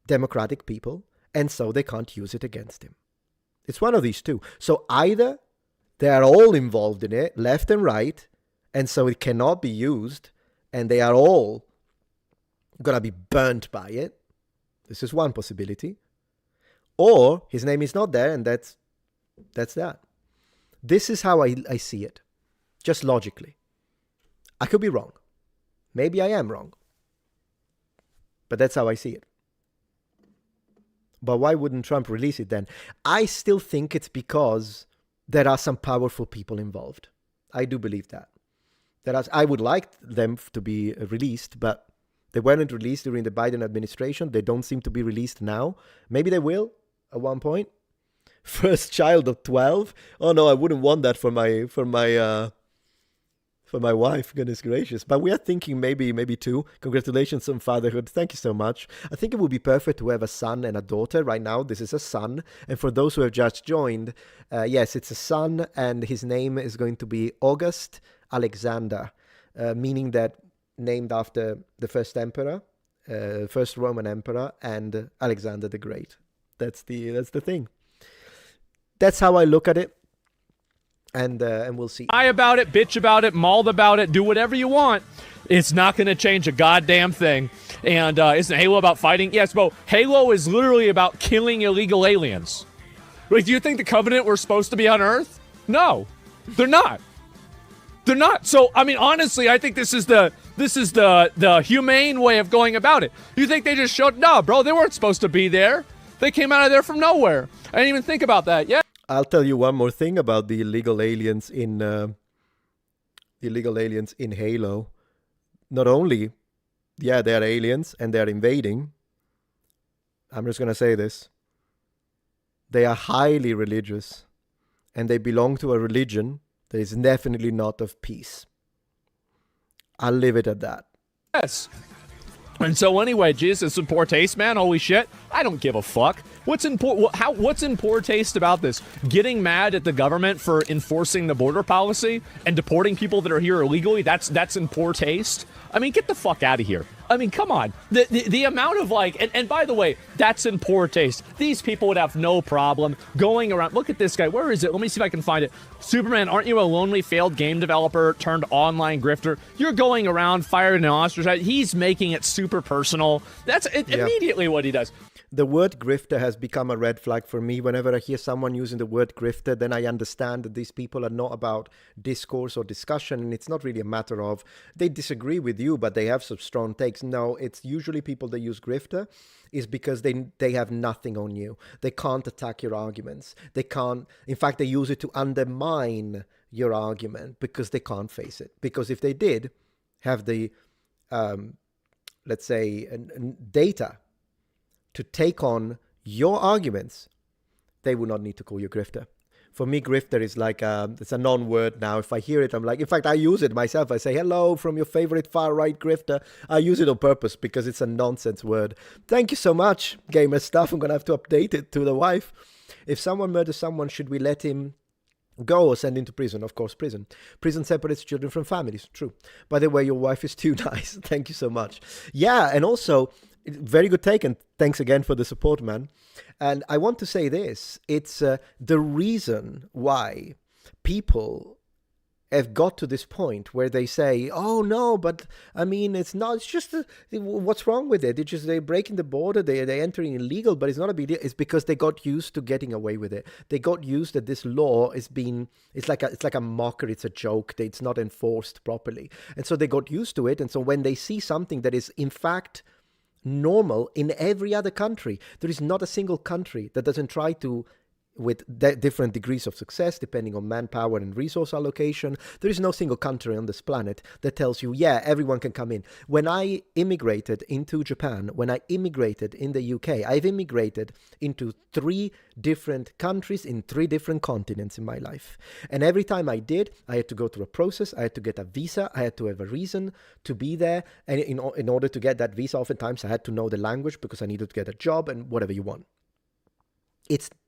democratic people, and so they can't use it against him. It's one of these two. So either they are all involved in it, left and right, and so it cannot be used, and they are all going to be burnt by it. This is one possibility. Or his name is not there, and that's that. This is how I see it, just logically. I could be wrong. Maybe I am wrong. But that's how I see it. But why wouldn't Trump release it then? I still think it's because there are some powerful people involved. I do believe that. I would like them to be released, but they weren't released during the Biden administration. They don't seem to be released now. Maybe they will at one point. First child of 12. Oh no, I wouldn't want that for my wife. Goodness gracious. But we are thinking maybe 2. Congratulations on fatherhood. Thank you so much. I think it would be perfect to have a son and a daughter. Right now, this is a son. And for those who have just joined, yes, it's a son, and his name is going to be August Alexander, meaning that named after the first emperor, first Roman emperor, and Alexander the Great. That's the thing. That's how I look at it. And we'll see. Lie about it, bitch about it, maul about it, do whatever you want. It's not going to change a goddamn thing. And isn't Halo about fighting? Yes, but Halo is literally about killing illegal aliens. Like, do you think the Covenant were supposed to be on Earth? No, they're not. They're not. So, I mean, honestly, I think this is the humane way of going about it. You think they just showed? No, bro, they weren't supposed to be there. They came out of there from nowhere. I didn't even think about that. Yeah. I'll tell you one more thing about the illegal aliens in Halo. Not only, yeah, they are aliens and they are invading. I'm just gonna say this. They are highly religious, and they belong to a religion that is definitely not of peace. I'll leave it at that. Yes. And so anyway, Jesus, in poor taste, man. Holy shit. I don't give a fuck. What's in poor taste about this? Getting mad at the government for enforcing the border policy and deporting people that are here illegally? That's in poor taste? I mean, get the fuck out of here. I mean, come on. The amount of and by the way, that's in poor taste. These people would have no problem going around. Look at this guy. Where is it? Let me see if I can find it. Superman, aren't you a lonely failed game developer turned online grifter? You're going around firing an ostrich. He's making it super personal. That's immediately what he does. The word grifter has become a red flag for me. Whenever I hear someone using the word grifter, then I understand that these people are not about discourse or discussion, and it's not really a matter of they disagree with you, but they have some strong takes. No, it's usually people that use grifter is because they have nothing on you. They can't attack your arguments. They can't. In fact, they use it to undermine your argument because they can't face it. Because if they did have the, let's say, data to take on your arguments, they would not need to call you grifter. For me, grifter is like, it's a non-word now. If I hear it, I'm like, in fact, I use it myself. I say, hello from your favorite far-right grifter. I use it on purpose because it's a nonsense word. Thank you so much, gamer stuff. I'm going to have to update it to the wife. If someone murders someone, should we let him go or send him to prison? Of course, prison. Prison separates children from families. True. By the way, your wife is too nice. Thank you so much. Yeah, and also, very good take, and thanks again for the support, man. And I want to say this. It's the reason why people have got to this point where they say, oh, no, but, I mean, it's not, it's just, what's wrong with it? It's just they're breaking the border, they're entering illegal, but it's not a big deal. It's because they got used to getting away with it. They got used that this law is being, it's like a mockery, it's a joke, it's not enforced properly. And so they got used to it. And so when they see something that is, in fact, normal in every other country. There is not a single country that doesn't try to, with different degrees of success, depending on manpower and resource allocation. There is no single country on this planet that tells you, yeah, everyone can come in. When I immigrated into Japan, when I immigrated in the UK, I've immigrated into 3 different countries in 3 different continents in my life. And every time I did, I had to go through a process. I had to get a visa. I had to have a reason to be there. And in order to get that visa, oftentimes I had to know the language because I needed to get a job and whatever you want.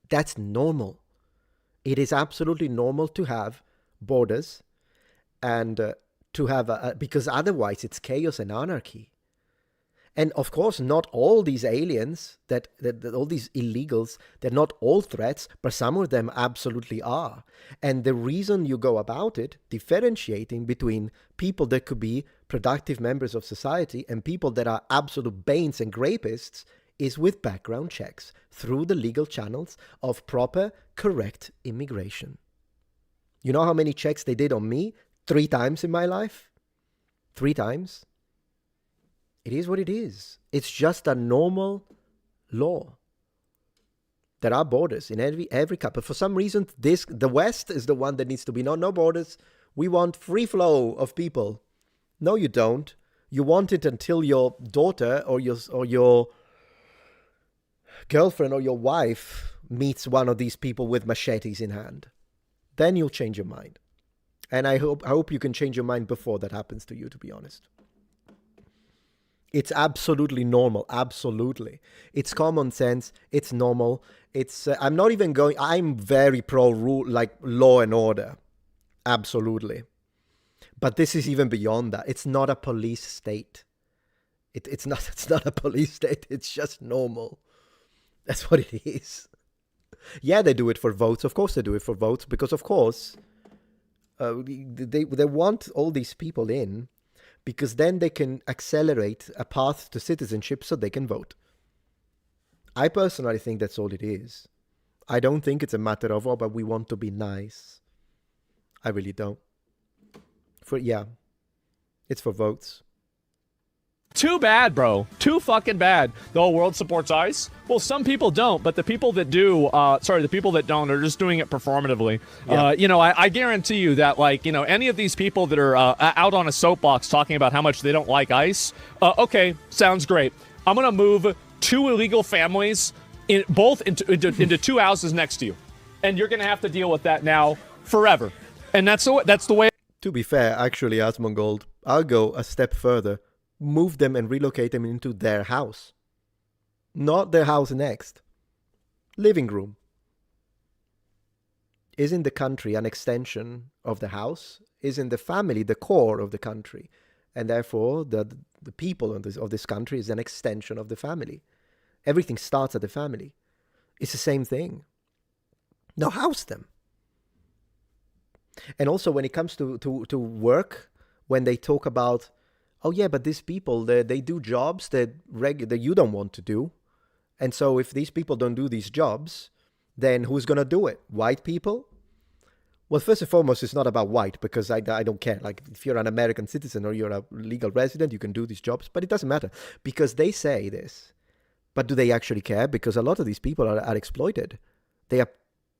That's normal. It is absolutely normal to have borders and to have because otherwise it's chaos and anarchy. And of course, not all these aliens, that all these illegals, they're not all threats, but some of them absolutely are. And the reason you go about it, differentiating between people that could be productive members of society and people that are absolute banes and rapists, is with background checks through the legal channels of proper, correct immigration. You know how many checks they did on me? 3 times in my life? 3 times? It is what it is. It's just a normal law. There are borders in every country. For some reason, the West is the one that needs to be no borders. We want free flow of people. No, you don't. You want it until your daughter or your girlfriend or your wife meets one of these people with machetes in hand. Then you'll change your mind. And I hope you can change your mind before that happens to you, to be honest. It's absolutely normal. Absolutely. It's common sense. It's normal. It's, I'm very pro rule, like law and order. Absolutely. But this is even beyond that. It's not a police state. It's not a police state. It's just normal. That's what it is. Yeah, they do it for votes. Of course they do it for votes, because of course they want all these people in, because then they can accelerate a path to citizenship so they can vote. I personally think that's all it is. I don't think it's a matter of, oh, but we want to be nice. I really don't. It's for votes. Too bad, bro. Too fucking bad. The whole world supports ICE. Well, some people don't, but the people that do, the people that don't are just doing it performatively. Yeah. I guarantee you that, any of these people that are out on a soapbox talking about how much they don't like ICE, okay, sounds great. I'm going to move 2 illegal families into 2 houses next to you. And you're going to have to deal with that now forever. And that's the way. To be fair, actually, Asmongold, I'll go a step further. Move them and relocate them into their house. Not their house next. Living room. Isn't the country an extension of the house? Isn't the family the core of the country? And therefore, the people of this country is an extension of the family. Everything starts at the family. It's the same thing. Now house them. And also when it comes to work, when they talk about, oh yeah, but these people, they do jobs that you don't want to do. And so if these people don't do these jobs, then who's going to do it? White people? Well, first and foremost, it's not about white, because I don't care. Like, if you're an American citizen or you're a legal resident, you can do these jobs. But it doesn't matter, because they say this. But do they actually care? Because a lot of these people are exploited. They are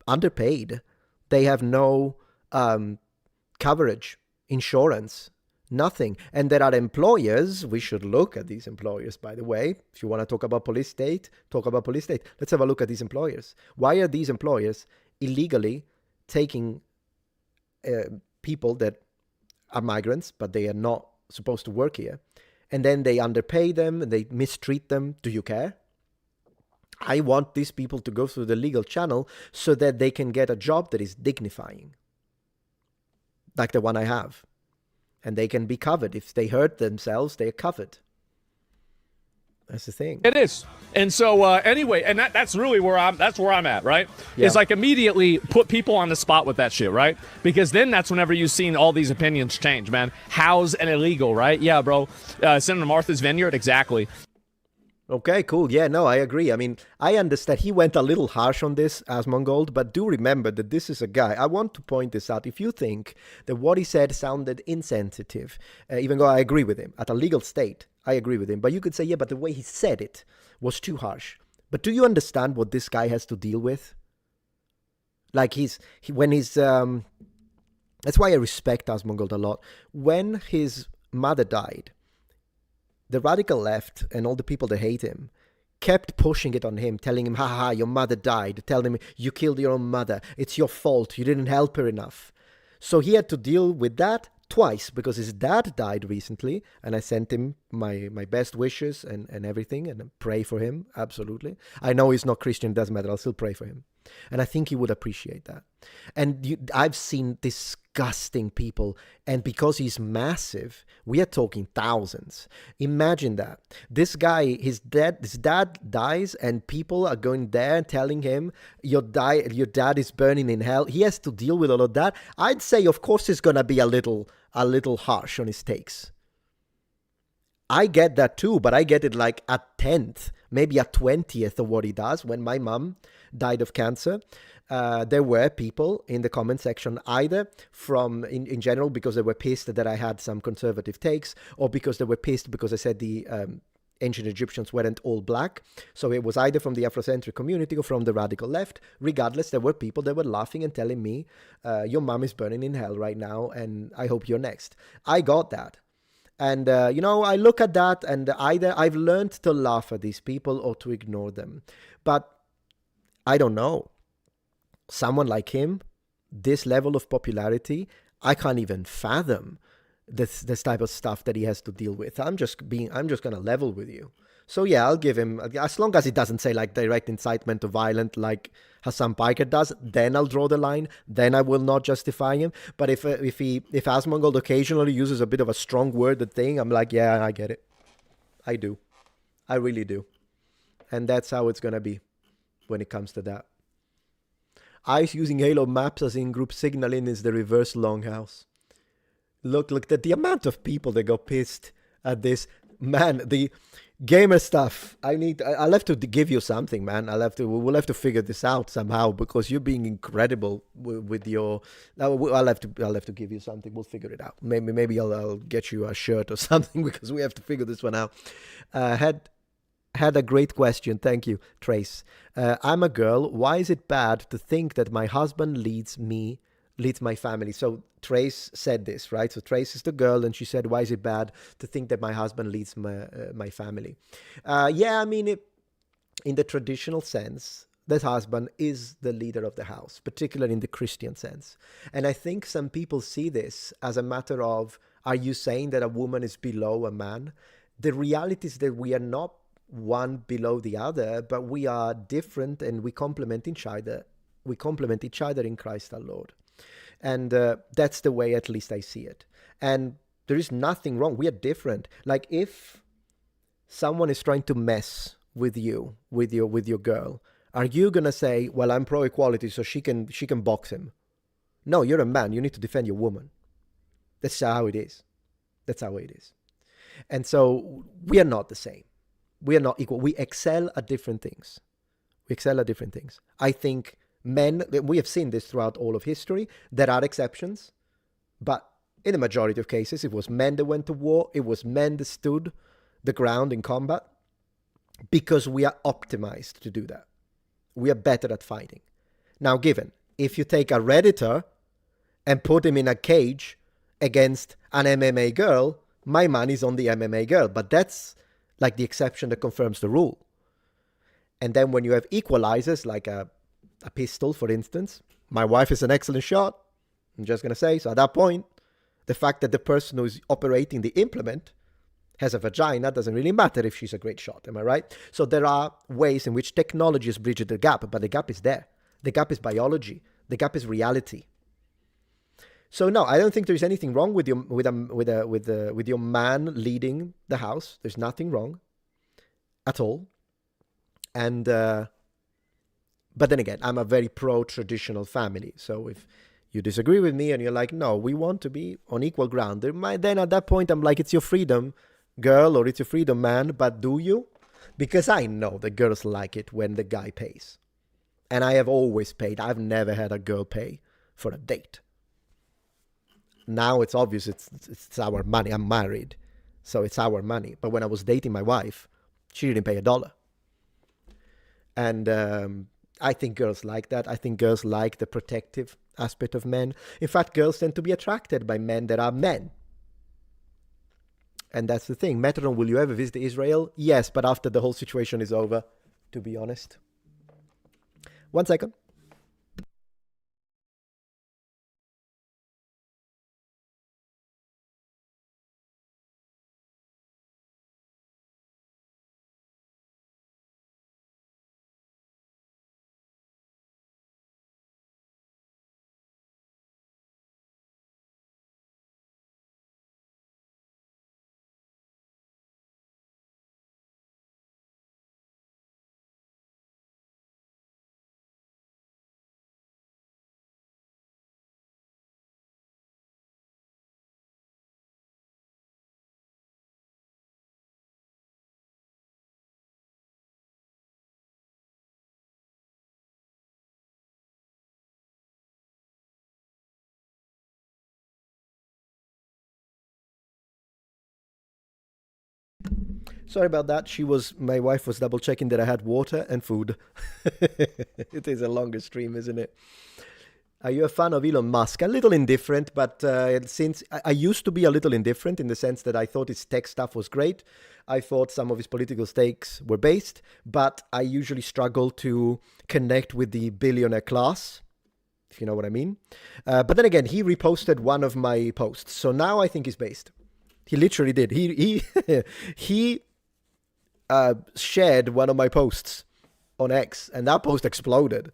underpaid. They have no coverage, insurance, nothing. And there are employers. We should look at these employers, by the way. If you want to talk about police state, talk about police state. Let's have a look at these employers. Why are these employers illegally taking people that are migrants, but they are not supposed to work here, and then they underpay them, and they mistreat them? Do you care? I want these people to go through the legal channel so that they can get a job that is dignifying, like the one I have. And they can be covered. If they hurt themselves, they're covered. That's the thing. It is. And so anyway, and that's really where I'm at, right? Yeah. Is like immediately put people on the spot with that shit, right? Because then that's whenever you've seen all these opinions change, man. House and illegal, right? Yeah, bro. Senator Martha's Vineyard, exactly. Okay, cool. Yeah, no, I agree. I mean, I understand he went a little harsh on this, Asmongold, but do remember that this is a guy. I want to point this out. If you think that what he said sounded insensitive, even though I agree with him, at a legal state, I agree with him. But you could say, yeah, but the way he said it was too harsh. But do you understand what this guy has to deal with? Like that's why I respect Asmongold a lot. When his mother died, the radical left and all the people that hate him kept pushing it on him, telling him, ha, your mother died, telling him, you killed your own mother, it's your fault, you didn't help her enough. So he had to deal with that twice, because his dad died recently, and I sent him my best wishes and everything, and pray for him, absolutely. I know he's not Christian, it doesn't matter, I'll still pray for him. And I think he would appreciate that. And I've seen disgusting people, and because he's massive, we are talking thousands. Imagine that. This guy, his dad dies, and people are going there and telling him, your dad is burning in hell. He has to deal with all of that. I'd say, of course, he's going to be a little harsh on his takes. I get that too, but I get it like a 10th, maybe a 20th of what he does. When my mom died of cancer, there were people in the comment section, either from, in general, because they were pissed that I had some conservative takes, or because they were pissed because I said the ancient Egyptians weren't all black. So it was either from the Afrocentric community or from the radical left. Regardless, there were people that were laughing and telling me, your mom is burning in hell right now, and I hope you're next. I got that. And, I look at that, and either I've learned to laugh at these people or to ignore them. But I don't know. Someone like him, this level of popularity, I can't even fathom this type of stuff that he has to deal with. I'm just going to level with you. So yeah, I'll give him, as long as it doesn't say like direct incitement to violence like Hassan Piker does, then I'll draw the line. Then I will not justify him. But if Asmongold occasionally uses a bit of a strong worded thing, I'm like, yeah, I get it. I do. I really do. And that's how it's going to be when it comes to that. ICE using Halo maps as in-group signaling is the reverse longhouse. Look, the amount of people that got pissed at this. Man, the gamer stuff. I'll have to give you something, man. We'll have to figure this out somehow, because you're being incredible with your. I'll have to give you something. We'll figure it out. Maybe I'll get you a shirt or something, because we have to figure this one out. Had a great question. Thank you, Trace. I'm a girl. Why is it bad to think that my husband leads my family? So Trace said this, right? So Trace is the girl, and she said, why is it bad to think that my husband leads my family? Yeah, I mean, in the traditional sense, that husband is the leader of the house, particularly in the Christian sense. And I think some people see this as a matter of, are you saying that a woman is below a man? The reality is that we are not one below the other, but we are different, and we complement each other. We complement each other in Christ our Lord. And that's the way, at least, I see it. And there is nothing wrong. We are different. Like, if someone is trying to mess with you, with your girl, are you gonna say, well, I'm pro equality, so she can box him? No, you're a man. You need to defend your woman. That's how it is. That's how it is. And so we are not the same. We are not equal. We excel at different things. I think men, we have seen this throughout all of history. There are exceptions, but in the majority of cases, it was men that went to war. It was men that stood the ground in combat, because we are optimized to do that. We are better at fighting. Now, given, if you take a Redditor and put him in a cage against an MMA girl, my money's on the MMA girl, but that's like the exception that confirms the rule. And then when you have equalizers, like a pistol, for instance, my wife is an excellent shot, I'm just going to say, so at that point, the fact that the person who's operating the implement has a vagina doesn't really matter if she's a great shot, am I right? So there are ways in which technology has bridged the gap, but the gap is there. The gap is biology. The gap is reality. So no, I don't think there's anything wrong with your man leading the house. There's nothing wrong at all. And but then again, I'm a very pro-traditional family. So if you disagree with me and you're like, no, we want to be on equal ground, then at that point I'm like, it's your freedom, girl, or it's your freedom, man. But do you? Because I know the girls like it when the guy pays, and I have always paid. I've never had a girl pay for a date. Now it's obvious it's our money. I'm married, so it's our money. But when I was dating my wife, she didn't pay $1. And I think girls like that. I think girls like the protective aspect of men. In fact, girls tend to be attracted by men that are men. And that's the thing. Metatron, will you ever visit Israel? Yes, but after the whole situation is over, to be honest. 1 second. Sorry about that. My wife was double checking that I had water and food. It is a longer stream, isn't it? Are you a fan of Elon Musk? A little indifferent, but since I used to be a little indifferent in the sense that I thought his tech stuff was great. I thought some of his political stakes were based, but I usually struggle to connect with the billionaire class, if you know what I mean. But then again, he reposted one of my posts, so now I think he's based. He literally did. He shared one of my posts on X, and that post exploded.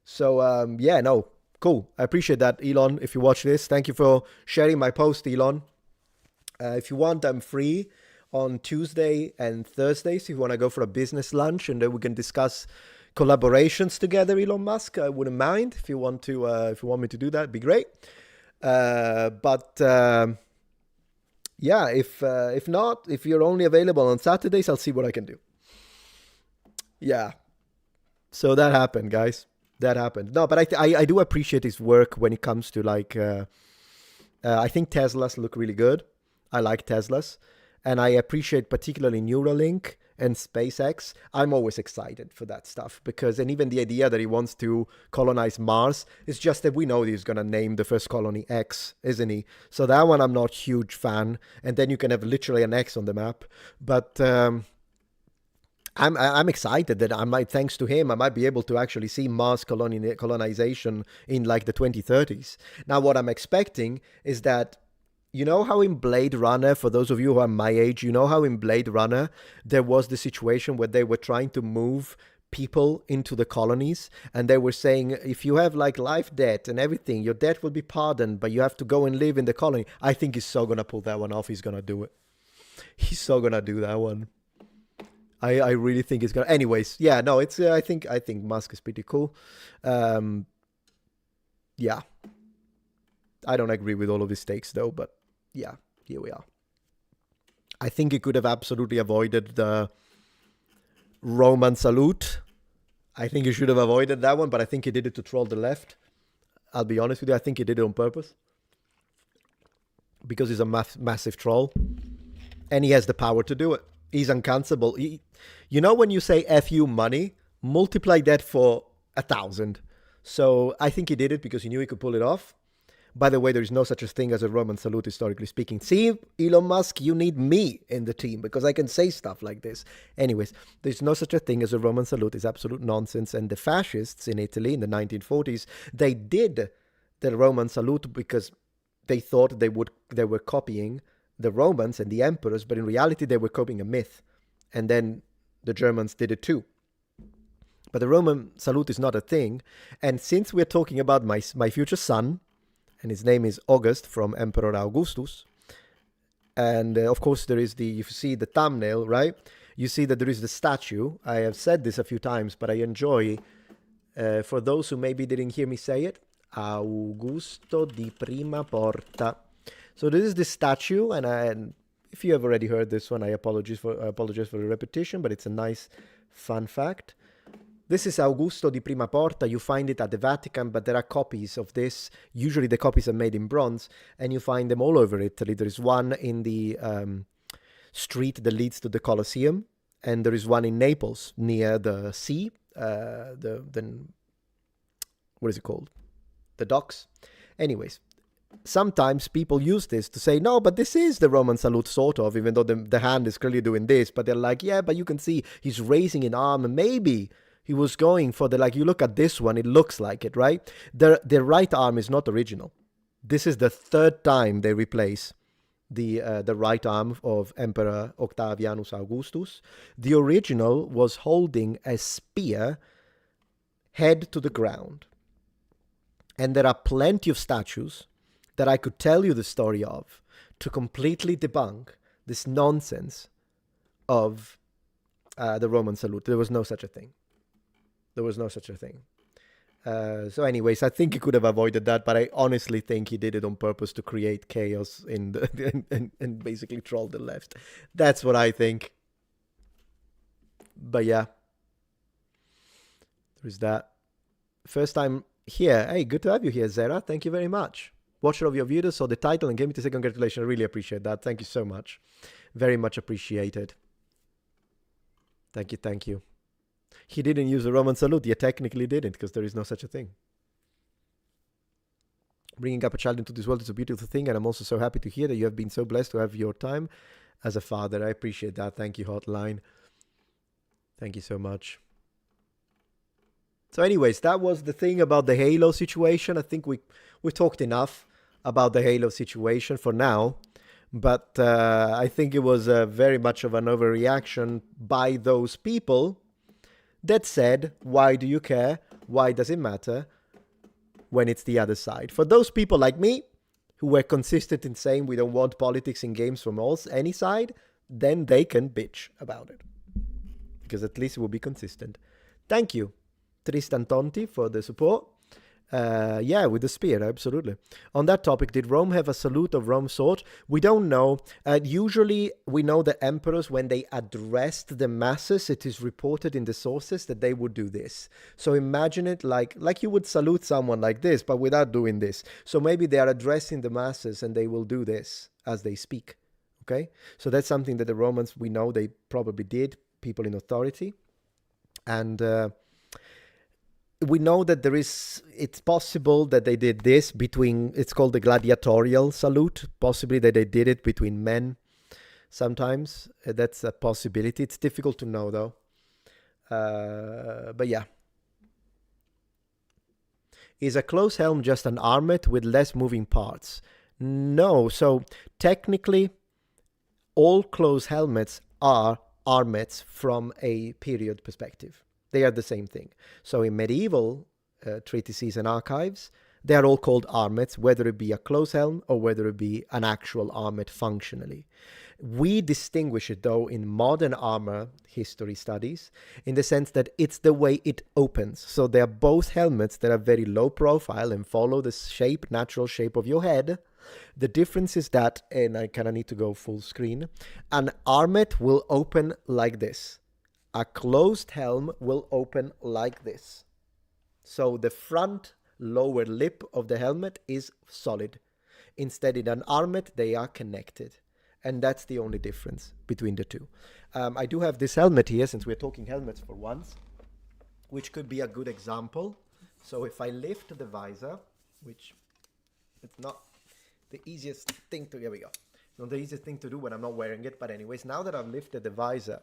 So yeah, no, cool. I appreciate that, Elon. If you watch this, thank you for sharing my post, Elon. If you want, I'm free on Tuesday and Thursdays. If you want to go for a business lunch, and then we can discuss collaborations together, Elon Musk, I wouldn't mind. If you want me to do that, it'd be great. Yeah, if not, if you're only available on Saturdays, I'll see what I can do. Yeah. So that happened, guys. That happened. No, but I do appreciate his work when it comes to like, I think Teslas look really good. I like Teslas. And I appreciate particularly Neuralink and SpaceX. I'm always excited for that stuff because, and even the idea that he wants to colonize Mars, it's just that we know that he's going to name the first colony X, isn't he? So that one I'm not huge fan. And then you can have literally an X on the map. But I'm excited that I might, thanks to him, I might be able to actually see Mars colonization in like the 2030s. Now, what I'm expecting is that, you know how in Blade Runner, for those of you who are my age, you know how in Blade Runner, there was the situation where they were trying to move people into the colonies, and they were saying, if you have like life debt and everything, your debt will be pardoned, but you have to go and live in the colony. I think he's so going to pull that one off. He's going to do it. He's so going to do that one. I really think he's going to. Anyways, yeah, no, it's, I think Musk is pretty cool. Yeah. I don't agree with all of his takes though, but yeah, here we are. I think he could have absolutely avoided the Roman salute. I think he should have avoided that one, but I think he did it to troll the left. I'll be honest with you. I think he did it on purpose. Because he's a massive troll. And he has the power to do it. He's uncancelable. You know when you say F you money, multiply that for 1,000. So I think he did it because he knew he could pull it off. By the way, there is no such a thing as a Roman salute, historically speaking. See, Elon Musk, you need me in the team because I can say stuff like this. Anyways, there's no such a thing as a Roman salute. It's absolute nonsense. And the fascists in Italy in the 1940s, they did the Roman salute because they thought they were copying the Romans and the emperors, but in reality, they were copying a myth. And then the Germans did it too. But the Roman salute is not a thing. And since we're talking about my future son, and his name is August from Emperor Augustus. And of course, there is you see the thumbnail, right? You see that there is the statue. I have said this a few times, but I enjoy, for those who maybe didn't hear me say it, Augusto di Prima Porta. So this is the statue, and if you have already heard this one, I apologize for the repetition, but it's a nice fun fact. This is Augusto di Prima Porta. You find it at the Vatican, but there are copies of this. Usually the copies are made in bronze, and you find them all over Italy. There is one in the street that leads to the Colosseum, and there is one in Naples near the sea. What is it called? The docks. Anyways, sometimes people use this to say, no, but this is the Roman salute, sort of, even though the hand is clearly doing this. But they're like, yeah, but you can see he's raising an arm, and maybe he was going for the, like, you look at this one, it looks like it, right? The right arm is not original. This is the third time they replace the right arm of Emperor Octavianus Augustus. The original was holding a spear head to the ground. And there are plenty of statues that I could tell you the story of to completely debunk this nonsense of the Roman salute. There was no such a thing. There was no such a thing. So anyways, I think he could have avoided that, but I honestly think he did it on purpose to create chaos and basically troll the left. That's what I think. But yeah. There's that. First time here. Hey, good to have you here, Zera. Thank you very much. Watcher of your videos, saw the title and gave me to say congratulations. I really appreciate that. Thank you so much. Very much appreciated. Thank you, thank you. He didn't use a Roman salute. He technically didn't, because there is no such a thing. Bringing up a child into this world is a beautiful thing, and I'm also so happy to hear that you have been so blessed to have your time as a father. I appreciate that. Thank you, Hotline. Thank you so much. So anyways, that was the thing about the Halo situation. I think we talked enough about the Halo situation for now. But I think it was very much of an overreaction by those people that said, why do you care? Why does it matter? When it's the other side. For those people like me, who were consistent in saying we don't want politics in games from any side, then they can bitch about it. Because at least it will be consistent. Thank you, Tristan Tonti, for the support. Yeah, with the spear, absolutely. On that topic, did Rome have a salute of Rome's sort? We don't know. Usually, we know that emperors, when they addressed the masses, it is reported in the sources that they would do this. So imagine it like you would salute someone like this, but without doing this. So maybe they are addressing the masses and they will do this as they speak. Okay? So that's something that the Romans, we know they probably did, people in authority. And we know that it's possible that they did this it's called the gladiatorial salute, possibly that they did it between men sometimes. That's a possibility. It's difficult to know though. But yeah. Is a close helm just an armet with less moving parts? No, so technically all close helmets are armets from a period perspective. They are the same thing. So in medieval treatises and archives, they are all called armets, whether it be a close helm or whether it be an actual armet functionally. We distinguish it, though, in modern armor history studies, in the sense that it's the way it opens. So they are both helmets that are very low profile and follow the natural shape of your head. The difference is that, and I kind of need to go full screen, an armet will open like this. A closed helm will open like this. So the front lower lip of the helmet is solid. Instead, in an armet, they are connected. And that's the only difference between the two. I do have this helmet here, since we're talking helmets for once, which could be a good example. So if I lift the visor, which it's not the easiest thing to, here we go. Not the easiest thing to do when I'm not wearing it, but anyways, now that I've lifted the visor,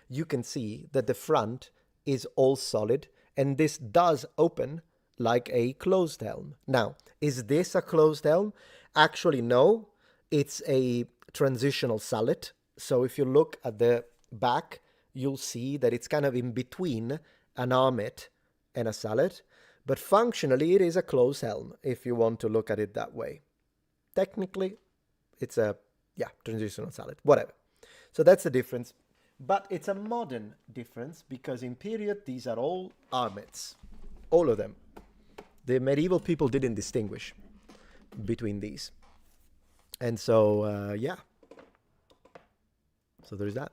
you can see that the front is all solid, and this does open like a closed helm. Now, is this a closed helm? Actually, no. It's a transitional sallet. So if you look at the back, you'll see that it's kind of in between an armet and a sallet. But functionally, it is a closed helm, if you want to look at it that way. Technically, it's a, transitional sallet, whatever. So that's the difference. But it's a modern difference, because in period, these are all armets. All of them. The medieval people didn't distinguish between these. And so, yeah. So there's that.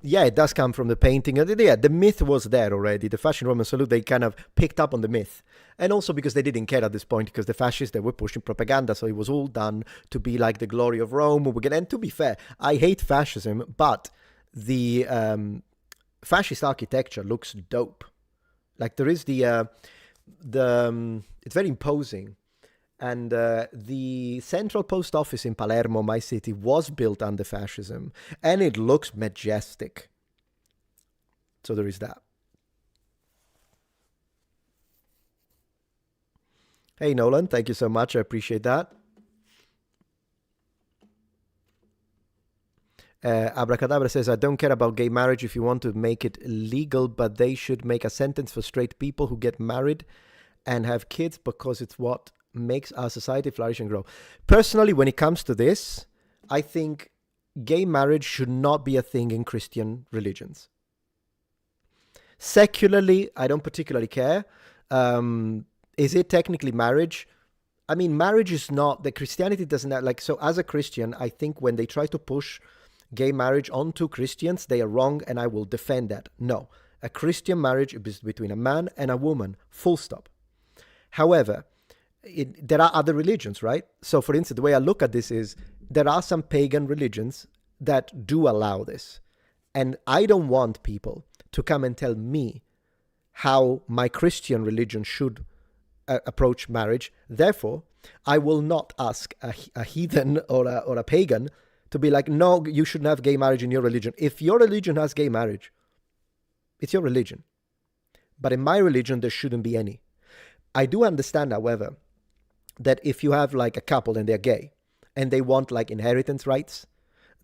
Yeah, it does come from the painting. Yeah, the myth was there already. The fashion Roman salute, they kind of picked up on the myth. And also because they didn't care at this point, because the fascists, they were pushing propaganda. So it was all done to be like the glory of Rome. And to be fair, I hate fascism, but the fascist architecture looks dope. Like there is it's very imposing. And the central post office in Palermo, my city, was built under fascism. And it looks majestic. So there is that. Hey, Nolan, thank you so much. I appreciate that. Abracadabra says, I don't care about gay marriage if you want to make it legal, but they should make a sentence for straight people who get married and have kids, because it's what makes our society flourish and grow. Personally, when it comes to this, I think gay marriage should not be a thing in Christian religions. Secularly, I don't particularly care. Is it technically marriage? I mean, marriage is not, the Christianity doesn't have, like, so as a Christian, I think when they try to push gay marriage onto Christians, they are wrong, and I will defend that. No, a Christian marriage is between a man and a woman, full stop. However, there are other religions, right? So, for instance, the way I look at this is there are some pagan religions that do allow this. And I don't want people to come and tell me how my Christian religion should approach marriage. Therefore, I will not ask a heathen or a pagan to be like, no, you shouldn't have gay marriage in your religion. If your religion has gay marriage, it's your religion. But in my religion, there shouldn't be any. I do understand, however, that if you have like a couple and they're gay and they want like inheritance rights,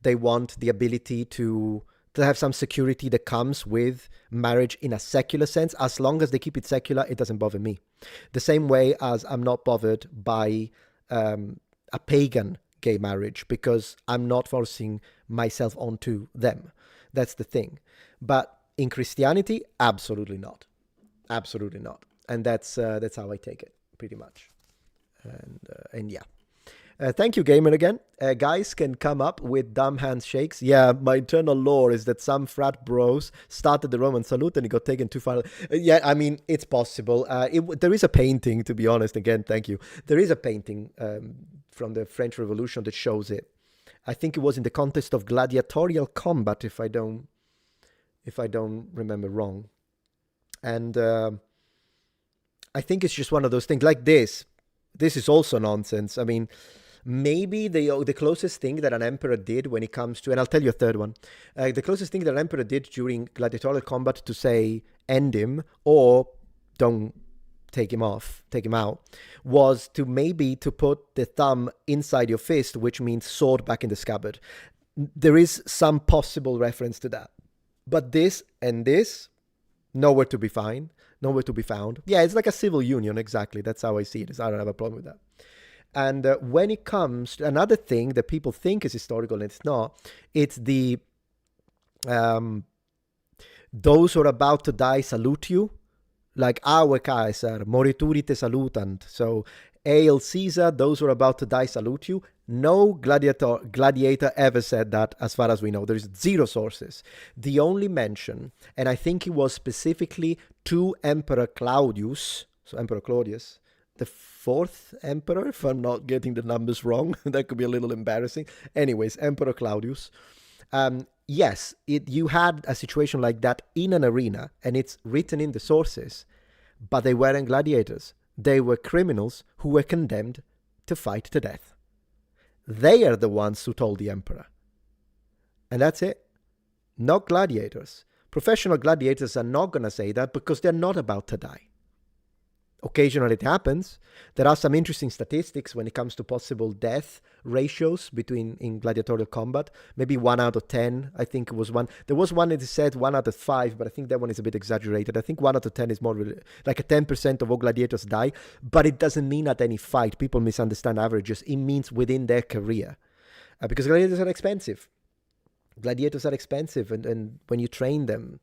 they want the ability to have some security that comes with marriage in a secular sense. As long as they keep it secular, it doesn't bother me. The same way as I'm not bothered by a pagan gay marriage, because I'm not forcing myself onto them. That's the thing. But in Christianity, absolutely not. Absolutely not. And that's how I take it, pretty much. And yeah. Thank you, Gamer, again. Guys can come up with dumb handshakes. Yeah, my internal lore is that some frat bros started the Roman salute and it got taken too far. Yeah, I mean, it's possible. There is a painting, to be honest. Again, thank you. There is a painting from the French Revolution that shows it. I think it was in the context of gladiatorial combat, if I don't remember wrong. And I think it's just one of those things like this. This is also nonsense. I mean, maybe the closest thing that an emperor did when it comes to, and I'll tell you a third one, the closest thing that an emperor did during gladiatorial combat to say end him or don't take him out, was to maybe to put the thumb inside your fist, which means sword back in the scabbard. There is some possible reference to that. But this and this, nowhere to be found. Yeah, it's like a civil union, exactly. That's how I see it. I don't have a problem with that. And when it comes to another thing that people think is historical and it's not, it's the those who are about to die salute you, like our Kaiser, morituri te salutant. So, Hail Caesar, those who are about to die salute you. No gladiator ever said that, as far as we know. There is zero sources. The only mention, and I think it was specifically to Emperor Claudius, so Emperor Claudius, the fourth emperor, if I'm not getting the numbers wrong. That could be a little embarrassing. Anyways, Emperor Claudius. Yes, you had a situation like that in an arena, and it's written in the sources, but they weren't gladiators. They were criminals who were condemned to fight to death. They are the ones who told the emperor. And that's it. Not gladiators. Professional gladiators are not going to say that because they're not about to die. Occasionally it happens. There are some interesting statistics when it comes to possible death ratios in gladiatorial combat. Maybe 1 out of 10, I think it was one. There was one that said 1 out of 5, but I think that one is a bit exaggerated. I think 1 out of 10 is more like a 10% of all gladiators die, but it doesn't mean at any fight. People misunderstand averages. It means within their career. Because gladiators are expensive. And when you train them,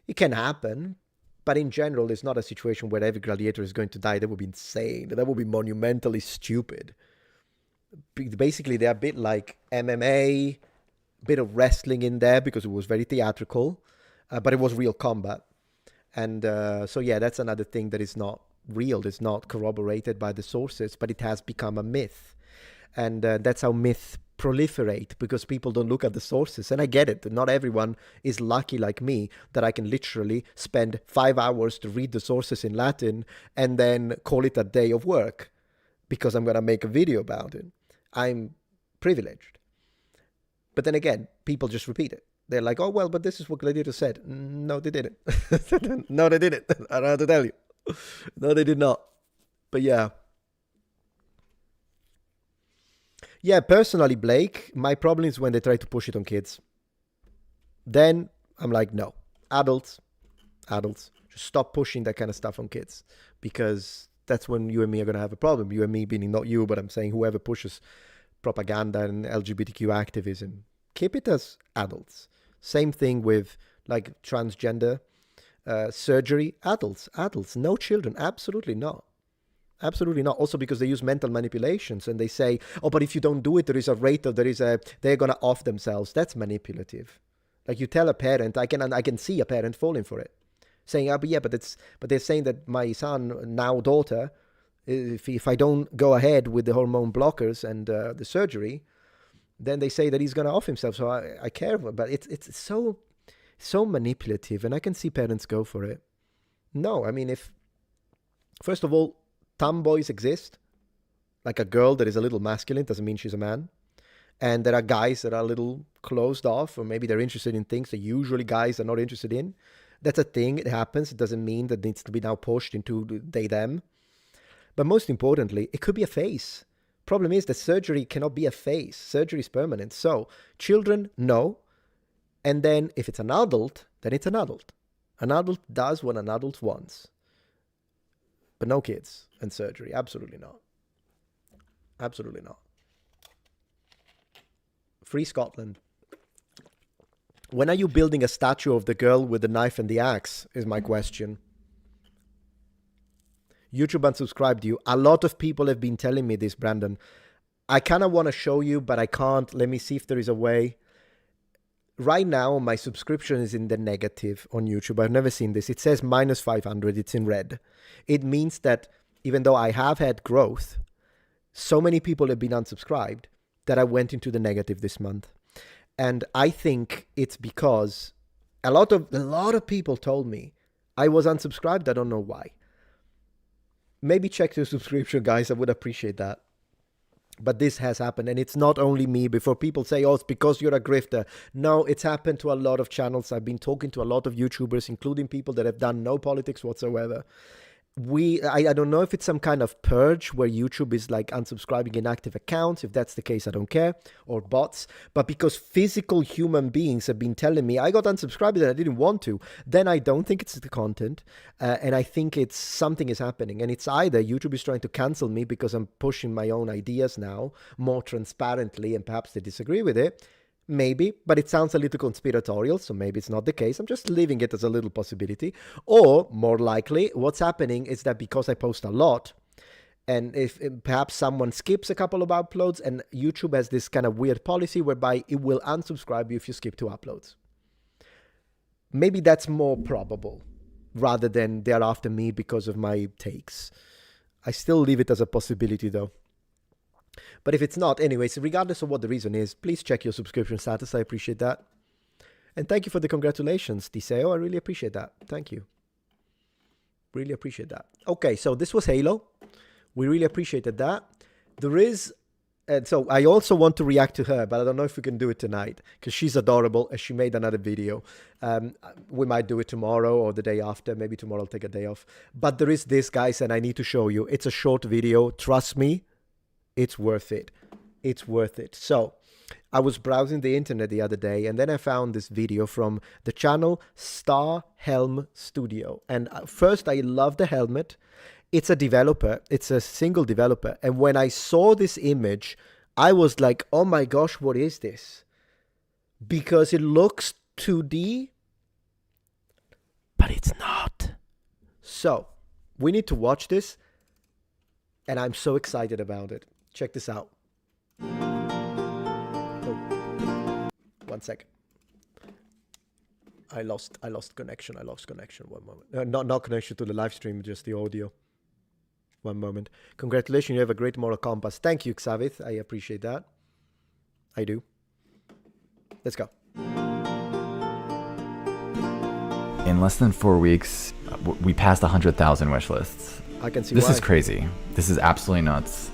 it can happen. But in general, it's not a situation where every gladiator is going to die. That would be insane. That would be monumentally stupid. Basically, they're a bit like MMA, a bit of wrestling in there because it was very theatrical, but it was real combat. And so, yeah, that's another thing that is not real. It's not corroborated by the sources, but it has become a myth. And that's how myths proliferate, because people don't look at the sources. And I get it. Not everyone is lucky like me that I can literally spend 5 hours to read the sources in Latin and then call it a day of work because I'm going to make a video about it. I'm privileged. But then again, people just repeat it. They're like, oh, well, but this is what Gladiator said. No, they didn't. No, they didn't. I don't have to tell you. No, they did not. But yeah. Yeah, personally, Blake, my problem is when they try to push it on kids. Then I'm like, no. Adults, just stop pushing that kind of stuff on kids. Because that's when you and me are going to have a problem. You and me being not you, but I'm saying whoever pushes propaganda and LGBTQ activism, keep it as adults. Same thing with like transgender surgery. Adults, no children, absolutely not. Absolutely not. Also because they use mental manipulations and they say, oh, but if you don't do it, there is a rate of, they're going to off themselves. That's manipulative. Like you tell a parent, I can see a parent falling for it. Saying, but they're saying that my son, now daughter, if I don't go ahead with the hormone blockers and the surgery, Then they say that he's going to off himself. So I care, but it's so manipulative, and I can see parents go for it. No, I mean, if, first of all, tomboys exist. Like a girl that is a little masculine doesn't mean she's a man. And there are guys that are a little closed off, or maybe they're interested in things that usually guys are not interested in. That's a thing. It happens. It doesn't mean that it needs to be now pushed into they, them. But most importantly, it could be a phase. Problem is that surgery cannot be a phase. Surgery is permanent. So children, no. And then if it's an adult, then it's an adult. An adult does what an adult wants. But no kids and surgery. Absolutely not. Absolutely not. Free Scotland. When are you building a statue of the girl with the knife and the axe, is my question. YouTube unsubscribed you. A lot of people have been telling me this, Brandon. I kind of want to show you, but I can't. Let me see if there is a way. Right now, my subscription is in the negative on YouTube. I've never seen this. It says minus 500. It's in red. It means that even though I have had growth, so many people have been unsubscribed that I went into the negative this month. And I think it's because a lot of people told me I was unsubscribed. I don't know why. Maybe check your subscription, guys. I would appreciate that. But this has happened, and it's not only me. Before people say, oh, it's because you're a grifter. No, it's happened to a lot of channels. I've been talking to a lot of YouTubers, including people that have done no politics whatsoever. I don't know if it's some kind of purge where YouTube is like unsubscribing inactive accounts. If that's the case, I don't care. Or bots. But because physical human beings have been telling me I got unsubscribed and I didn't want to, then I don't think it's the content. And I think it's something is happening. And it's either YouTube is trying to cancel me because I'm pushing my own ideas now more transparently, and perhaps they disagree with it. Maybe, but it sounds a little conspiratorial, so maybe it's not the case. I'm just leaving it as a little possibility. Or, more likely, what's happening is that because I post a lot, and if perhaps someone skips a couple of uploads, and YouTube has this kind of weird policy whereby it will unsubscribe you if you skip 2 uploads. Maybe that's more probable, rather than they're after me because of my takes. I still leave it as a possibility, though. But if it's not, anyways, regardless of what the reason is, please check your subscription status. I appreciate that. And thank you for the congratulations, Tiseo. I really appreciate that. Thank you. Really appreciate that. Okay, so this was Halo. We really appreciated that. There is... And so I also want to react to her, but I don't know if we can do it tonight because she's adorable and she made another video. We might do it tomorrow or the day after. Maybe tomorrow I'll take a day off. But there is this, guys, and I need to show you. It's a short video. Trust me. It's worth it. It's worth it. So I was browsing the internet the other day, and then I found this video from the channel Star Helm Studio. And first, I love the helmet. It's a developer. It's a single developer. And when I saw this image, I was like, oh my gosh, what is this? Because it looks 2D, but it's not. So we need to watch this, and I'm so excited about it. Check this out. Oh. 1 second. I lost connection. I lost connection. 1 moment. Not connection to the live stream, just the audio. 1 moment. Congratulations, you have a great moral compass. Thank you, Xavith. I appreciate that. I do. Let's go. In less than 4 weeks, we passed 100,000 wish lists. I can see this why. Is crazy. This is absolutely nuts.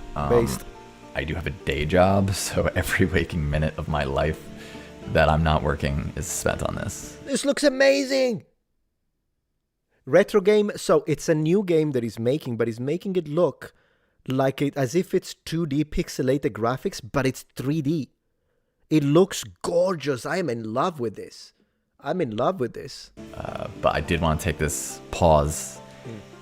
I do have a day job, so every waking minute of my life that I'm not working is spent on this. This looks amazing! Retro game, so it's a new game that he's making, but he's making it look like it as if it's 2D pixelated graphics, but it's 3D. It looks gorgeous. I am in love with this. I'm in love with this. But I did want to take this pause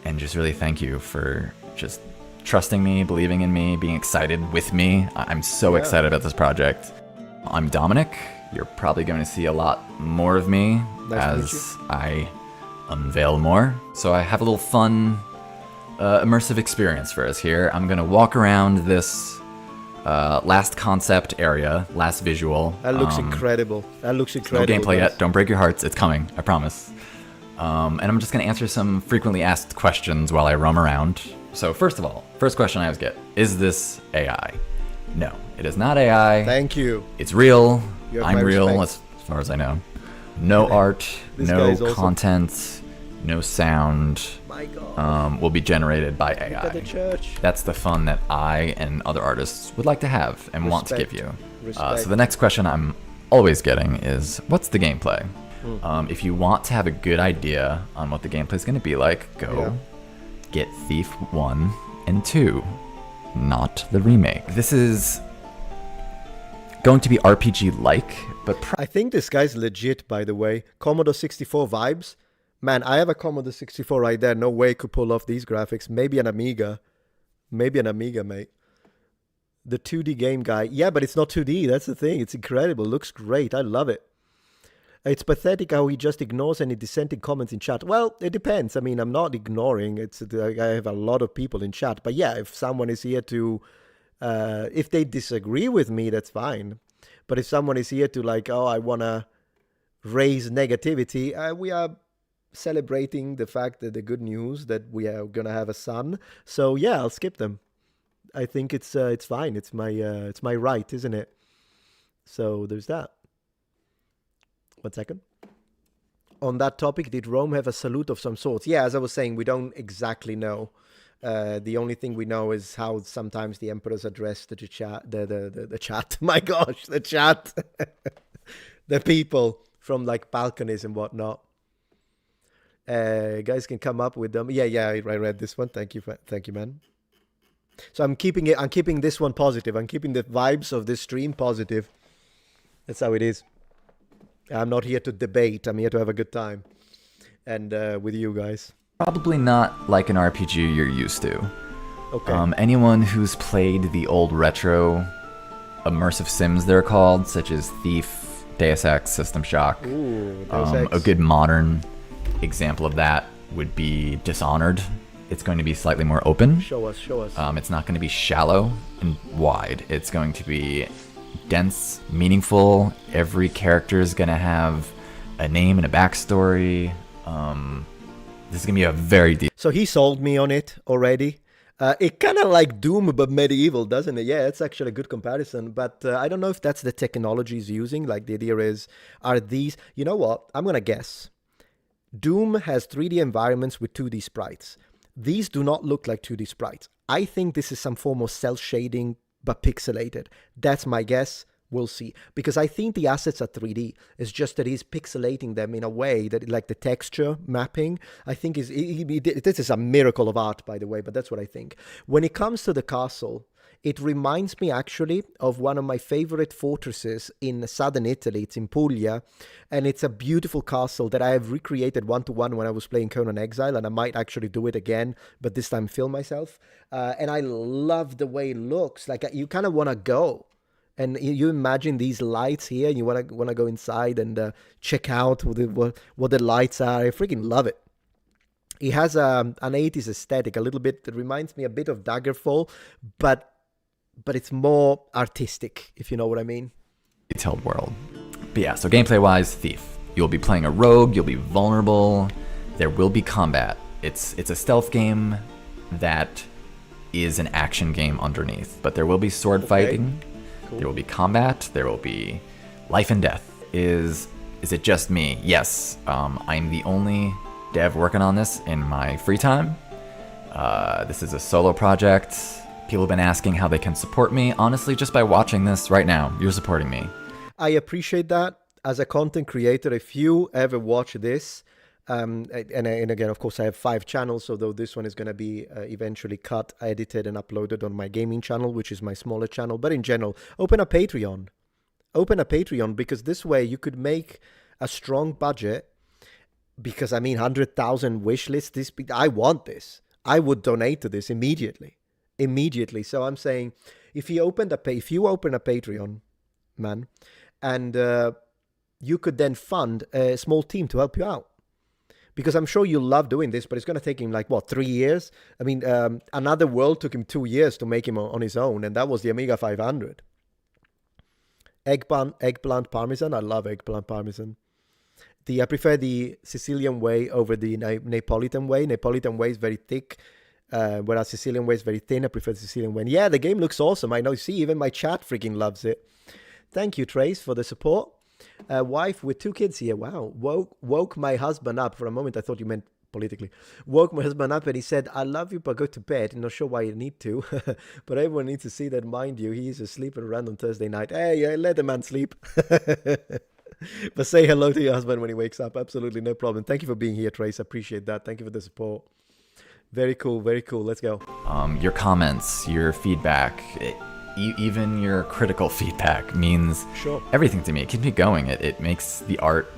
and just really thank you for just trusting me, believing in me, being excited with me. I'm so excited about this project. I'm Dominic. You're probably going to see a lot more of me as I unveil more. So I have a little fun, immersive experience for us here. I'm going to walk around this last concept area, last visual. That looks incredible. That looks incredible. No gameplay yet. Don't break your hearts. It's coming. I promise. And I'm just going to answer some frequently asked questions while I roam around. So first of all, first question I always get, is this AI? No, It is not AI. Thank you. It's real. You have I'm my real, respect. as far as I know. No art, This no guy is awesome. content, no sound My God. will be generated by Look AI. at the church. That's the fun that I and other artists would like to have and want to give Respect. you. Respect. So the next question I'm always getting is, what's the gameplay? Mm. If you want to have a good idea on what the gameplay is going to be like, go get Thief 1 and 2, not the remake. This is going to be RPG-like, but I think this guy's legit, by the way. Commodore 64 vibes. Man, I have a Commodore 64 right there. No way could pull off these graphics. Maybe an Amiga. Maybe an Amiga, mate. The 2D game guy. Yeah, but it's not 2D. That's the thing. It's incredible. Looks great. I love it. It's pathetic how he just ignores any dissenting comments in chat. Well, it depends. I mean, I'm not ignoring. I have a lot of people in chat. But yeah, if someone is here to... if they disagree with me, that's fine. But if someone is here to like, oh, I want to raise negativity, we are celebrating the fact that the good news that we are going to have a son. So yeah, I'll skip them. I think it's fine. It's my right, isn't it? So there's that. 1 second. On that topic, did Rome have a salute of some sorts? Yeah, as I was saying, we don't exactly know. The only thing we know is how sometimes the emperors address the chat. The chat. My gosh, the chat. The people from like balconies and whatnot. Guys can come up with them. Yeah, I read this one. Thank you, man. So I'm keeping this one positive. I'm keeping the vibes of this stream positive. That's how it is. I'm not here to debate. I'm here to have a good time. And with you guys. probably not like an RPG you're used to. Okay. Anyone who's played the old retro immersive sims, they're called, such as Thief, Deus Ex, System Shock. Ooh, Deus Ex. A good modern example of that would be Dishonored. It's going to be slightly more open. Show us. It's not going to be shallow and wide. It's going to be dense, meaningful. Every character is going to have a name and a backstory. This is going to be a very deep... So he sold me on it already. It kind of like Doom, but medieval, doesn't it? Yeah, it's actually a good comparison. But I don't know if that's the technology he's using. Like the idea is, are these... You know what? I'm going to guess. Doom has 3D environments with 2D sprites. These do not look like 2D sprites. I think this is some form of cell shading, but pixelated. That's my guess. We'll see. Because I think the assets are 3D. It's just that he's pixelating them in a way that, like the texture mapping, I think is... This is a miracle of art, by the way, but that's what I think. When it comes to the castle, it reminds me actually of one of my favorite fortresses in southern Italy. It's in Puglia, and it's a beautiful castle that I have recreated one-to-one when I was playing Conan Exile, and I might actually do it again, but this time film myself. And I love the way it looks. Like, you kind of want to go. And you imagine these lights here, and you want to go inside and check out what the lights are. I freaking love it. It has an 80s aesthetic, a little bit. It reminds me a bit of Daggerfall, but it's more artistic, if you know what I mean. Detailed world. But yeah, so gameplay-wise, Thief. You'll be playing a rogue, you'll be vulnerable, there will be combat. It's a stealth game that is an action game underneath, but there will be sword fighting, there will be combat, there will be life and death. Is it just me? Yes, I'm the only dev working on this in my free time. This is a solo project. People have been asking how they can support me. Honestly, just by watching this right now, you're supporting me. I appreciate that. As a content creator, if you ever watch this, and again, of course, I have 5 channels, although this one is going to be eventually cut, edited, and uploaded on my gaming channel, which is my smaller channel. But in general, open a Patreon. Open a Patreon, because this way you could make a strong budget. Because, I mean, 100,000 wish lists, I want this. I would donate to this immediately. So I'm saying, if you open a Patreon, man, and you could then fund a small team to help you out, because I'm sure you love doing this, but it's going to take him 3 years. I mean, Another World took him 2 years to make him on his own, and that was the Amiga 500. Eggplant parmesan. I love eggplant parmesan. I prefer the Sicilian way over the Neapolitan way. Neapolitan way is very thick. whereas Sicilian Way is very thin. I prefer the Sicilian Way. Yeah, the game looks awesome. I know. See, even my chat freaking loves it. Thank you, Trace, for the support. Wife with 2 kids here. Wow. Woke my husband up. For a moment, I thought you meant politically. Woke my husband up and he said, I love you, but go to bed. Not sure why you need to. But everyone needs to see that, mind you, he is asleep around on Thursday night. Hey, let the man sleep. But say hello to your husband when he wakes up. Absolutely no problem. Thank you for being here, Trace. I appreciate that. Thank you for the support. Very cool. Very cool. Let's go. Your comments, your feedback, even your critical feedback means everything to me. It keeps me going. It makes the art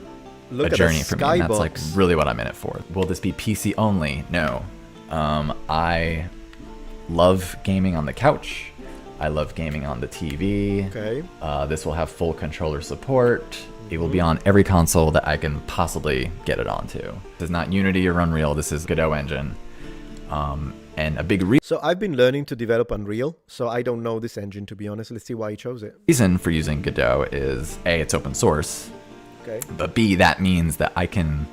a journey for me. And that's like really what I'm in it for. Will this be PC only? No. I love gaming on the couch. I love gaming on the TV. Okay. This will have full controller support. It will be on every console that I can possibly get it onto. This is not Unity or Unreal. This is Godot engine. And a big So I've been learning to develop Unreal, so I don't know this engine, to be honest. Let's see why he chose it. reason for using Godot is A, it's open source. Okay. But B, that means that I can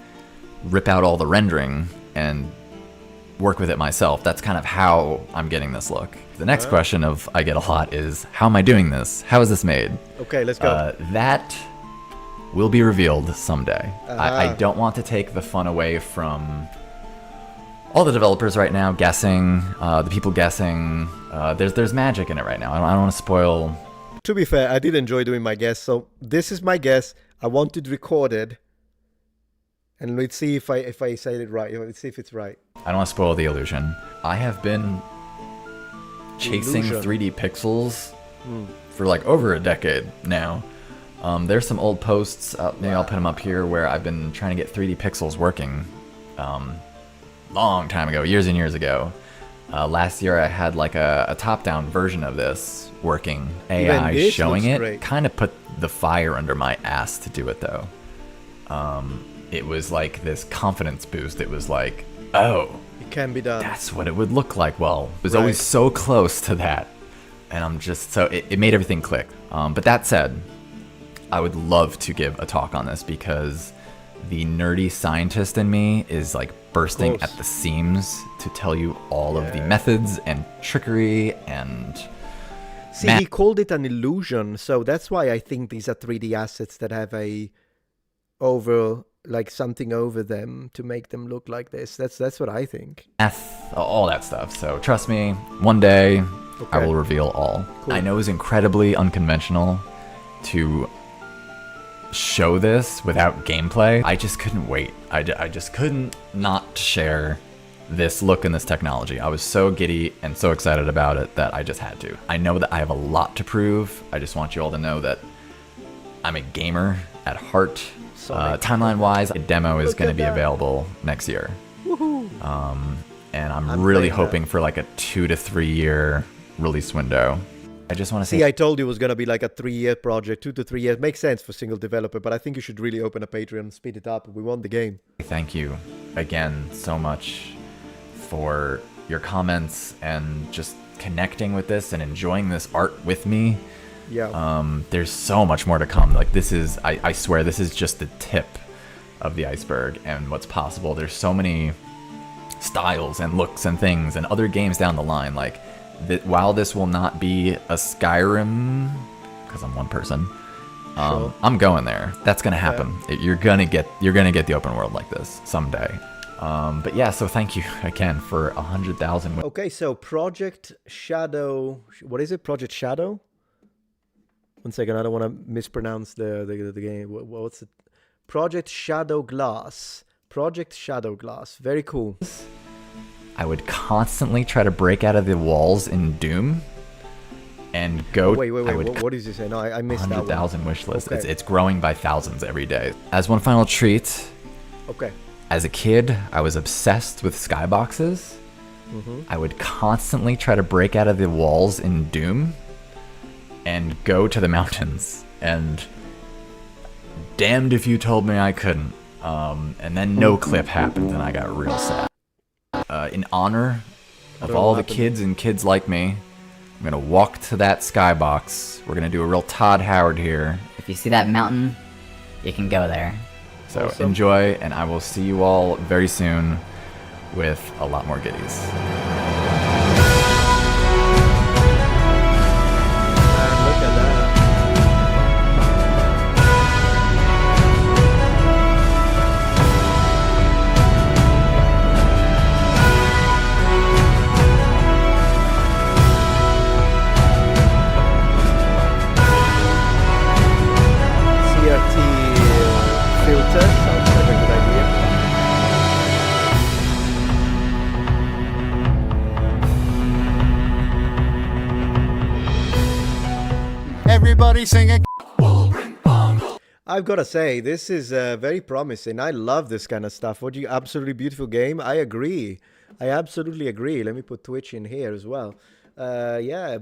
rip out all the rendering and work with it myself. That's kind of how I'm getting this look. The next question I get a lot is, how am I doing this? How is this made? Okay, let's go. That will be revealed someday. I don't want to take the fun away from all the developers right now guessing, the people guessing. There's magic in it right now. I don't want to spoil. To be fair, I did enjoy doing my guess, so this is my guess. I want it recorded, and let's see if I said it right. Let's see if it's right. I don't want to spoil the illusion. I have been chasing 3D pixels for like over a decade now. There's some old posts, maybe I'll put them up here, where I've been trying to get 3D pixels working long time ago, years and years ago. Last year I had like a top-down version of this working. AI showing it kind of put the fire under my ass to do it though. It was like this confidence boost. It was like, oh, it can be done. That's what it would look like. Well, it was always so close to that. And I'm just so, it made everything click. But that said, I would love to give a talk on this because the nerdy scientist in me is like bursting at the seams to tell you all of the methods and trickery and... See, he called it an illusion, so that's why I think these are 3D assets that have something over them to make them look like this. That's what I think. Math, all that stuff. So trust me, one day I will reveal all. Cool. I know it's incredibly unconventional to show this without gameplay. I just couldn't wait. I just couldn't not share this look and this technology. I was so giddy and so excited about it that I just had to. I know that I have a lot to prove. I just want you all to know that I'm a gamer at heart. Timeline-wise, a demo is going to be available next year. Woohoo! And I'm really hoping for like a 2 to 3 year release window. I just want to say... See, I told you it was going to be like a 3-year project, 2 to 3 years. Makes sense for single developer, but I think you should really open a Patreon and speed it up. We want the game. Thank you again so much for your comments and just connecting with this and enjoying this art with me. Yeah. There's so much more to come. Like this is, I swear, this is just the tip of the iceberg and what's possible. There's so many styles and looks and things and other games down the line. Like, while this will not be a Skyrim, because I'm one person, I'm going there. That's gonna happen. You're gonna get the open world like this someday. But yeah, so thank you again for 100,000. Okay, so Project Shadow. What is it? Project Shadow? One second, I don't want to mispronounce the game. What's it? Project Shadow Glass. Project Shadow Glass. Very cool. I would constantly try to break out of the walls in Doom and go... Wait. What did you say? No, I missed that one. 100,000 wish list. Okay. It's growing by thousands every day. As one final treat... Okay. As a kid, I was obsessed with skyboxes. I would constantly try to break out of the walls in Doom and go to the mountains. And damned if you told me I couldn't. And then no clip happened and I got real sad. In honor of all the kids and kids like me, I'm gonna walk to that skybox. We're gonna do a real Todd Howard here. If you see that mountain, you can go there. So enjoy, and I will see you all very soon with a lot more goodies. everybody singing. I've got to say, this is very promising. I love this kind of stuff. What you absolutely beautiful game. I agree. I absolutely agree. Let me put Twitch in here as well. Yeah,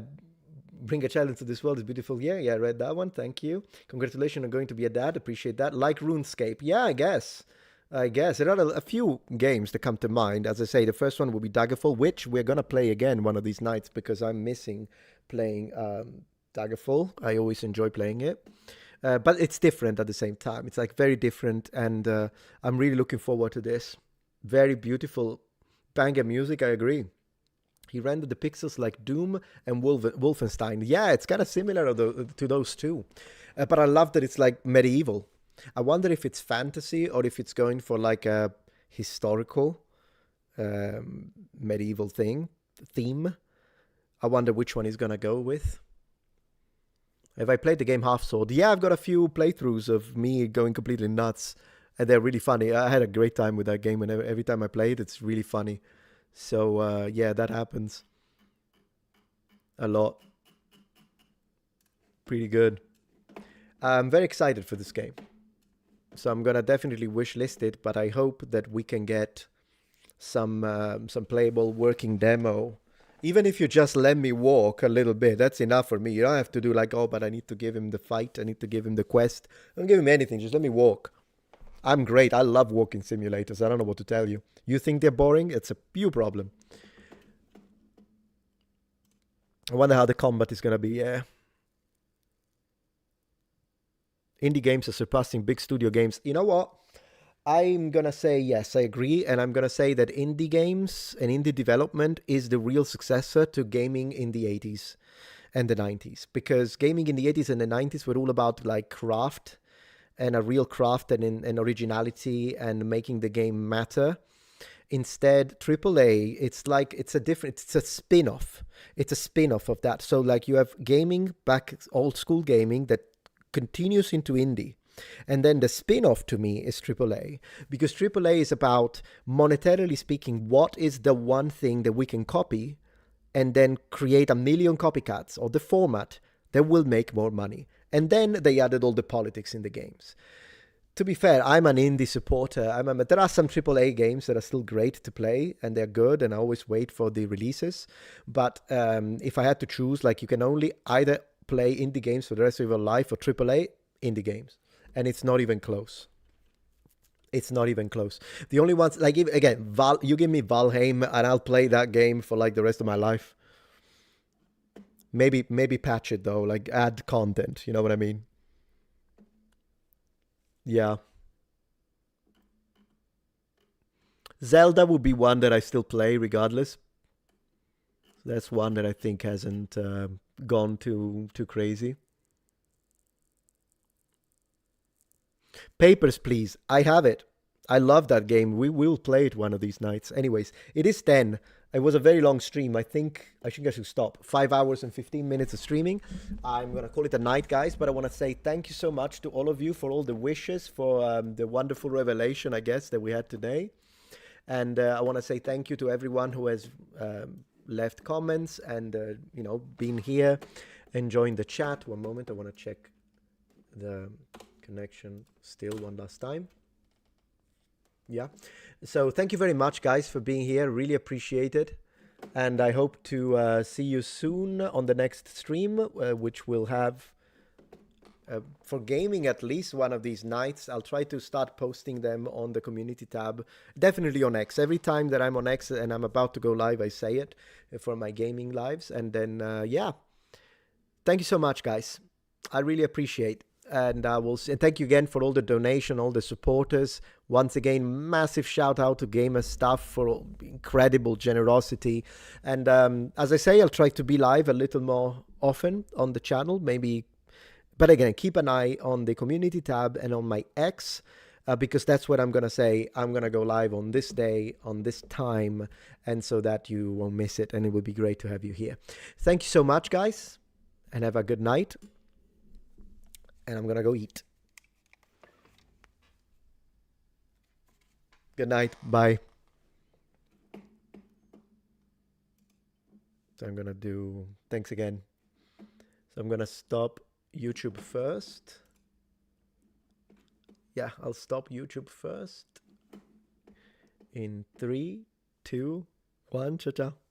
bring a child into this world is beautiful. Yeah, I read that one. Thank you. Congratulations on going to be a dad. Appreciate that. Like RuneScape. Yeah, I guess. There are a few games that come to mind. As I say, the first one will be Daggerfall, which we're going to play again one of these nights because I'm missing playing Daggerfall. I always enjoy playing it. But it's different at the same time. It's like very different, and I'm really looking forward to this. Very beautiful banger music, I agree. He rendered the pixels like Doom and Wolfenstein. Yeah, it's kind of similar to those two. But I love that it's like medieval. I wonder if it's fantasy or if it's going for like a historical medieval theme. I wonder which one he's going to go with. Have I played the game Half Sword? Yeah, I've got a few playthroughs of me going completely nuts. And they're really funny. I had a great time with that game, and every time I play it, it's really funny. So, yeah, that happens a lot. Pretty good. I'm very excited for this game. So I'm going to definitely wishlist it, but I hope that we can get some playable working demo. Even if you just let me walk a little bit, that's enough for me. You don't have to do like, oh, but I need to give him the fight. I need to give him the quest. Don't give him anything. Just let me walk. I'm great. I love walking simulators. I don't know what to tell you. You think they're boring? It's a you problem. I wonder how the combat is going to be. Yeah. Indie games are surpassing big studio games. You know what? I'm going to say yes, I agree. And I'm going to say that indie games and indie development is the real successor to gaming in the 80s and the 90s. Because gaming in the 80s and the 90s were all about like craft and a real craft and originality and making the game matter. Instead, AAA, it's a spin-off. It's a spin-off of that. So like you have gaming, back old school gaming that continues into indie. And then the spin-off to me is AAA, because AAA is about, monetarily speaking, what is the one thing that we can copy and then create a million copycats or the format that will make more money. And then they added all the politics in the games. To be fair, I'm an indie supporter. There are some AAA games that are still great to play, and they're good, and I always wait for the releases. But if I had to choose, like, you can only either play indie games for the rest of your life or AAA indie games. And it's not even close. It's not even close. The only ones, like, again, you give me Valheim, and I'll play that game for, like, the rest of my life. Maybe patch it, though, like, add content, you know what I mean? Yeah. Zelda would be one that I still play regardless. That's one that I think hasn't gone too crazy. Papers, Please. I have it. I love that game. We will play it one of these nights. Anyways, it is 10. It was a very long stream. I think I should stop. 5 hours and 15 minutes of streaming. I'm going to call it a night, guys. But I want to say thank you so much to all of you for all the wishes, for the wonderful revelation, I guess, that we had today. And I want to say thank you to everyone who has left comments and, been here, enjoying the chat. One moment. I want to check the connection still one last time. Yeah, so thank you very much, guys, for being here. Really appreciate it, and I hope to see you soon on the next stream, which we'll have for gaming at least one of these nights. I'll try to start posting them on the community tab, definitely on X. Every time that I'm on X and I'm about to go live, I say it for my gaming lives. And then yeah, thank you so much, guys. I really appreciate. And I will thank you again for all the donation, all the supporters. Once again, massive shout out to Gamer Stuff for incredible generosity. And as I say, I'll try to be live a little more often on the channel, maybe. But again, keep an eye on the community tab and on my X, because that's what I'm going to say. I'm going to go live on this day, on this time, and so that you won't miss it. And it would be great to have you here. Thank you so much, guys, and have a good night. And I'm going to go eat. Good night. Bye. So I'm going to do... Thanks again. So I'm going to stop YouTube first. Yeah, I'll stop YouTube first. In 3, 2, 1, ciao, ciao.